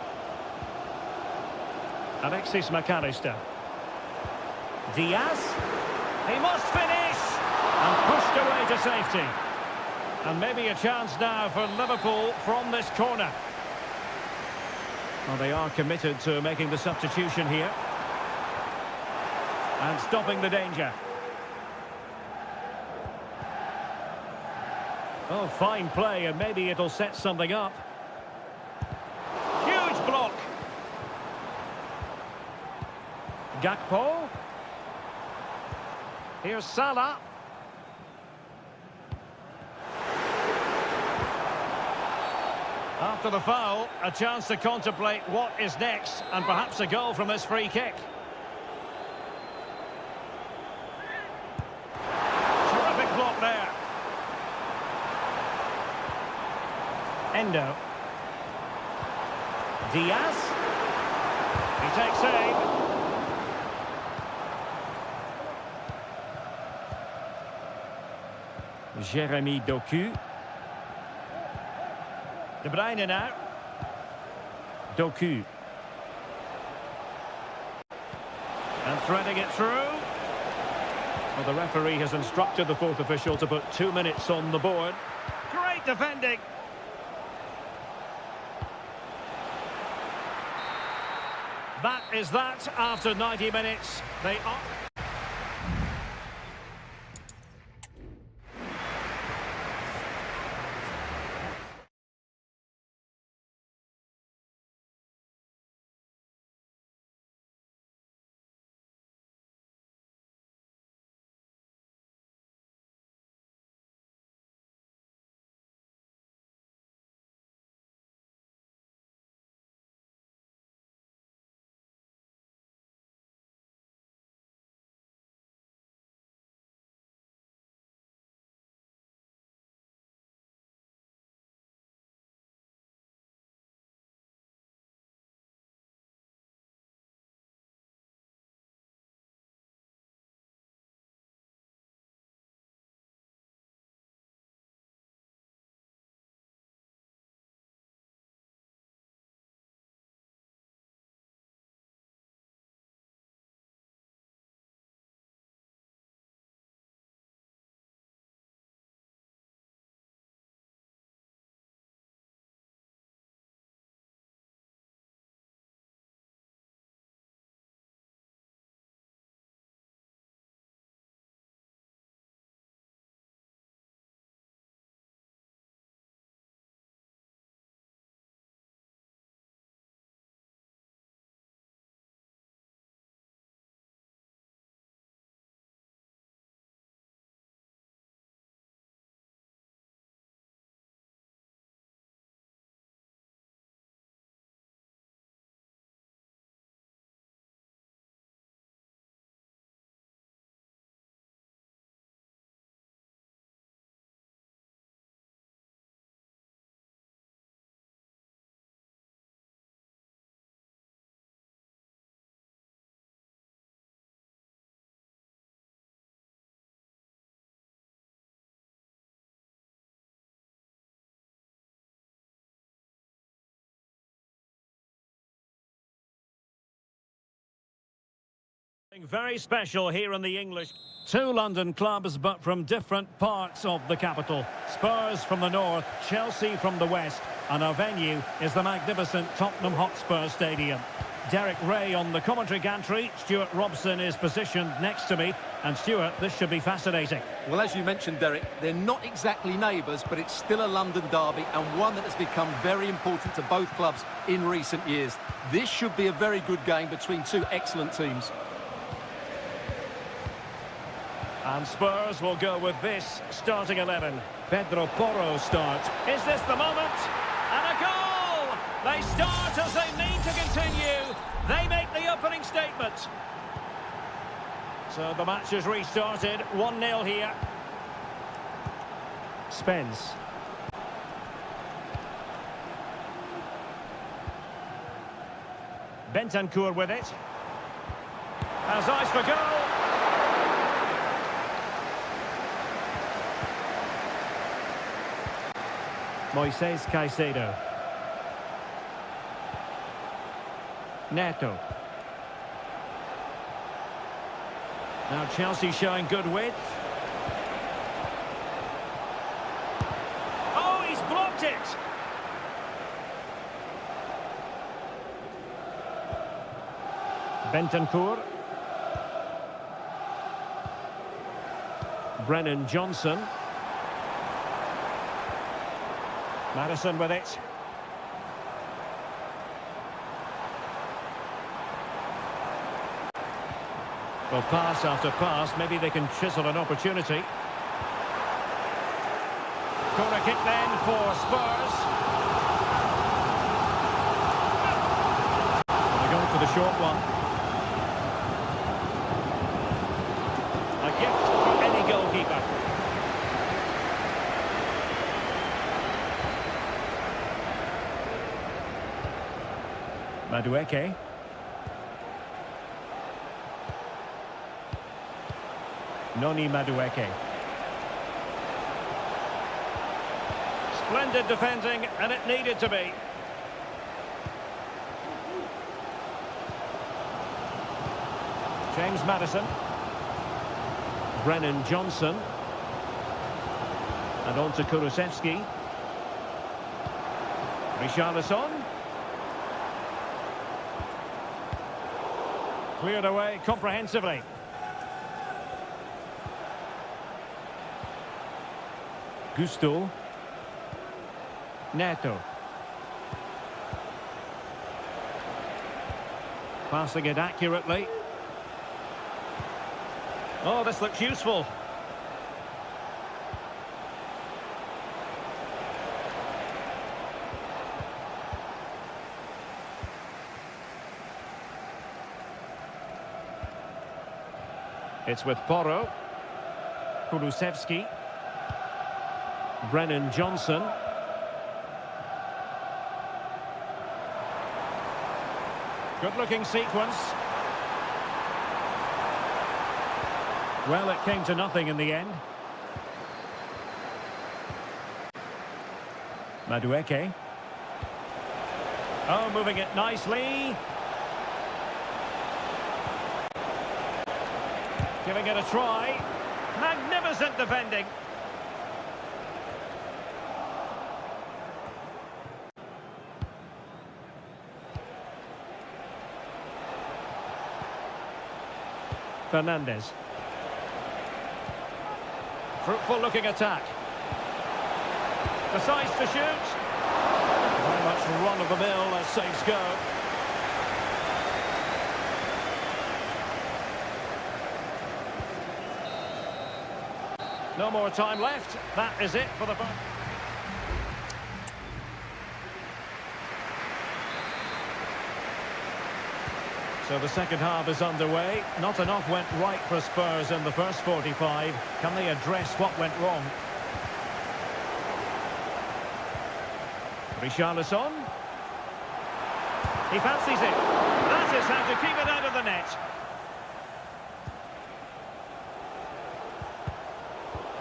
S1: Alexis McAllister. Diaz. He must finish. And pushed away to safety. And maybe a chance now for Liverpool from this corner. Well, they are committed to making the substitution here. And stopping the danger. Oh, fine play, and maybe it'll set something up. Huge block. Gakpo. Here's Salah. After the foul, a chance to contemplate what is next, and perhaps a goal from this free kick. Terrific block there. Endo. Diaz. He takes aim. Jeremy Doku. De Bruyne now. Doku. And threading it through. Well, the referee has instructed the fourth official to put 2 minutes on the board. Great defending. That is that after 90 minutes. They are... Very special here in the English. Two London clubs, but from different parts of the capital. Spurs from the north, Chelsea from the west, and our venue is the magnificent Tottenham Hotspur Stadium. Derek Ray on the commentary gantry. Stuart Robson is positioned next to me. And Stuart, this should be fascinating.
S2: Well, as you mentioned, Derek, they're not exactly neighbours, but it's still a London derby and one that has become very important to both clubs in recent years. This should be a very good game between two excellent teams.
S1: And Spurs will go with this starting 11. Pedro Porro starts. Is this the moment? And a goal! They start as they mean to continue. They make the opening statement. So the match has restarted. 1-0 here. Spence. Bentancur with it. Has eyes for goal. Moises Caicedo. Neto. Now Chelsea showing good width. Oh, he's blocked it! Bentancur. Brennan Johnson. Madison with it. Well, pass after pass, maybe they can chisel an opportunity. Corner kick then for Spurs. They're going for the short one. A gift for any goalkeeper. Madueke. Noni Madueke. Splendid defending, and it needed to be. James Madison. Brennan Johnson. And on to Kulusevski. Richarlison. Cleared away comprehensively. Gusto. Neto. Passing it accurately. Oh, this looks useful. It's with Porro. Kulusevski. Brennan Johnson. Good-looking sequence. Well, it came to nothing in the end. Madueke. Oh, moving it nicely. Giving it a try. Magnificent defending. Fernandez. Fruitful looking attack. Decides to shoot. Very much run of the mill as saves go. No more time left. That is it for the... So the second half is underway. Not enough went right for Spurs in the first 45. Can they address what went wrong? Richarlison. He fancies it. That is how to keep it out of the net.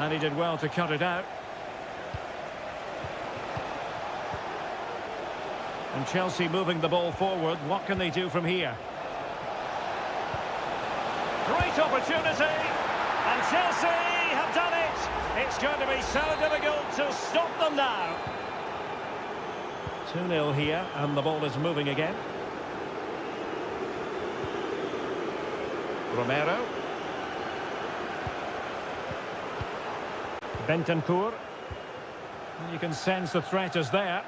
S1: And he did well to cut it out. And Chelsea moving the ball forward. What can they do from here? Great opportunity. And Chelsea have done it. It's going to be so difficult to stop them now. 2-0 here, and the ball is moving again. Romero. Bentancur. You can sense the threat is there.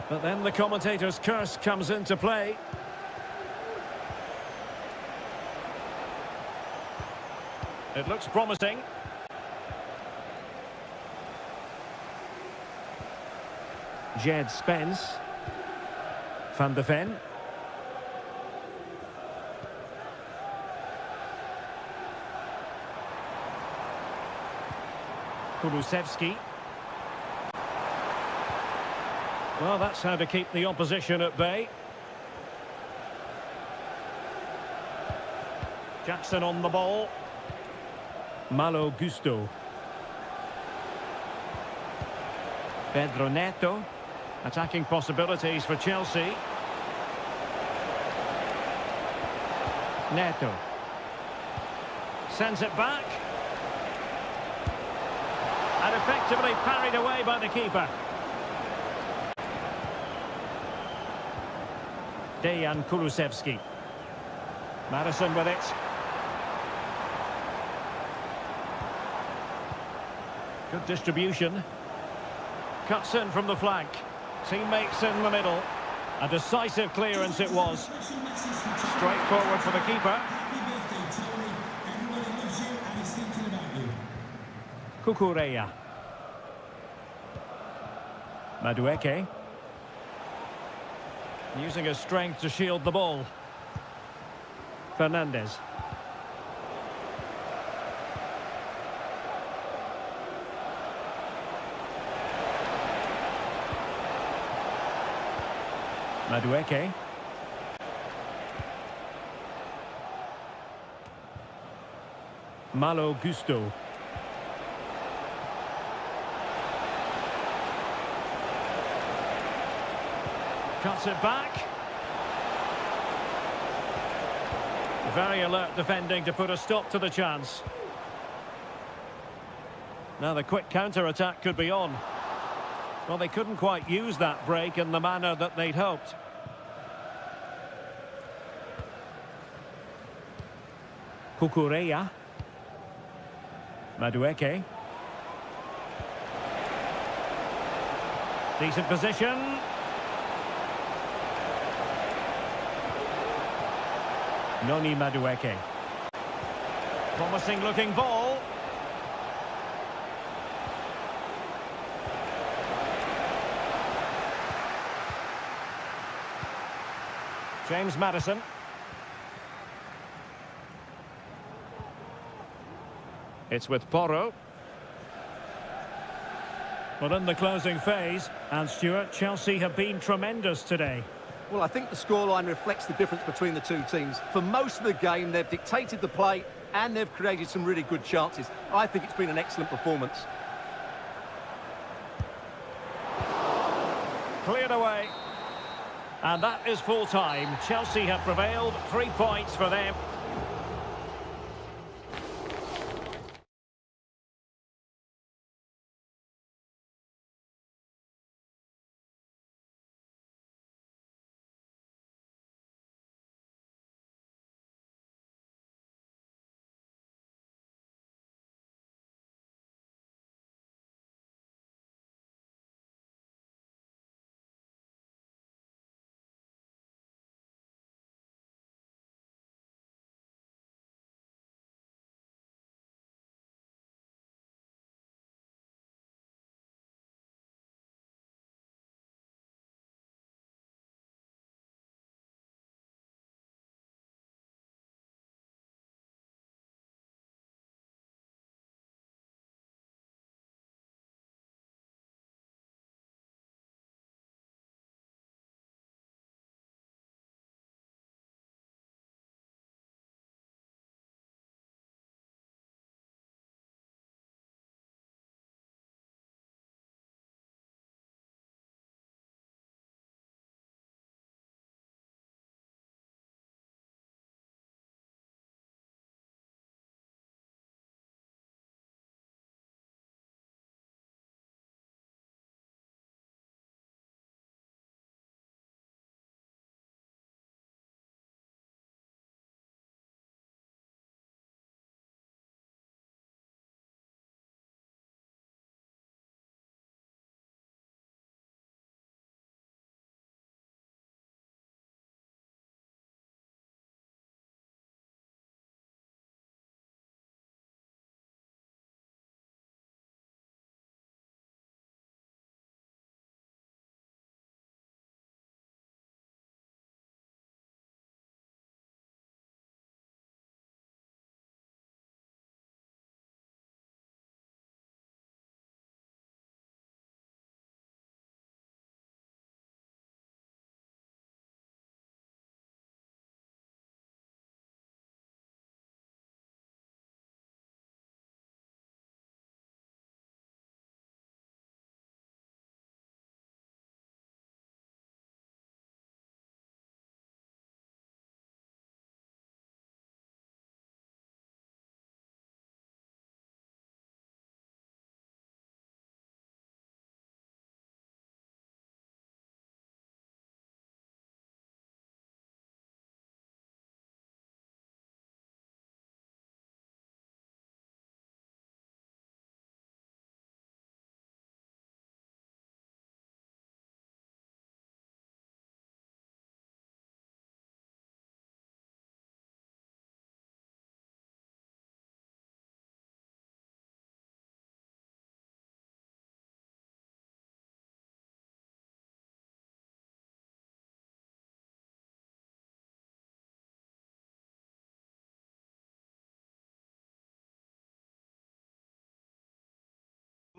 S1: But then the commentator's curse comes into play. It looks promising. Jed Spence. Van de Ven. Kulusevski. Well, that's how to keep the opposition at bay. Jackson on the ball. Malo Gusto. Pedro Neto. Attacking possibilities for Chelsea. Neto. Sends it back. And effectively parried away by the keeper. Dejan Kulusevski. Madison with it. Good distribution. Cuts in from the flank. Teammates in the middle. A decisive clearance it was. Straightforward for the keeper.
S3: Happy birthday, Tony. Everybody loves you and is thinking about you.
S1: Cucurella. Madueke. Using his strength to shield the ball. Fernandez. Madueke. Malo Gusto. Cuts it back. Very alert defending to put a stop to the chance. Now the quick counter-attack could be on. Well, they couldn't quite use that break in the manner that they'd hoped. Cucurella. Madueke. Decent position. Noni Madueke. Promising looking ball. James Maddison. It's with Porro. Well, in the closing phase, and Stuart, Chelsea have been tremendous today.
S2: Well, I think the scoreline reflects the difference between the two teams. For most of the game, they've dictated the play and they've created some really good chances. I think it's been an excellent performance.
S1: Cleared away. And that is full time. Chelsea have prevailed. 3 points for them.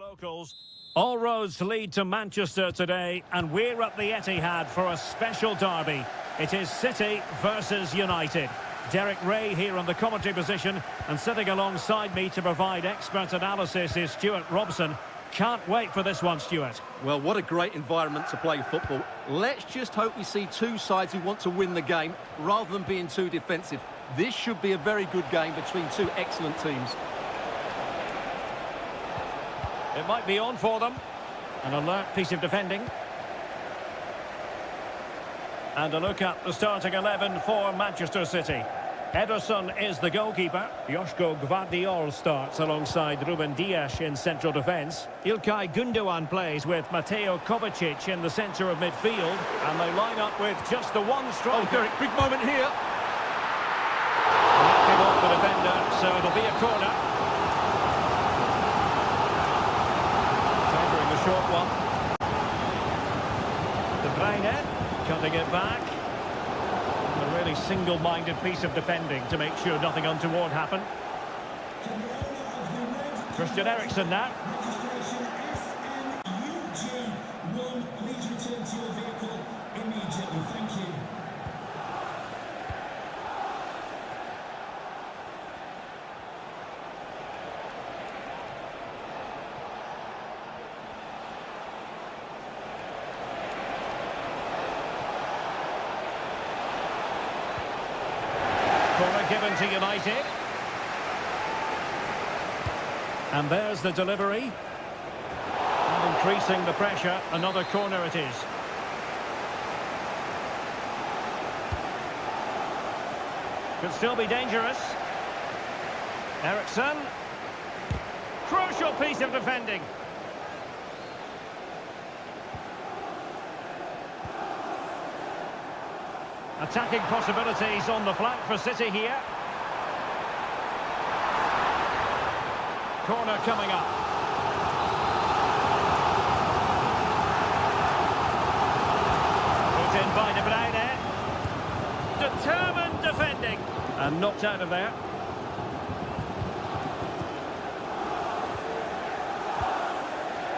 S1: Locals. All roads lead to Manchester today, and we're at the Etihad for a special derby. It is City versus United. Derek Ray here on the commentary position, and sitting alongside me to provide expert analysis is Stuart Robson. Can't wait for this one, Stuart.
S2: Well, what a great environment to play football. Let's just hope we see two sides who want to win the game rather than being too defensive. This should be a very good game between two excellent teams.
S1: It might be on for them. An alert piece of defending. And a look at the starting 11 for Manchester City. Ederson is the goalkeeper. Joško Gvardiol starts alongside Ruben Dias in central defence. İlkay Gündoğan plays with Mateo Kovacic in the centre of midfield. And they line up with just the one striker.
S2: Oh, Derek, big moment here.
S1: Knocking off the defender, so it'll be a corner. Favouring the short one. De Bruyne cutting it back. A really single-minded piece of defending to make sure nothing untoward happened. Christian Eriksen now.
S3: Registration SNUG1. Please return to your vehicle immediately. Thank you.
S1: Corner given to United. And there's the delivery. And increasing the pressure, another corner it is. Could still be dangerous. Eriksen. Crucial piece of defending. Attacking possibilities on the flank for City here. Corner coming up. Put in by De Bruyne. Determined defending. And knocked out of there.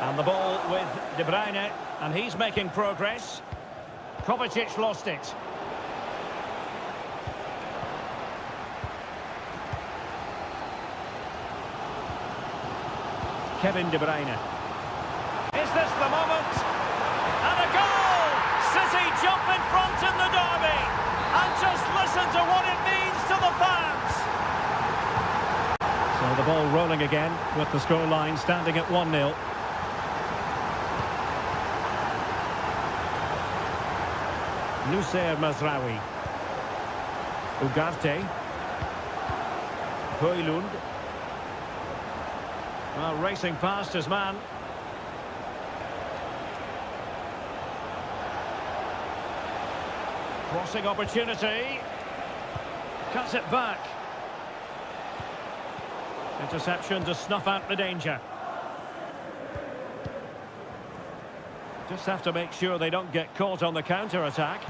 S1: And the ball with De Bruyne. And he's making progress. Kovacic lost it. Kevin De Bruyne. Is this the moment? And a goal! City jump in front in the derby. And just listen to what it means to the fans. So the ball rolling again with the scoreline standing at 1-0. Nusayr Mazraoui. Ugarte. Højlund. Well, racing past his man. Crossing opportunity. Cuts it back. Interception to snuff out the danger. Just have to make sure they don't get caught on the counter-attack.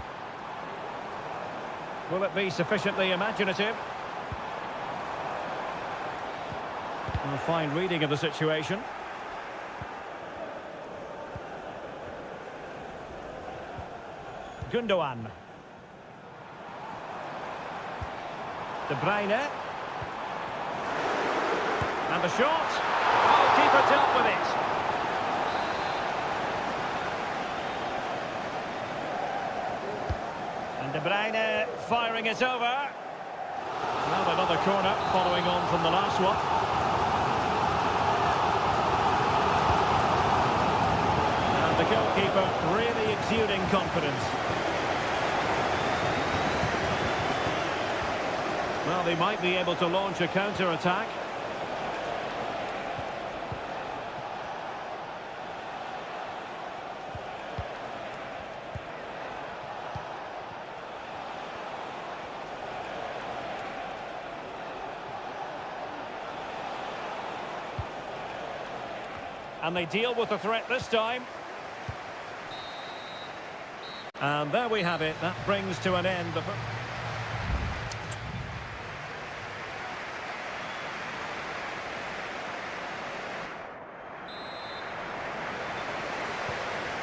S1: Will it be sufficiently imaginative? A fine reading of the situation. Gündoğan. De Bruyne. And the shot. Oh, keeper dealt with it. And De Bruyne firing it over. Well, another corner following on from the last one. The goalkeeper really exuding confidence. Well, they might be able to launch a counter-attack. And they deal with the threat this time. And there we have it. That brings to an end the...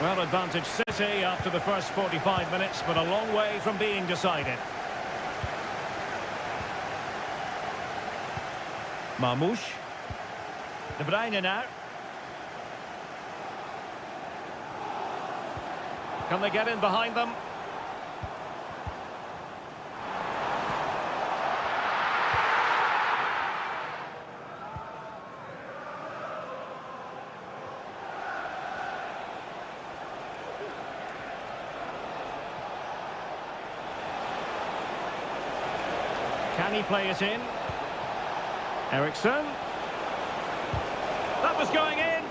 S1: Well, advantage City after the first 45 minutes, but a long way from being decided. Marmoush. De Bruyne now. Can they get in behind them? Can he play it in? Ericsson. That was going in.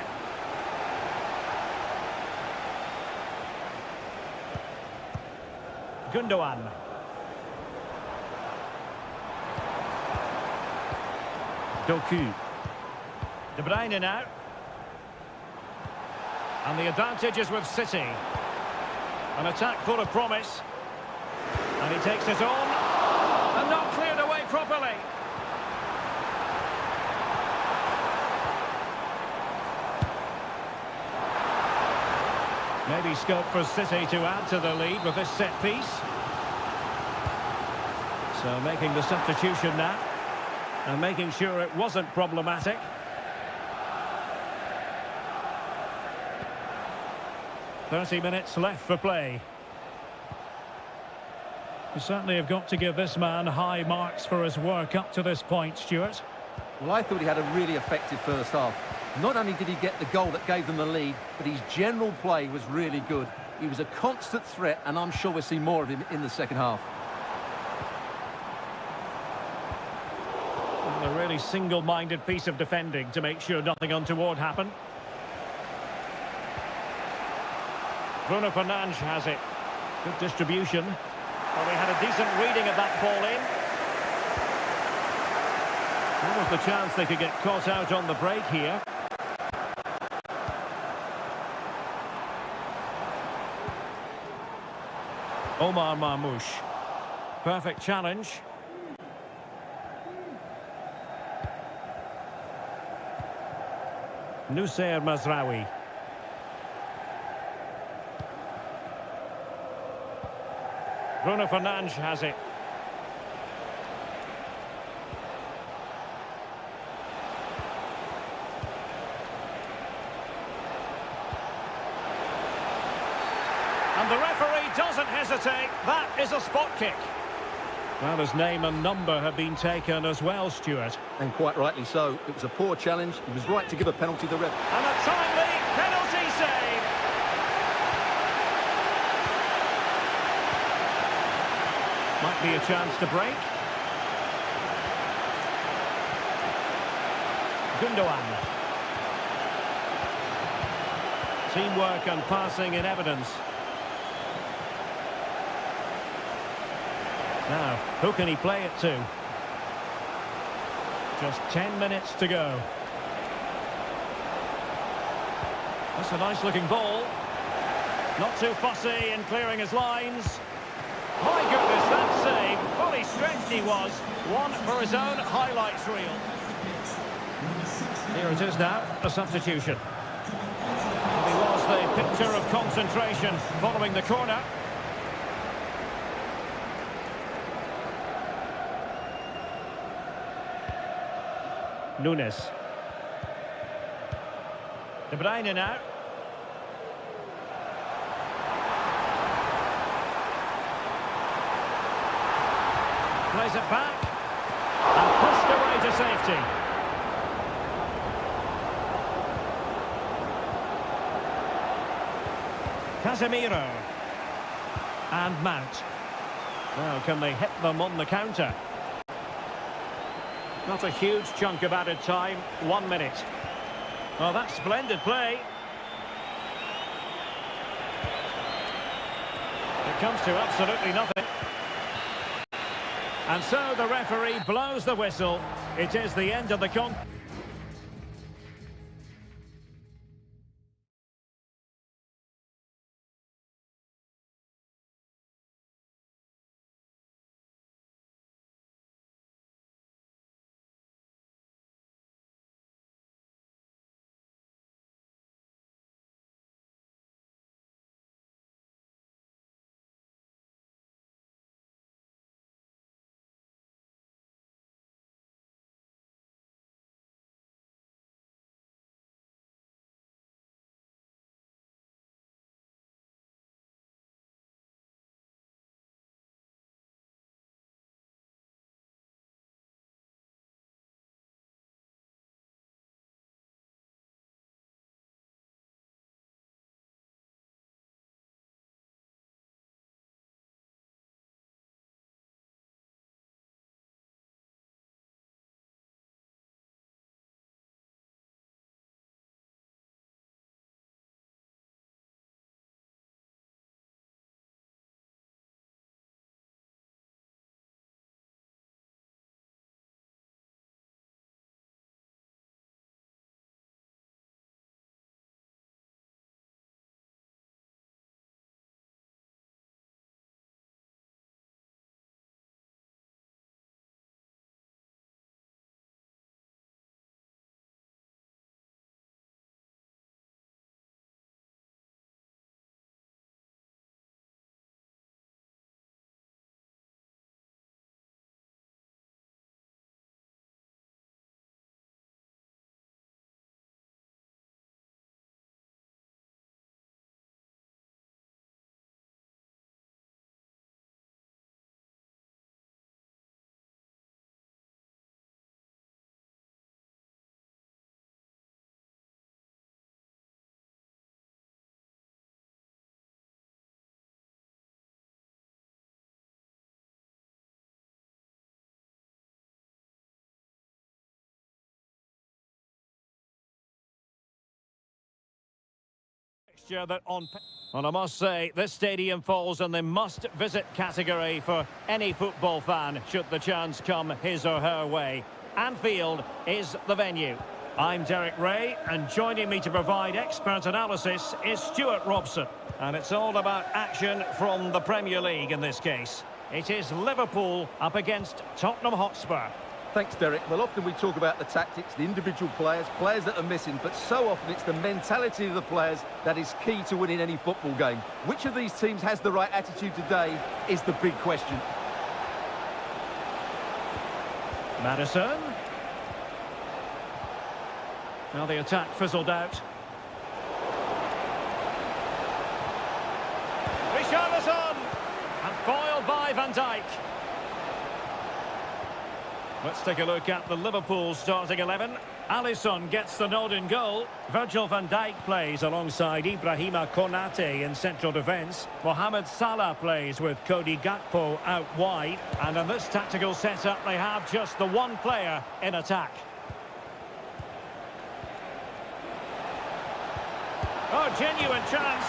S1: Gundogan. Doku. De Bruyne now. And the advantage is with City. An attack full of promise. And he takes it on. And not cleared away properly. Maybe scope for City to add to the lead with this set piece. So making the substitution now. And making sure it wasn't problematic. "30 minutes left for play." You certainly have got to give this man high marks for his work up to this point, Stuart.
S2: Well, I thought he had a really effective first half. Not only did he get the goal that gave them the lead, but his general play was really good. He was a constant threat, and I'm sure we'll see more of him in the second half.
S1: A really single-minded piece of defending to make sure nothing untoward happened. Bruno Fernandes has it. Good distribution. Well, they had a decent reading of that ball in. What was the chance they could get caught out on the break here? Omar Marmoush. Perfect challenge. Nusayr Mazraoui. Bruno Fernandes has it. And the referee doesn't hesitate. That is a spot kick. Well, his name and number have been taken as well, Stuart.
S2: And quite rightly so. It was a poor challenge. He was right to give a penalty to the ref.
S1: And a timely penalty save. Might be a chance to break. Gundogan. Teamwork and passing in evidence. Now, who can he play it to? Just 10 minutes to go. That's a nice-looking ball. Not too fussy in clearing his lines. My goodness, that save. Fully stretched he was. One for his own highlights reel. Here it is now, a substitution. He was the picture of concentration following the corner. Nunes. De Bruyne now. Plays it back. And pushed away to safety. Casemiro. And Mount. Well, can they hit them on the counter? Not a huge chunk of added time. 1 minute. Well, that's splendid play. It comes to absolutely nothing. And so the referee blows the whistle. It is the end of the contest. fixture that on... Well, I must say, this stadium falls in the must-visit category for any football fan, should the chance come his or her way. Anfield is the venue. I'm Derek Ray, and joining me to provide expert analysis is Stuart Robson. And it's all about action from the Premier League in this case. It is Liverpool up against Tottenham Hotspur.
S2: Thanks, Derek. Well, often we talk about the tactics, the individual players that are missing, but so often it's the mentality of the players that is key to winning any football game. Which of these teams has the right attitude today is the big question.
S1: Madison. Now the attack fizzled out. Richarlison! And foiled by Van Dijk. Let's take a look at the Liverpool starting 11. Alisson gets the nod in goal. Virgil van Dijk plays alongside Ibrahima Konate in central defence. Mohamed Salah plays with Cody Gakpo out wide. And in this tactical setup, they have just the one player in attack. Oh, genuine chance.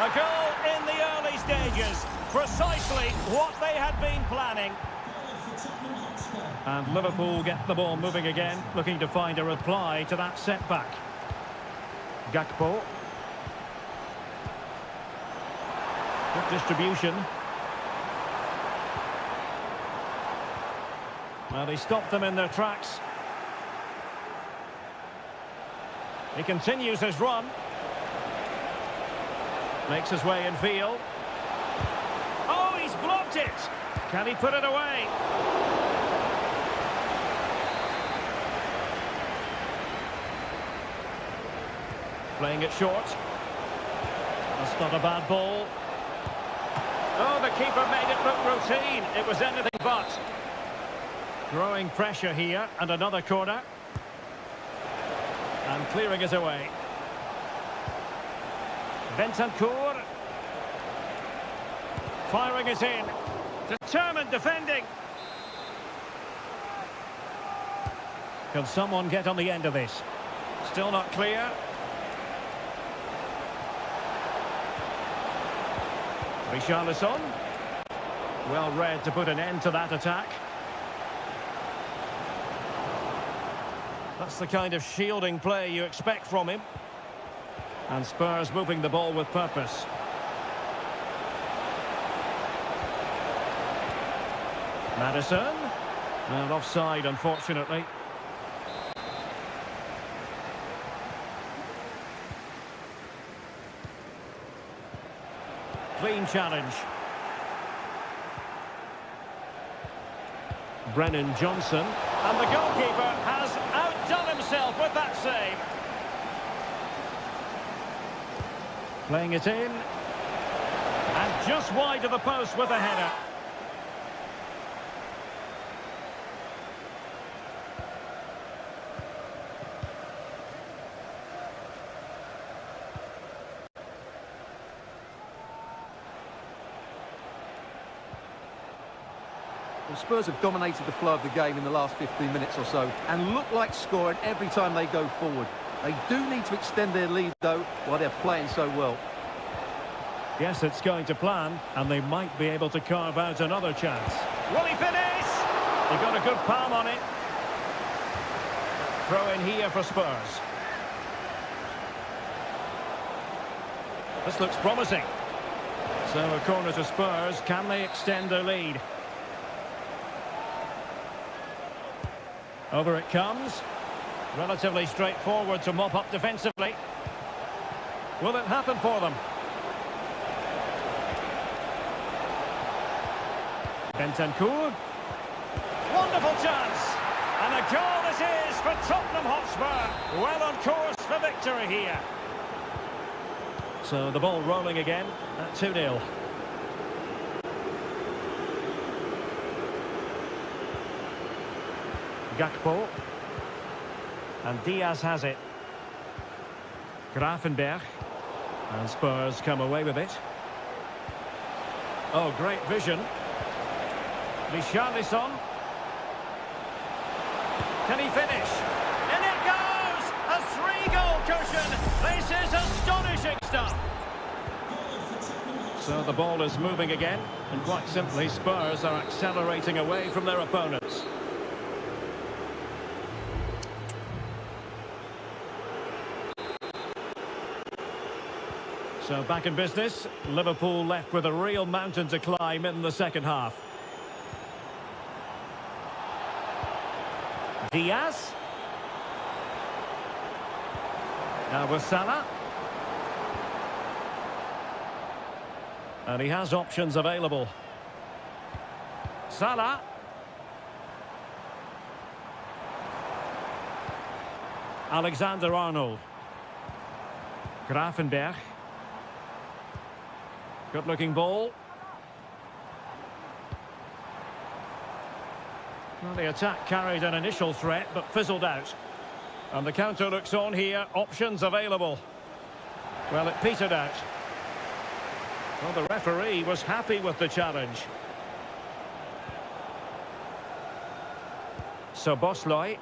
S1: A goal in the early stages. Precisely what they had been planning. And Liverpool get the ball moving again, looking to find a reply to that setback. Gakpo. Good distribution. Well, he stopped them in their tracks. He continues his run. Makes his way in field. Oh, he's blocked it! Can he put it away? Playing it short. That's not a bad ball. Oh, the keeper made it look routine. It was anything but. Growing pressure here, and another corner. And clearing it away. Bentancur. Firing it in. Determined defending. Can someone get on the end of this? Still not clear. Richarlison. Well read to put an end to that attack. That's the kind of shielding play you expect from him. And Spurs moving the ball with purpose. Madison. And offside, unfortunately. Clean challenge. Brennan Johnson. And the goalkeeper has outdone himself with that save. Playing it in. And just wide of the post with a header.
S2: Well, Spurs have dominated the flow of the game in the last 15 minutes or so and look like scoring every time they go forward. They do need to extend their lead, though, while they're playing so well.
S1: Yes, it's going to plan, and they might be able to carve out another chance. Will he finish? He got a good palm on it. Throw in here for Spurs. This looks promising. So a corner to Spurs. Can they extend their lead? Over it comes. Relatively straightforward to mop up defensively. Will it happen for them? Bentancur. Wonderful chance. And a goal this is for Tottenham Hotspur. Well on course for victory here. So the ball rolling again at 2-0. Gakpo. And Diaz has it. Grafenberg. And Spurs come away with it. Oh, great vision. Richarlison. Can he finish? In it goes! A 3-goal cushion! This is astonishing stuff! So the ball is moving again, and quite simply, Spurs are accelerating away from their opponents. So back in business, Liverpool left with a real mountain to climb in the second half. Diaz. Now with Salah. And he has options available. Salah. Alexander-Arnold. Gravenberch. Good-looking ball. Well, the attack carried an initial threat, but fizzled out. And the counter looks on here. Options available. Well, it petered out. Well, the referee was happy with the challenge. So Bosley.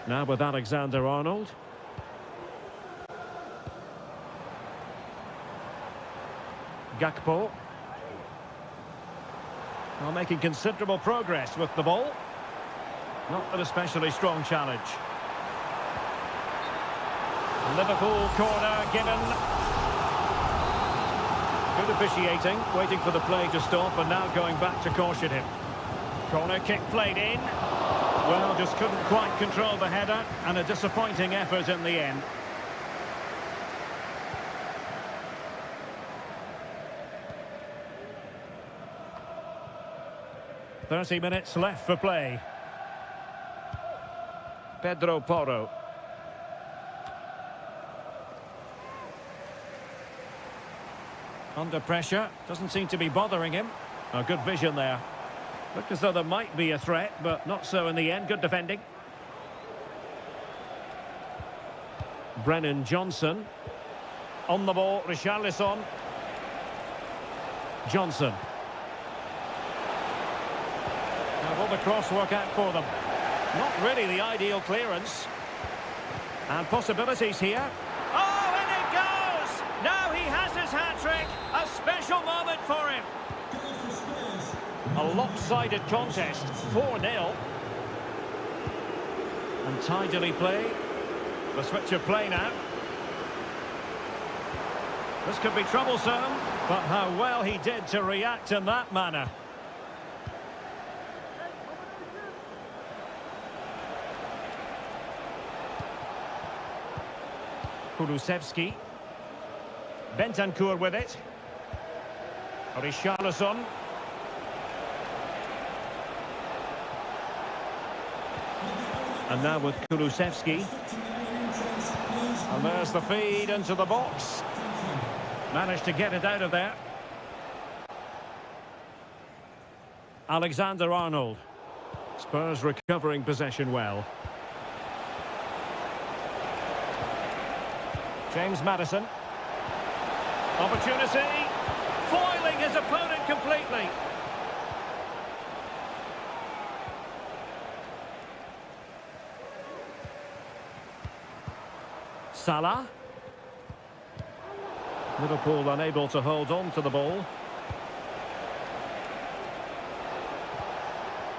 S1: Now with Alexander-Arnold. Gakpo. Well, making considerable progress with the ball. Not an especially strong challenge. Liverpool corner given. Good officiating, waiting for the play to stop and now going back to caution him. Corner kick played in. Well, just couldn't quite control the header and a disappointing effort in the end. "30 minutes left for play." Pedro Porro. Under pressure, doesn't seem to be bothering him. Oh, good vision there. Looked as though there might be a threat, but not so in the end. Good defending. Brennan Johnson. On the ball, Richarlison. Johnson. Now will the cross work out for them? Not really the ideal clearance. And possibilities here. Oh, and it goes! Now he has his hat-trick. A special moment for him. A lopsided contest, 4-0. And tidily played. The switch of play now. This could be troublesome, but how well he did to react in that manner. Kulusevski. Bentancur with it. Richarlison. And now with Kulusevski. And there's the feed into the box. Managed to get it out of there. Alexander-Arnold. Spurs recovering possession well. James Maddison. Opportunity. Foiling his opponent completely. Salah. Liverpool unable to hold on to the ball.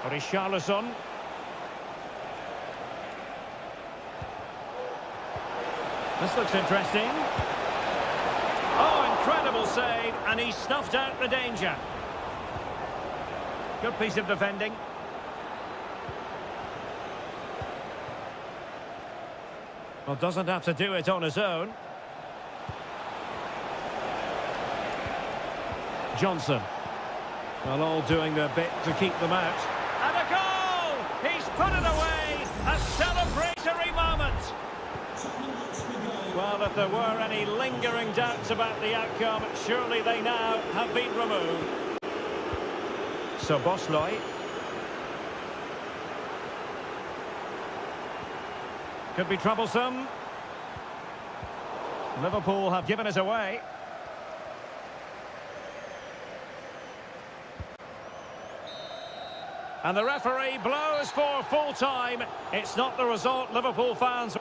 S1: Richarlison. This looks interesting. Oh, incredible save, and he snuffed out the danger. Good piece of defending. Well, doesn't have to do it on his own. Johnson. Well, all doing their bit to keep them out. And a goal! He's put it away! A celebratory moment! Well, if there were any lingering doubts about the outcome, surely they now have been removed. So Bosley. Could be troublesome. Liverpool have given it away. And the referee blows for full time. It's not the result Liverpool fans...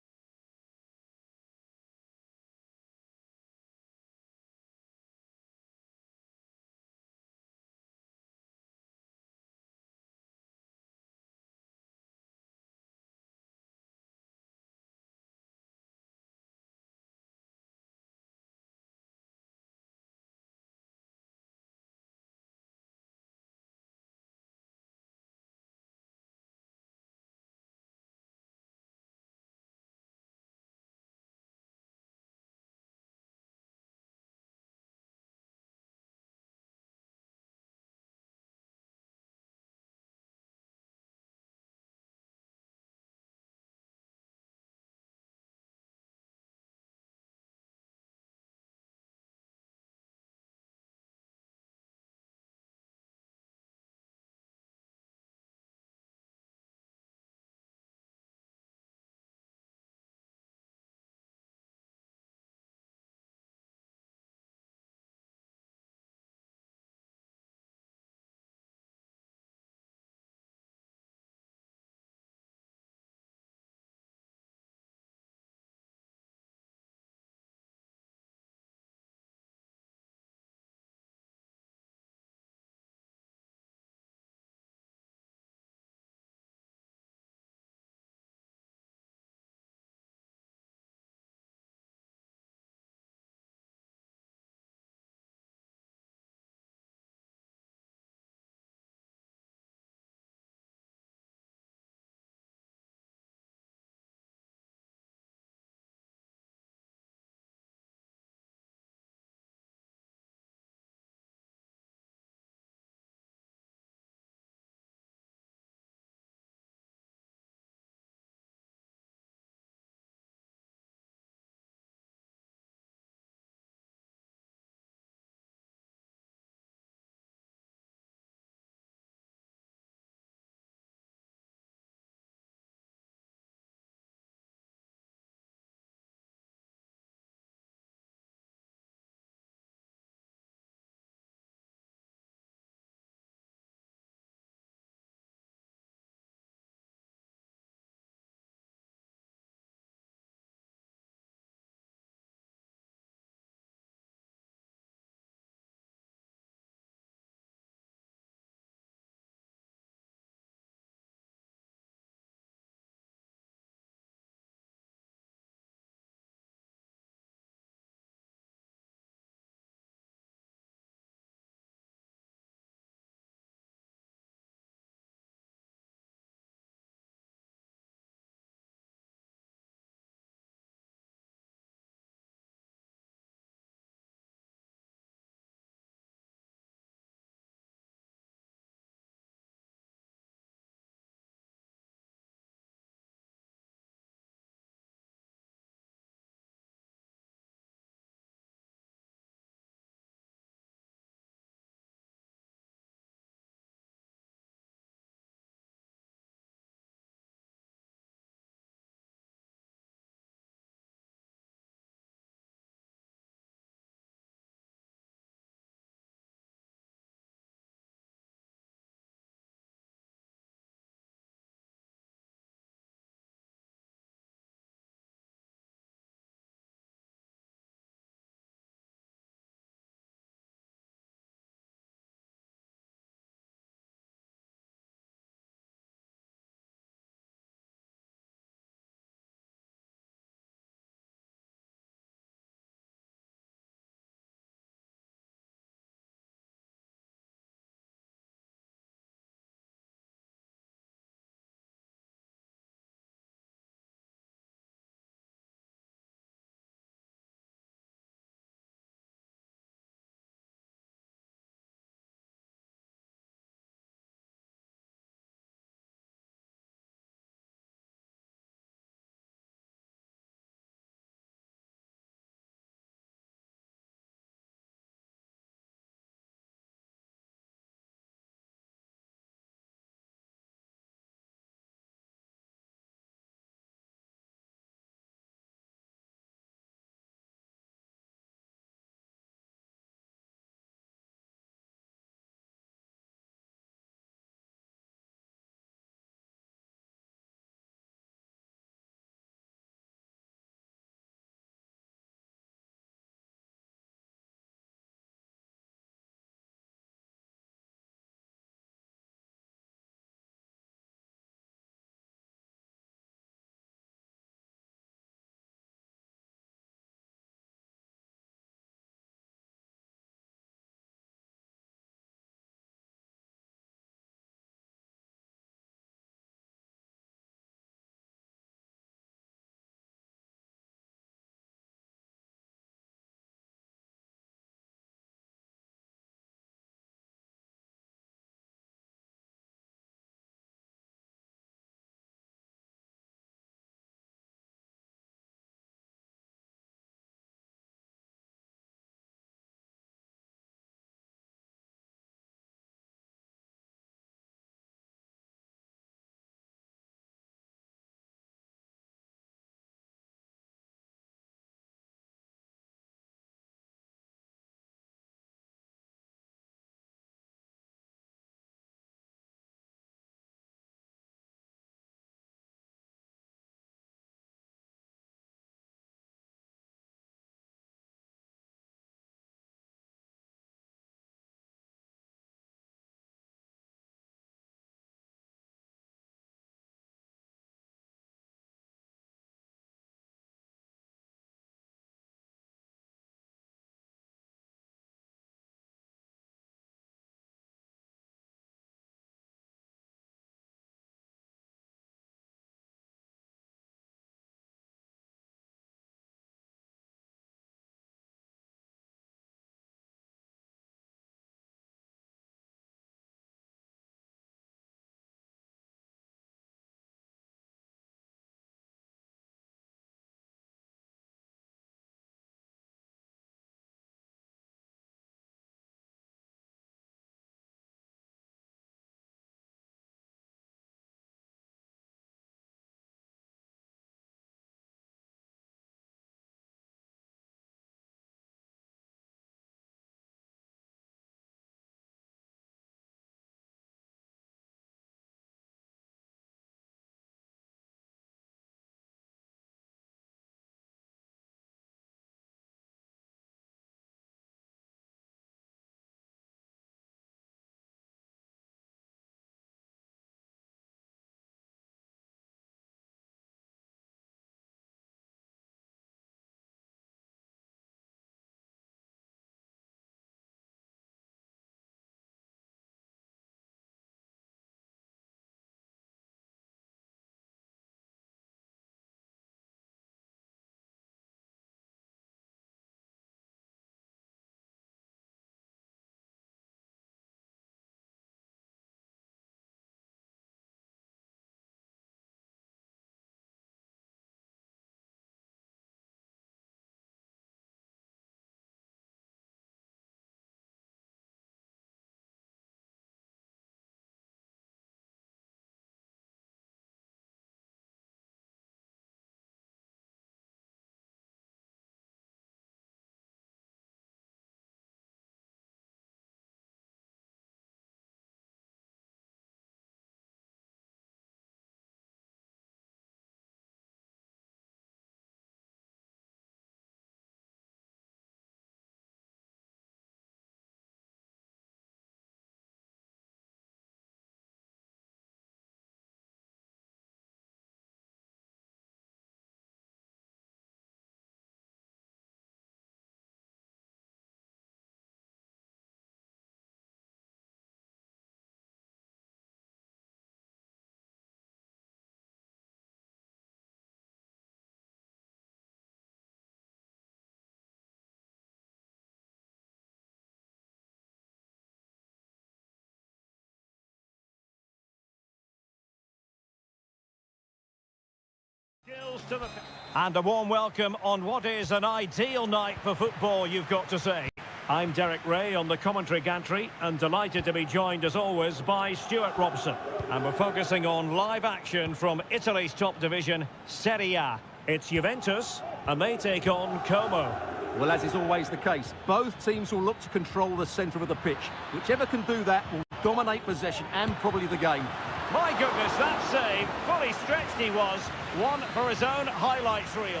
S1: And a warm welcome on what is an ideal night for football, you've got to say. I'm Derek Ray on the commentary gantry and delighted to be joined as always by Stuart Robson. And we're focusing on live action from Italy's top division, Seria. It's Juventus and they take on Como.
S2: Well, as is always the case, both teams will look to control the centre of the pitch. Whichever can do that will dominate possession and probably the game.
S1: My goodness, that save, fully stretched he was, one for his own highlights reel.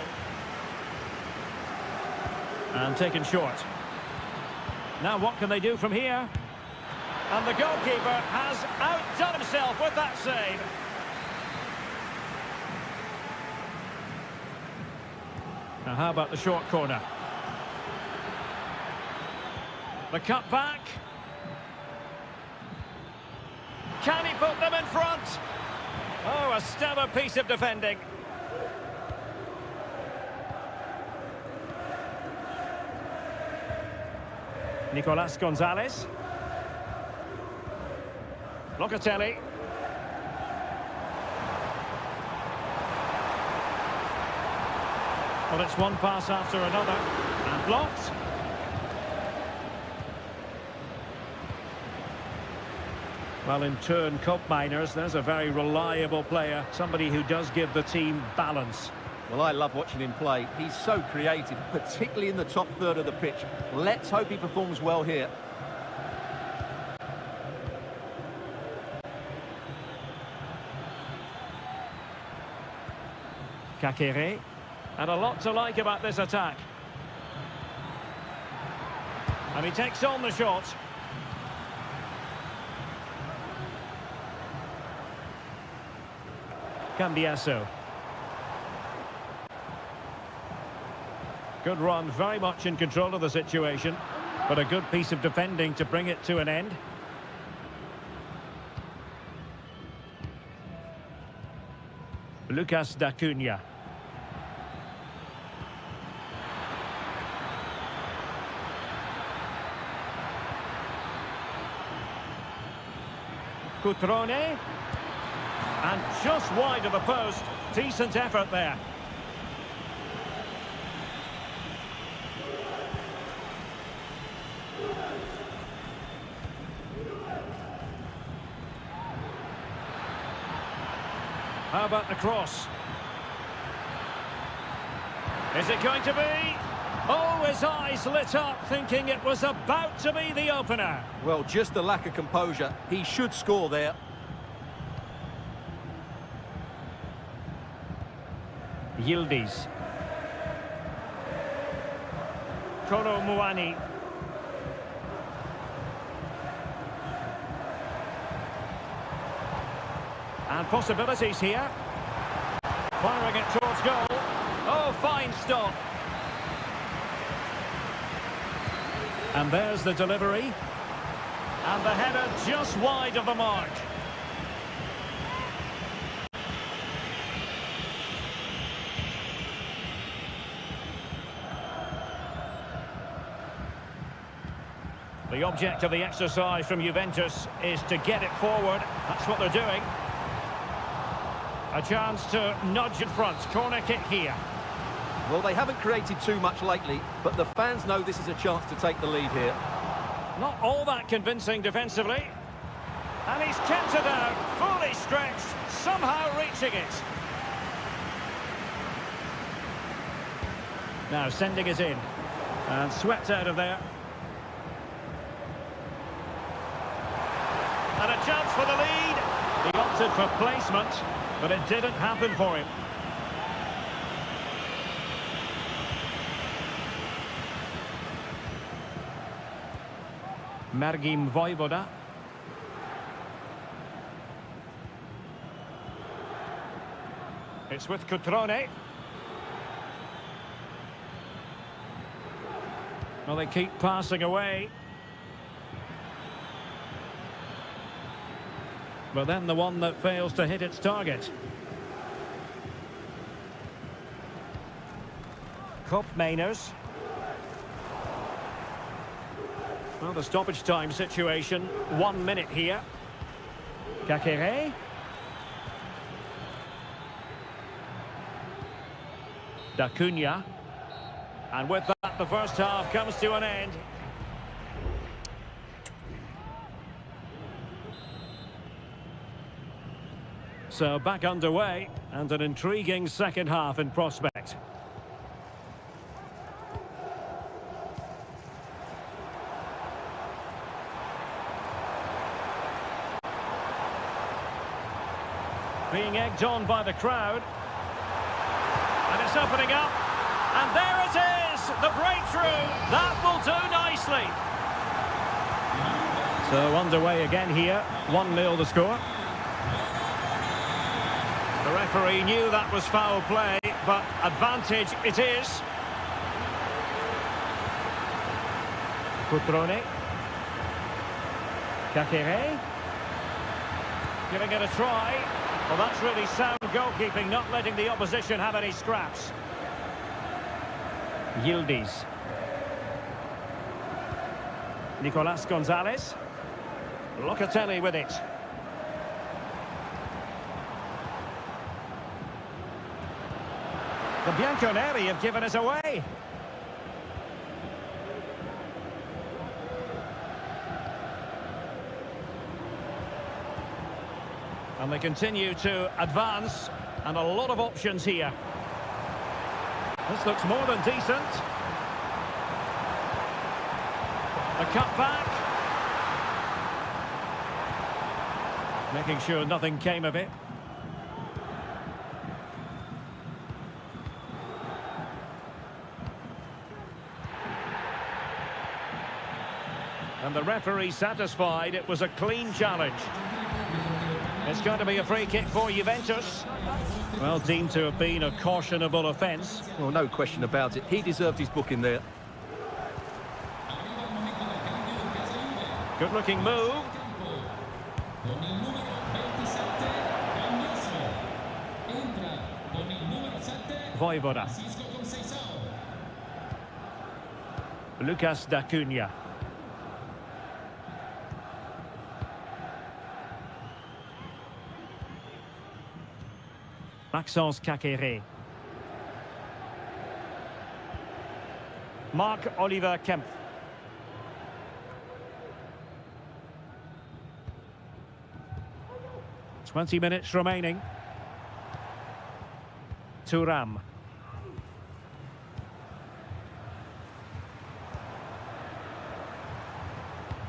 S1: And taken short. Now what can they do from here? And the goalkeeper has outdone himself with that save. Now how about the short corner? The cut back. Can he put them in front? Oh, a stellar piece of defending. Nicolas Gonzalez. Locatelli. Well, it's one pass after another. And blocked. Well, in turn, Cup Miners, there's a very reliable player, somebody who does give the team balance.
S2: Well, I love watching him play. He's so creative, particularly in the top third of the pitch. Let's hope he performs well here.
S1: Kakere. And a lot to like about this attack. And he takes on the shot. Cambiaso. Good run, very much in control of the situation, but a good piece of defending to bring it to an end. Lucas D'Acunha. Cutrone. And just wide of the post. Decent effort there. How about the cross? Is it going to be? Oh, his eyes lit up, thinking it was about to be the opener.
S2: Well, just a lack of composure. He should score there.
S1: Yildiz. Kolo Muani. And possibilities here. Firing it towards goal. Oh, fine stop. And there's the delivery. And the header just wide of the mark. The object of the exercise from Juventus is to get it forward. That's what they're doing. A chance to nudge in front. Corner kick here.
S2: Well, they haven't created too much lately, but the fans know this is a chance to take the lead here.
S1: Not all that convincing defensively. And he's kept it out, fully stretched, somehow reaching it. Now sending it in. And swept out of there. And a chance for the lead. He opted for placement, but it didn't happen for him. Mergim Vojvoda. It's with Cutrone. Well, they keep passing away. But then the one that fails to hit its target. Cup Mainers. Well, the stoppage time situation, 1 minute here. Kakere. D'Acuna. And with that, the first half comes to an end. So back underway, and an intriguing second half in prospect. Being egged on by the crowd. And it's opening up. And there it is, the breakthrough. That will do nicely. So underway again here, 1-0 the score. The referee knew that was foul play, but advantage it is. Cutrone. Cacere. Giving it a try. Well, that's really sound goalkeeping, not letting the opposition have any scraps. Yildiz. Nicolas Gonzalez. Locatelli with it. The Bianconeri have given us away. And they continue to advance, and a lot of options here. This looks more than decent. The cut back. Making sure nothing came of it. And the referee satisfied it was a clean challenge. It's going to be a free kick for Juventus. Well, deemed to have been a cautionable offence.
S2: Well, no question about it. He deserved his booking there.
S1: Good-looking move. Voivoda. Lucas D'Acuna. Maxence Cacere. Marc-Oliver Kempf. Twenty minutes remaining. Thuram.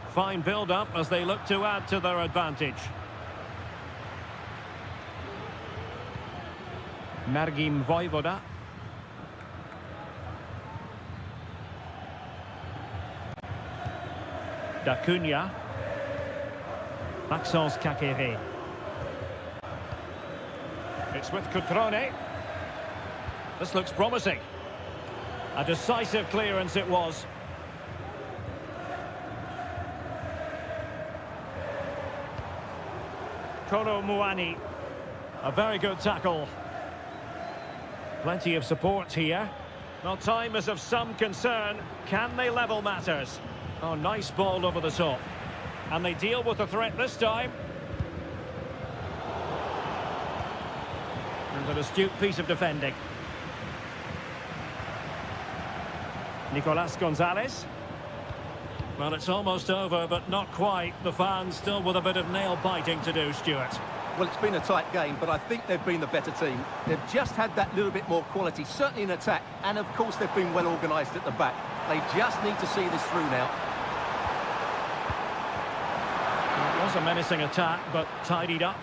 S1: Fine build-up as they look to add to their advantage. Margim Voivoda. D'Acuna. Maxence Cacere. It's with Cutrone. This looks promising. A decisive clearance it was. Kolo Muani. A very good tackle. Plenty of support here. Well, time is of some concern. Can they level matters? Oh, nice ball over the top. And they deal with the threat this time. And an astute piece of defending. Nicolas Gonzalez. Well, it's almost over, but not quite. The fans still with a bit of nail-biting to do, Stuart.
S2: Well, it's been a tight game, but I think they've been the better team. They've just had that little bit more quality, certainly in attack, and of course they've been well organised at the back. They just need to see this through now.
S1: It was a menacing attack, but tidied up.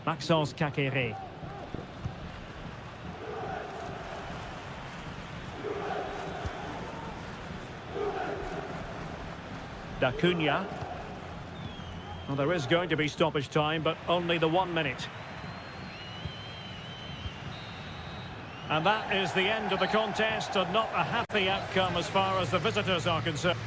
S1: Maxence Cacere. D'Acuna. Well, there is going to be stoppage time, but only the 1 minute. And that is the end of the contest, and not a happy outcome as far as the visitors are concerned.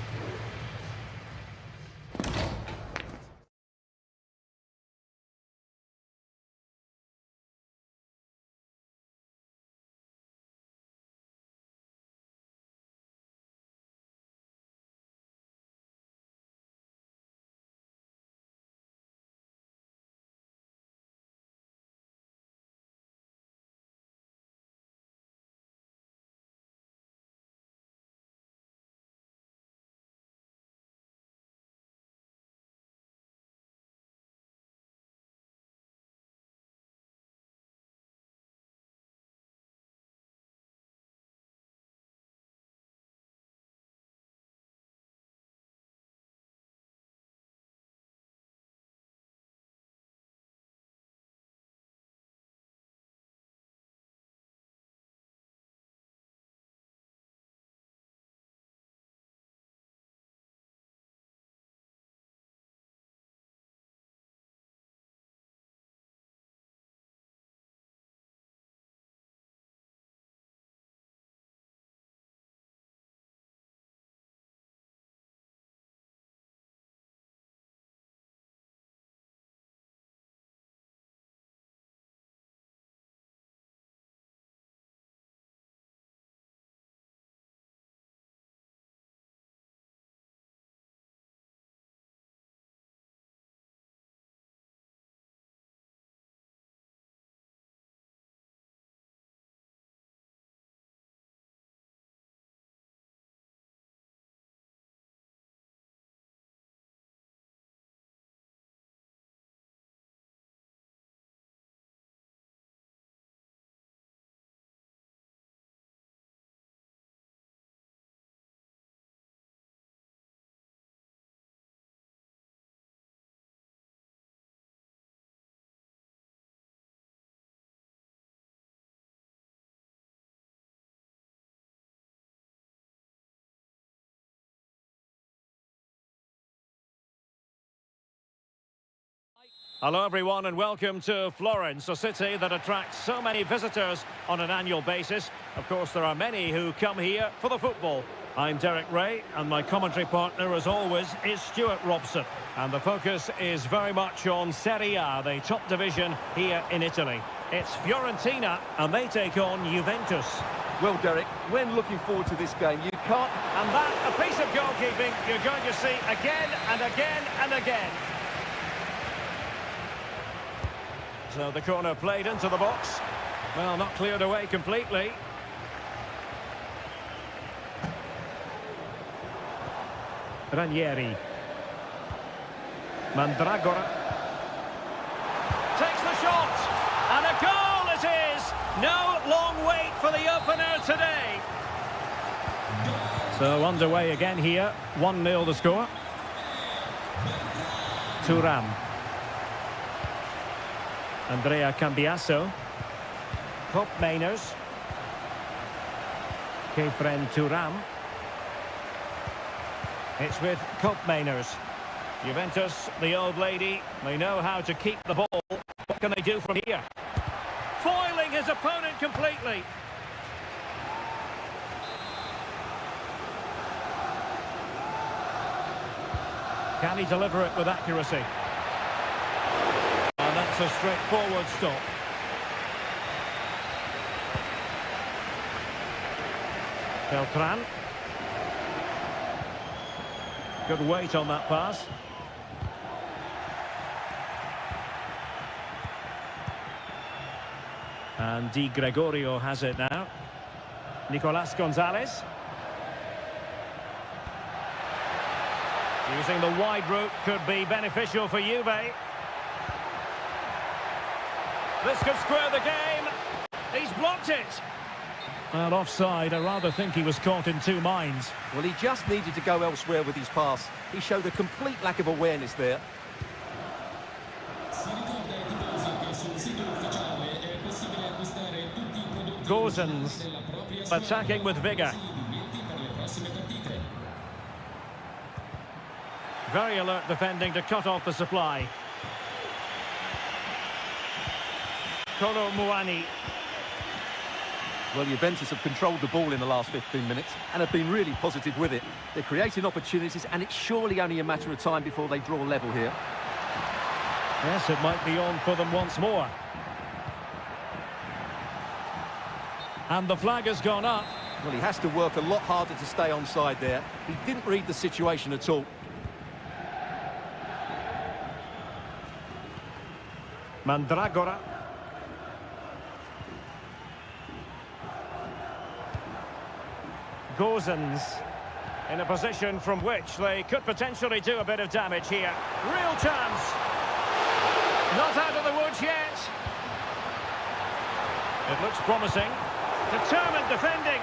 S1: Hello everyone and welcome to Florence, a city that attracts so many visitors on an annual basis. Of course, there are many who come here for the football. I'm Derek Ray, and my commentary partner, as always, is Stuart Robson. And the focus is very much on Seria, the top division here in Italy. It's Fiorentina, and they take on Juventus.
S2: Well, Derek, when looking forward to this game, you can't...
S1: And that, a piece of goalkeeping you're going to see again and again and again. So the corner played into the box. Well, not cleared away completely. Ranieri. Mandragora. Takes the shot. And a goal it is. No long wait for the opener today. So underway again here. 1-0 the score. Thuram. Andrea Cambiasso. Cop Mainers. Kefren Thuram. It's with Cop Mainers. Juventus, the old lady, they know how to keep the ball. What can they do from here? Foiling his opponent completely. Can he deliver it with accuracy? And that's a straightforward stop. Beltran. Good weight on that pass. And Di Gregorio has it now. Nicolas Gonzalez. Using the wide route could be beneficial for Juve. This could square the game. He's blocked it. Well, offside. I rather think he was caught in two minds.
S2: Well, he just needed to go elsewhere with his pass. He showed a complete lack of awareness there.
S1: Gozens attacking with vigour. Very alert defending to cut off the supply. Kolo Muani.
S2: Well, Juventus have controlled the ball in the last 15 minutes and have been really positive with it. They're creating opportunities, and it's surely only a matter of time before they draw level here.
S1: Yes, it might be on for them once more. And the flag has gone up.
S2: Well, he has to work a lot harder to stay onside there. He didn't read the situation at all.
S1: Mandragora. Gozens in a position from which they could potentially do a bit of damage here. Real chance. Not out of the woods yet. It looks promising. Determined defending.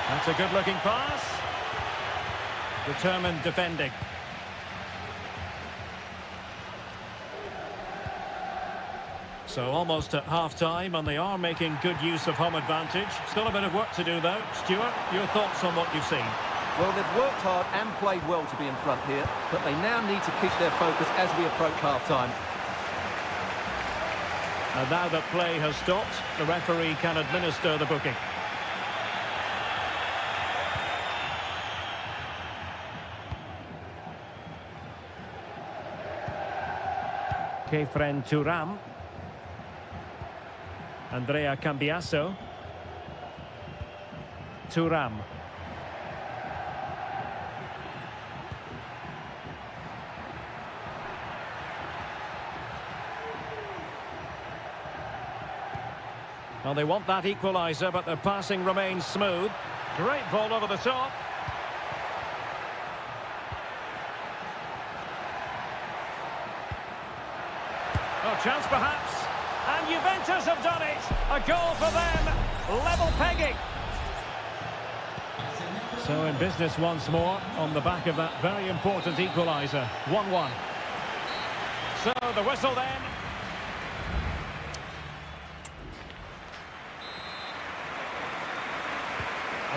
S1: That's a good-looking pass. Determined defending. So almost at half-time, and they are making good use of home advantage. Still a bit of work to do, though. Stuart, your thoughts on what you've seen?
S2: Well, they've worked hard and played well to be in front here, but they now need to keep their focus as we approach half-time.
S1: And now that play has stopped, the referee can administer the booking. Kefren Thuram. Andrea Cambiasso. Thuram. Well, they want that equaliser, but their passing remains smooth. Great ball over the top. Oh, chance perhaps. And Juventus have done it. A goal for them. Level pegging. So in business once more on the back of that very important equaliser. 1-1. So the whistle then.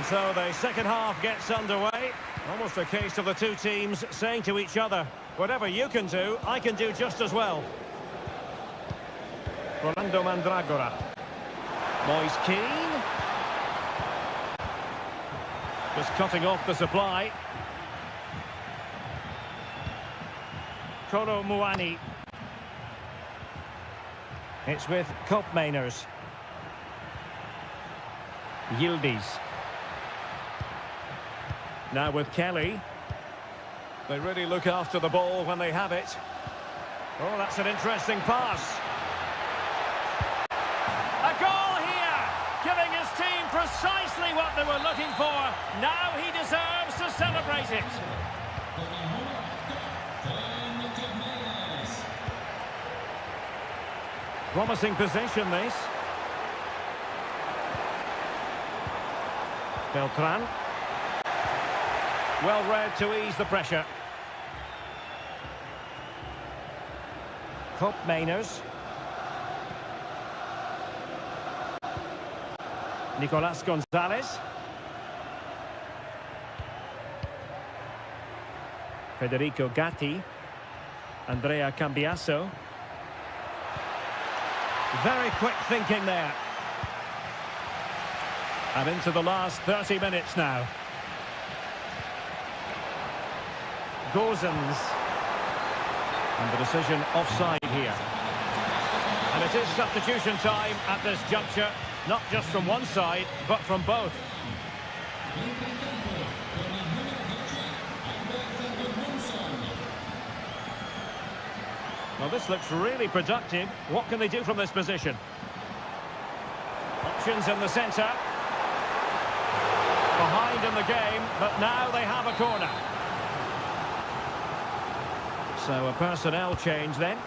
S1: And so the second half gets underway. Almost a case of the two teams saying to each other, whatever you can do, I can do just as well. Rolando Mandragora. Moise Keane. Just cutting off the supply. Kolo Muani. It's with Koopmeiners. Yildiz. Now with Kelly. They really look after the ball when they have it. Oh, that's an interesting pass. A goal here! Giving his team precisely what they were looking for. Now he deserves to celebrate it. Promising position, this. Beltran. Well read to ease the pressure. Koopmeiners. Nicolas Gonzalez. Federico Gatti. Andrea Cambiaso. Very quick thinking there. And into the last 30 minutes now. Gozens. And the decision offside here. And it is substitution time at this juncture. Not just from one side, but from both. Well, this looks really productive. What can they do from this position? Options in the centre. Behind in the game, but now they have a corner. So a personnel change then.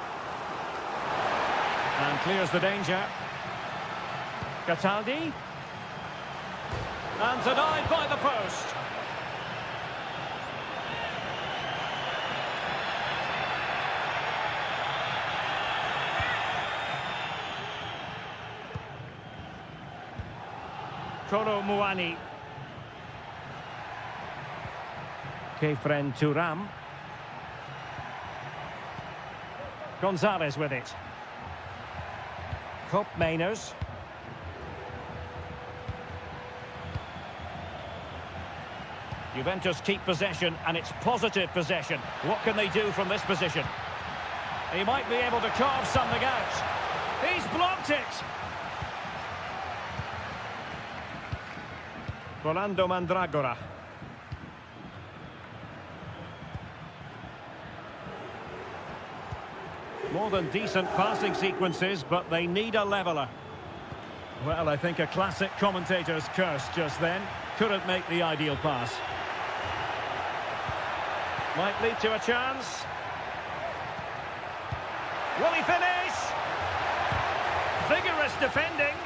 S1: And clears the danger. Cataldi. And denied by the post. Kolo Muani. Kefren Turam. Gonzalez with it. Koopmeiners. Juventus keep possession, and it's positive possession. What can they do from this position? He might be able to carve something out. He's blocked it! Rolando Mandragora. More than decent passing sequences, but they need a leveller. Well, I think a classic commentator's curse just then. Couldn't make the ideal pass. Might lead to a chance. Will he finish? Vigorous defending.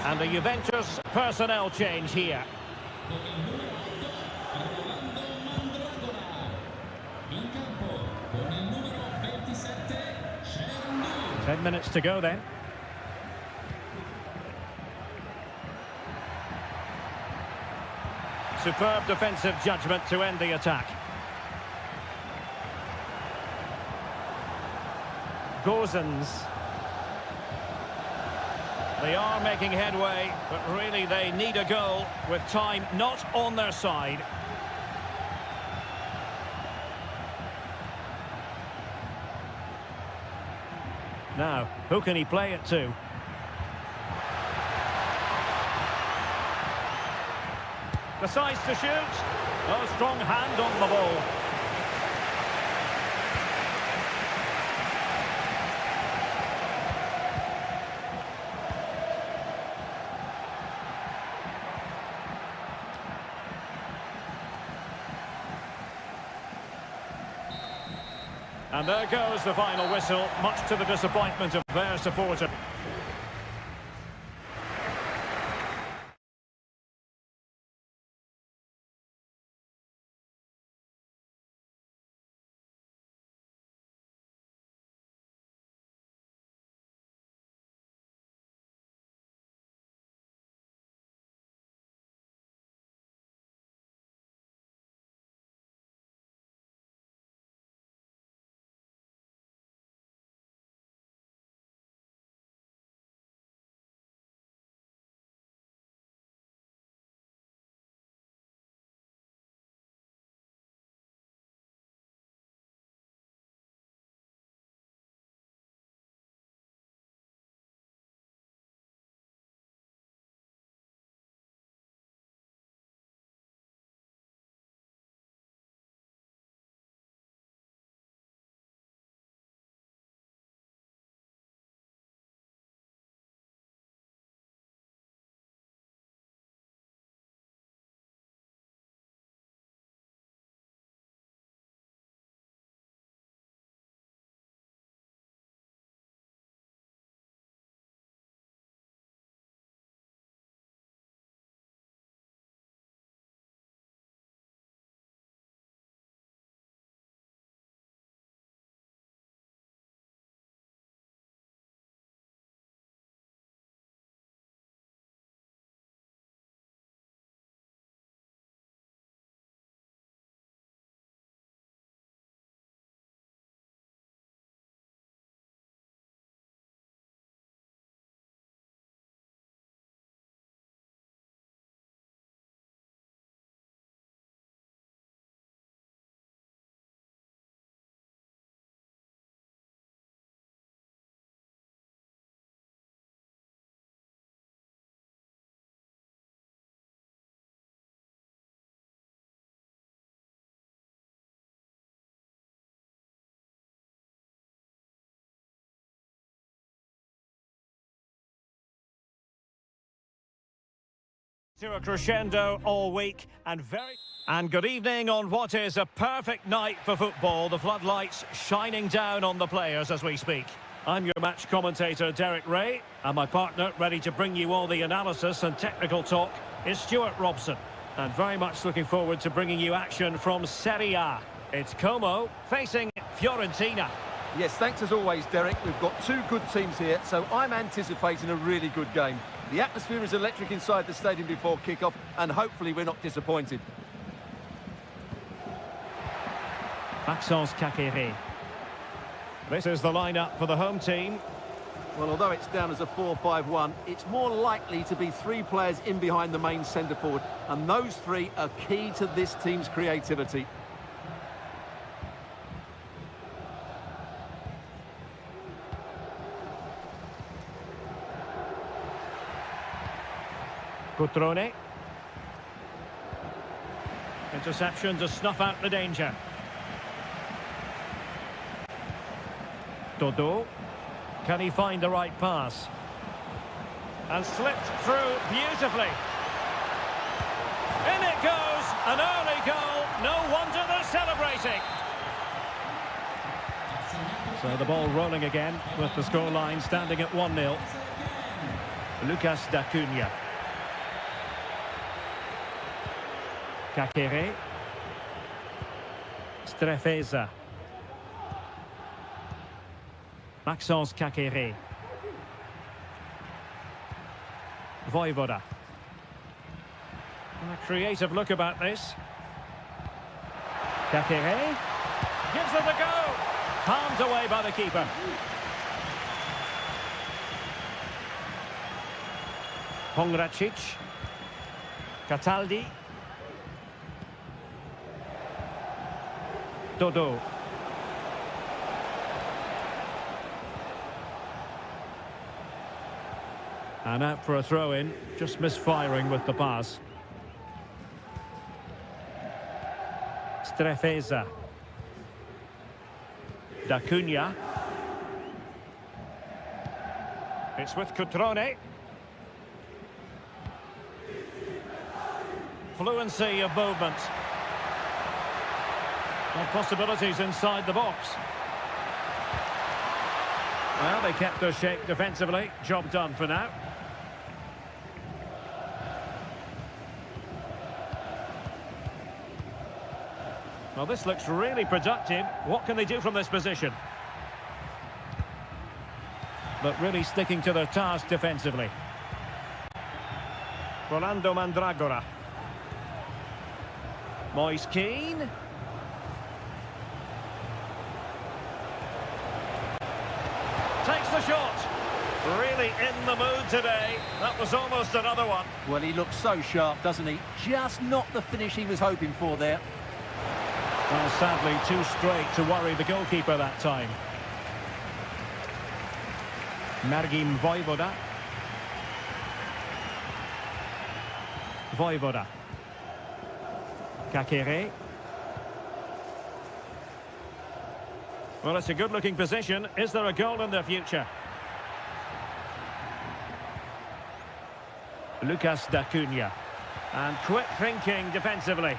S1: And the Juventus personnel change here. 10 minutes to go then. Superb defensive judgment to end the attack. Gozens. They are making headway, but really they need a goal with time not on their side. Now, who can he play it to? Decides to shoot. Oh, strong hand on the ball. And there goes the final whistle, much to the disappointment of their supporter. To a crescendo all week and good evening on what is a perfect night for football. The floodlights shining down on the players as we speak. I'm your match commentator Derek Ray, and my partner ready to bring you all the analysis and technical talk is Stuart Robson. And very much looking forward to bringing you action from Seria. It's Como facing Fiorentina.
S2: Yes, thanks as always, Derek. We've got two good teams here, so I'm anticipating a really good game. The atmosphere is electric inside the stadium before kick-off, and hopefully we're not disappointed.
S1: Maxence Kakere. This is the lineup for the home team.
S2: Well, although it's down as a 4-5-1, it's more likely to be three players in behind the main centre-forward, and those three are key to this team's creativity.
S1: Cutrone. Interception to snuff out the danger. Dodo. Can he find the right pass? And slipped through beautifully. In it goes! An early goal. No wonder they're celebrating. So the ball rolling again with the scoreline standing at 1-0. Lucas D'Acunha. Kakere. Strefeza. Maxence Kakere. Voivoda. A creative look about this. Kakere. Gives it a go. Palmed away by the keeper. Pongracic. Cataldi. Dodo. And out for a throw-in, just misfiring with the pass. Strefeza. D'Acunha. It's with Cutrone. Fluency of movement. And possibilities inside the box. Well, they kept their shape defensively. Job done for now. Well, this looks really productive. What can they do from this position? But really sticking to their task defensively. Rolando Mandragora. Moise Keane. Takes the shot. Really in the mood today. That was almost another one.
S2: Well, he looks so sharp, doesn't he? Just not the finish he was hoping for there.
S1: Well, sadly, too straight to worry the goalkeeper that time. Margim Voivoda. Voivoda. Kakere. Well, it's a good-looking position. Is there a goal in the future? Lucas D'Acunha. And quick thinking defensively.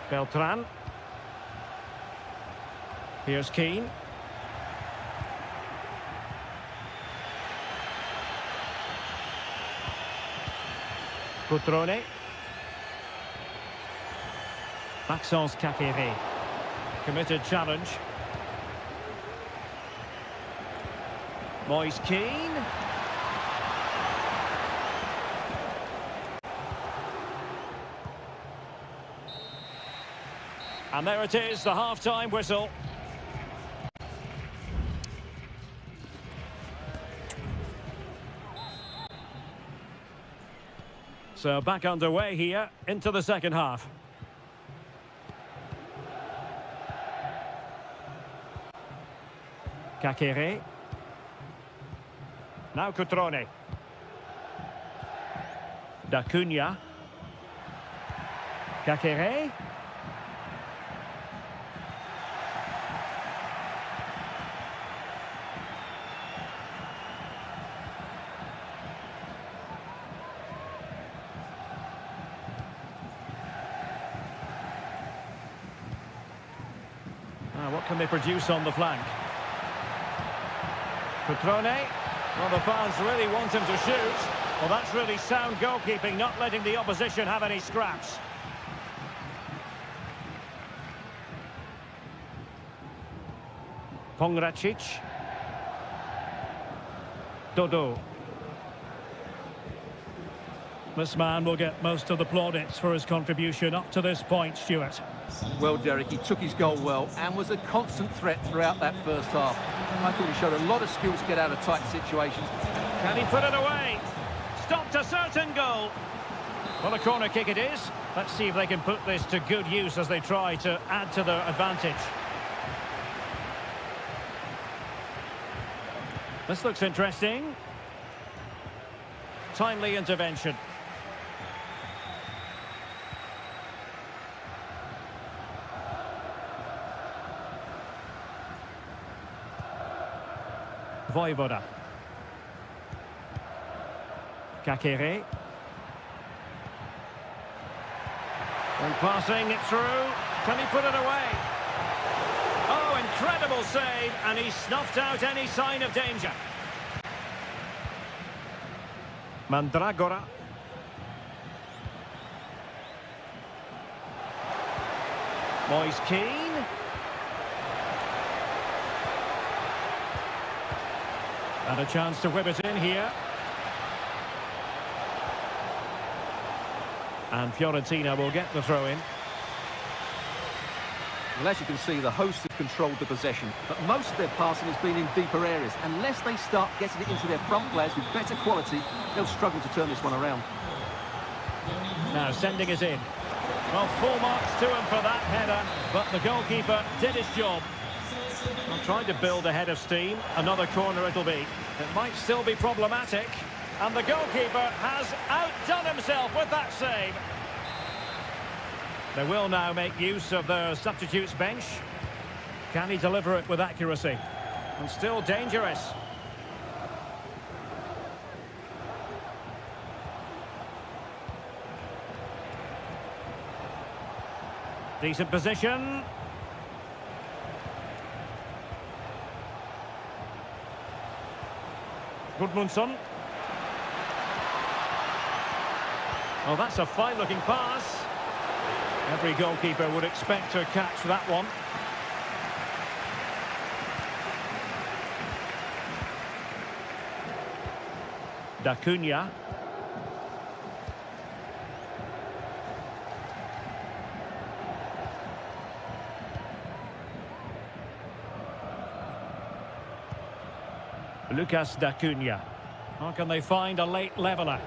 S1: Beltran. Here's Keane. Cutrone. Maxence Kakere. Committed challenge. Moise Keane. And there it is, the half-time whistle. So back underway here into the second half. Kakere. Now Cutrone. D'Acunha. Kakere. What can they produce on the flank? Petrone. Well, the fans really want him to shoot. Well, that's really sound goalkeeping, not letting the opposition have any scraps. Pongracic. Dodo. This man will get most of the plaudits for his contribution up to this point, Stuart.
S2: Well, Derek, he took his goal well and was a constant threat throughout that first half. I thought he showed a lot of skill to get out of tight situations.
S1: Can he put it away? Stopped a certain goal. Well, a corner kick it is. Let's see if they can put this to good use as they try to add to their advantage. This looks interesting. Timely intervention. Voivoda. Kakere. And passing it through. Can he put it away? Oh, incredible save, and he snuffed out any sign of danger. Mandragora. Moise Keane. And a chance to whip it in here. And Fiorentina will get the throw in.
S2: Well, as you can see, the hosts have controlled the possession, but most of their passing has been in deeper areas. Unless they start getting it into their front players with better quality, they'll struggle to turn this one around.
S1: Now sending it in. Well, full marks to him for that header, but the goalkeeper did his job. I'm trying to build a head of steam. Another corner it'll be. It might still be problematic. And the goalkeeper has outdone himself with that save. They will now make use of their substitutes bench. Can he deliver it with accuracy? And still dangerous. Decent position. Gudmundsson. Oh, that's a fine-looking pass. Every goalkeeper would expect to catch that one. D'Acunha. Lucas D'Acunha. How can they find a late leveller?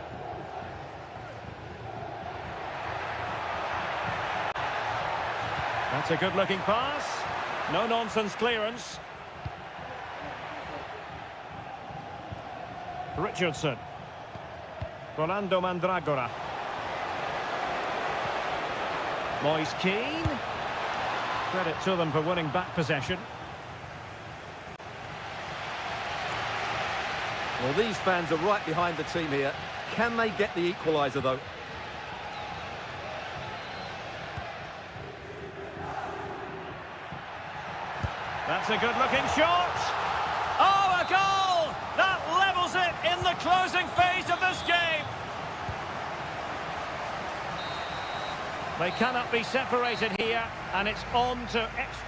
S1: That's a good-looking pass. No-nonsense clearance. Richardson. Rolando Mandragora. Moise Keane. Credit to them for winning back possession.
S2: Well, these fans are right behind the team here. Can they get the equaliser, though?
S1: That's a good-looking shot. Oh, a goal! That levels it in the closing phase of this game. They cannot be separated here, and it's on to extra.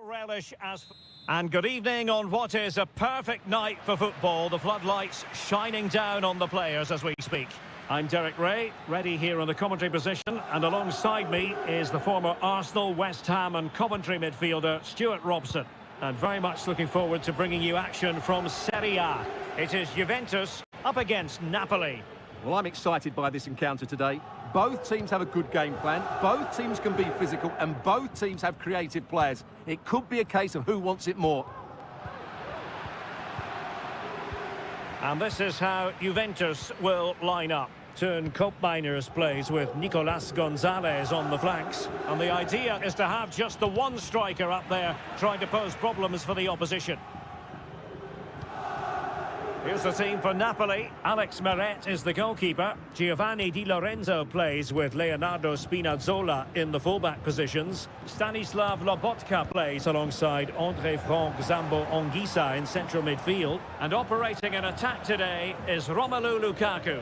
S1: relish as... And good evening on what is a perfect night for football. The floodlights shining down on the players as we speak. I'm Derek Ray, ready here in the commentary position, and alongside me is the former Arsenal, West Ham and Coventry midfielder Stuart Robson. And very much looking forward to bringing you action from Seria. It is Juventus up against Napoli.
S2: Well, I'm excited by this encounter today. Both teams have a good game plan, both teams can be physical, and both teams have creative players. It could be a case of who wants it more.
S1: And this is how Juventus will line up. Turn Koopmeiners plays with Nicolas Gonzalez on the flanks. And the idea is to have just the one striker up there trying to pose problems for the opposition. Here's the team for Napoli. Alex Meret is the goalkeeper. Giovanni Di Lorenzo plays with Leonardo Spinazzola in the fullback positions. Stanislav Lobotka plays alongside André Franck Zambo Anguissa in central midfield. And operating in attack today is Romelu Lukaku.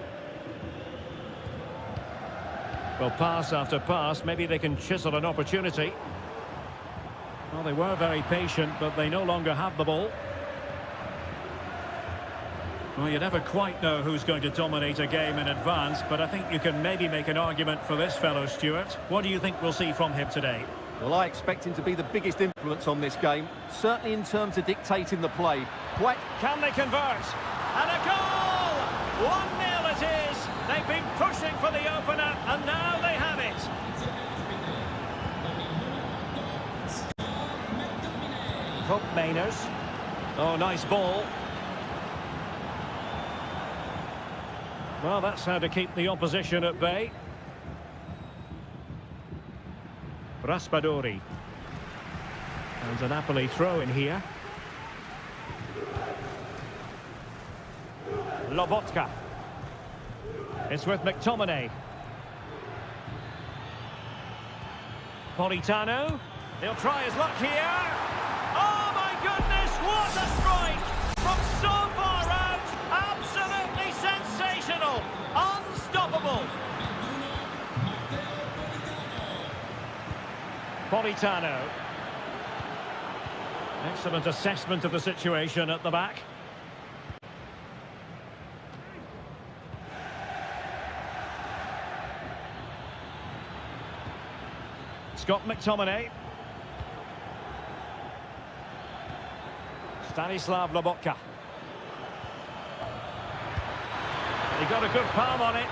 S1: Well, pass after pass, maybe they can chisel an opportunity. Well, they were very patient, but they no longer have the ball. Well, you never quite know who's going to dominate a game in advance, but I think you can maybe make an argument for this fellow, Stuart. What do you think we'll see from him today?
S2: Well, I expect him to be the biggest influence on this game, certainly in terms of dictating the play.
S1: Can they convert? And a goal! 1-0 it is! They've been pushing for the opener, and now they have it! Koopmeiners. Oh, nice ball. Well, that's how to keep the opposition at bay. Raspadori. And a Napoli throw in here. Lobotka. It's with McTominay. Politano. He'll try his luck here. Oh my goodness, what a strike! From so far out, absolutely sensational! Unstoppable! Politano. Excellent assessment of the situation at the back. Scott McTominay. Stanislav Lobotka. He got a good palm on it.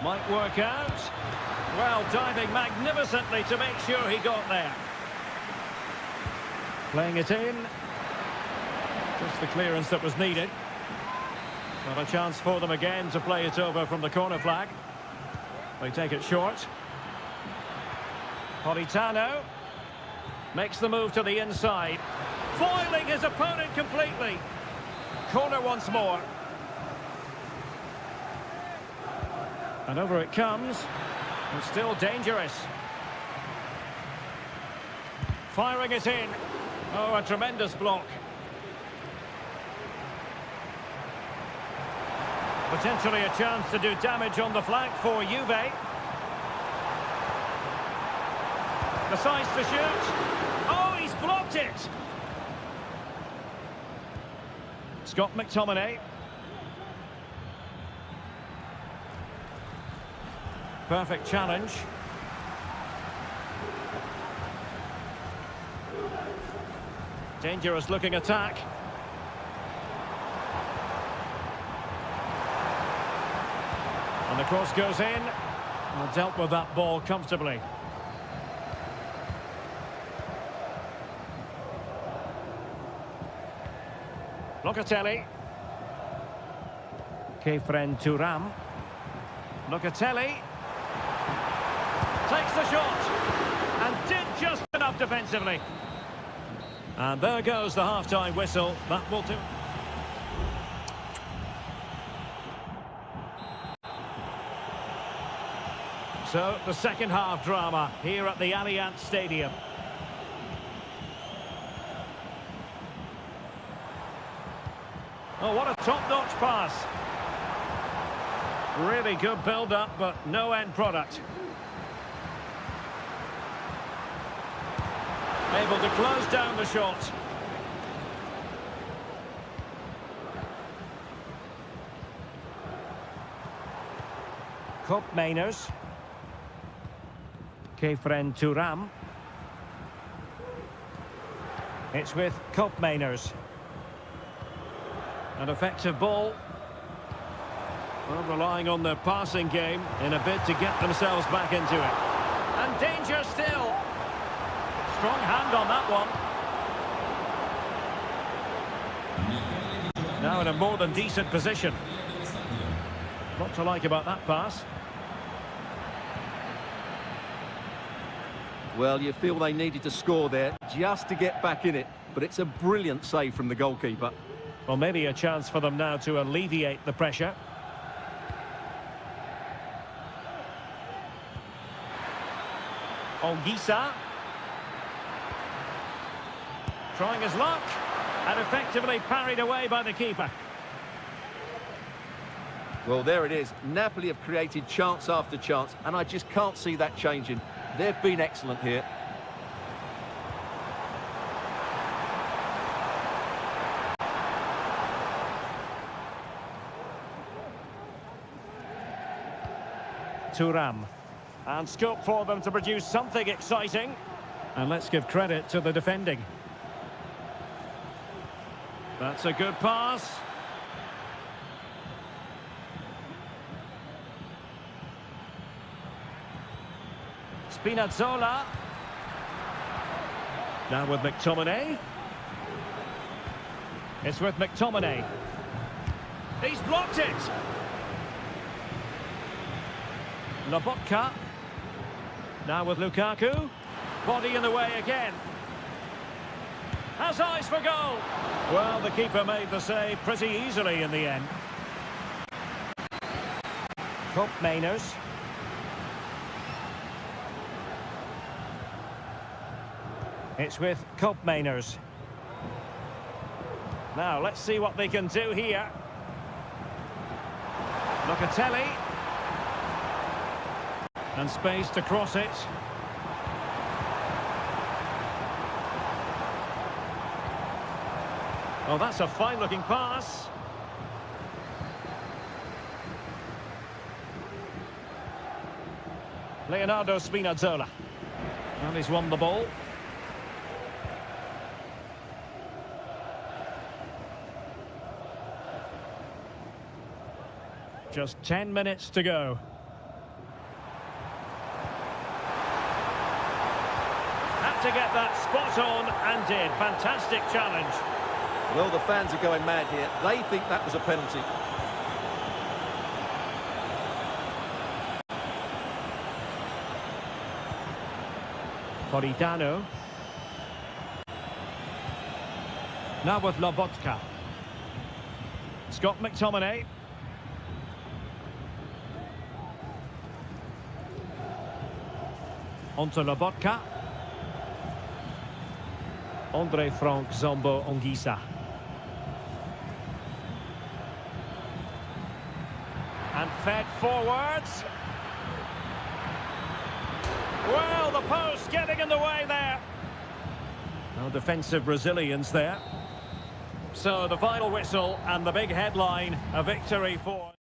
S1: Might work out. Well, diving magnificently to make sure he got there. Playing it in. Just the clearance that was needed. Not a chance for them again to play it over from the corner flag. They take it short. Politano makes the move to the inside. Foiling his opponent completely. Corner once more. And over it comes. And still dangerous. Firing it in. Oh, a tremendous block. Potentially a chance to do damage on the flank for Juve. Decides to shoot. Oh, he's blocked it. Scott McTominay. Perfect challenge. Dangerous looking attack. And the cross goes in. Well, dealt with that ball comfortably. Locatelli. Kefren Turam. Locatelli. Takes the shot. And did just enough defensively. And there goes the half-time whistle. That will do. So, the second half drama here at the Allianz Stadium. Oh, what a top-notch pass. Really good build-up, but no end product. Able to close down the shot. Koopmeiners. Kefren Turam. It's with Koopmeiners. An effective ball. Well, relying on their passing game in a bid to get themselves back into it. And danger still. Strong hand on that one. Now in a more than decent position. Lot to like about that pass.
S2: Well, you feel they needed to score there just to get back in it. But it's a brilliant save from the goalkeeper.
S1: Well, maybe a chance for them now to alleviate the pressure. Ongisa. Trying his luck. And effectively parried away by the keeper.
S2: Well, there it is. Napoli have created chance after chance, and I just can't see that changing. They've been excellent here.
S1: Turam. And scope for them to produce something exciting. And let's give credit to the defending. That's a good pass. Spinazzola. Now with McTominay. It's with McTominay. He's blocked it. Lobotka. Now with Lukaku. Body in the way again. Has eyes for goal. Well, the keeper made the save pretty easily in the end. Koopmeiners. It's with Koopmeiners. Now, let's see what they can do here. Locatelli. And space to cross it. Oh, that's a fine-looking pass. Leonardo Spinazzola. And he's won the ball. Just 10 minutes to go. Had to get that spot on and did. Fantastic challenge.
S2: Well, the fans are going mad here. They think that was a penalty.
S1: Politano. Now with Lobotka. Scott McTominay. Onto Lobotka. Andre Frank Zombo Ongisa. And fed forwards. Well, the post getting in the way there. No defensive resilience there. So the final whistle and the big headline, a victory for...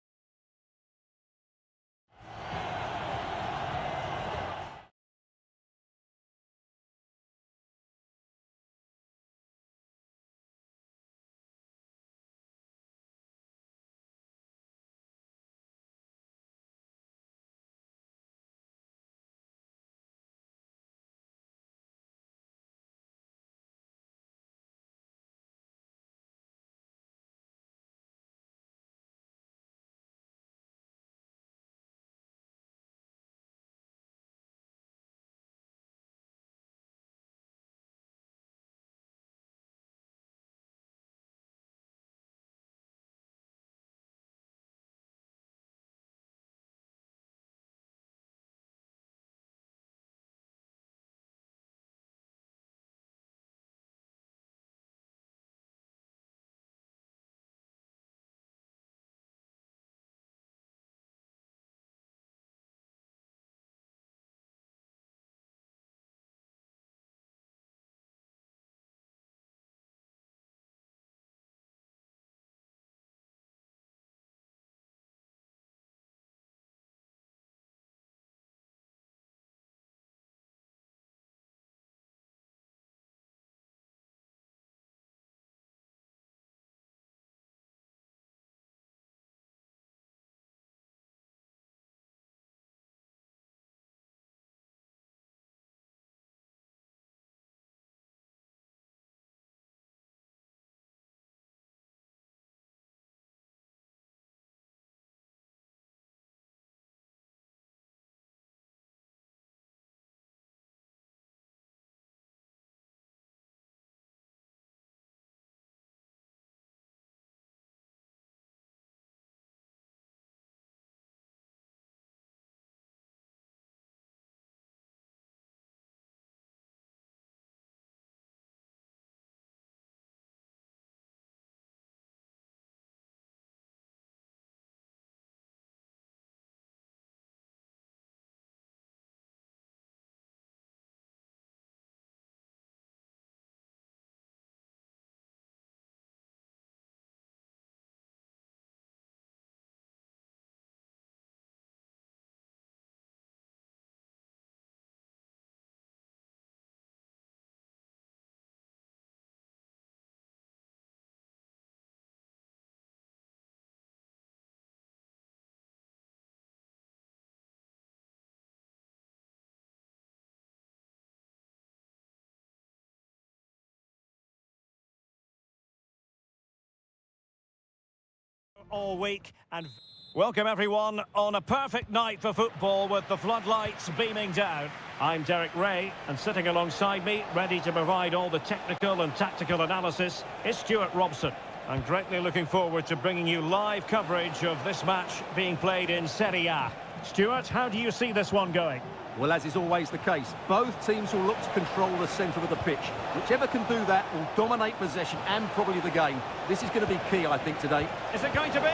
S1: all week and welcome everyone on a perfect night for football with the floodlights beaming down. I'm Derek Ray, and sitting alongside me, ready to provide all the technical and tactical analysis, is Stuart Robson. I'm greatly looking forward to bringing you live coverage of this match being played in Seria. Stuart, how do you see this one going?
S2: Well, as is always the case, both teams will look to control the centre of the pitch. Whichever can do that will dominate possession and probably the game. This is going to be key, I think, today.
S1: Is it going to be?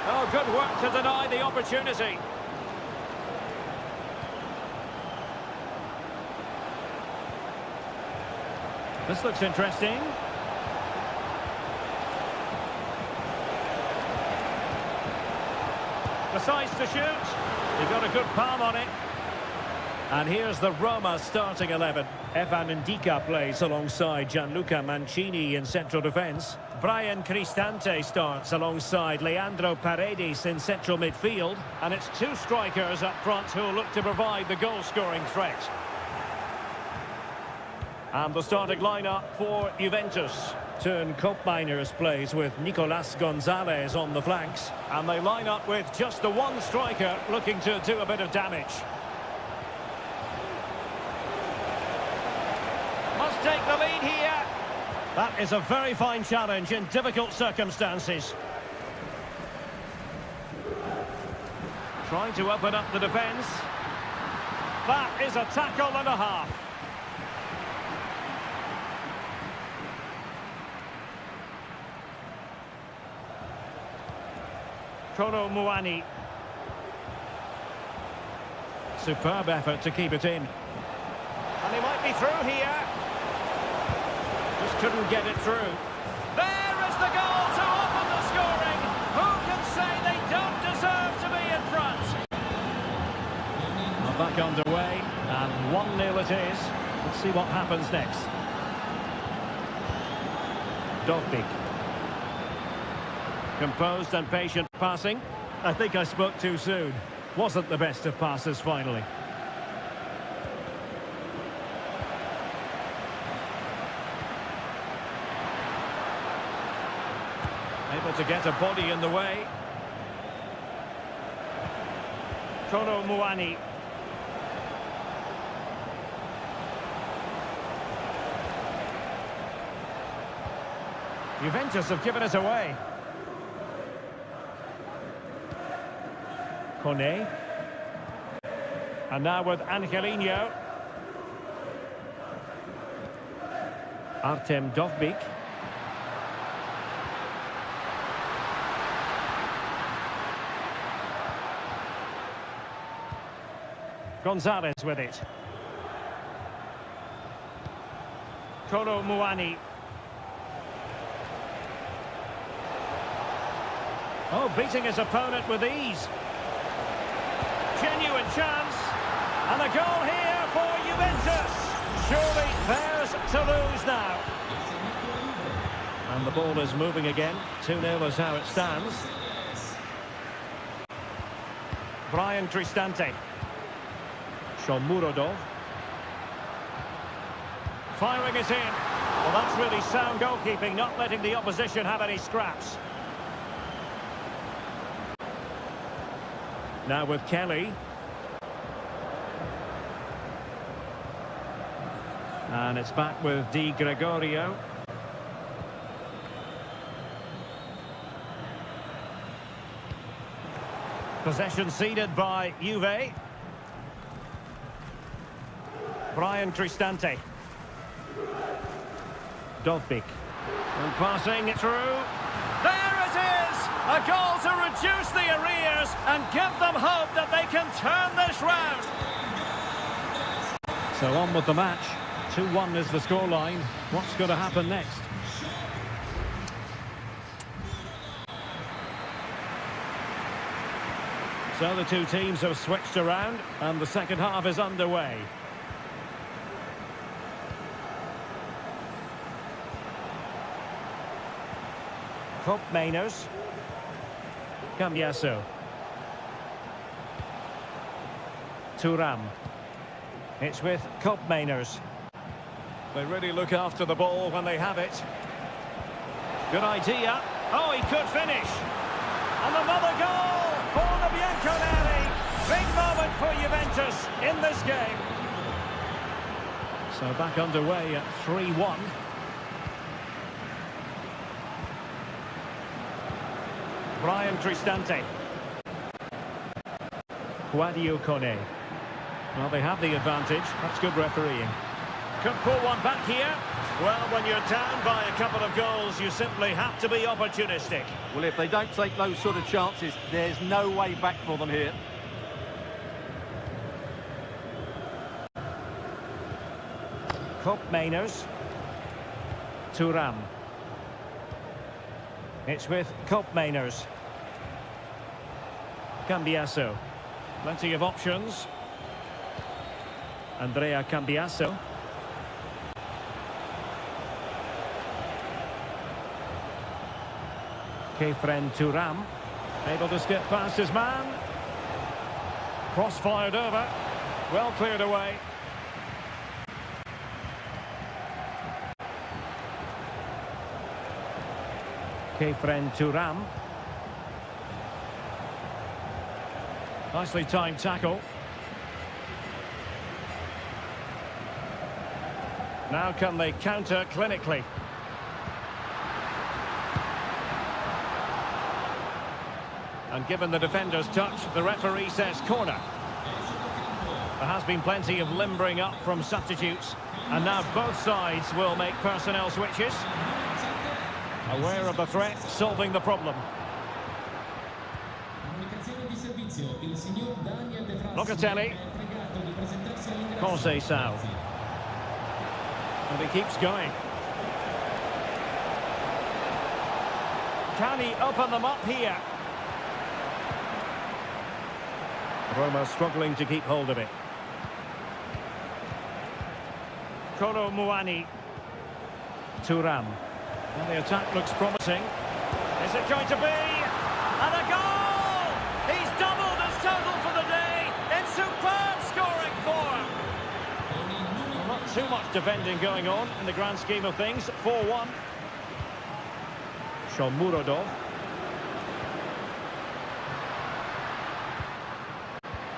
S1: Oh, good work to deny the opportunity. This looks interesting. Decides to shoot. He got a good palm on it. And here's the Roma starting 11. Evan Ndika plays alongside Gianluca Mancini in central defence. Brian Cristante starts alongside Leandro Paredes in central midfield. And it's two strikers up front who look to provide the goal-scoring threat. And the starting lineup for Juventus. Turn Koopmeiners plays with Nicolas Gonzalez on the flanks. And they line up with just the one striker looking to do a bit of damage. Must take the lead here. That is a very fine challenge in difficult circumstances. Trying to open up the defence. That is a tackle and a half. Kolo Muani. Superb effort to keep it in. And he might be through here. Just couldn't get it through. There is the goal to open the scoring. Who can say they don't deserve to be in front? Well, back underway, and 1-0 it is. Let's see what happens next. Dovbik. Composed and patient passing. I think I spoke too soon. Wasn't the best of passes finally. Able to get a body in the way. Kolo Muani. Juventus have given it away. Kone. And now with Angelino. Artem Dovbik. Gonzalez with it. Kolo Muani. Oh, beating his opponent with ease. Genuine chance, and a goal here for Juventus. Surely theirs to lose now. And the ball is moving again. 2-0 is how it stands. Brian Cristante. Shomurodov. Firing it in. Well, that's really sound goalkeeping, not letting the opposition have any scraps. Now with Kelly. And it's back with Di Gregorio. Possession ceded by Juve. Brian Cristante. Dovbik. And passing it through. There it is! A goal to reduce the arrears and give them hope that they can turn this round. So on with the match. 2-1 is the scoreline. What's going to happen next? So the two teams have switched around and the second half is underway. Koopmeiners. Cambiaso. Thuram. It's with Koopmeiners. They really look after the ball when they have it. Good idea. Oh, he could finish. And another goal for the Bianconeri. Big moment for Juventus in this game. So back underway at 3-1. Brian Cristante. Guadio Kone. Well, they have the advantage. That's good refereeing. Could pull one back here. Well, when you're down by a couple of goals, you simply have to be opportunistic.
S2: Well, if they don't take those sort of chances, there's no way back for them here.
S1: Koopmeiners. Thuram. It's with Koopmeiners. Cambiasso. Plenty of options. Andrea Cambiasso. Kefren Thuram. Able to skip past his man. Cross fired over. Well cleared away. Kefren Thuram. Nicely timed tackle. Now can they counter clinically? And given the defender's touch, the referee says corner. There has been plenty of limbering up from substitutes. And now both sides will make personnel switches. Aware of the threat, solving the problem. Locatelli. Conceição. And he keeps going. Can he open them up here? Roma struggling to keep hold of it. Kolo Muani. Thuram. Well, the attack looks promising. Is it going to be? And a goal! He's doubled his total for the day in superb scoring form. Well, not too much defending going on in the grand scheme of things. 4-1. Shomurodov.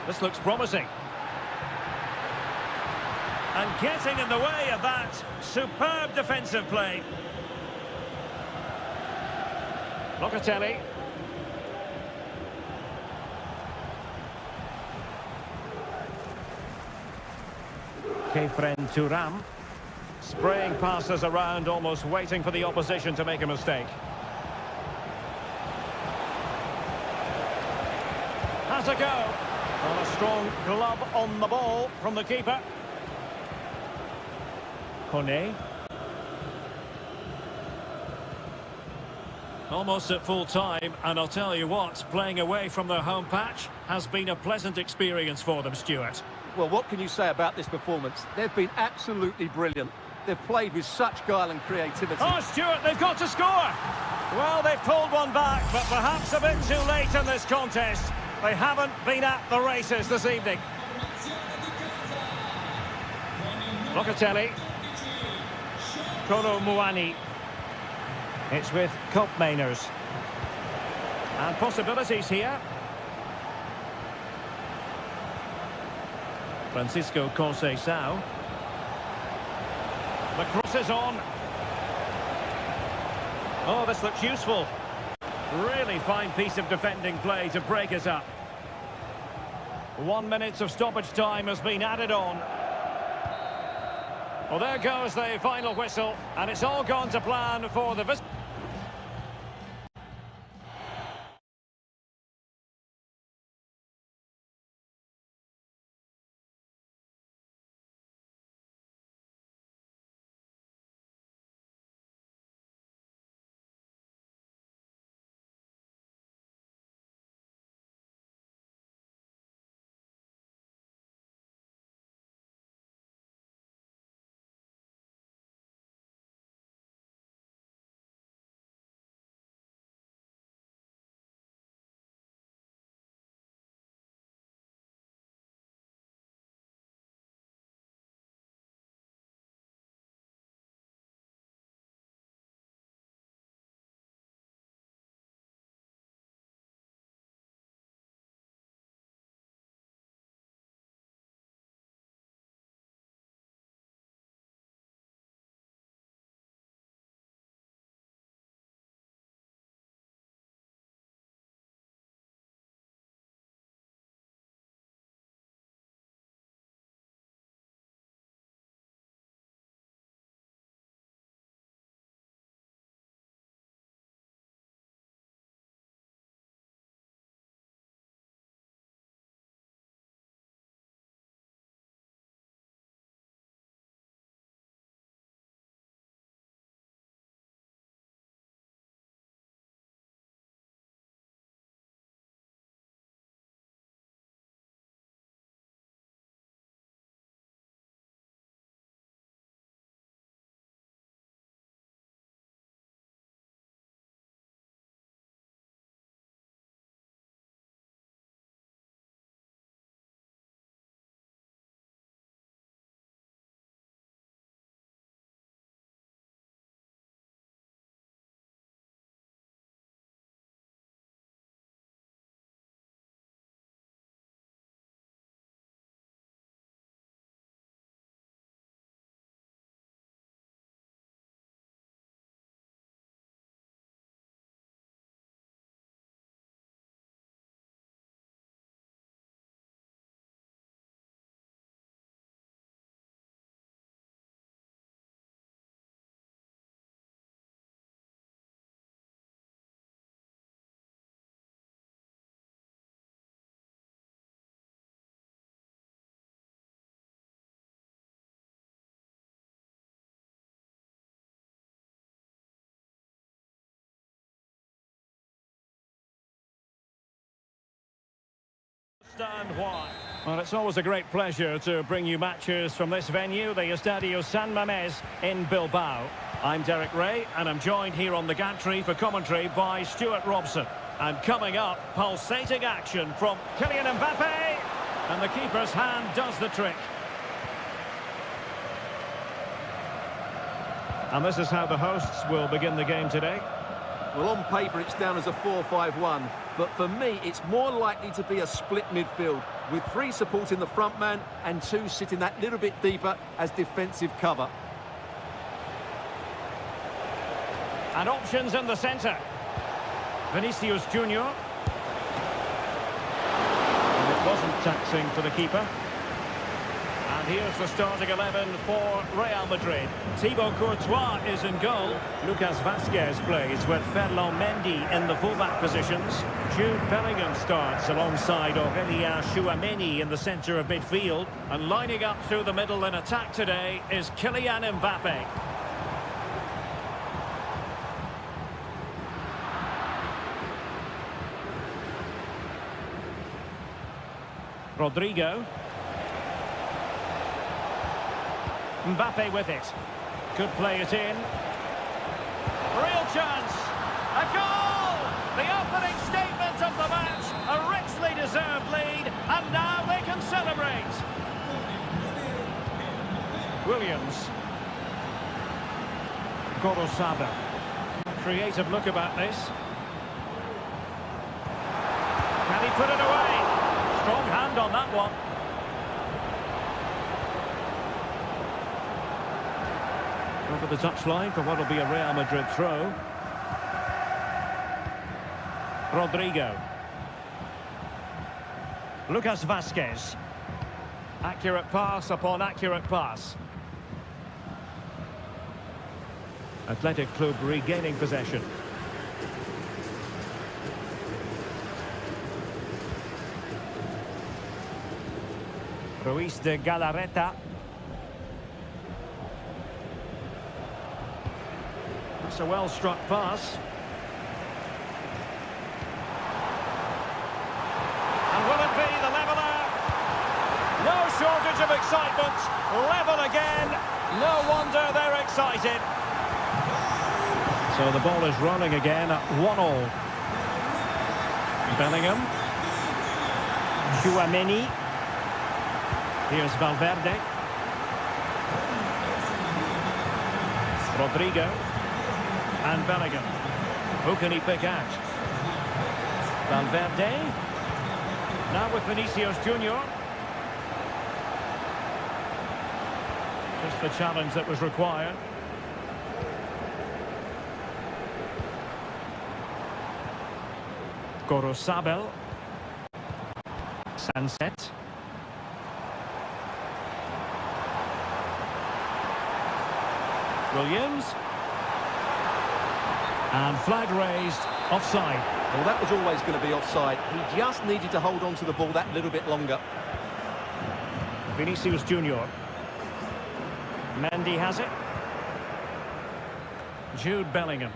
S1: This looks promising. And getting in the way of that superb defensive play. Locatelli. Kefren Thuram. Spraying passes around, almost waiting for the opposition to make a mistake. Has a go. Well, a strong glove on the ball from the keeper. Kone. Almost at full time, and I'll tell you what, playing away from their home patch has been a pleasant experience for them, Stuart.
S2: Well, what can you say about this performance? They've been absolutely brilliant. They've played with such guile and creativity.
S1: Oh, Stuart, they've got to score! Well, they've pulled one back, but perhaps a bit too late in this contest. They haven't been at the races this evening. Locatelli. Kolo Muani. It's with Koopmeiners. And possibilities here. Francisco Conceição. The cross is on. Oh, this looks useful. Really fine piece of defending play to break us up. 1 minute of stoppage time has been added on. Well, there goes the final whistle, and it's all gone to plan for the... Understand why. Well, it's always a great pleasure to bring you matches from this venue, the Estadio San Mamés in Bilbao. I'm Derek Ray, and I'm joined here on the gantry for commentary by Stuart Robson. And coming up, pulsating action from Kylian Mbappe, and the keeper's hand does the trick. And this is how the hosts will begin the game today.
S2: Well, on paper, it's down as a 4-5-1, but for me, it's more likely to be a split midfield, with 3 supporting the front man and 2 sitting that little bit deeper as defensive cover.
S1: And options in the centre. Vinicius Junior. And it wasn't taxing for the keeper. And here's the starting 11 for Real Madrid. Thibaut Courtois is in goal. Lucas Vazquez plays with Ferland Mendy in the fullback positions. Jude Bellingham starts alongside Aurélien Tchouameni in the centre of midfield. And lining up through the middle in attack today is Kylian Mbappe. Rodrigo. Mbappe with it. Could play it in. Real chance. A goal! The opening statement of the match. A richly deserved lead. And now they can celebrate. Williams. Gorosaba. Creative look about this. Can he put it away? Strong hand on that one. Over the touchline for what will be a Real Madrid throw. Rodrigo. Lucas Vazquez. Accurate pass upon accurate pass. Athletic Club regaining possession. Ruiz de Galarreta. That's a well-struck pass. And will it be the leveller? No shortage of excitement. Level again. No wonder they're excited. So the ball is rolling again at 1-1. Bellingham. Tchouameni. Here's Valverde. Rodrigo. And Bellingham. Who can he pick out? Valverde. Now with Vinicius Junior. Just the challenge that was required. Gorosabel. Sunset. Williams. And flag raised, offside.
S2: Well, that was always going to be offside. He just needed to hold on to the ball that little bit longer.
S1: Vinicius Junior. Mendy has it. Jude Bellingham.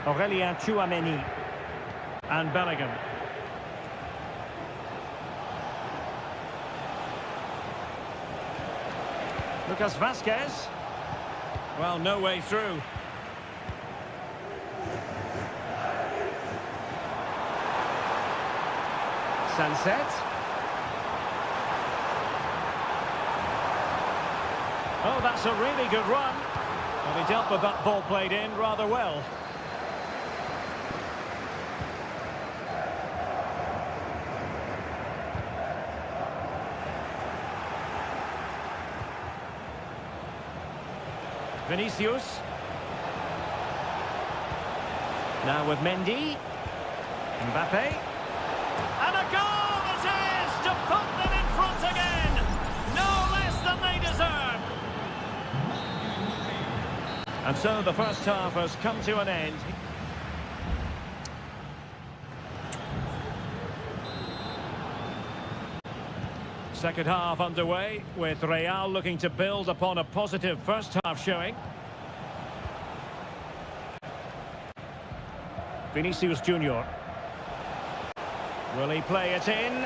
S1: Aurélien Tchouameni. And Bellingham. Lucas Vazquez. Well, no way through. Sunset. Oh, that's a really good run. Well, he dealt with that ball played in rather well. Vinicius. Now with Mendy. Mbappe. And a goal it is to put them in front again. No less than they deserve. And so the first half has come to an end. Second half underway, with Real looking to build upon a positive first half showing. Vinicius Junior. Will he play it in?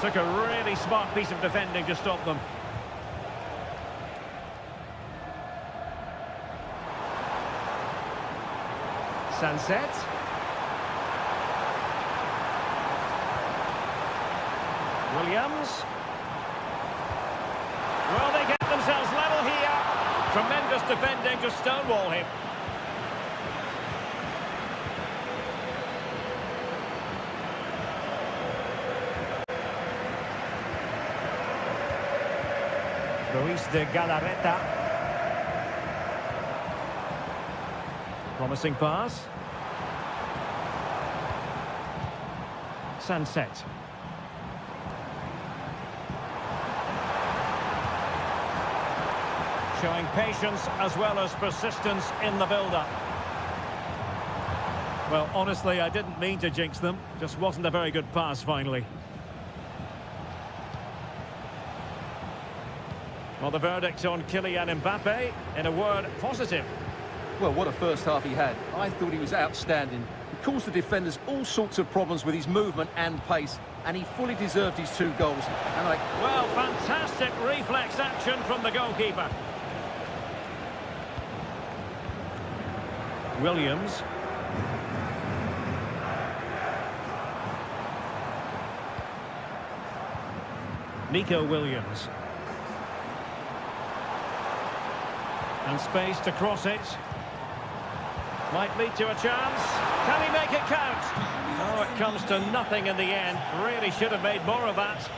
S1: Took a really smart piece of defending to stop them. Sunset. Williams. Well, they get themselves level here. Tremendous defending to stonewall him. Ruiz de Galarreta. Promising pass. Sunset. Showing patience as well as persistence in the build-up. Well, honestly, I didn't mean to jinx them. Just wasn't a very good pass, finally. Well, the verdict on Kylian Mbappe, in a word, positive.
S2: Well, what a first half he had. I thought he was outstanding. He caused the defenders all sorts of problems with his movement and pace, and he fully deserved his 2 goals. And
S1: Well, fantastic reflex action from the goalkeeper. Williams. Nico Williams. And space to cross it. Might lead to a chance. Can he make it count? Oh, it comes to nothing in the end. Really should have made more of that.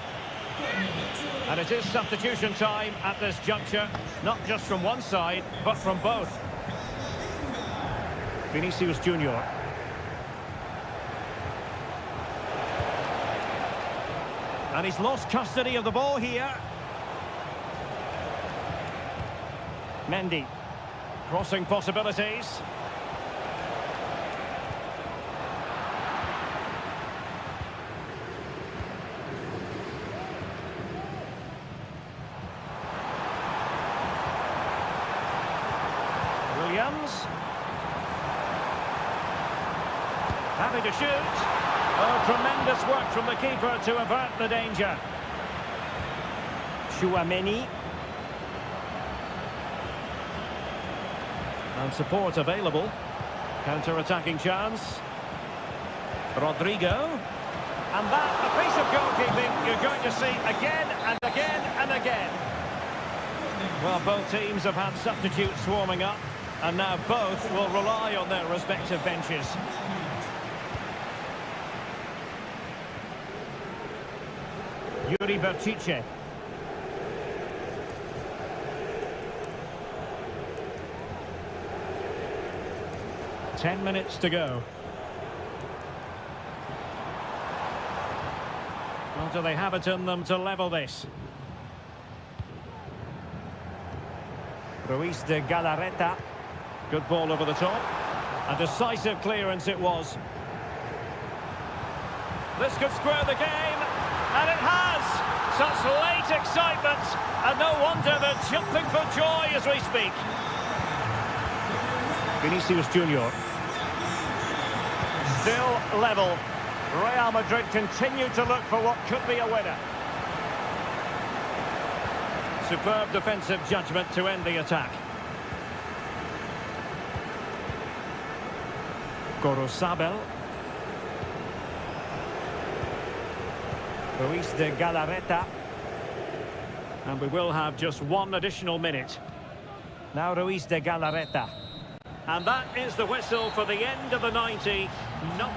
S1: And it is substitution time at this juncture. Not just from one side, but from both. Vinicius Junior. And he's lost custody of the ball here. Mendy. Crossing possibilities. Williams. Happy to shoot. Oh, tremendous work from the keeper to avert the danger. Chouameni. And support available. Counter-attacking chance. Rodrigo. And that, a piece of goalkeeping you're going to see again and again and again. Well, both teams have had substitutes warming up, and now both will rely on their respective benches. Yuri Berchiche. Ten minutes to go. Well, do they have it in them to level this? Ruiz de Galarreta. Good ball over the top. A decisive clearance it was. This could square the game, and it has! Such late excitement, and no wonder they're jumping for joy as we speak. Vinicius Junior. Still level. Real Madrid continue to look for what could be a winner. Superb defensive judgment to end the attack. Gorosabel. Ruiz de Galarreta. And we will have just one additional minute. Now Ruiz de Galarreta. And that is the whistle for the end of the 90. No.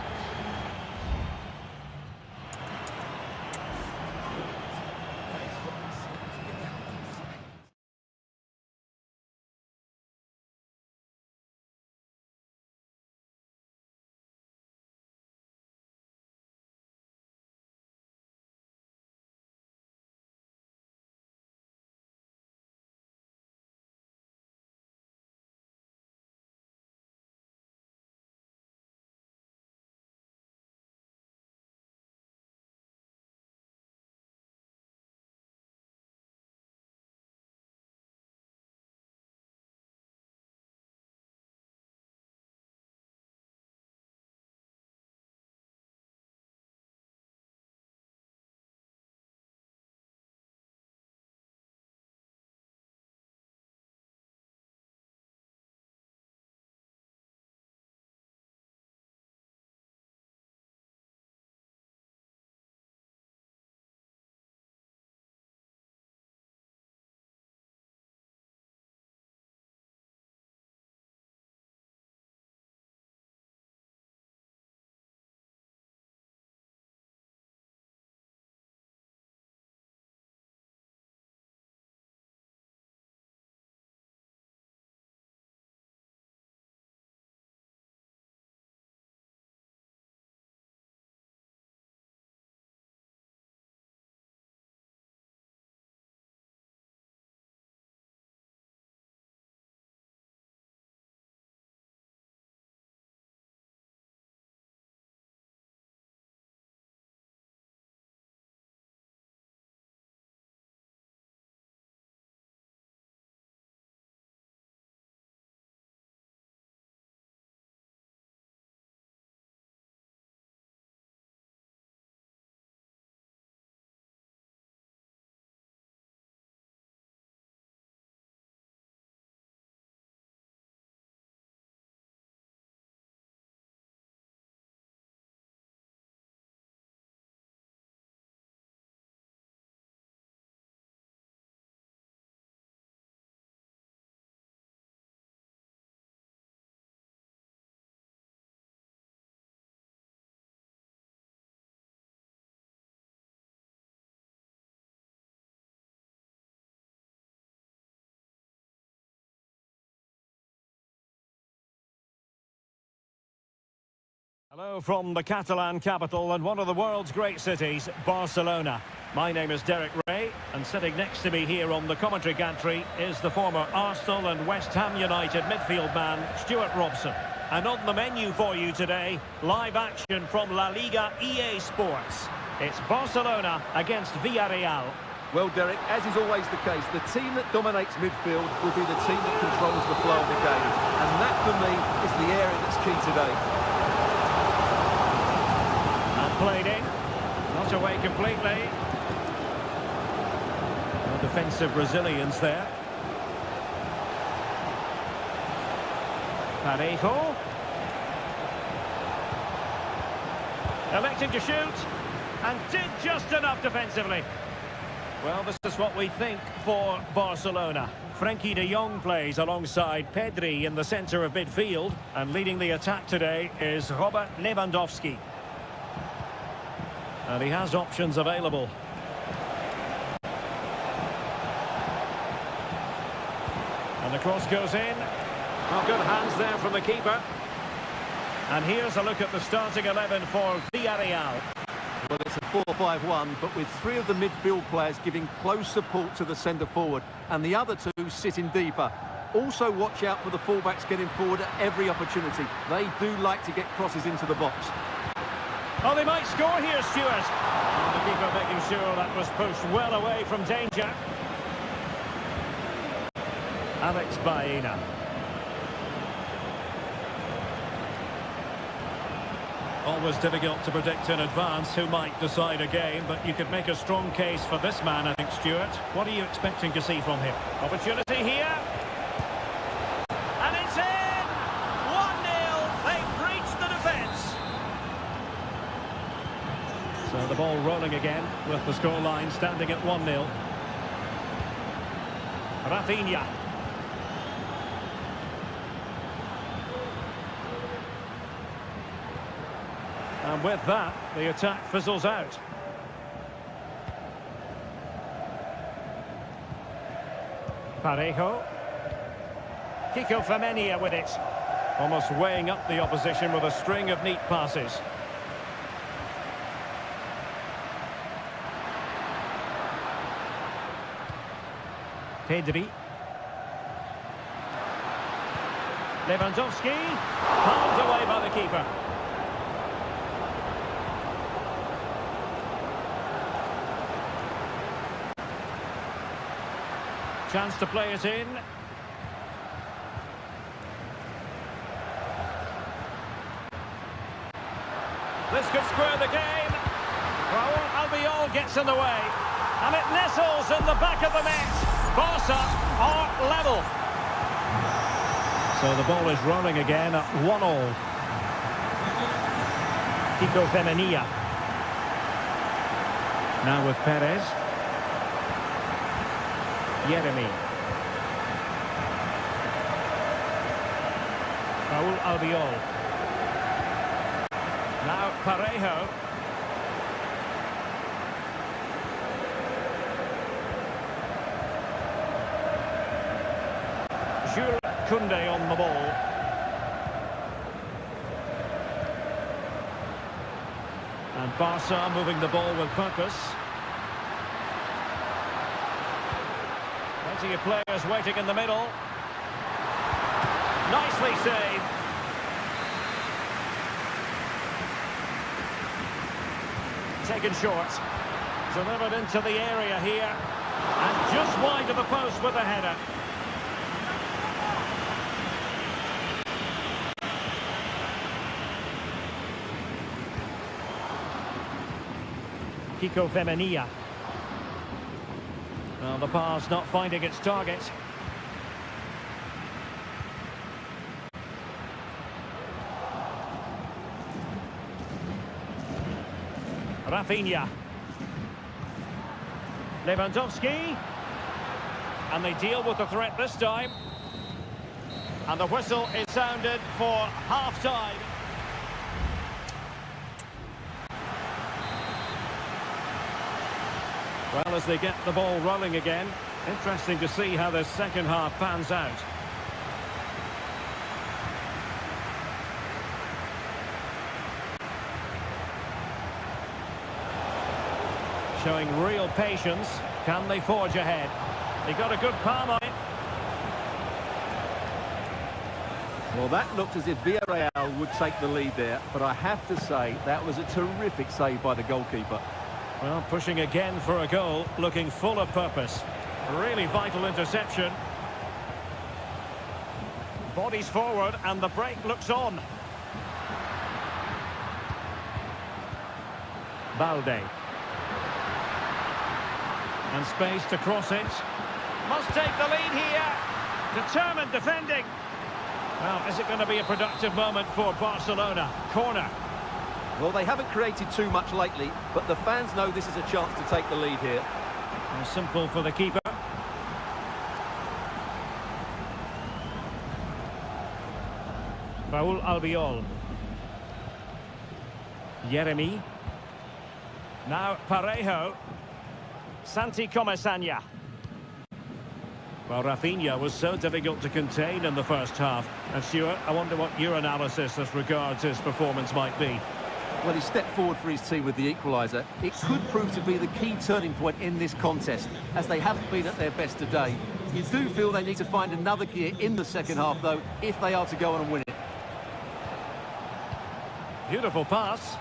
S1: Hello from the Catalan capital and one of the world's great cities, Barcelona. My name is Derek Ray, and sitting next to me here on the commentary gantry is the former Arsenal and West Ham United midfield man, Stuart Robson. And on the menu for you today, live action from La Liga EA Sports. It's Barcelona against Villarreal.
S2: Well, Derek, as is always the case, the team that dominates midfield will be the team that controls the flow of the game. And that, for me, is the area that's key today.
S1: And played in. Not away completely. No defensive resilience there. Parejo. Electing to shoot. And did just enough defensively. Well, this is what we think for Barcelona. Frenkie de Jong plays alongside Pedri in the centre of midfield. And leading the attack today is Robert Lewandowski. And he has options available. And the cross goes in. Well, good hands there from the keeper. And here's a look at the starting 11 for Villarreal.
S2: Well, it's a 4-5-1, but with three of the midfield players giving close support to the centre-forward, and the other two sitting deeper. Also watch out for the fullbacks getting forward at every opportunity. They do like to get crosses into the box.
S1: Oh, they might score here, Stuart. And the keeper making sure that was pushed well away from danger. Alex Baena. Always difficult to predict in advance who might decide a game, but you could make a strong case for this man, I think, Stuart. What are you expecting to see from him? Opportunity here. And it's in! 1-0. They've breached the defence. So the ball rolling again with the scoreline standing at 1-0. Rafinha. And with that, the attack fizzles out. Parejo. Kiko Femenia with it. Almost weighing up the opposition with a string of neat passes. Pedri. Lewandowski. Palmed away by the keeper. Chance to play it in. This could square the game. Raul Albiol gets in the way. And it nestles in the back of the net. Barca are level. So the ball is rolling again at 1-1. Kiko Femenia. Now with Perez. Jeremy. Raul Albiol. Now Parejo. Jules Koundé on the ball. And Barca moving the ball with purpose. Plenty of players waiting in the middle. Nicely saved. Taken short. Delivered into the area here. And just wide of the post with a header. Kiko Femenia. Well, the pass not finding its target. Rafinha. Lewandowski. And they deal with the threat this time. And the whistle is sounded for half-time. Well, as they get the ball rolling again, interesting to see how this second half pans out. showing real patience. Can they forge ahead? They got a good palm on it.
S2: Well, that looked as if Villarreal would take the lead there, but I have to say that was a terrific save by the goalkeeper.
S1: Well, pushing again for a goal, looking full of purpose. Really vital interception. Bodies forward and the break looks on. Balde. And space to cross it. Must take the lead here. Determined defending. Well, is it going to be a productive moment for Barcelona? Corner.
S2: Well, they haven't created too much lately, but the fans know this is a chance to take the lead here.
S1: And simple for the keeper. Raúl Albiol. Yeremi. Now Parejo. Santi Comesaña. Well, Rafinha was so difficult to contain in the first half. And Stuart, I wonder what your analysis as regards his performance might be.
S2: Well, he stepped forward for his team with the equaliser. It could prove to be the key turning point in this contest, as they haven't been at their best today. You do feel they need to find another gear in the second half, though, if they are to go on and win it.
S1: Beautiful pass.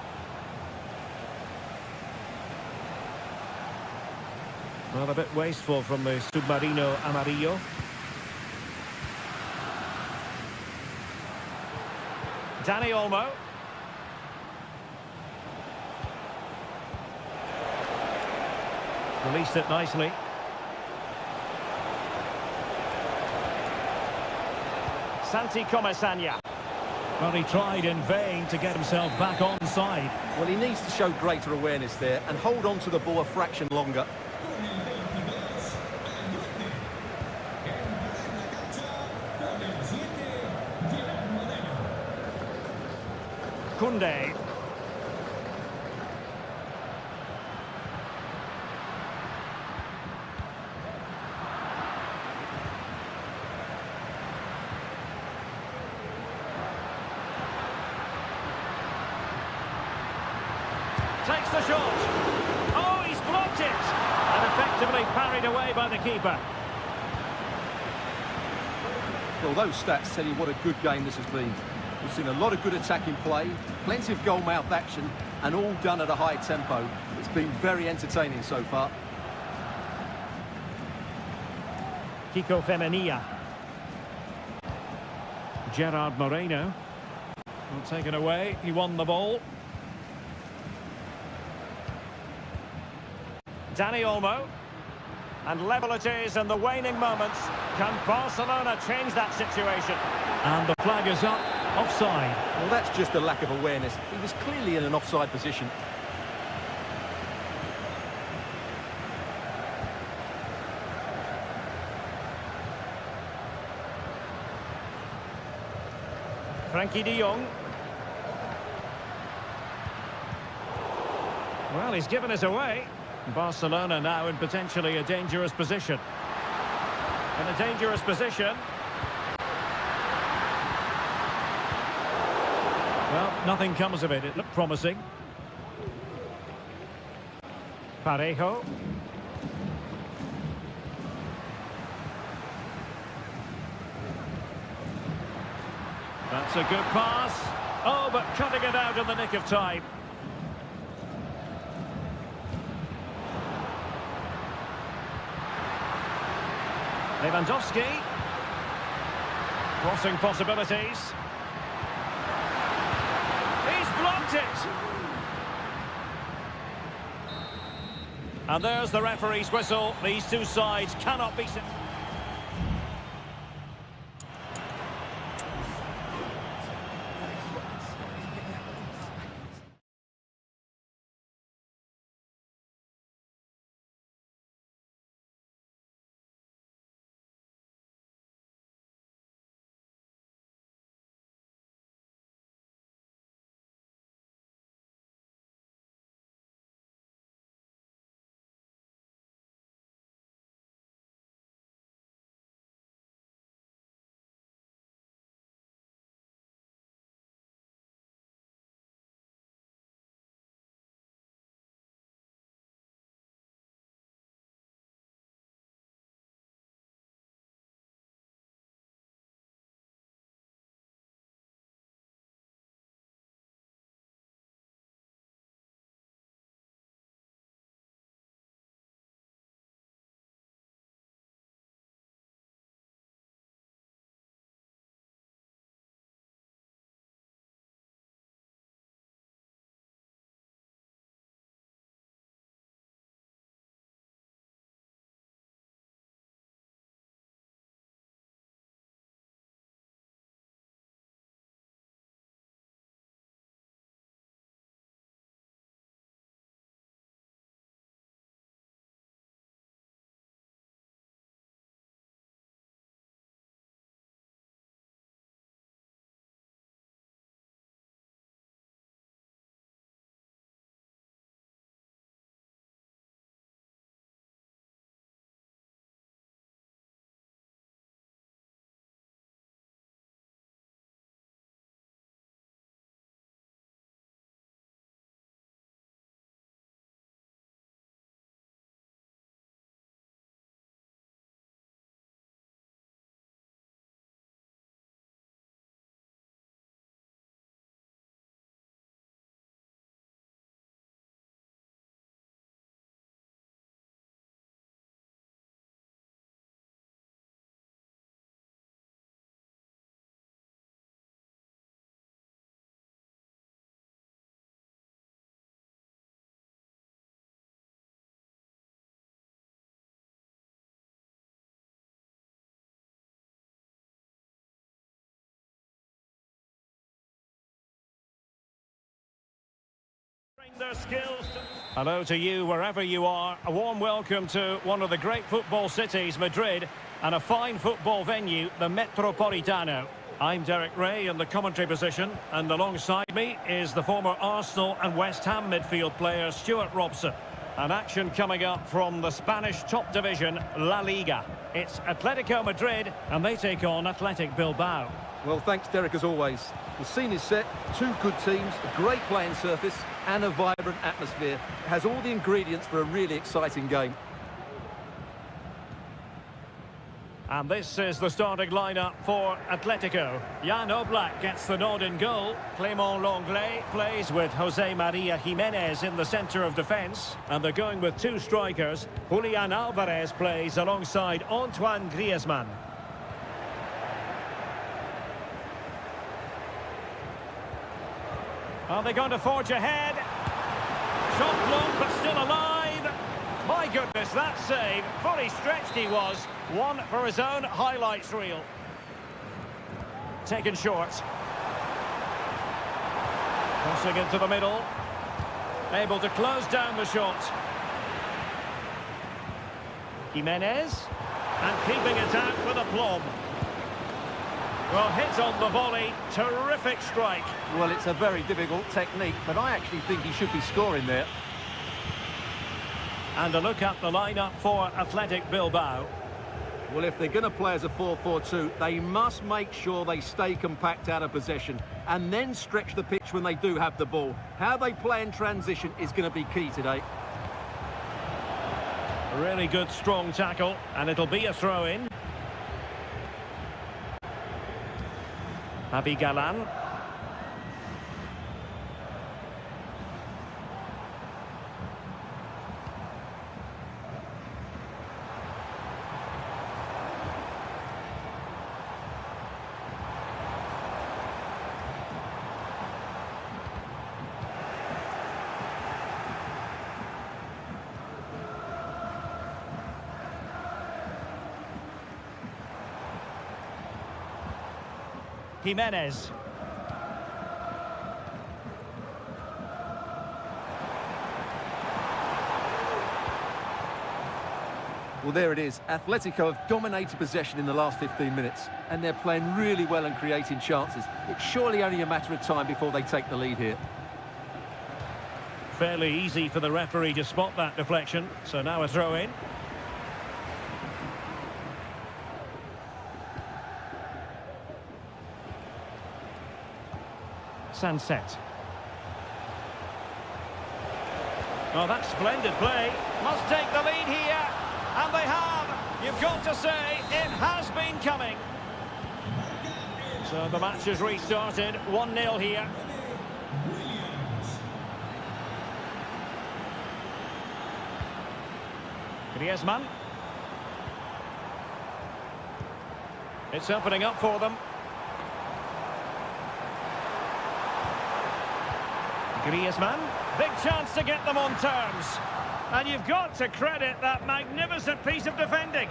S1: Well, a bit wasteful from the Submarino Amarillo. Dani Olmo. Released it nicely. Santi Comesaña. Well, he tried in vain to get himself back on side.
S2: Well, he needs to show greater awareness there and hold on to the ball a fraction longer.
S1: Kunde. Takes the shot. Oh, he's blocked it. And effectively parried away by the keeper.
S2: Well, those stats tell you what a good game this has been. We've seen a lot of good attacking play, plenty of goal-mouth action, and all done at a high tempo. It's been very entertaining so far.
S1: Kiko Femenia. Gerard Moreno. Well, taken away. He won the ball. Dani Olmo. And level it is in the waning moments. Can Barcelona change that situation? And the flag is up. Offside.
S2: Well, that's just a lack of awareness. He was clearly in an offside position.
S1: Frankie de Jong. Well, he's given us away. Barcelona now in potentially a dangerous position. In a dangerous position. Well, nothing comes of it. It looked promising. Parejo. That's a good pass. Oh, but cutting it out in the nick of time. Lewandowski. Crossing possibilities. He's blocked it. And there's the referee's whistle. These two sides cannot be... Their skills. Hello to you wherever you are. A warm welcome to one of the great football cities, Madrid, and a fine football venue, the Metropolitano. I'm Derek Ray in the commentary position, and alongside me is the former Arsenal and West Ham midfield player Stuart Robson. An action coming up from the Spanish top division, La Liga. It's Atletico Madrid, and they take on Athletic Bilbao.
S2: Well, thanks, Derek, as always. The scene is set, two good teams, a great playing surface and a vibrant atmosphere. It has all the ingredients for a really exciting game.
S1: And this is the starting lineup for Atletico. Jan Oblak gets the nod in goal. Clément Lenglet plays with Jose Maria Jimenez in the centre of defence. And they're going with two strikers. Julian Alvarez plays alongside Antoine Griezmann. Are they going to forge ahead? Shot blocked but still alive. My goodness, that save. Fully stretched he was. One for his own highlights reel. Taken short. Crossing into the middle. Able to close down the shot. Jimenez. And keeping it out with aplomb. Well, hit on the volley. Terrific strike.
S2: Well, it's a very difficult technique, but I actually think he should be scoring there.
S1: And a look at the lineup for Athletic Bilbao.
S2: Well, if they're going to play as a 4-4-2, they must make sure they stay compact out of possession and then stretch the pitch when they do have the ball. How they play in transition is going to be key today.
S1: A really good, strong tackle, and it'll be a throw-in. Javi Galan. Jimenez.
S2: Well, there it is. Atletico have dominated possession in the last 15 minutes, and they're playing really well and creating chances. It's surely only a matter of time before they take the lead here.
S1: Fairly easy for the referee to spot that deflection, so now a throw-in. Sunset. Oh, that's splendid play. Must take the lead here. And they have. You've got to say, it has been coming. So the match has restarted. 1-0 here. Griezmann. It's opening up for them. Griezmann, big chance to get them on terms. And you've got to credit that magnificent piece of defending.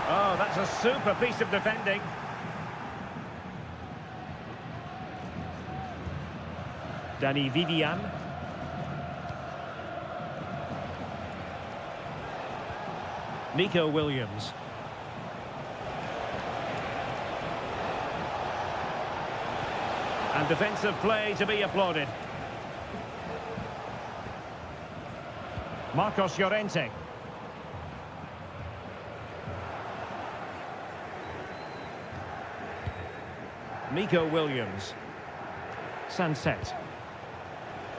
S1: Oh, that's a super piece of defending. Danny Vivian. Nico Williams. And defensive play to be applauded. Marcos Llorente. Nico Williams. Sunset.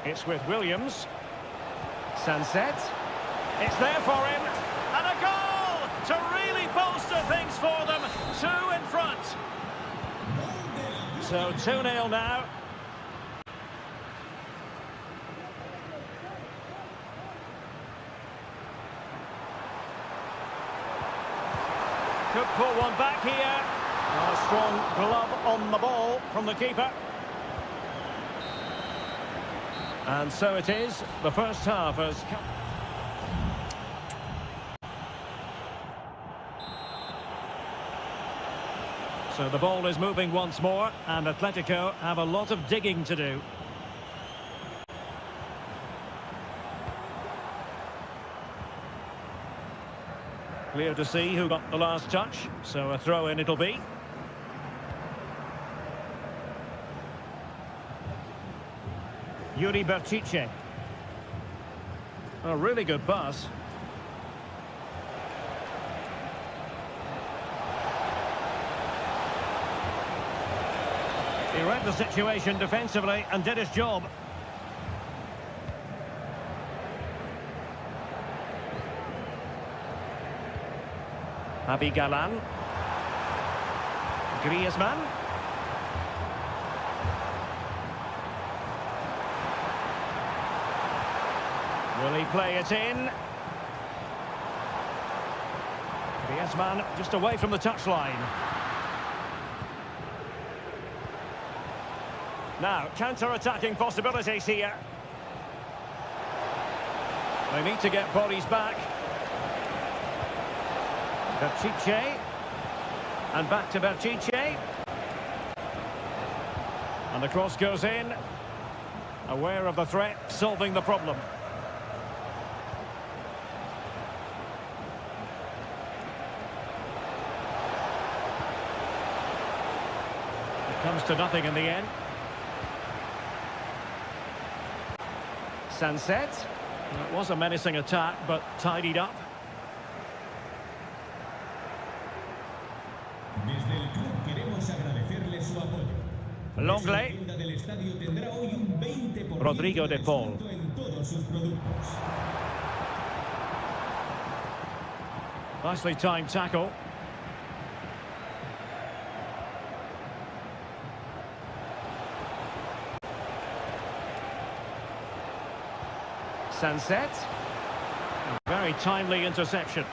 S1: It's with Williams. Sunset. It's there for him. And a goal to really bolster things for them. 2 in front. So 2-0 now. Could put one back here. A strong glove on the ball from the keeper. And so it is. The first half has come. So the ball is moving once more, and Atletico have a lot of digging to do. Clear to see who got the last touch, so a throw-in it'll be. Yuri Berchiche. A really good pass. He read the situation defensively and did his job. Javi Galan. Griezmann. Will he play it in? Griezmann just away from the touchline. Now, counter-attacking possibilities here. They need to get bodies back. Berchiche. And back to Berchiche. And the cross goes in. Aware of the threat, solving the problem. It comes to nothing in the end. Sunset. It was a menacing attack, but tidied up.
S3: Desde el club queremos agradecerle su apoyo.
S1: Longley.
S3: La tienda del estadio tendrá hoy un 20%
S1: Rodrigo de Paul.
S3: descuento en todos sus productos.
S1: Nicely timed tackle. Sunset. Very timely interception.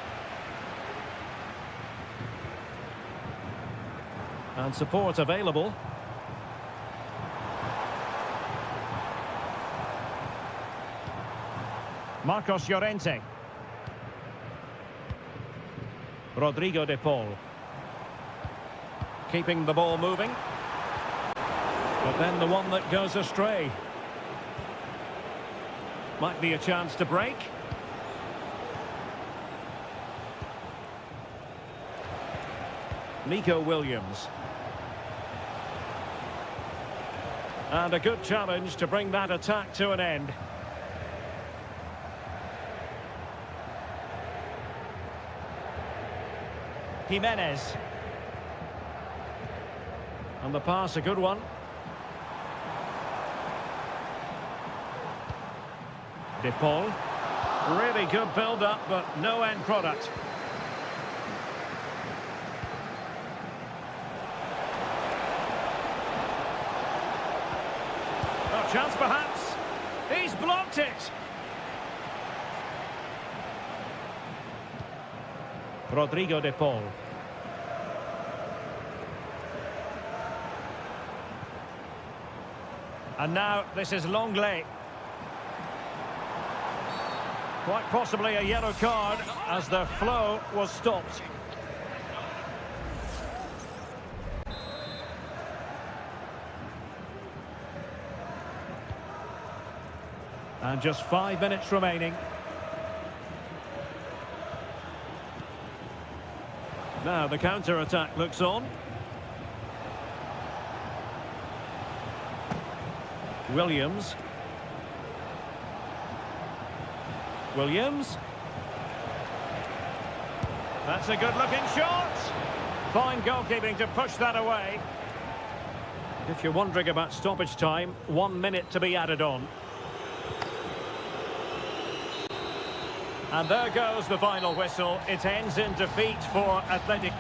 S1: And support available. Marcos Llorente. Rodrigo de Paul. Keeping the ball moving. But then the one that goes astray. Might be a chance to break. Nico Williams. And a good challenge to bring that attack to an end. Jimenez. And the pass, a good one. De Paul. Really good build-up, but no end product. A chance perhaps. He's blocked it. Rodrigo de Paul. And now this is Longley. Quite possibly a yellow card as the flow was stopped. And just 5 minutes remaining. Now the counter-attack looks on. Williams. Williams. That's a good-looking shot. Fine goalkeeping to push that away. If you're wondering about stoppage time, 1 minute to be added on. And there goes the final whistle. It ends in defeat for Athletic.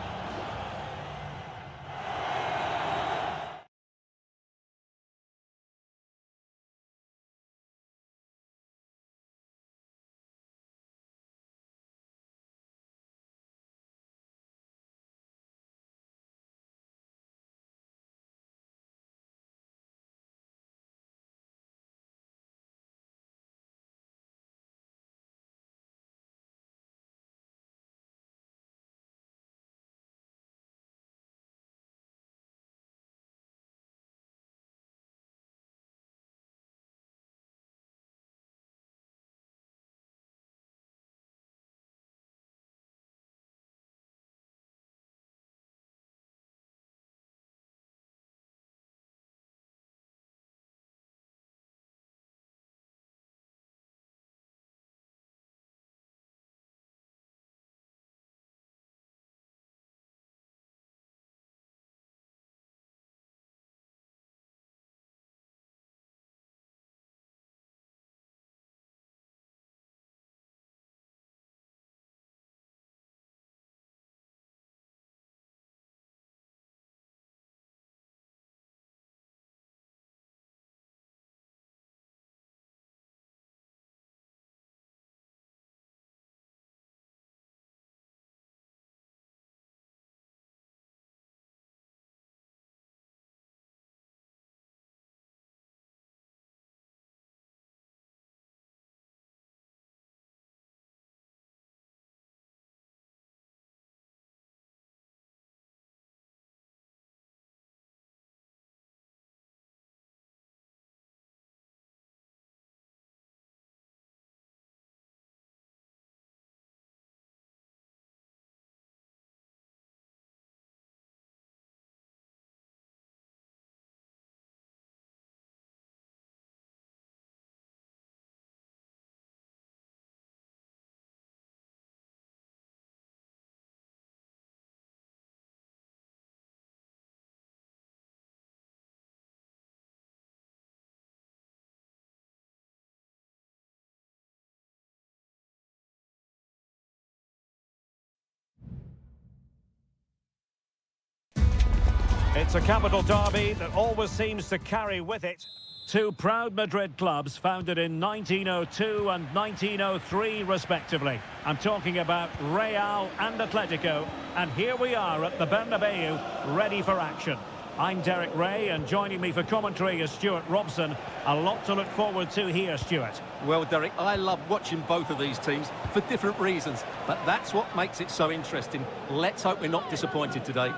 S1: It's a capital derby that always seems to carry with it two proud Madrid clubs founded in 1902 and 1903 respectively. I'm talking about Real and Atletico, and here we are at the Bernabeu, ready for action. I'm Derek Ray, and joining me for commentary is Stuart Robson. A lot to look forward to here, Stuart.
S2: Well, Derek, I love watching both of these teams for different reasons, but that's what makes it so interesting. Let's hope we're not disappointed today.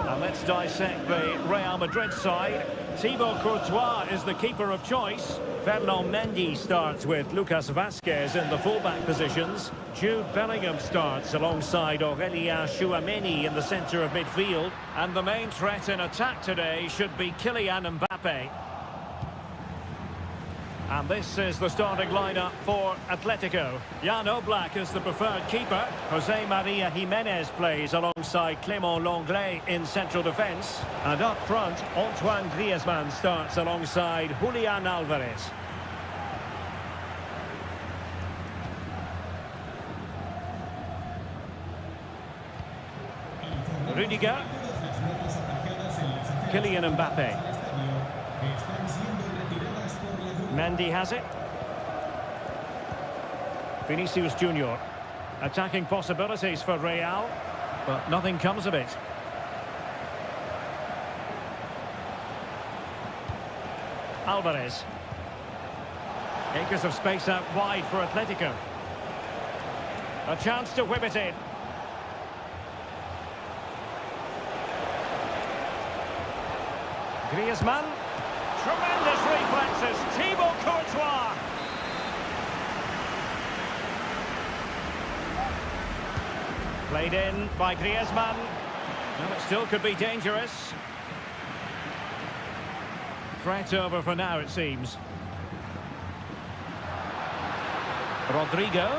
S1: And let's dissect the Real Madrid side. Thibaut Courtois is the keeper of choice. Fernand Mendy starts with Lucas Vazquez in the fullback positions. Jude Bellingham starts alongside Aurélien Tchouameni in the centre of midfield. And the main threat in attack today should be Kylian Mbappe. And this is the starting lineup for Atletico. Jan Oblak is the preferred keeper. Jose Maria Jimenez plays alongside Clément Lenglet in central defence. And up front, Antoine Griezmann starts alongside Julian Alvarez. Rudiger. Kylian Mbappe. Mendy has it. Vinicius Junior. Attacking possibilities for Real, but nothing comes of it. Alvarez. Acres of space out wide for Atletico. A chance to whip it in. Griezmann. Tremendous reflexes, Thibaut Courtois. Played in by Griezmann. Well, it still could be dangerous. Threat over for now, it seems. Rodrigo.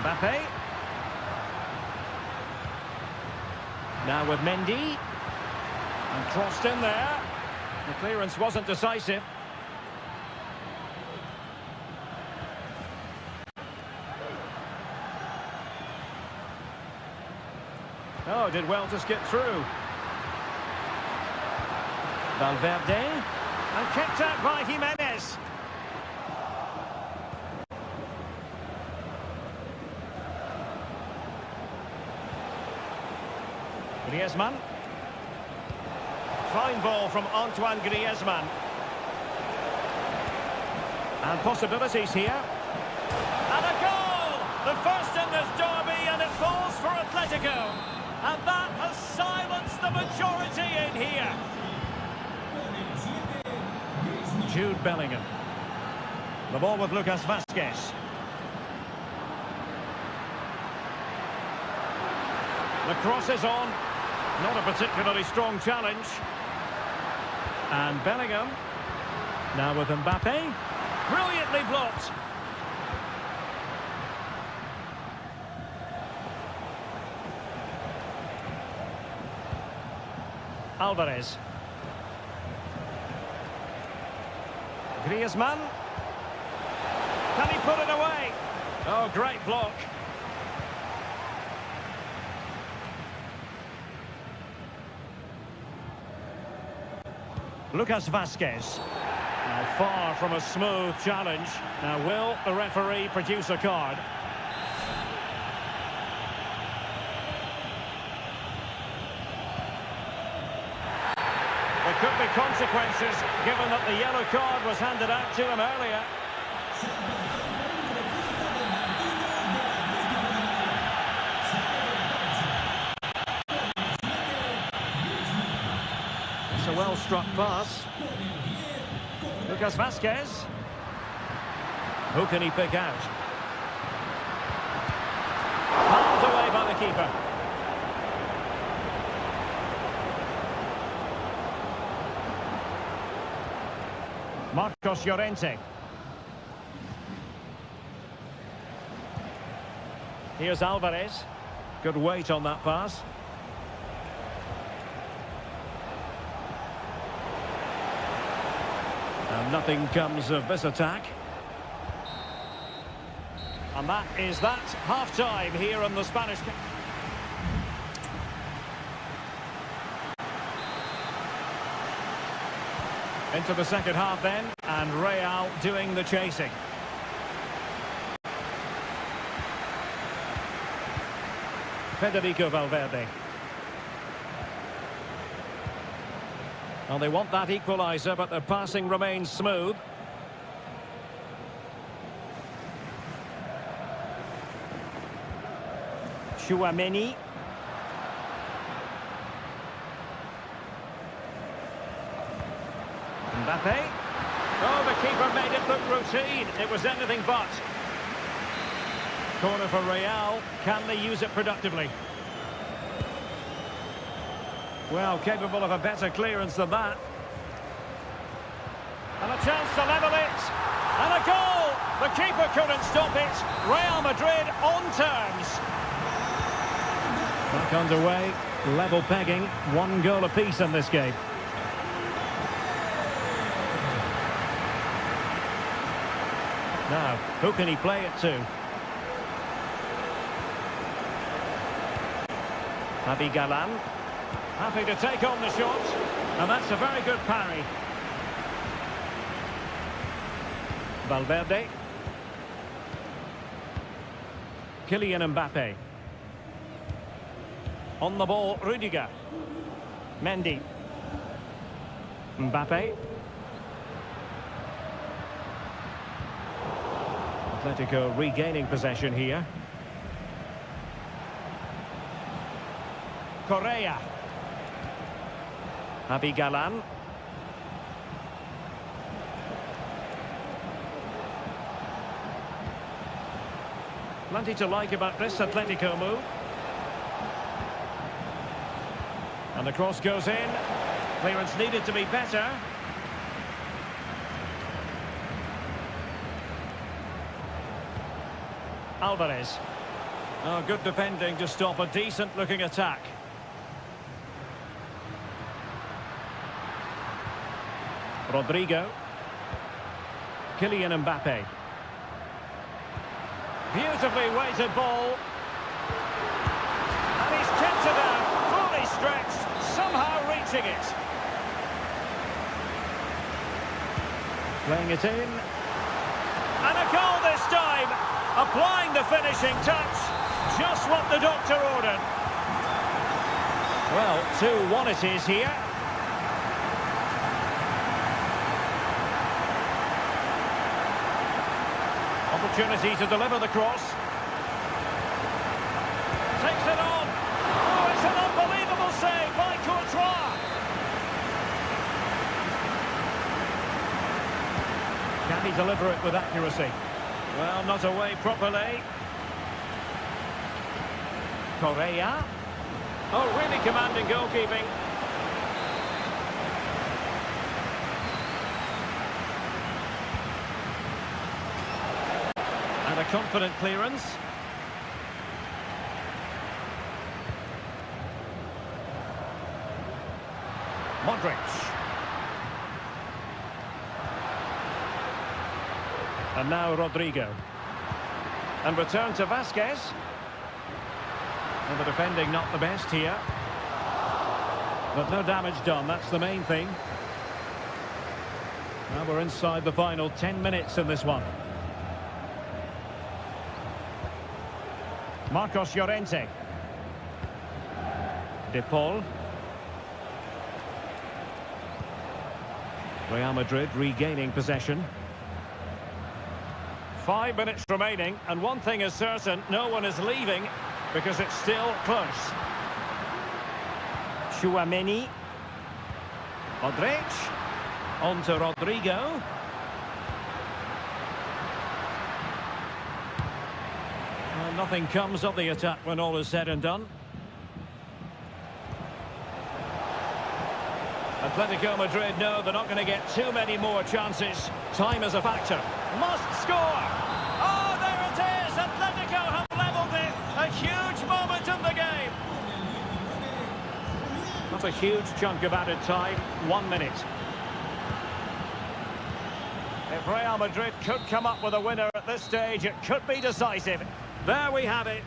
S1: Mbappe. Now with Mendy. And crossed in there. The clearance wasn't decisive. Oh, did well to skip through. Valverde. And kicked out by Jimenez. Griezmann. Fine ball from Antoine Griezmann. And possibilities here. And a goal! The first in this derby, and it falls for Atletico. And that has silenced the majority in here. Jude Bellingham. The ball with Lucas Vazquez. The cross is on. Not a particularly strong challenge. And Bellingham, now with Mbappe, brilliantly blocked. Alvarez. Griezmann. Can he put it away? Oh, great block. Lucas Vazquez. Now far from a smooth challenge. Now will the referee produce a card? There could be consequences given that the yellow card was handed out to him earlier. It's a well-struck pass. Lucas Vazquez. Who can he pick out? Palmed away by the keeper. Marcos Llorente. Here's Alvarez. Good weight on that pass. And nothing comes of this attack. And that is that. Half-time here in the Spanish. Into the second half then, and Real doing the chasing. Federico Valverde. Well, they want that equaliser, but their passing remains smooth. Chouameni. Mbappe. Oh, the keeper made it look routine. It was anything but. Corner for Real. Can they use it productively? Well, capable of a better clearance than that. And a chance to level it. And a goal! The keeper couldn't stop it. Real Madrid on terms. Back underway. Level pegging. 1 goal apiece in this game. Now, who can he play it to? Javi Galan. Happy to take on the shot. And that's a very good parry. Valverde. Kylian Mbappe. On the ball, Rudiger. Mendy. Mbappe. Atletico regaining possession here. Correa. Javi Galan. Plenty to like about this Atletico move. And the cross goes in. Clearance needed to be better. Alvarez. Oh, good defending to stop a decent-looking attack. Rodrigo. Kylian Mbappe. Beautifully weighted ball. And he's kept it out, fully stretched, somehow reaching it. Playing it in. And a goal this time. Applying the finishing touch. Just what the doctor ordered. Well, 2-1 it is here. Opportunity to deliver the cross. Takes it on. Oh, it's an unbelievable save by Courtois. Can he deliver it with accuracy? Well, not away properly. Correa. Oh, really commanding goalkeeping. And a confident clearance. Modric. And now Rodrigo. And return to Vasquez. And the defending not the best here. But no damage done, that's the main thing. Now we're inside the final 10 minutes in this one. Marcos Llorente. De Paul. Real Madrid regaining possession. 5 minutes remaining, and one thing is certain, no one is leaving because it's still close. Chouameni. Modric. On to Rodrigo. Well, nothing comes of the attack when all is said and done. Atletico Madrid know they're not going to get too many more chances. Time is a factor. Must score! Oh, there it is! Atletico have levelled it! A huge moment in the game! Not a huge chunk of added time. 1 minute. If Real Madrid could come up with a winner at this stage, it could be decisive. There we have it.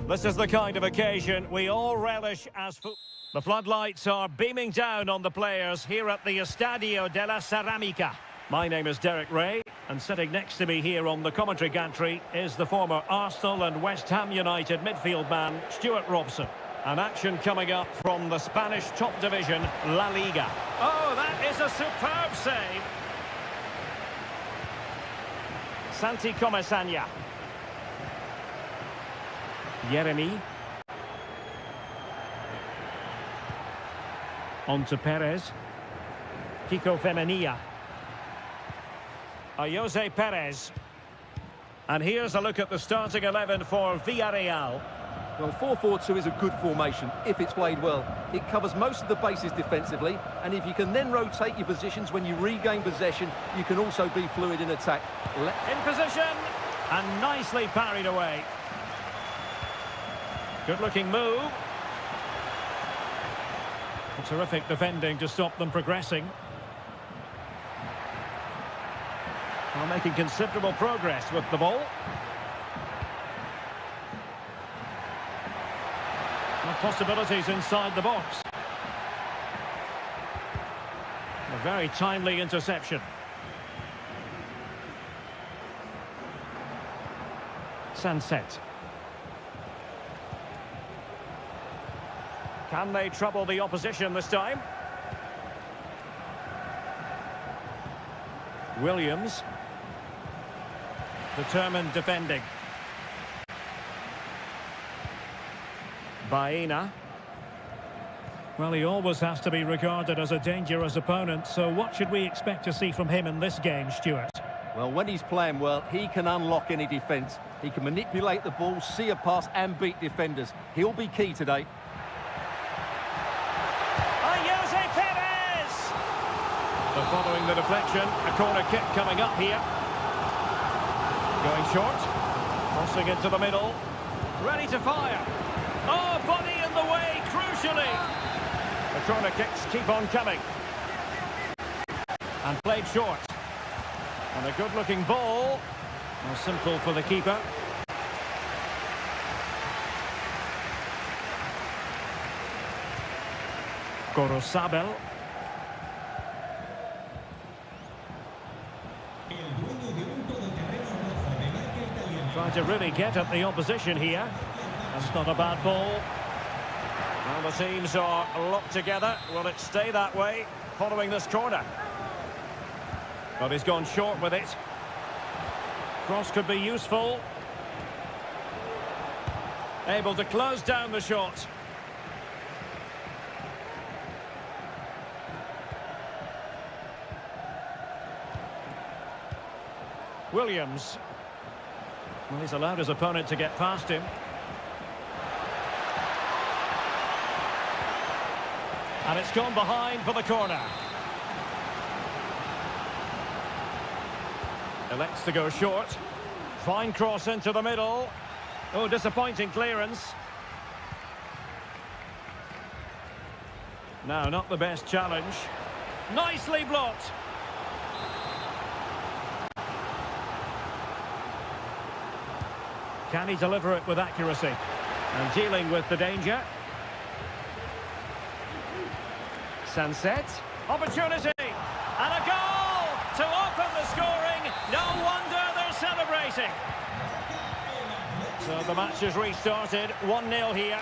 S1: This is the kind of occasion we all relish as the floodlights are beaming down on the players here at the Estadio de la Ceramica. My name is Derek Ray, and sitting next to me here on the commentary gantry is the former Arsenal and West Ham United midfield man, Stuart Robson. An action coming up from the Spanish top division, La Liga. Oh, that is a superb save. Santi Comesaña. Yeremy. On to Perez. Kiko Femenia. Jose Perez. And here's a look at the starting 11 for Villarreal.
S2: Well, 4-4-2 is a good formation if it's played well. It covers most of the bases defensively, and if you can then rotate your positions when you regain possession, you can also be fluid in attack.
S1: In position, and nicely parried away. Good-looking move. A terrific defending to stop them progressing. Well, making considerable progress with the ball. Well, possibilities inside the box. A very timely interception. Sunset. Can they trouble the opposition this time? Williams. Determined defending. Baena. Well, he always has to be regarded as a dangerous opponent, so what should we expect to see from him in this game, Stuart?
S2: Well, when he's playing well, he can unlock any defence. He can manipulate the ball, see a pass and beat defenders. He'll be key today.
S1: Jose Perez! But following the deflection, a corner kick coming up here. Going short. Crossing into the middle. Ready to fire. Oh, body in the way, crucially. The corner kicks keep on coming. And played short. And a good-looking ball. Well, simple for the keeper. Gorosabel. Trying to really get at the opposition here. That's not a bad ball. Well, the teams are locked together. Will it stay that way following this corner? But he's gone short with it. Cross could be useful. Able to close down the shot. Williams. Well, he's allowed his opponent to get past him. And it's gone behind for the corner. Elects to go short. Fine cross into the middle. Oh, disappointing clearance. No, not the best challenge. Nicely blocked. Can he deliver it with accuracy? And dealing with the danger. Sunset. Opportunity. And a goal to open the scoring. No wonder they're celebrating. So the match is restarted. 1-0 here.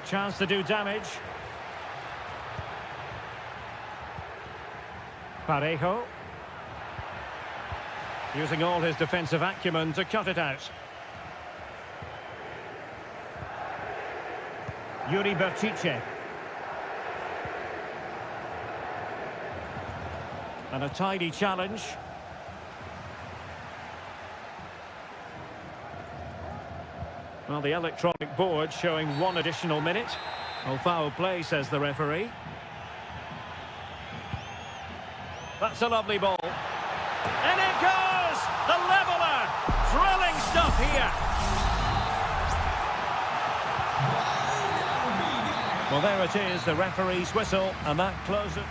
S1: Chance to do damage. Parejo. Using all his defensive acumen to cut it out. Yuri Berchiche. And a tidy challenge. Well, the electronic board showing 1 additional minute. Oh, foul play, says the referee. That's a lovely ball. And it goes! The leveller! Thrilling stuff here. Well, there it is, the referee's whistle, and that closes.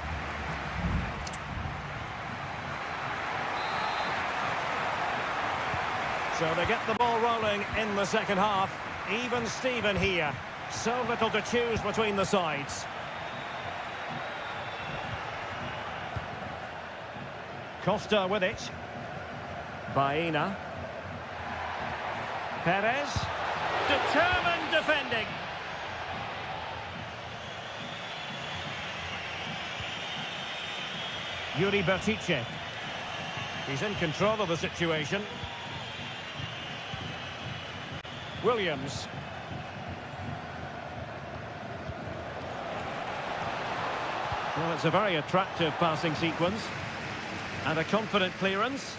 S1: So they get the ball rolling in the second half. Even Steven here. So little to choose between the sides. Costa with it. Baena. Perez. Determined defending. Yuri Bertice. He's in control of the situation. Williams. Well, it's a very attractive passing sequence. And a confident clearance.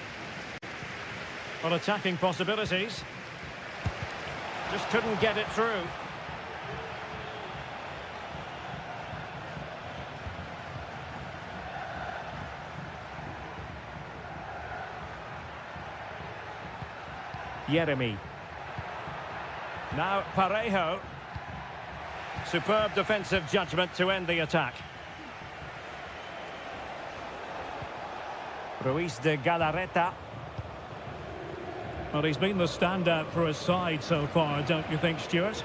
S1: On attacking possibilities. Just couldn't get it through. Jeremy. Now Parejo. Superb defensive judgment to end the attack. Ruiz de Galarreta. Well, he's been the standout for his side so far, don't you think, Stuart?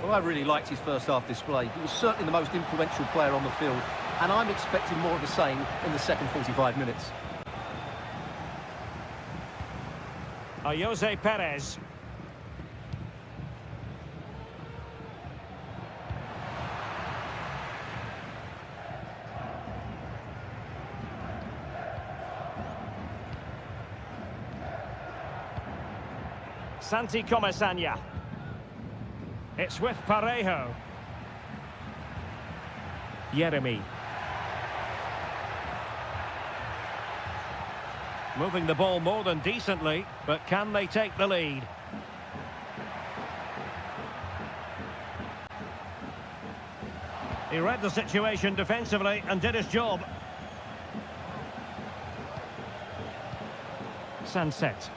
S2: Well, I really liked his first half display. He was certainly the most influential player on the field, and I'm expecting more of the same in the second 45 minutes.
S1: Jose Perez. Santi Comesaña. It's with Parejo. Jeremy. Moving the ball more than decently, but can they take the lead? He read the situation defensively and did his job. Sunset.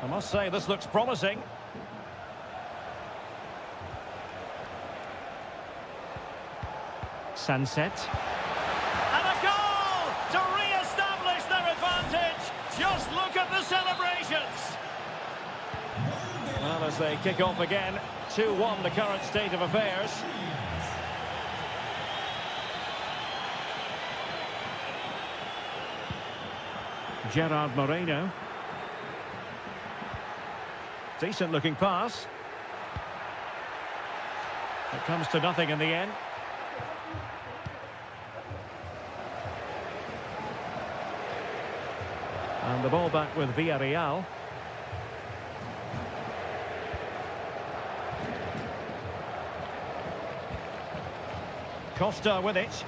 S1: I must say, this looks promising. Sunset. And a goal to re-establish their advantage. Just look at the celebrations. Well, as they kick off again, 2-1 the current state of affairs. Gerard Moreno. Decent looking pass. It comes to nothing in the end. And the ball back with Villarreal. Costa with it.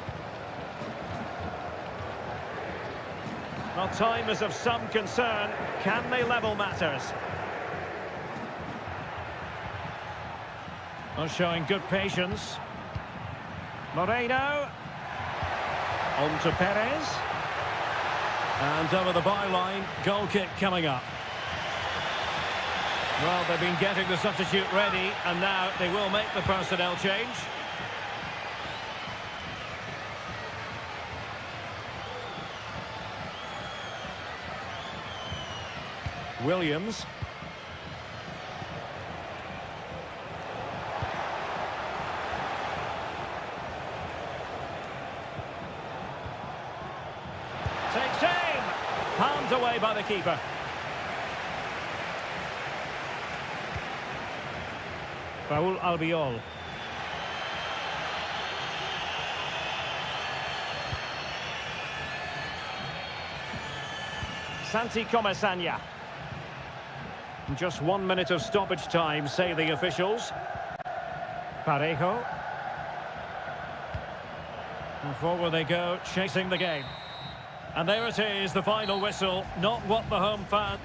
S1: Well, time is of some concern. Can they level matters? Well, showing good patience. Moreno. On to Perez. And over the byline, goal kick coming up. Well, they've been getting the substitute ready, and now they will make the personnel change. Williams. Takes aim. Palmed away by the keeper. Raúl Albiol. Santi Comesaña. Just 1 minute of stoppage time, say the officials. Parejo. And forward they go, chasing the game. And there it is, the final whistle. Not what the home fan